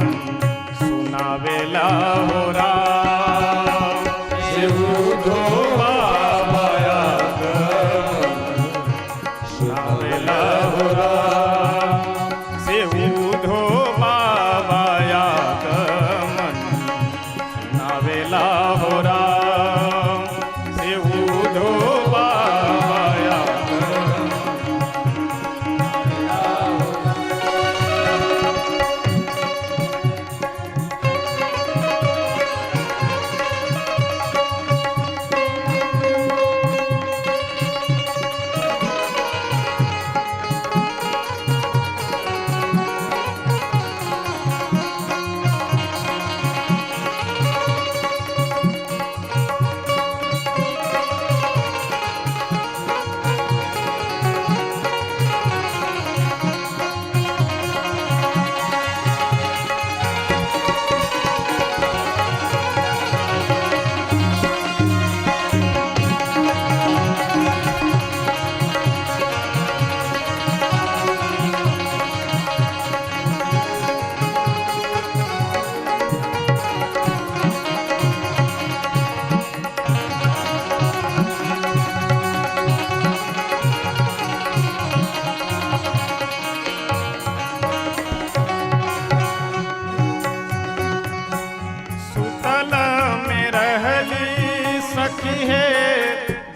सुनावेला हो राम, से उधो बाबा आगमन सुनावेला हो राम, से उधो बाबा आगमन सुनावेला हो राम, से उधो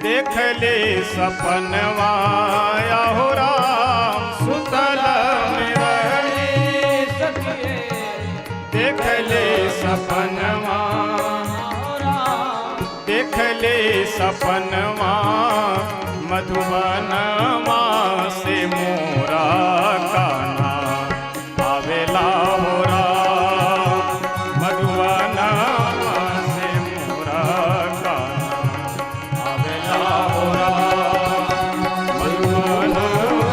देख ले सपनवा हो राम, सुतल में रहली सखिए देख ले सपनवा, देख ले सपनवा मधुबनवा से मोरा काना आवेला हो राम, मधुबनवा से मोरा काना आवेला हो राम, मधुबनवा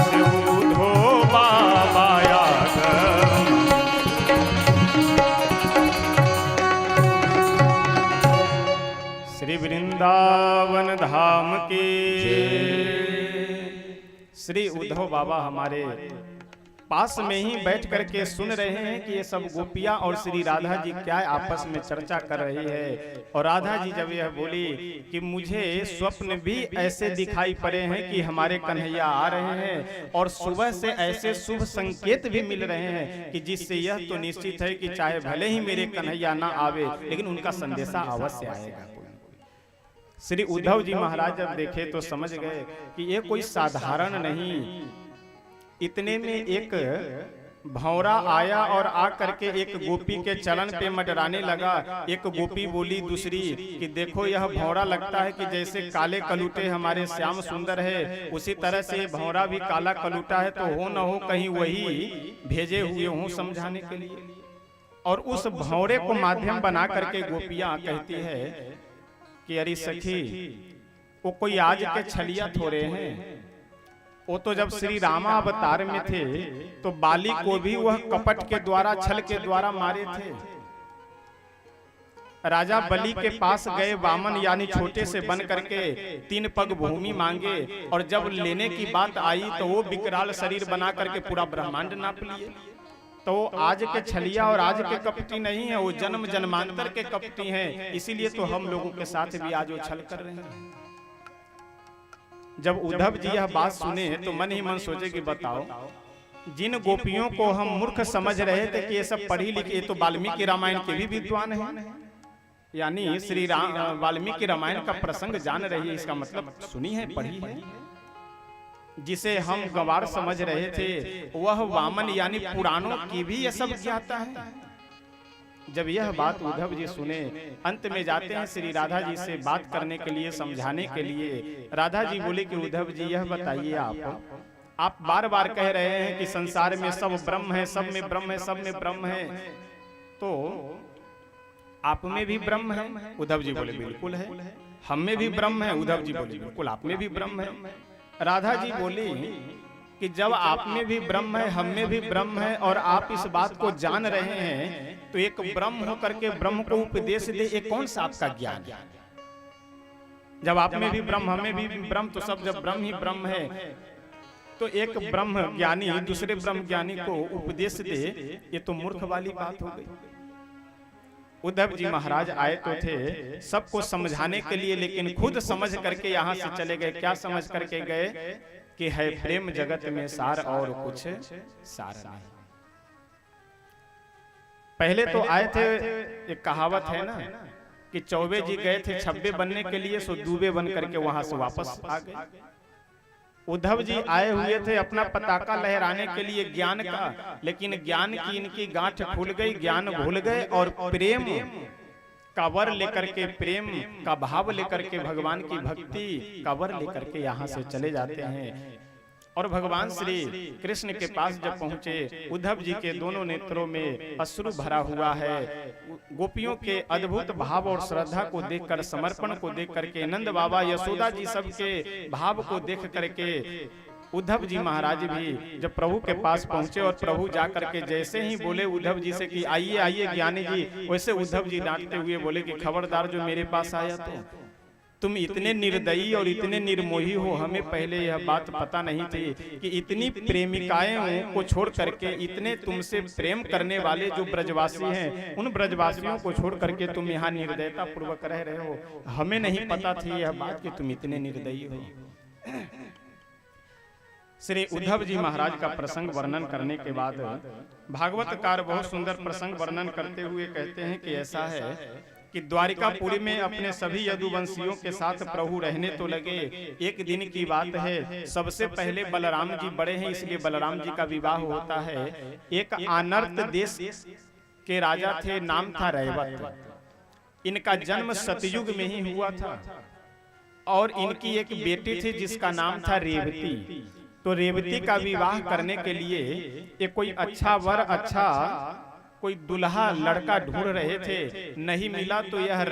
से उधो बाबा आगमन। श्री वृंदावन धाम की श्री उद्धव बाबा हमारे पास में ही बैठ करके सुन रहे हैं कि ये सब गोपियां और श्री राधा जी क्या आपस में चर्चा कर रही है। और राधा जी जब यह बोली कि मुझे स्वप्न भी ऐसे दिखाई पड़े हैं कि हमारे कन्हैया आ रहे हैं, और सुबह से ऐसे शुभ संकेत भी मिल रहे हैं कि जिससे यह तो निश्चित है कि चाहे भले ही मेरे कन्हैया ना आवे, लेकिन उनका संदेशा अवश्य आएगा। श्री उद्धव जी महाराज जब देखे तो समझ गए कि ये कोई साधारण नहीं। इतने में एक भौरा आया और आ करके एक गोपी के चरण पे मडराने लगा। एक गोपी बोली दूसरी कि देखो यह भौरा लगता है कि जैसे काले कलूटे हमारे श्याम सुंदर है, उसी तरह से भौरा भी काला कलूटा है, तो हो न हो कहीं वही भेजे हुए हों समझाने के लिए। और उस भौरे को माध्यम बना करके गोपियां कहती है कि अरे सखी, वो कोई आज के छलिया थोड़े हैं, वो तो जब श्री रामा अवतार में थे तो बाली को भी वह कपट के द्वारा, छल के द्वारा मारे थे। राजा बलि के पास गए वामन यानी छोटे से बन करके 3 पग भूमि मांगे, और जब लेने की बात आई तो वो विकराल शरीर बना करके पूरा ब्रह्मांड नाप लिए। तो आज के छलिया और आज के कपटी नहीं है, वो जन्म जन्मांतर के कपटी हैं। इसीलिए तो हम लोगों के साथ भी आज वो छल कर रहे हैं। जब उद्धव जी यह बात सुने तो मन ही मन सोचे कि बताओ, जिन गोपियों को हम मूर्ख समझ रहे थे कि ये सब पढ़ी लिखी, तो वाल्मीकि रामायण के भी विद्वान हैं, यानी श्री राम वाल्मीकि रामायण का प्रसंग जान रही है, इसका मतलब सुनी है, पढ़ी है। जिसे हम गंवार समझ रहे थे वह वामन यानी पुराणों की भी यह सब ज्ञाता है। जब यह बात उद्धव जी सुने, अंत में जाते हैं श्री राधा जी से बात करने के लिए, समझाने के लिए। राधा जी बोले कि उद्धव जी यह बताइए, आप बार बार कह रहे हैं कि संसार में सब ब्रह्म है, सब में ब्रह्म है, सब में ब्रह्म है, तो आप में भी ब्रह्म है? उद्धव जी बोले बिल्कुल है। हम में भी ब्रह्म है? उद्धव जी बोले बिल्कुल आप में भी ब्रह्म है। राधा जी बोली कि जब आप में भी ब्रह्म है, हम में भी ब्रह्म है, और आप इस बात को जान रहे हैं, तो एक ब्रह्म होकर के ब्रह्म को उपदेश दे, ये कौन सा आपका ज्ञान? जब आप में भी ब्रह्म, हमें भी ब्रह्म, तो सब जब ब्रह्म ही ब्रह्म है, तो एक ब्रह्म ज्ञानी दूसरे ब्रह्म ज्ञानी को उपदेश दे, ये तो मूर्ख वाली बात हो गई। उद्धव जी महाराज आए तो थे सबको समझाने के लिए, लेकिन खुद समझ करके यहाँ से चले गए। क्या समझ करके गए? कि है प्रेम जगत में सार और कुछ सार नहीं। पहले तो आए थे, एक कहावत है ना कि चौबे जी गए थे छब्बे बनने के लिए, सो दूबे बन करके वहां से वापस आ गए। उद्धव जी आए हुए थे अपना पताका लहराने के लिए ज्ञान का, लेकिन ज्ञान की इनकी गांठ खुल गई, ज्ञान भूल गए, और प्रेम का वर लेकर के, प्रेम का भाव लेकर के, भगवान की भक्ति का वर लेकर के यहाँ से चले जाते हैं। और भगवान श्री कृष्ण के पास जब पहुंचे, उद्धव जी के दोनों नेत्रों में अश्रु भरा हुआ है। गोपियों के अद्भुत भाव और श्रद्धा को देखकर, समर्पण को देख करके, नंद बाबा यशोदा जी सबके भाव को देख करके उद्धव जी महाराज भी जब प्रभु के पास पहुंचे, और प्रभु जाकर के जैसे ही बोले उद्धव जी से कि आइए आइए ज्ञानी जी, वैसे उद्धव जी डांटते हुए बोले कि खबरदार जो मेरे पास आया, तो तुम इतने निर्दयी और इतने निर्मोही हो, हमें पहले यह बात पता नहीं थी कि इतनी प्रेमिकाएं को छोड़ करके, इतने तुमसे प्रेम करने वाले जो ब्रजवासी हैं, उन ब्रजवासियों को छोड़ करके तुम यहाँ निर्दयता पूर्वक रह रहे हो। हमें नहीं पता थी यह बात कि तुम इतने निर्दयी हो। श्री उद्धव जी महाराज का प्रसंग वर्णन करने के बाद भागवतकार बहुत सुंदर प्रसंग वर्णन करते हुए कहते हैं कि ऐसा है कि द्वारिकापुरी में अपने सभी यदुवंशियों के साथ प्रभु रहने तो लगे। एक दिन की बात है, सबसे पहले बलराम जी बड़े हैं, इसलिए बलराम जी का विवाह होता है। एक आनर्त देश के राजा थे, नाम था रैवत। इनका जन्म सतयुग में ही हुआ था, और इनकी एक बेटी थी जिसका नाम था रेवती। तो रेवती का विवाह करने के लिए एक कोई अच्छा वर, अच्छा कोई दुल्हा लड़का ढूंढ रहे थे, नहीं मिला। तो यह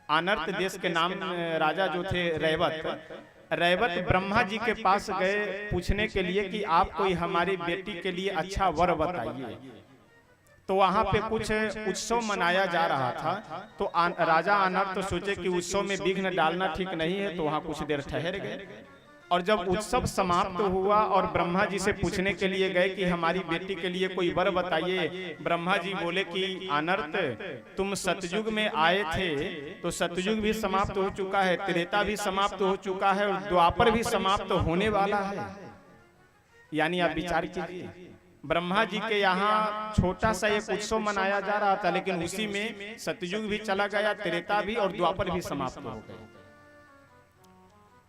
अनर्त देश के नाम राजा जो थे रैवत ब्रह्मा जी के पास गए पूछने के लिए कि आप कोई हमारी बेटी के लिए अच्छा वर बताइए। तो वहां पे कुछ उत्सव मनाया जा रहा था, तो राजा अनर्त सोचे कि उत्सव में विघ्न डालना ठीक नहीं है, तो वहां कुछ देर ठहर गए। और जब उत्सव समाप्त हुआ और ब्रह्मा जी से पूछने के लिए गए कि हमारी बेटी के लिए कोई वर बताइए, ब्रह्मा जी बोले कि अनर्त, तुम सतयुग में आए थे, तो सतयुग भी समाप्त हो चुका है, त्रेता भी समाप्त हो चुका है, और द्वापर भी समाप्त होने वाला है। यानी आप विचार कीजिए, ब्रह्मा जी के यहाँ छोटा सा एक उत्सव मनाया जा रहा था, लेकिन उसी में सतयुग भी चला गया, त्रेता भी, और द्वापर भी समाप्त हो गए।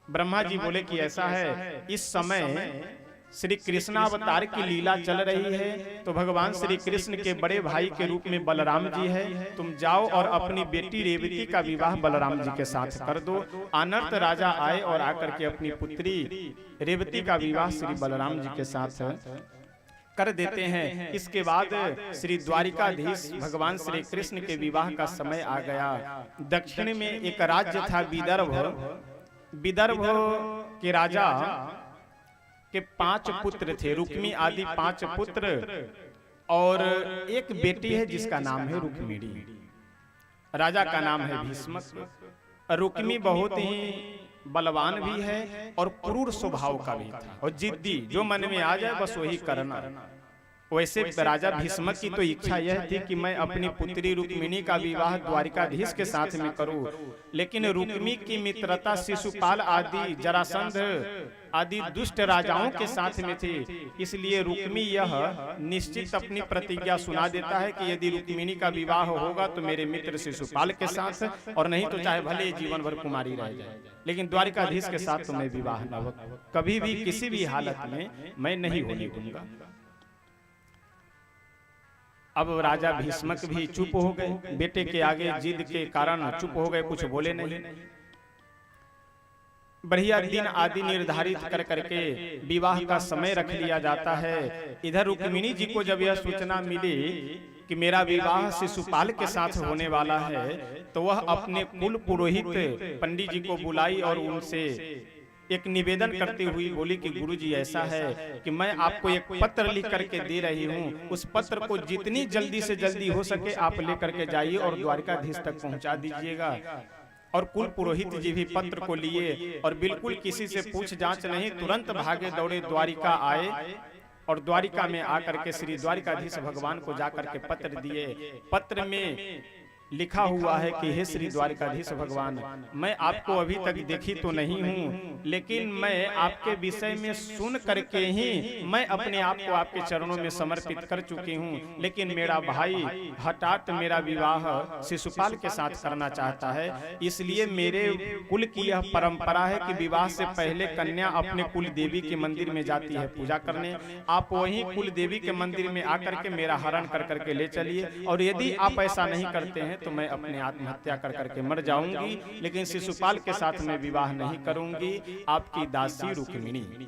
ब्रह्मा जी बोले कि ऐसा है, इस समय श्री कृष्णावतार की लीला चल रही है, तो भगवान श्री कृष्ण के बड़े भाई के रूप में बलराम जी है, तुम जाओ और अपनी बेटी रेवती का विवाह बलराम जी के साथ कर दो। अनर्त राजा आए और आकर के अपनी पुत्री रेवती का विवाह श्री बलराम जी के साथ कर देते हैं। इसके बाद श्री द्वारिकाधीश भगवान श्री कृष्ण के विवाह का समय आ गया। दक्षिण में एक राज्य था विदर्भ। विदर्भ के राजा के 5 पुत्र थे, रुक्मी आदि 5 पुत्र, और एक बेटी है जिसका नाम है रुक्मिणी। राजा का नाम है भीष्मक। रुक्मी बहुत ही बलवान भी है और क्रूर स्वभाव का भी था, और जिद्दी, जो मन में आ जाए बस वही करना। वैसे राजा भीष्मक की तो इच्छा यह थी कि मैं अपनी पुत्री रुक्मिणी का विवाह द्वारिकाधीश के साथ में करूं, लेकिन रुक्मी की मित्रता शिशुपाल आदि जरासंध आदि दुष्ट राजाओं के साथ में थी। इसलिए रुक्मी यह निश्चित अपनी प्रतिज्ञा सुना देता है कि यदि रुक्मिणी का विवाह होगा तो मेरे मित्र शिशुपाल के साथ, और नहीं तो चाहे भले जीवन भर कुमारी रह जाए, लेकिन द्वारिकाधीश के साथ तो मैं विवाह न हो, कभी भी किसी भी हालत में मैं नहीं होने दूंगा। अब राजा भीष्मक भी चुप हो गए, बेटे के आगे जिद के कारण चुप हो गए, कुछ बोले नहीं। बढ़िया दिन आदि निर्धारित कर करके विवाह का समय रख लिया जाता है। इधर रुक्मिणी जी को जब यह सूचना मिली कि मेरा विवाह शिशुपाल के साथ होने वाला है, तो वह अपने कुल पुरोहित पंडित जी को बुलाई और उनसे एक निवेदन करती हुई बोली कि गुरुजी ऐसा है कि मैं आपको एक पत्र लिख करके दे रही हूँ, उस पत्र को जितनी जल्दी से जल्दी हो सके आप लेकर के जाइए और द्वारिकाधीश तक पहुँचा दीजिएगा। और कुल पुरोहित जी भी पत्र को लिए और बिल्कुल किसी से पूछ जांच नहीं, तुरंत भागे दौड़े द्वारिका आए और द्वारिका में आकर के श्री द्वारिकाधीश भगवान को जाकर के पत्र दिए। पत्र में लिखा हुआ है कि हे श्री द्वारिकाधीश भगवान, मैं आपको अभी तक देखी तो नहीं हूँ, लेकिन मैं आपके विषय में सुन करके ही मैं अपने आप को आपके चरणों में समर्पित कर चुकी हूँ, लेकिन मेरा भाई हठात मेरा विवाह शिशुपाल के साथ करना चाहता है। इसलिए मेरे कुल की यह परंपरा है कि विवाह से पहले कन्या अपने कुल देवी के मंदिर में जाती है पूजा करने। आप वहीं कुल देवी के मंदिर में आकर के मेरा हरण कर करके ले चलिए, और यदि आप ऐसा नहीं करते हैं तो मैं अपने आत्महत्या कर करके मर जाऊंगी, लेकिन शिशुपाल के साथ मैं विवाह नहीं करूंगी। आपकी दासी रुक्मिणी।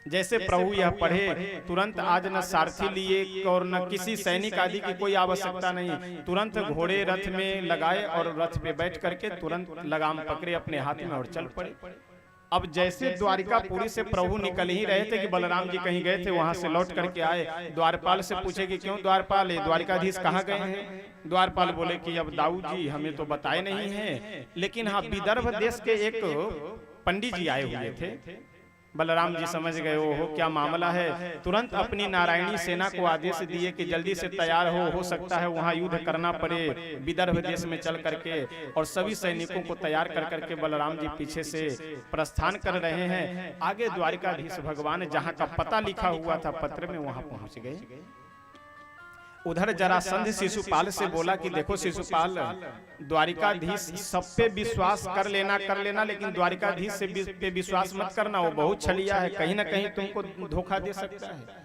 जैसे प्रभु यह पढ़े, तुरंत आज न सारथी लिए और न किसी सैनिक आदि की कोई आवश्यकता नहीं, तुरंत घोड़े रथ में लगाए और रथ पे बैठ करके तुरंत लगाम पकड़े अपने हाथ में और चल पड़े। अब जैसे द्वारिकापुरी से प्रभु निकल ही रहे थे कि बलराम जी कहीं गए थे, वहां से लौट करके आए। द्वारपाल से पूछे कि क्यों द्वारपाल, द्वारिकाधीश कहाँ गए हैं? द्वारपाल बोले कि अब दाऊ जी हमें तो बताए नहीं है, लेकिन हाँ विदर्भ देश के एक पंडित जी आए हुए थे। बलराम जी समझ गए ओहो क्या मामला है, तुरंत अपनी नारायणी सेना को आदेश दिए कि जल्दी से तैयार हो सकता है वहां युद्ध करना पड़े विदर्भ देश में चल करके। और सभी सैनिकों को तैयार कर करके बलराम जी पीछे से प्रस्थान कर रहे हैं। आगे द्वारिकाधीश भगवान जहां का पता लिखा हुआ था पत्र में, वहां पहुंच गए। उधर जरासंध शिशुपाल से बोला कि देखो शिशुपाल, द्वारिकाधीश सब पे विश्वास कर लेना, लेकिन द्वारिकाधीश से पे विश्वास मत करना, वो बहुत छलिया है, कहीं ना कहीं तुमको धोखा दे सकता है।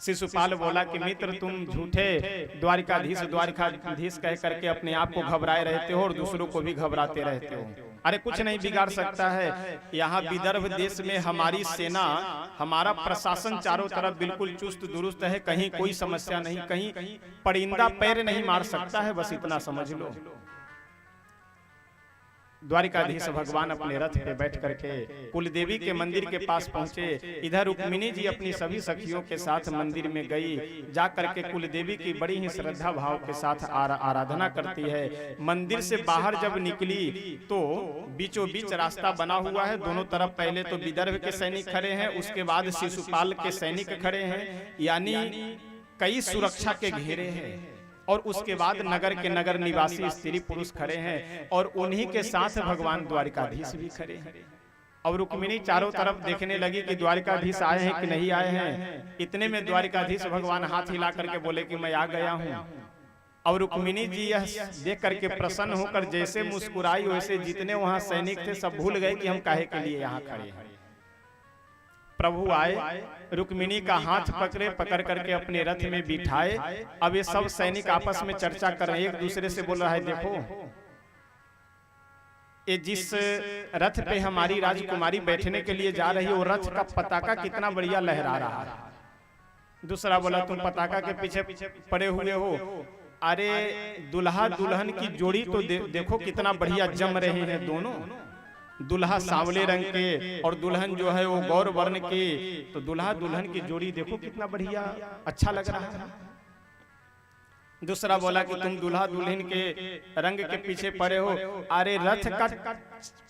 शिशुपाल बोला कि मित्र तुम झूठे द्वारिकाधीश कह करके अपने आप को घबराए रहते हो और दूसरों को भी घबराते रहते हो। अरे कुछ नहीं बिगाड़ सकता है, यहाँ विदर्भ देश में हमारी सेना, हमारा प्रशासन चारों तरफ बिल्कुल चुस्त दुरुस्त है, कहीं कोई समस्या नहीं, कहीं परिंदा पैर नहीं मार सकता है, बस इतना समझ लो। द्वारिकाधीश भगवान अपने रथ पे बैठ करके कुलदेवी के मंदिर के पास पहुंचे। इधर रुक्मिणी जी अपनी सभी सखियों के साथ मंदिर में गई, जा करके कुलदेवी की बड़ी ही श्रद्धा भाव के साथ आराधना करती है। मंदिर से बाहर जब निकली तो बीचों बीच रास्ता बना हुआ है, दोनों तरफ पहले तो विदर्भ के सैनिक खड़े हैं, उसके बाद शिशुपाल के सैनिक खड़े हैं, यानी कई सुरक्षा के घेरे हैं। और उसके बाद नगर के नगर निवासी स्त्री पुरुष खड़े हैं और उन्हीं के साथ भगवान द्वारिकाधीश भी खड़े हैं। और रुक्मिणी चारों तरफ देखने लगी कि द्वारिकाधीश आए हैं कि नहीं आए हैं। इतने में द्वारिकाधीश भगवान हाथ हिला करके बोले कि मैं आ गया हूँ। और रुक्मिणी जी यह देख करके प्रसन्न होकर जैसे मुस्कुराई, वैसे जितने वहां सैनिक थे सब भूल गए कि हम काहे के लिए यहाँ खड़े हैं। प्रभु आए, रुक्मिणी का हाथ पकड़ करके अपने रथ में बिठाए। अब ये सब सैनिक आपस में चर्चा कर रहे हैं, एक दूसरे से बोल रहा है देखो ये जिस रथ पे हमारी राजकुमारी बैठने के लिए जा रही है वो रथ का पताका कितना बढ़िया लहरा रहा है। दूसरा बोला तुम पताका के पीछे पड़े हुए हो, अरे दुल्हा दुल्हन की जोड़ी तो देखो कितना बढ़िया जम रहे हैं दोनों। दुल्हा सांवले रंग के और दुल्हन जो है वो गौर वर्ण के, तो दुल्हा दुल्हन की जोड़ी देखो कितना बढ़िया अच्छा लग रहा है। दूसरा बोला कि तुम दुल्हा दुल्हन के रंग के पीछे पड़े हो, अरे रथ का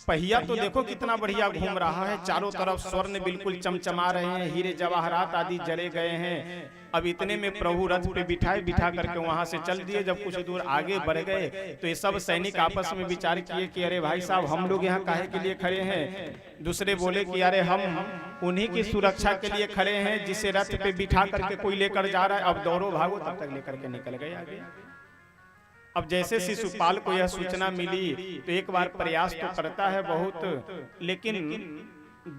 पहिया तो देखो कितना बढ़िया घूम रहा है, चारों तरफ स्वर्ण बिल्कुल चमचमा रहे हैं, हीरे जवाहरात आदि जले गए हैं। अब इतने में प्रभु रथ पे बिठा करके वहां से चल दिए। जब कुछ दूर आगे बढ़ गए तो ये सब सैनिक आपस में विचार किए कि अरे भाई साहब, हम लोग यहाँ काहे के लिए खड़े हैं। दूसरे बोले कि अरे हम उन्हीं की सुरक्षा के लिए खड़े हैं जिसे रथ पे बिठा करके कोई लेकर जा रहा है, अब दौड़ो भागो। तब तक लेकर के निकल गए आगे। अब जैसे शिशुपाल को यह सूचना मिली तो एक बार प्रयास तो करता है बहुत, लेकिन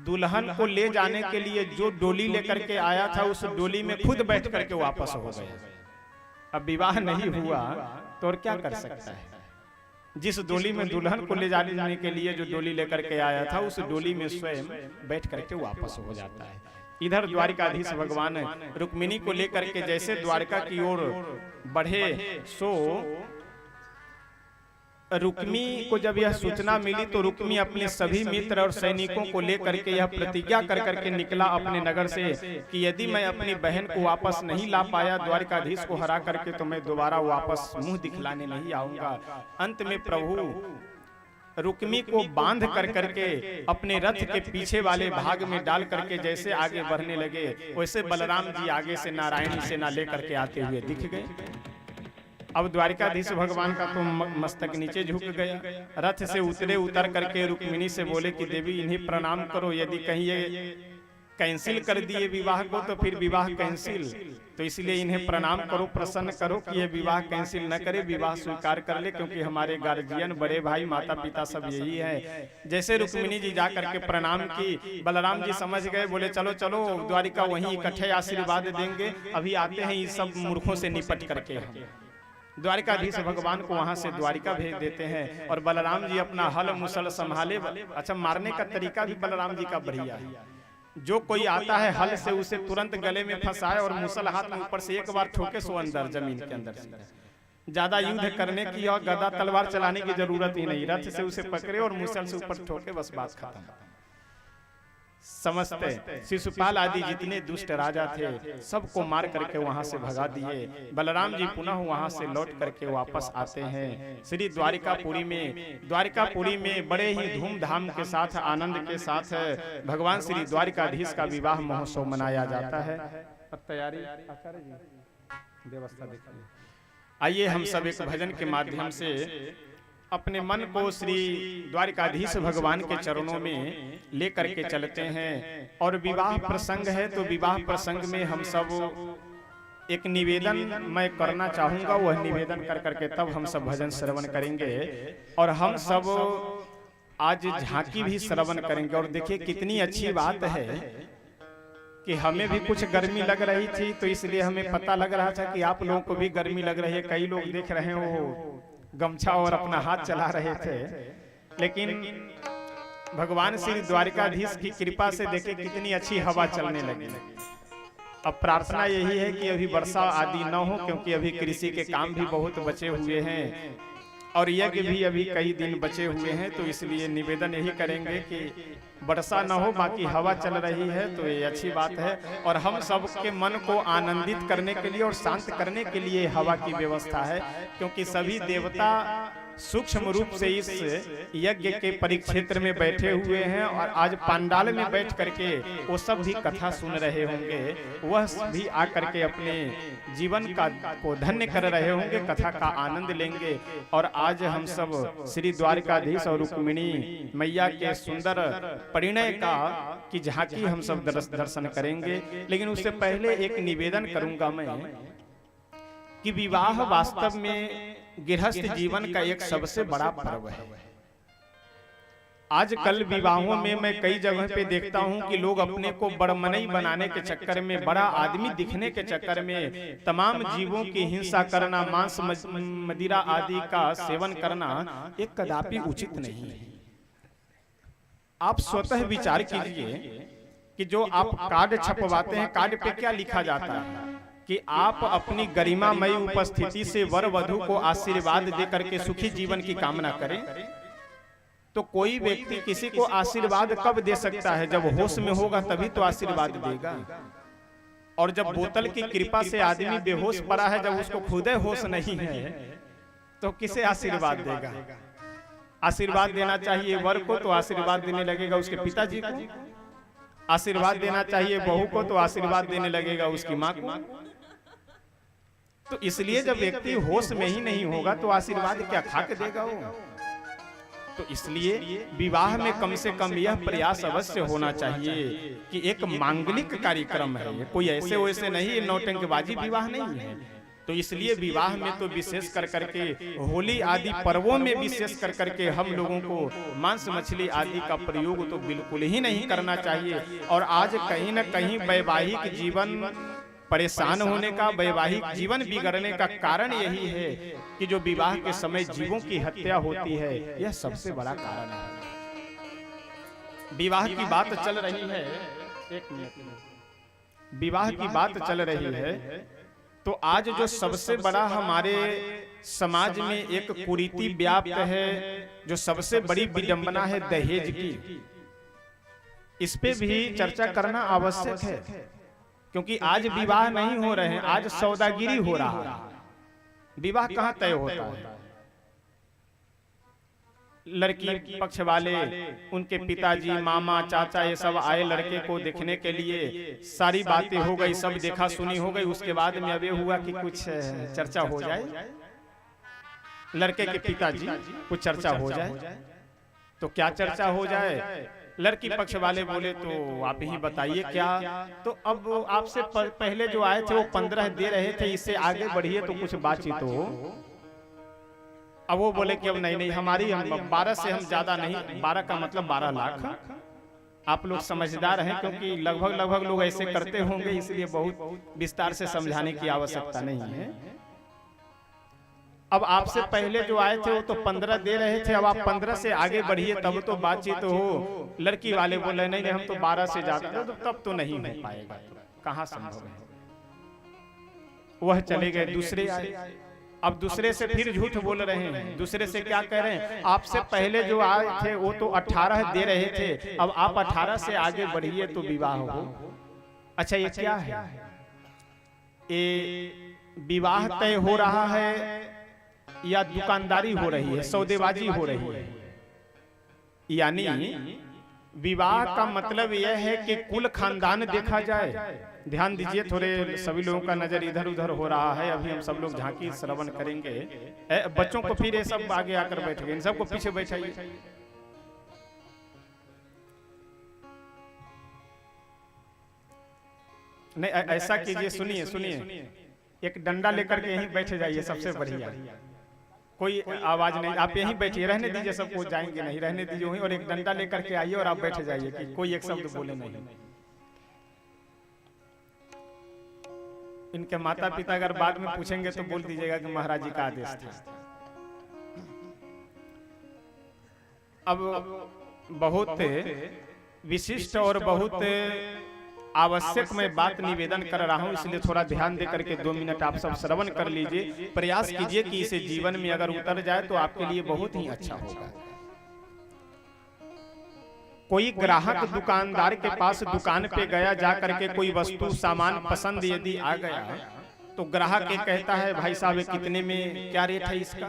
दुल्हन को ले जाने के लिए जो डोली लेकर के आया था उस डोली में खुद बैठ करके वापस हो गया। अब विवाह नहीं हुआ तो और क्या कर सकता है। जिस डोली में दुल्हन को ले जाने के लिए जो डोली लेकर के आया था उस डोली में स्वयं बैठ करके वापस हो जाता है। इधर द्वारिकाधीश भगवान रुक्मिणी को लेकर के जैसे द्वारका की ओर बढ़े, सो रुक्मी को जब यह सूचना मिली तो रुक्मी अपने सभी मित्र और सैनिकों को लेकर के यह प्रतिज्ञा कर करके निकला अपने नगर से कि यदि मैं अपनी बहन को वापस नहीं ला पाया द्वारिकाधीश को हरा करके, तो मैं दोबारा वापस मुंह दिखलाने नहीं आऊंगा। अंत में प्रभु रुक्मी को बांध कर करके अपने रथ के पीछे वाले भाग में डाल करके जैसे आगे बढ़ने लगे, वैसे बलराम जी आगे से नारायणी सेना लेकर के आते हुए दिख गए। अब द्वारिकाधीश भगवान का तो मस्तक नीचे झुक गया। रथ से उतर करके रुक्मिणी से बोले कि देवी इन्हें प्रणाम करो, यदि कहीं ये कैंसिल कर दिए विवाह को तो फिर विवाह कैंसिल, तो इसलिए इन्हें प्रणाम करो, प्रसन्न करो कि ये विवाह कैंसिल न करे, विवाह स्वीकार कर ले, क्योंकि हमारे गार्जियन बड़े भाई माता पिता सब यही है। जैसे रुक्मिणी जी जा करके प्रणाम की, बलराम जी समझ गए, बोले चलो चलो द्वारिका वहीं इकट्ठे आशीर्वाद देंगे, अभी आते हैं इस सब मूर्खों से निपट करके। द्वारिकाधीश भगवान को वहां से द्वारिका भेज देते हैं और बलराम जी अपना हल मुसल संभाले। अच्छा, मारने का तरीका भी बलराम जी का बढ़िया है। जो कोई आता है हल से उसे तुरंत गले में फंसाए और मुसल हाथ में ऊपर से एक बार ठोके, सो अंदर जमीन के अंदर से। ज्यादा युद्ध करने की और गदा तलवार चलाने की जरूरत ही नहीं, रथ से उसे पकड़े और मुसल से ऊपर ठोके, बस बात खत्म। समझते शिशुपाल आदि जितने दुष्ट राजा थे सबको मार करके वहां से भगा दिए। बलराम जी पुनः वहां से लौट करके वापस आते हैं श्री द्वारिकापुरी में बड़े ही धूमधाम के साथ, आनंद के साथ भगवान श्री द्वारिकाधीश का विवाह महोत्सव मनाया जाता है। तैयारी आचार्य जी व्यवस्था देखिए। आइए हम सब एक भजन के माध्यम से अपने मन को श्री द्वारिकाधीश भगवान के चरणों में लेकर के चलते हैं। और विवाह प्रसंग है तो विवाह प्रसंग में हम सब एक निवेदन मैं करना चाहूंगा, वह निवेदन कर करके तब हम सब भजन श्रवण करेंगे। और हम सब आज झांकी भी श्रवण करेंगे। और देखिए कितनी अच्छी बात है कि हमें भी कुछ गर्मी लग रही थी, तो इसलिए हमें पता लग रहा था कि आप लोगों को भी गर्मी लग रही है। कई लोग देख रहे हो गमछा और अपना हाथ चला रहे थे, लेकिन भगवान श्री द्वारिकाधीश की कृपा से देखे कितनी अच्छी हवा चलने लगी। अब प्रार्थना यही है कि अभी वर्षा आदि न हो, क्योंकि अभी कृषि के काम भी बहुत बचे हुए हैं और यज्ञ भी अभी कई दिन बचे हुए हैं। तो इसलिए निवेदन यही करेंगे कि वर्षा न हो, बाकी हवा चल रही है तो ये अच्छी बात है। और हम सबके मन को आनंदित करने के लिए और शांत करने के लिए हवा की व्यवस्था है, क्योंकि सभी देवता सूक्ष्म रूप से इस यज्ञ के परिक्षेत्र में बैठे हुए हैं और आज पंडाल में बैठ करके वो सब भी कथा सुन रहे होंगे, वह भी आकर के अपने जीवन को धन्य कर रहे होंगे, कथा का आनंद लेंगे। और आज हम सब श्री द्वारिकाधीश और रुक्मिणी मैया के सुंदर परिणय की झांकी हम सब दर्शन करेंगे। लेकिन उससे पहले एक निवेदन करूंगा मैं कि विवाह वास्तव में गृहस्थ जीवन का एक सबसे बड़ा पर्व है। आजकल विवाहों में मैं कई जगह पे देखता हूं कि लोग अपने को बड़मनई बनाने के चक्कर में, बड़ा आदमी दिखने के चक्कर में तमाम जीवों की हिंसा करना, मांस मदिरा आदि का सेवन करना एक कदापि उचित नहीं है। आप स्वतः विचार कीजिए कि जो आप कार्ड छपवाते हैं, कार्ड पे क्या लिखा जाता है कि आप अपनी गरिमामयी उपस्थिति से वर वधु को आशीर्वाद देकर के सुखी जीवन की कामना करें। तो कोई व्यक्ति किसी को आशीर्वाद कब दे सकता है? जब होश में होगा तभी तो आशीर्वाद देगा। और जब बोतल की कृपा से आदमी बेहोश पड़ा है, जब उसको खुद होश नहीं है, तो किसे आशीर्वाद देगा? आशीर्वाद देना चाहिए वर को तो आशीर्वाद देने लगेगा उसके पिताजी को, आशीर्वाद देना चाहिए बहू को तो आशीर्वाद देने लगेगा उसकी माँ को। तो इसलिए जब व्यक्ति होश में ही नहीं होगा तो आशीर्वाद क्या खा के देगा वो। तो इसलिए विवाह में कम से कम यह प्रयास अवश्य होना चाहिए कि एक मांगलिक कार्यक्रम है, ये कोई ऐसे वैसे नहीं, नौटंकबाजी विवाह नहीं है। तो इसलिए विवाह में तो विशेष कर करके होली आदि पर्वों में विशेष कर करके हम लोगों को मांस मछली आदि का प्रयोग तो बिल्कुल ही नहीं करना चाहिए। और आज कहीं न कहीं वैवाहिक जीवन परेशान होने का, वैवाहिक जीवन बिगड़ने का कारण यही है कि जो विवाह के समय जीवों की हत्या होती है, यह सबसे बड़ा कारण है। विवाह की बात चल रही है, एक मिनट, विवाह की बात चल रही है तो आज जो सबसे बड़ा हमारे समाज में एक कुरीति व्याप्त है, जो सबसे बड़ी विडंबना है दहेज की, इस पे भी चर्चा करना आवश्यक है। क्योंकि आज विवाह नहीं हो रहे हैं, आज सौदागिरी हो रहा है। विवाह कहाँ तय होता है? लड़की पक्ष वाले, उनके पिताजी, मामा, चाचा ये सब आए लड़के को देखने के लिए, सारी बातें हो गई, सब देखा सुनी हो गई। उसके बाद में अब ये हुआ कि कुछ चर्चा हो जाए, लड़के के पिताजी कुछ चर्चा हो जाए। तो क्या चर्चा हो जाए? लड़की पक्ष वाले बोले तो आप ही बताइए क्या। तो अब आपसे पहले जो आए थे वो 15 दे रहे थे, इससे आगे बढ़िए तो कुछ बातचीत हो। अब वो बोले कि अब नहीं हमारी, हम 12 से हम ज्यादा नहीं, 12 का मतलब 12 लाख। आप लोग समझदार हैं क्योंकि लगभग लोग ऐसे करते होंगे, इसलिए बहुत विस्तार से समझाने की आवश्यकता नहीं है। अब आपसे पहले जो आए थे वो तो 15 दे रहे थे, अब आप 15 से आगे बढ़िए तब तो बातचीत हो। लड़की वाले बोले नहीं हम तो 12 से ज्यादा, तो तब तो नहीं हो पाएगा, कहाँ संभव है। वह चले गए, दूसरे आए। अब दूसरे से फिर झूठ बोल रहे हैं। दूसरे से क्या कह रहे हैं? आपसे पहले जो आए थे वो तो 18 दे रहे थे, अब आप 18 से आगे बढ़िए तो विवाह हो। अच्छा ये क्या है? ये विवाह तय हो रहा है या दुकानदारी हो रही है, सौदेबाजी हो रही है? यानी विवाह का मतलब यह है कि कुल खानदान देखा जाए। ध्यान दीजिए, थोड़े सभी लोगों का नजर इधर उधर हो रहा है। अभी हम सब लोग झांकी श्रवण करेंगे। बच्चों को फिर ये सब आगे आकर बैठ गए, इन सबको पीछे बैठाइए। नहीं ऐसा कीजिए, सुनिए सुनिए, एक डंडा लेकर के यहीं बैठ जाइए, सबसे बढ़िया। कोई आवाज नहीं, आप यहीं बैठिए, रहने दीजिए, सबको जाएंगे नहीं, रहने दीजिए वहीं। और एक डंडा लेकर के आइए और आप बैठ जाइए कि कोई एक शब्द बोले नहीं। इनके माता पिता अगर बाद में पूछेंगे तो बोल दीजिएगा कि महाराज जी का आदेश था। अब बहुत विशिष्ट और बहुत आवश्यक मैं बात निवेदन कर रहा हूं, इसलिए थोड़ा ध्यान दे करके 2 मिनट आप सब श्रवण कर लीजिए। प्रयास कीजिए कि इसे जीवन में अगर उतर जाए तो आपके लिए बहुत ही अच्छा होगा। कोई ग्राहक दुकानदार के पास दुकान पे गया, जा करके कोई वस्तु सामान पसंद यदि आ गया तो ग्राहक ये कहता है भाई साहब कितने में, क्या रेट है इसका?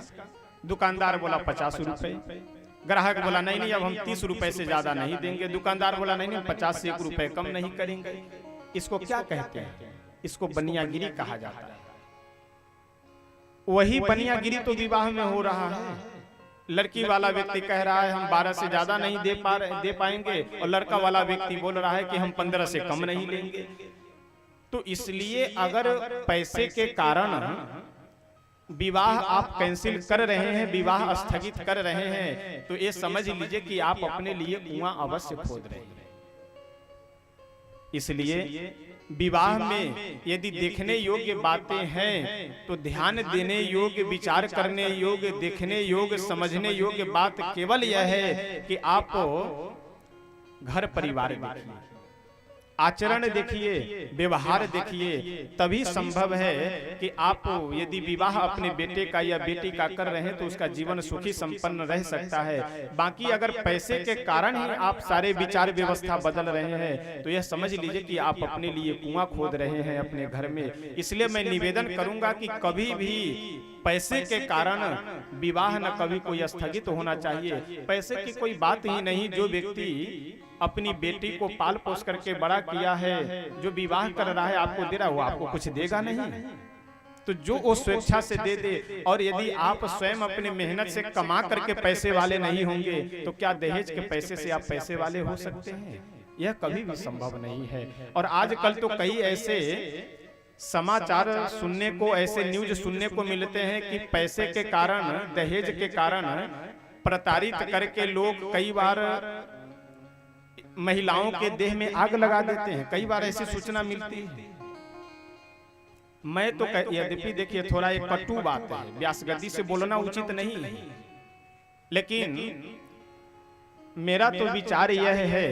दुकानदार बोला 50 रुपए। ग्राहक बोला नहीं अब हम 30 रुपए से ज्यादा नहीं देंगे। दुकानदार बोला नहीं 50 से 1 रुपए कम नहीं करेंगे। इसको क्या कहते हैं? इसको बनियागिरी कहा जाता है। वही बनियागिरी तो विवाह में हो रहा है। लड़की वाला व्यक्ति कह रहा है हम 12 से ज्यादा नहीं दे पाएंगे, और लड़का वाला व्यक्ति बोल रहा है कि हम 15 से कम नहीं लेंगे। तो इसलिए अगर पैसे के कारण विवाह आप कैंसिल कर रहे हैं, विवाह स्थगित कर रहे हैं, तो ये समझ लीजिए कि आप अपने लिए कुआं अवश्य खोद रहे हैं। इसलिए विवाह में यदि देखने योग्य बातें हैं तो ध्यान देने योग्य, विचार करने योग्य, देखने योग्य, समझने योग्य बात केवल यह है कि आप घर परिवार देखिए। आचरण देखिए, व्यवहार देखिए, तभी संभव है कि आप यदि विवाह अपने बेटे का या बेटी का कर रहे हैं तो उसका जीवन सुखी संपन्न रह सकता है। बाकी अगर पैसे के कारण ही आप सारे विचार व्यवस्था बदल रहे हैं तो यह समझ लीजिए कि आप अपने लिए कुआं खोद रहे हैं अपने घर में। इसलिए मैं निवेदन करूंगा कि कभी भी पैसे के कारण विवाह न कभी कोई स्थगित होना चाहिए। पैसे की कोई बात ही नहीं, जो व्यक्ति अपनी बेटी को पाल पोस करके बड़ा किया है, जो विवाह कर रहा है, आपको दे रहा है, वो आपको कुछ देगा नहीं। तो जो वो स्वेच्छा से दे दे। और यदि आप स्वयं अपने मेहनत से कमा करके पैसे वाले नहीं होंगे तो क्या दहेज के पैसे से आप पैसे वाले हो सकते हैं? यह कभी भी संभव नहीं है। और आजकल तो कई ऐसे समाचार सुनने को, ऐसे न्यूज सुनने को मिलते हैं कि पैसे के कारण, दहेज के कारण प्रताड़ित करके लोग कई बार महिलाओं के देह में आग लगा देते हैं। कई बार ऐसी सूचना मिलती है। मैं तो यद्यपि देखिए थोड़ा एक कटु बात है, व्यासगद्दी से बोलना उचित नहीं है, लेकिन मेरा तो विचार यह है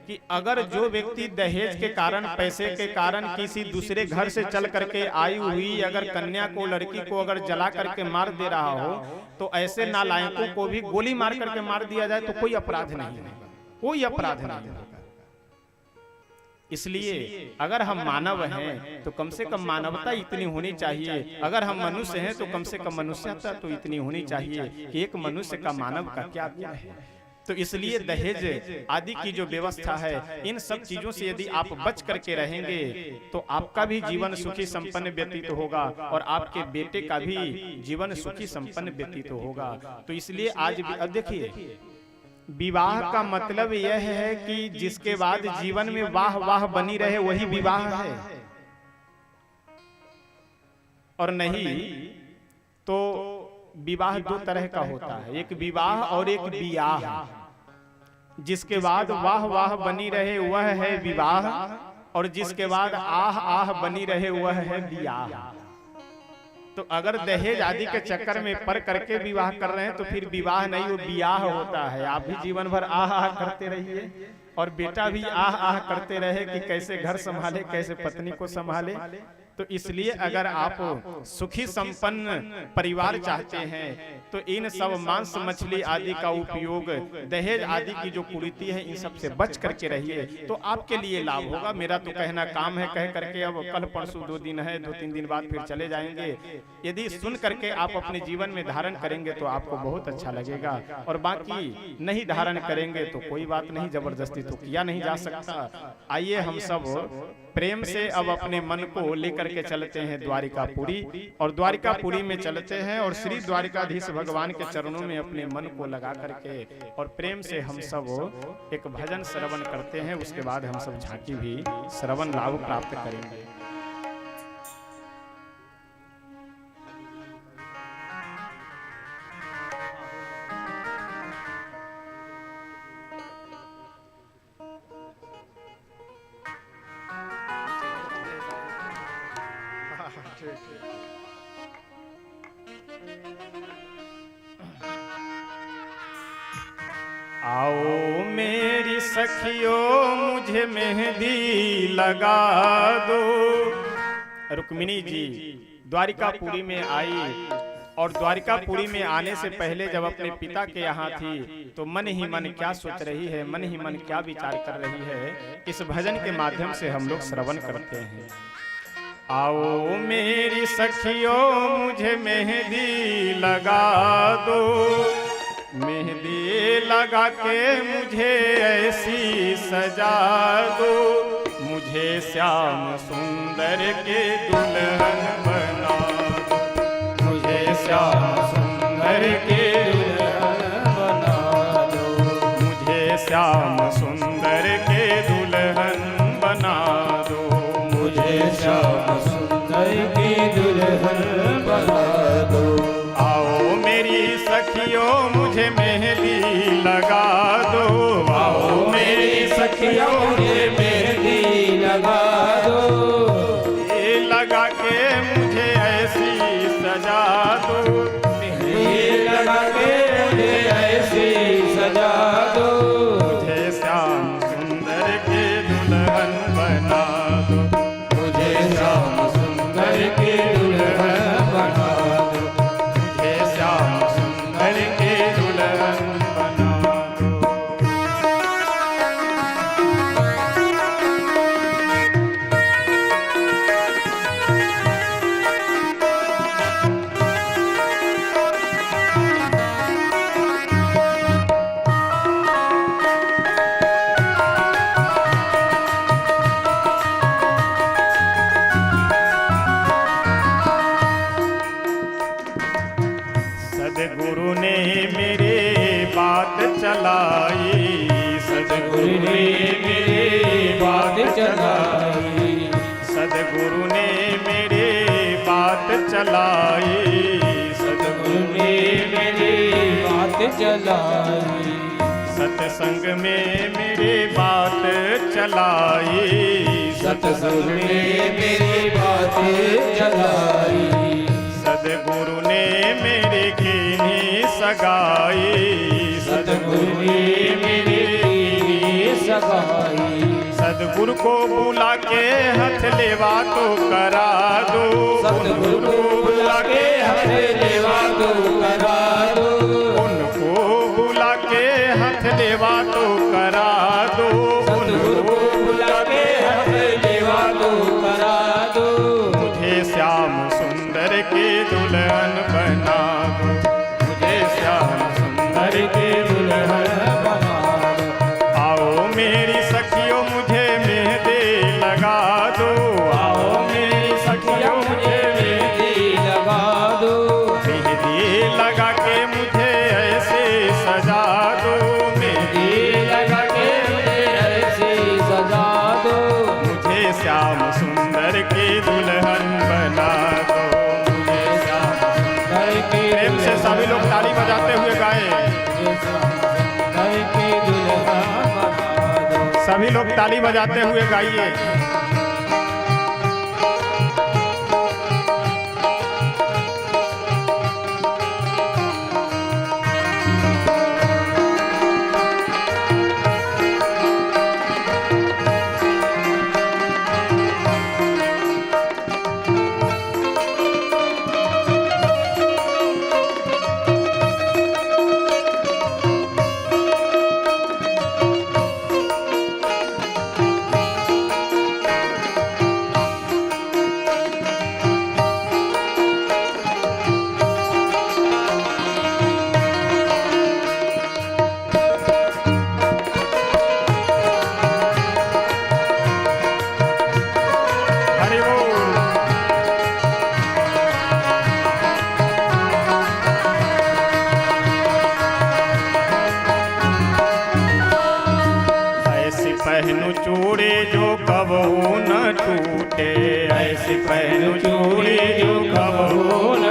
कि अगर जो व्यक्ति दहेज के कारण, पैसे के कारण किसी दूसरे घर से चल करके आई हुई अगर कन्या को, लड़की को अगर जला करके मार दे रहा हो तो ऐसे नालायकों को भी गोली मार करके मार दिया जाए तो कोई अपराध नहीं है, कोई अपराध नहीं होगा। इसलिए अगर हम मानव हैं तो कम से कम मानवता इतनी होनी चाहिए। अगर हम मनुष्य हैं तो कम से कम मनुष्यता तो इतनी होनी चाहिए कि एक मनुष्य का मानव का क्या क्या है। तो इसलिए दहेज आदि की जो व्यवस्था है, इन सब चीजों से यदि आप बच करके रहेंगे तो आपका भी जीवन सुखी संपन्न व्यतीत होगा और आपके बेटे का भी जीवन सुखी संपन्न व्यतीत होगा। तो इसलिए आज भी देखिए, विवाह का मतलब यह है कि जिसके बाद जीवन में वाह वाह बनी रहे वही विवाह है, और नहीं तो विवाह दो तरह का होता है, एक विवाह और एक बियाह। जिसके बाद वाह वाह बनी रहे वह है विवाह, और जिसके बाद आह आह बनी रहे वह है बियाह। तो अगर दहेज आदि के चक्कर में पड़ करके विवाह कर रहे हैं तो फिर विवाह नहीं, वो बियाह होता है। आप भी जीवन भर आह आह करते रहिए और बेटा भी आह आह करते रहे कि कैसे घर संभाले, कैसे पत्नी को संभाले। तो इसलिए अगर आप सुखी संपन्न परिवार चाहते हैं तो इन सब मांस मछली आदि का उपयोग, दहेज आदि की जो कुरीति है, इन सब से बच करके रहिए तो आपके लिए लाभ होगा। मेरा तो कहना काम है कह करके अब कल परसों 2 दिन है, 2-3 दिन बाद फिर चले जाएंगे। यदि सुन करके आप अपने जीवन में धारण करेंगे तो आपको बहुत अच्छा लगेगा, और बाकी नहीं धारण करेंगे तो कोई बात नहीं, जबरदस्ती तो किया नहीं जा सकता। आइए हम सब प्रेम से अब अपने मन को लेकर के चलते हैं द्वारिकापुरी, और द्वारिकापुरी में चलते हैं और श्री द्वारिकाधीश भगवान के चरणों में अपने मन को लगा करके और प्रेम से हम सब एक भजन श्रवण करते हैं। उसके बाद हम सब झांकी भी श्रवण लाभ प्राप्त करेंगे। आओ मेरी सखियों मुझे मेहंदी लगा दो। रुक्मिणी जी द्वारिकापुरी में आई, और द्वारिकापुरी में आने से पहले जब अपने पिता के यहाँ थी तो मन ही मन क्या सोच रही है, मन ही मन क्या विचार कर रही है, इस भजन के माध्यम से हम लोग श्रवण करते हैं। आओ मेरी सखियों मुझे मेहंदी लगा दो, मेहंदी लगा के मुझे ऐसी सजा दो, मुझे श्याम सुंदर के दुल्हन बना दो, मुझे श्याम सुंदर के दुल्हन बना दो, मुझे श्याम सुंदर के दुल्हन बना दो, मुझे श्याम सुंदर की दुल्हन बना दो। आओ मेरी सखियों मुझे मेहंदी लगा दो, आओ मेरी सखियों मुझे मेहंदी लगा दो, ये लगा के मुझे ऐसी सजा दो, मेहंदी लगा के मुझे ऐसी सजा दो, मुझे श्याम सुंदर के दुल्हन सदगुरु ने मेरे बात चलाई, सदगुरु ने मेरे बात चलाई, सदगुरु ने मेरे बात चलाई, सदगुरु ने मेरे बात चलाई, सत्संग में मेरे बात चलाई, सतगुरु ने मेरी बात चलाई, सदगुरु ने मेरे कीनी सगाई, सतगुरु ने मेरी सगाई, सदगुरु को बुला के हथ लेवा तो करा दो, सतगुरु को बुला के हथ लेवा तो करा दो, उनको बुला के हथ लेवा तो करा दो, सतगुरु को बुला के हथ लेवा तो करा दो, मुझे श्याम सुंदर के दुल्हन बना दो, मुझे श्याम सुंदर के दुल्हन बना दो, आओ मेरी सखियों मुझे मेहंदी लगा दो, आओ मेरी सखियों मुझे मेहंदी लगा दो, मेहंदी लगा के मुझे ऐसे सजा दो, मेहंदी लगा के मुझे ऐसे सजा दो, मुझे श्याम सुंदर की दुल्हन बना दो, मुझे श्याम सुंदर की प्रेम से सभी लोग ताली बजाते हुए गाए, सुंदर की दुल्हन बना दो, सभी लोग ताली बजाते हुए गाइए। हरि बोल। ऐसी पहनू चूड़ी जो कबहू न टूटे, ऐसी पहनू चूड़ी जो कबहू न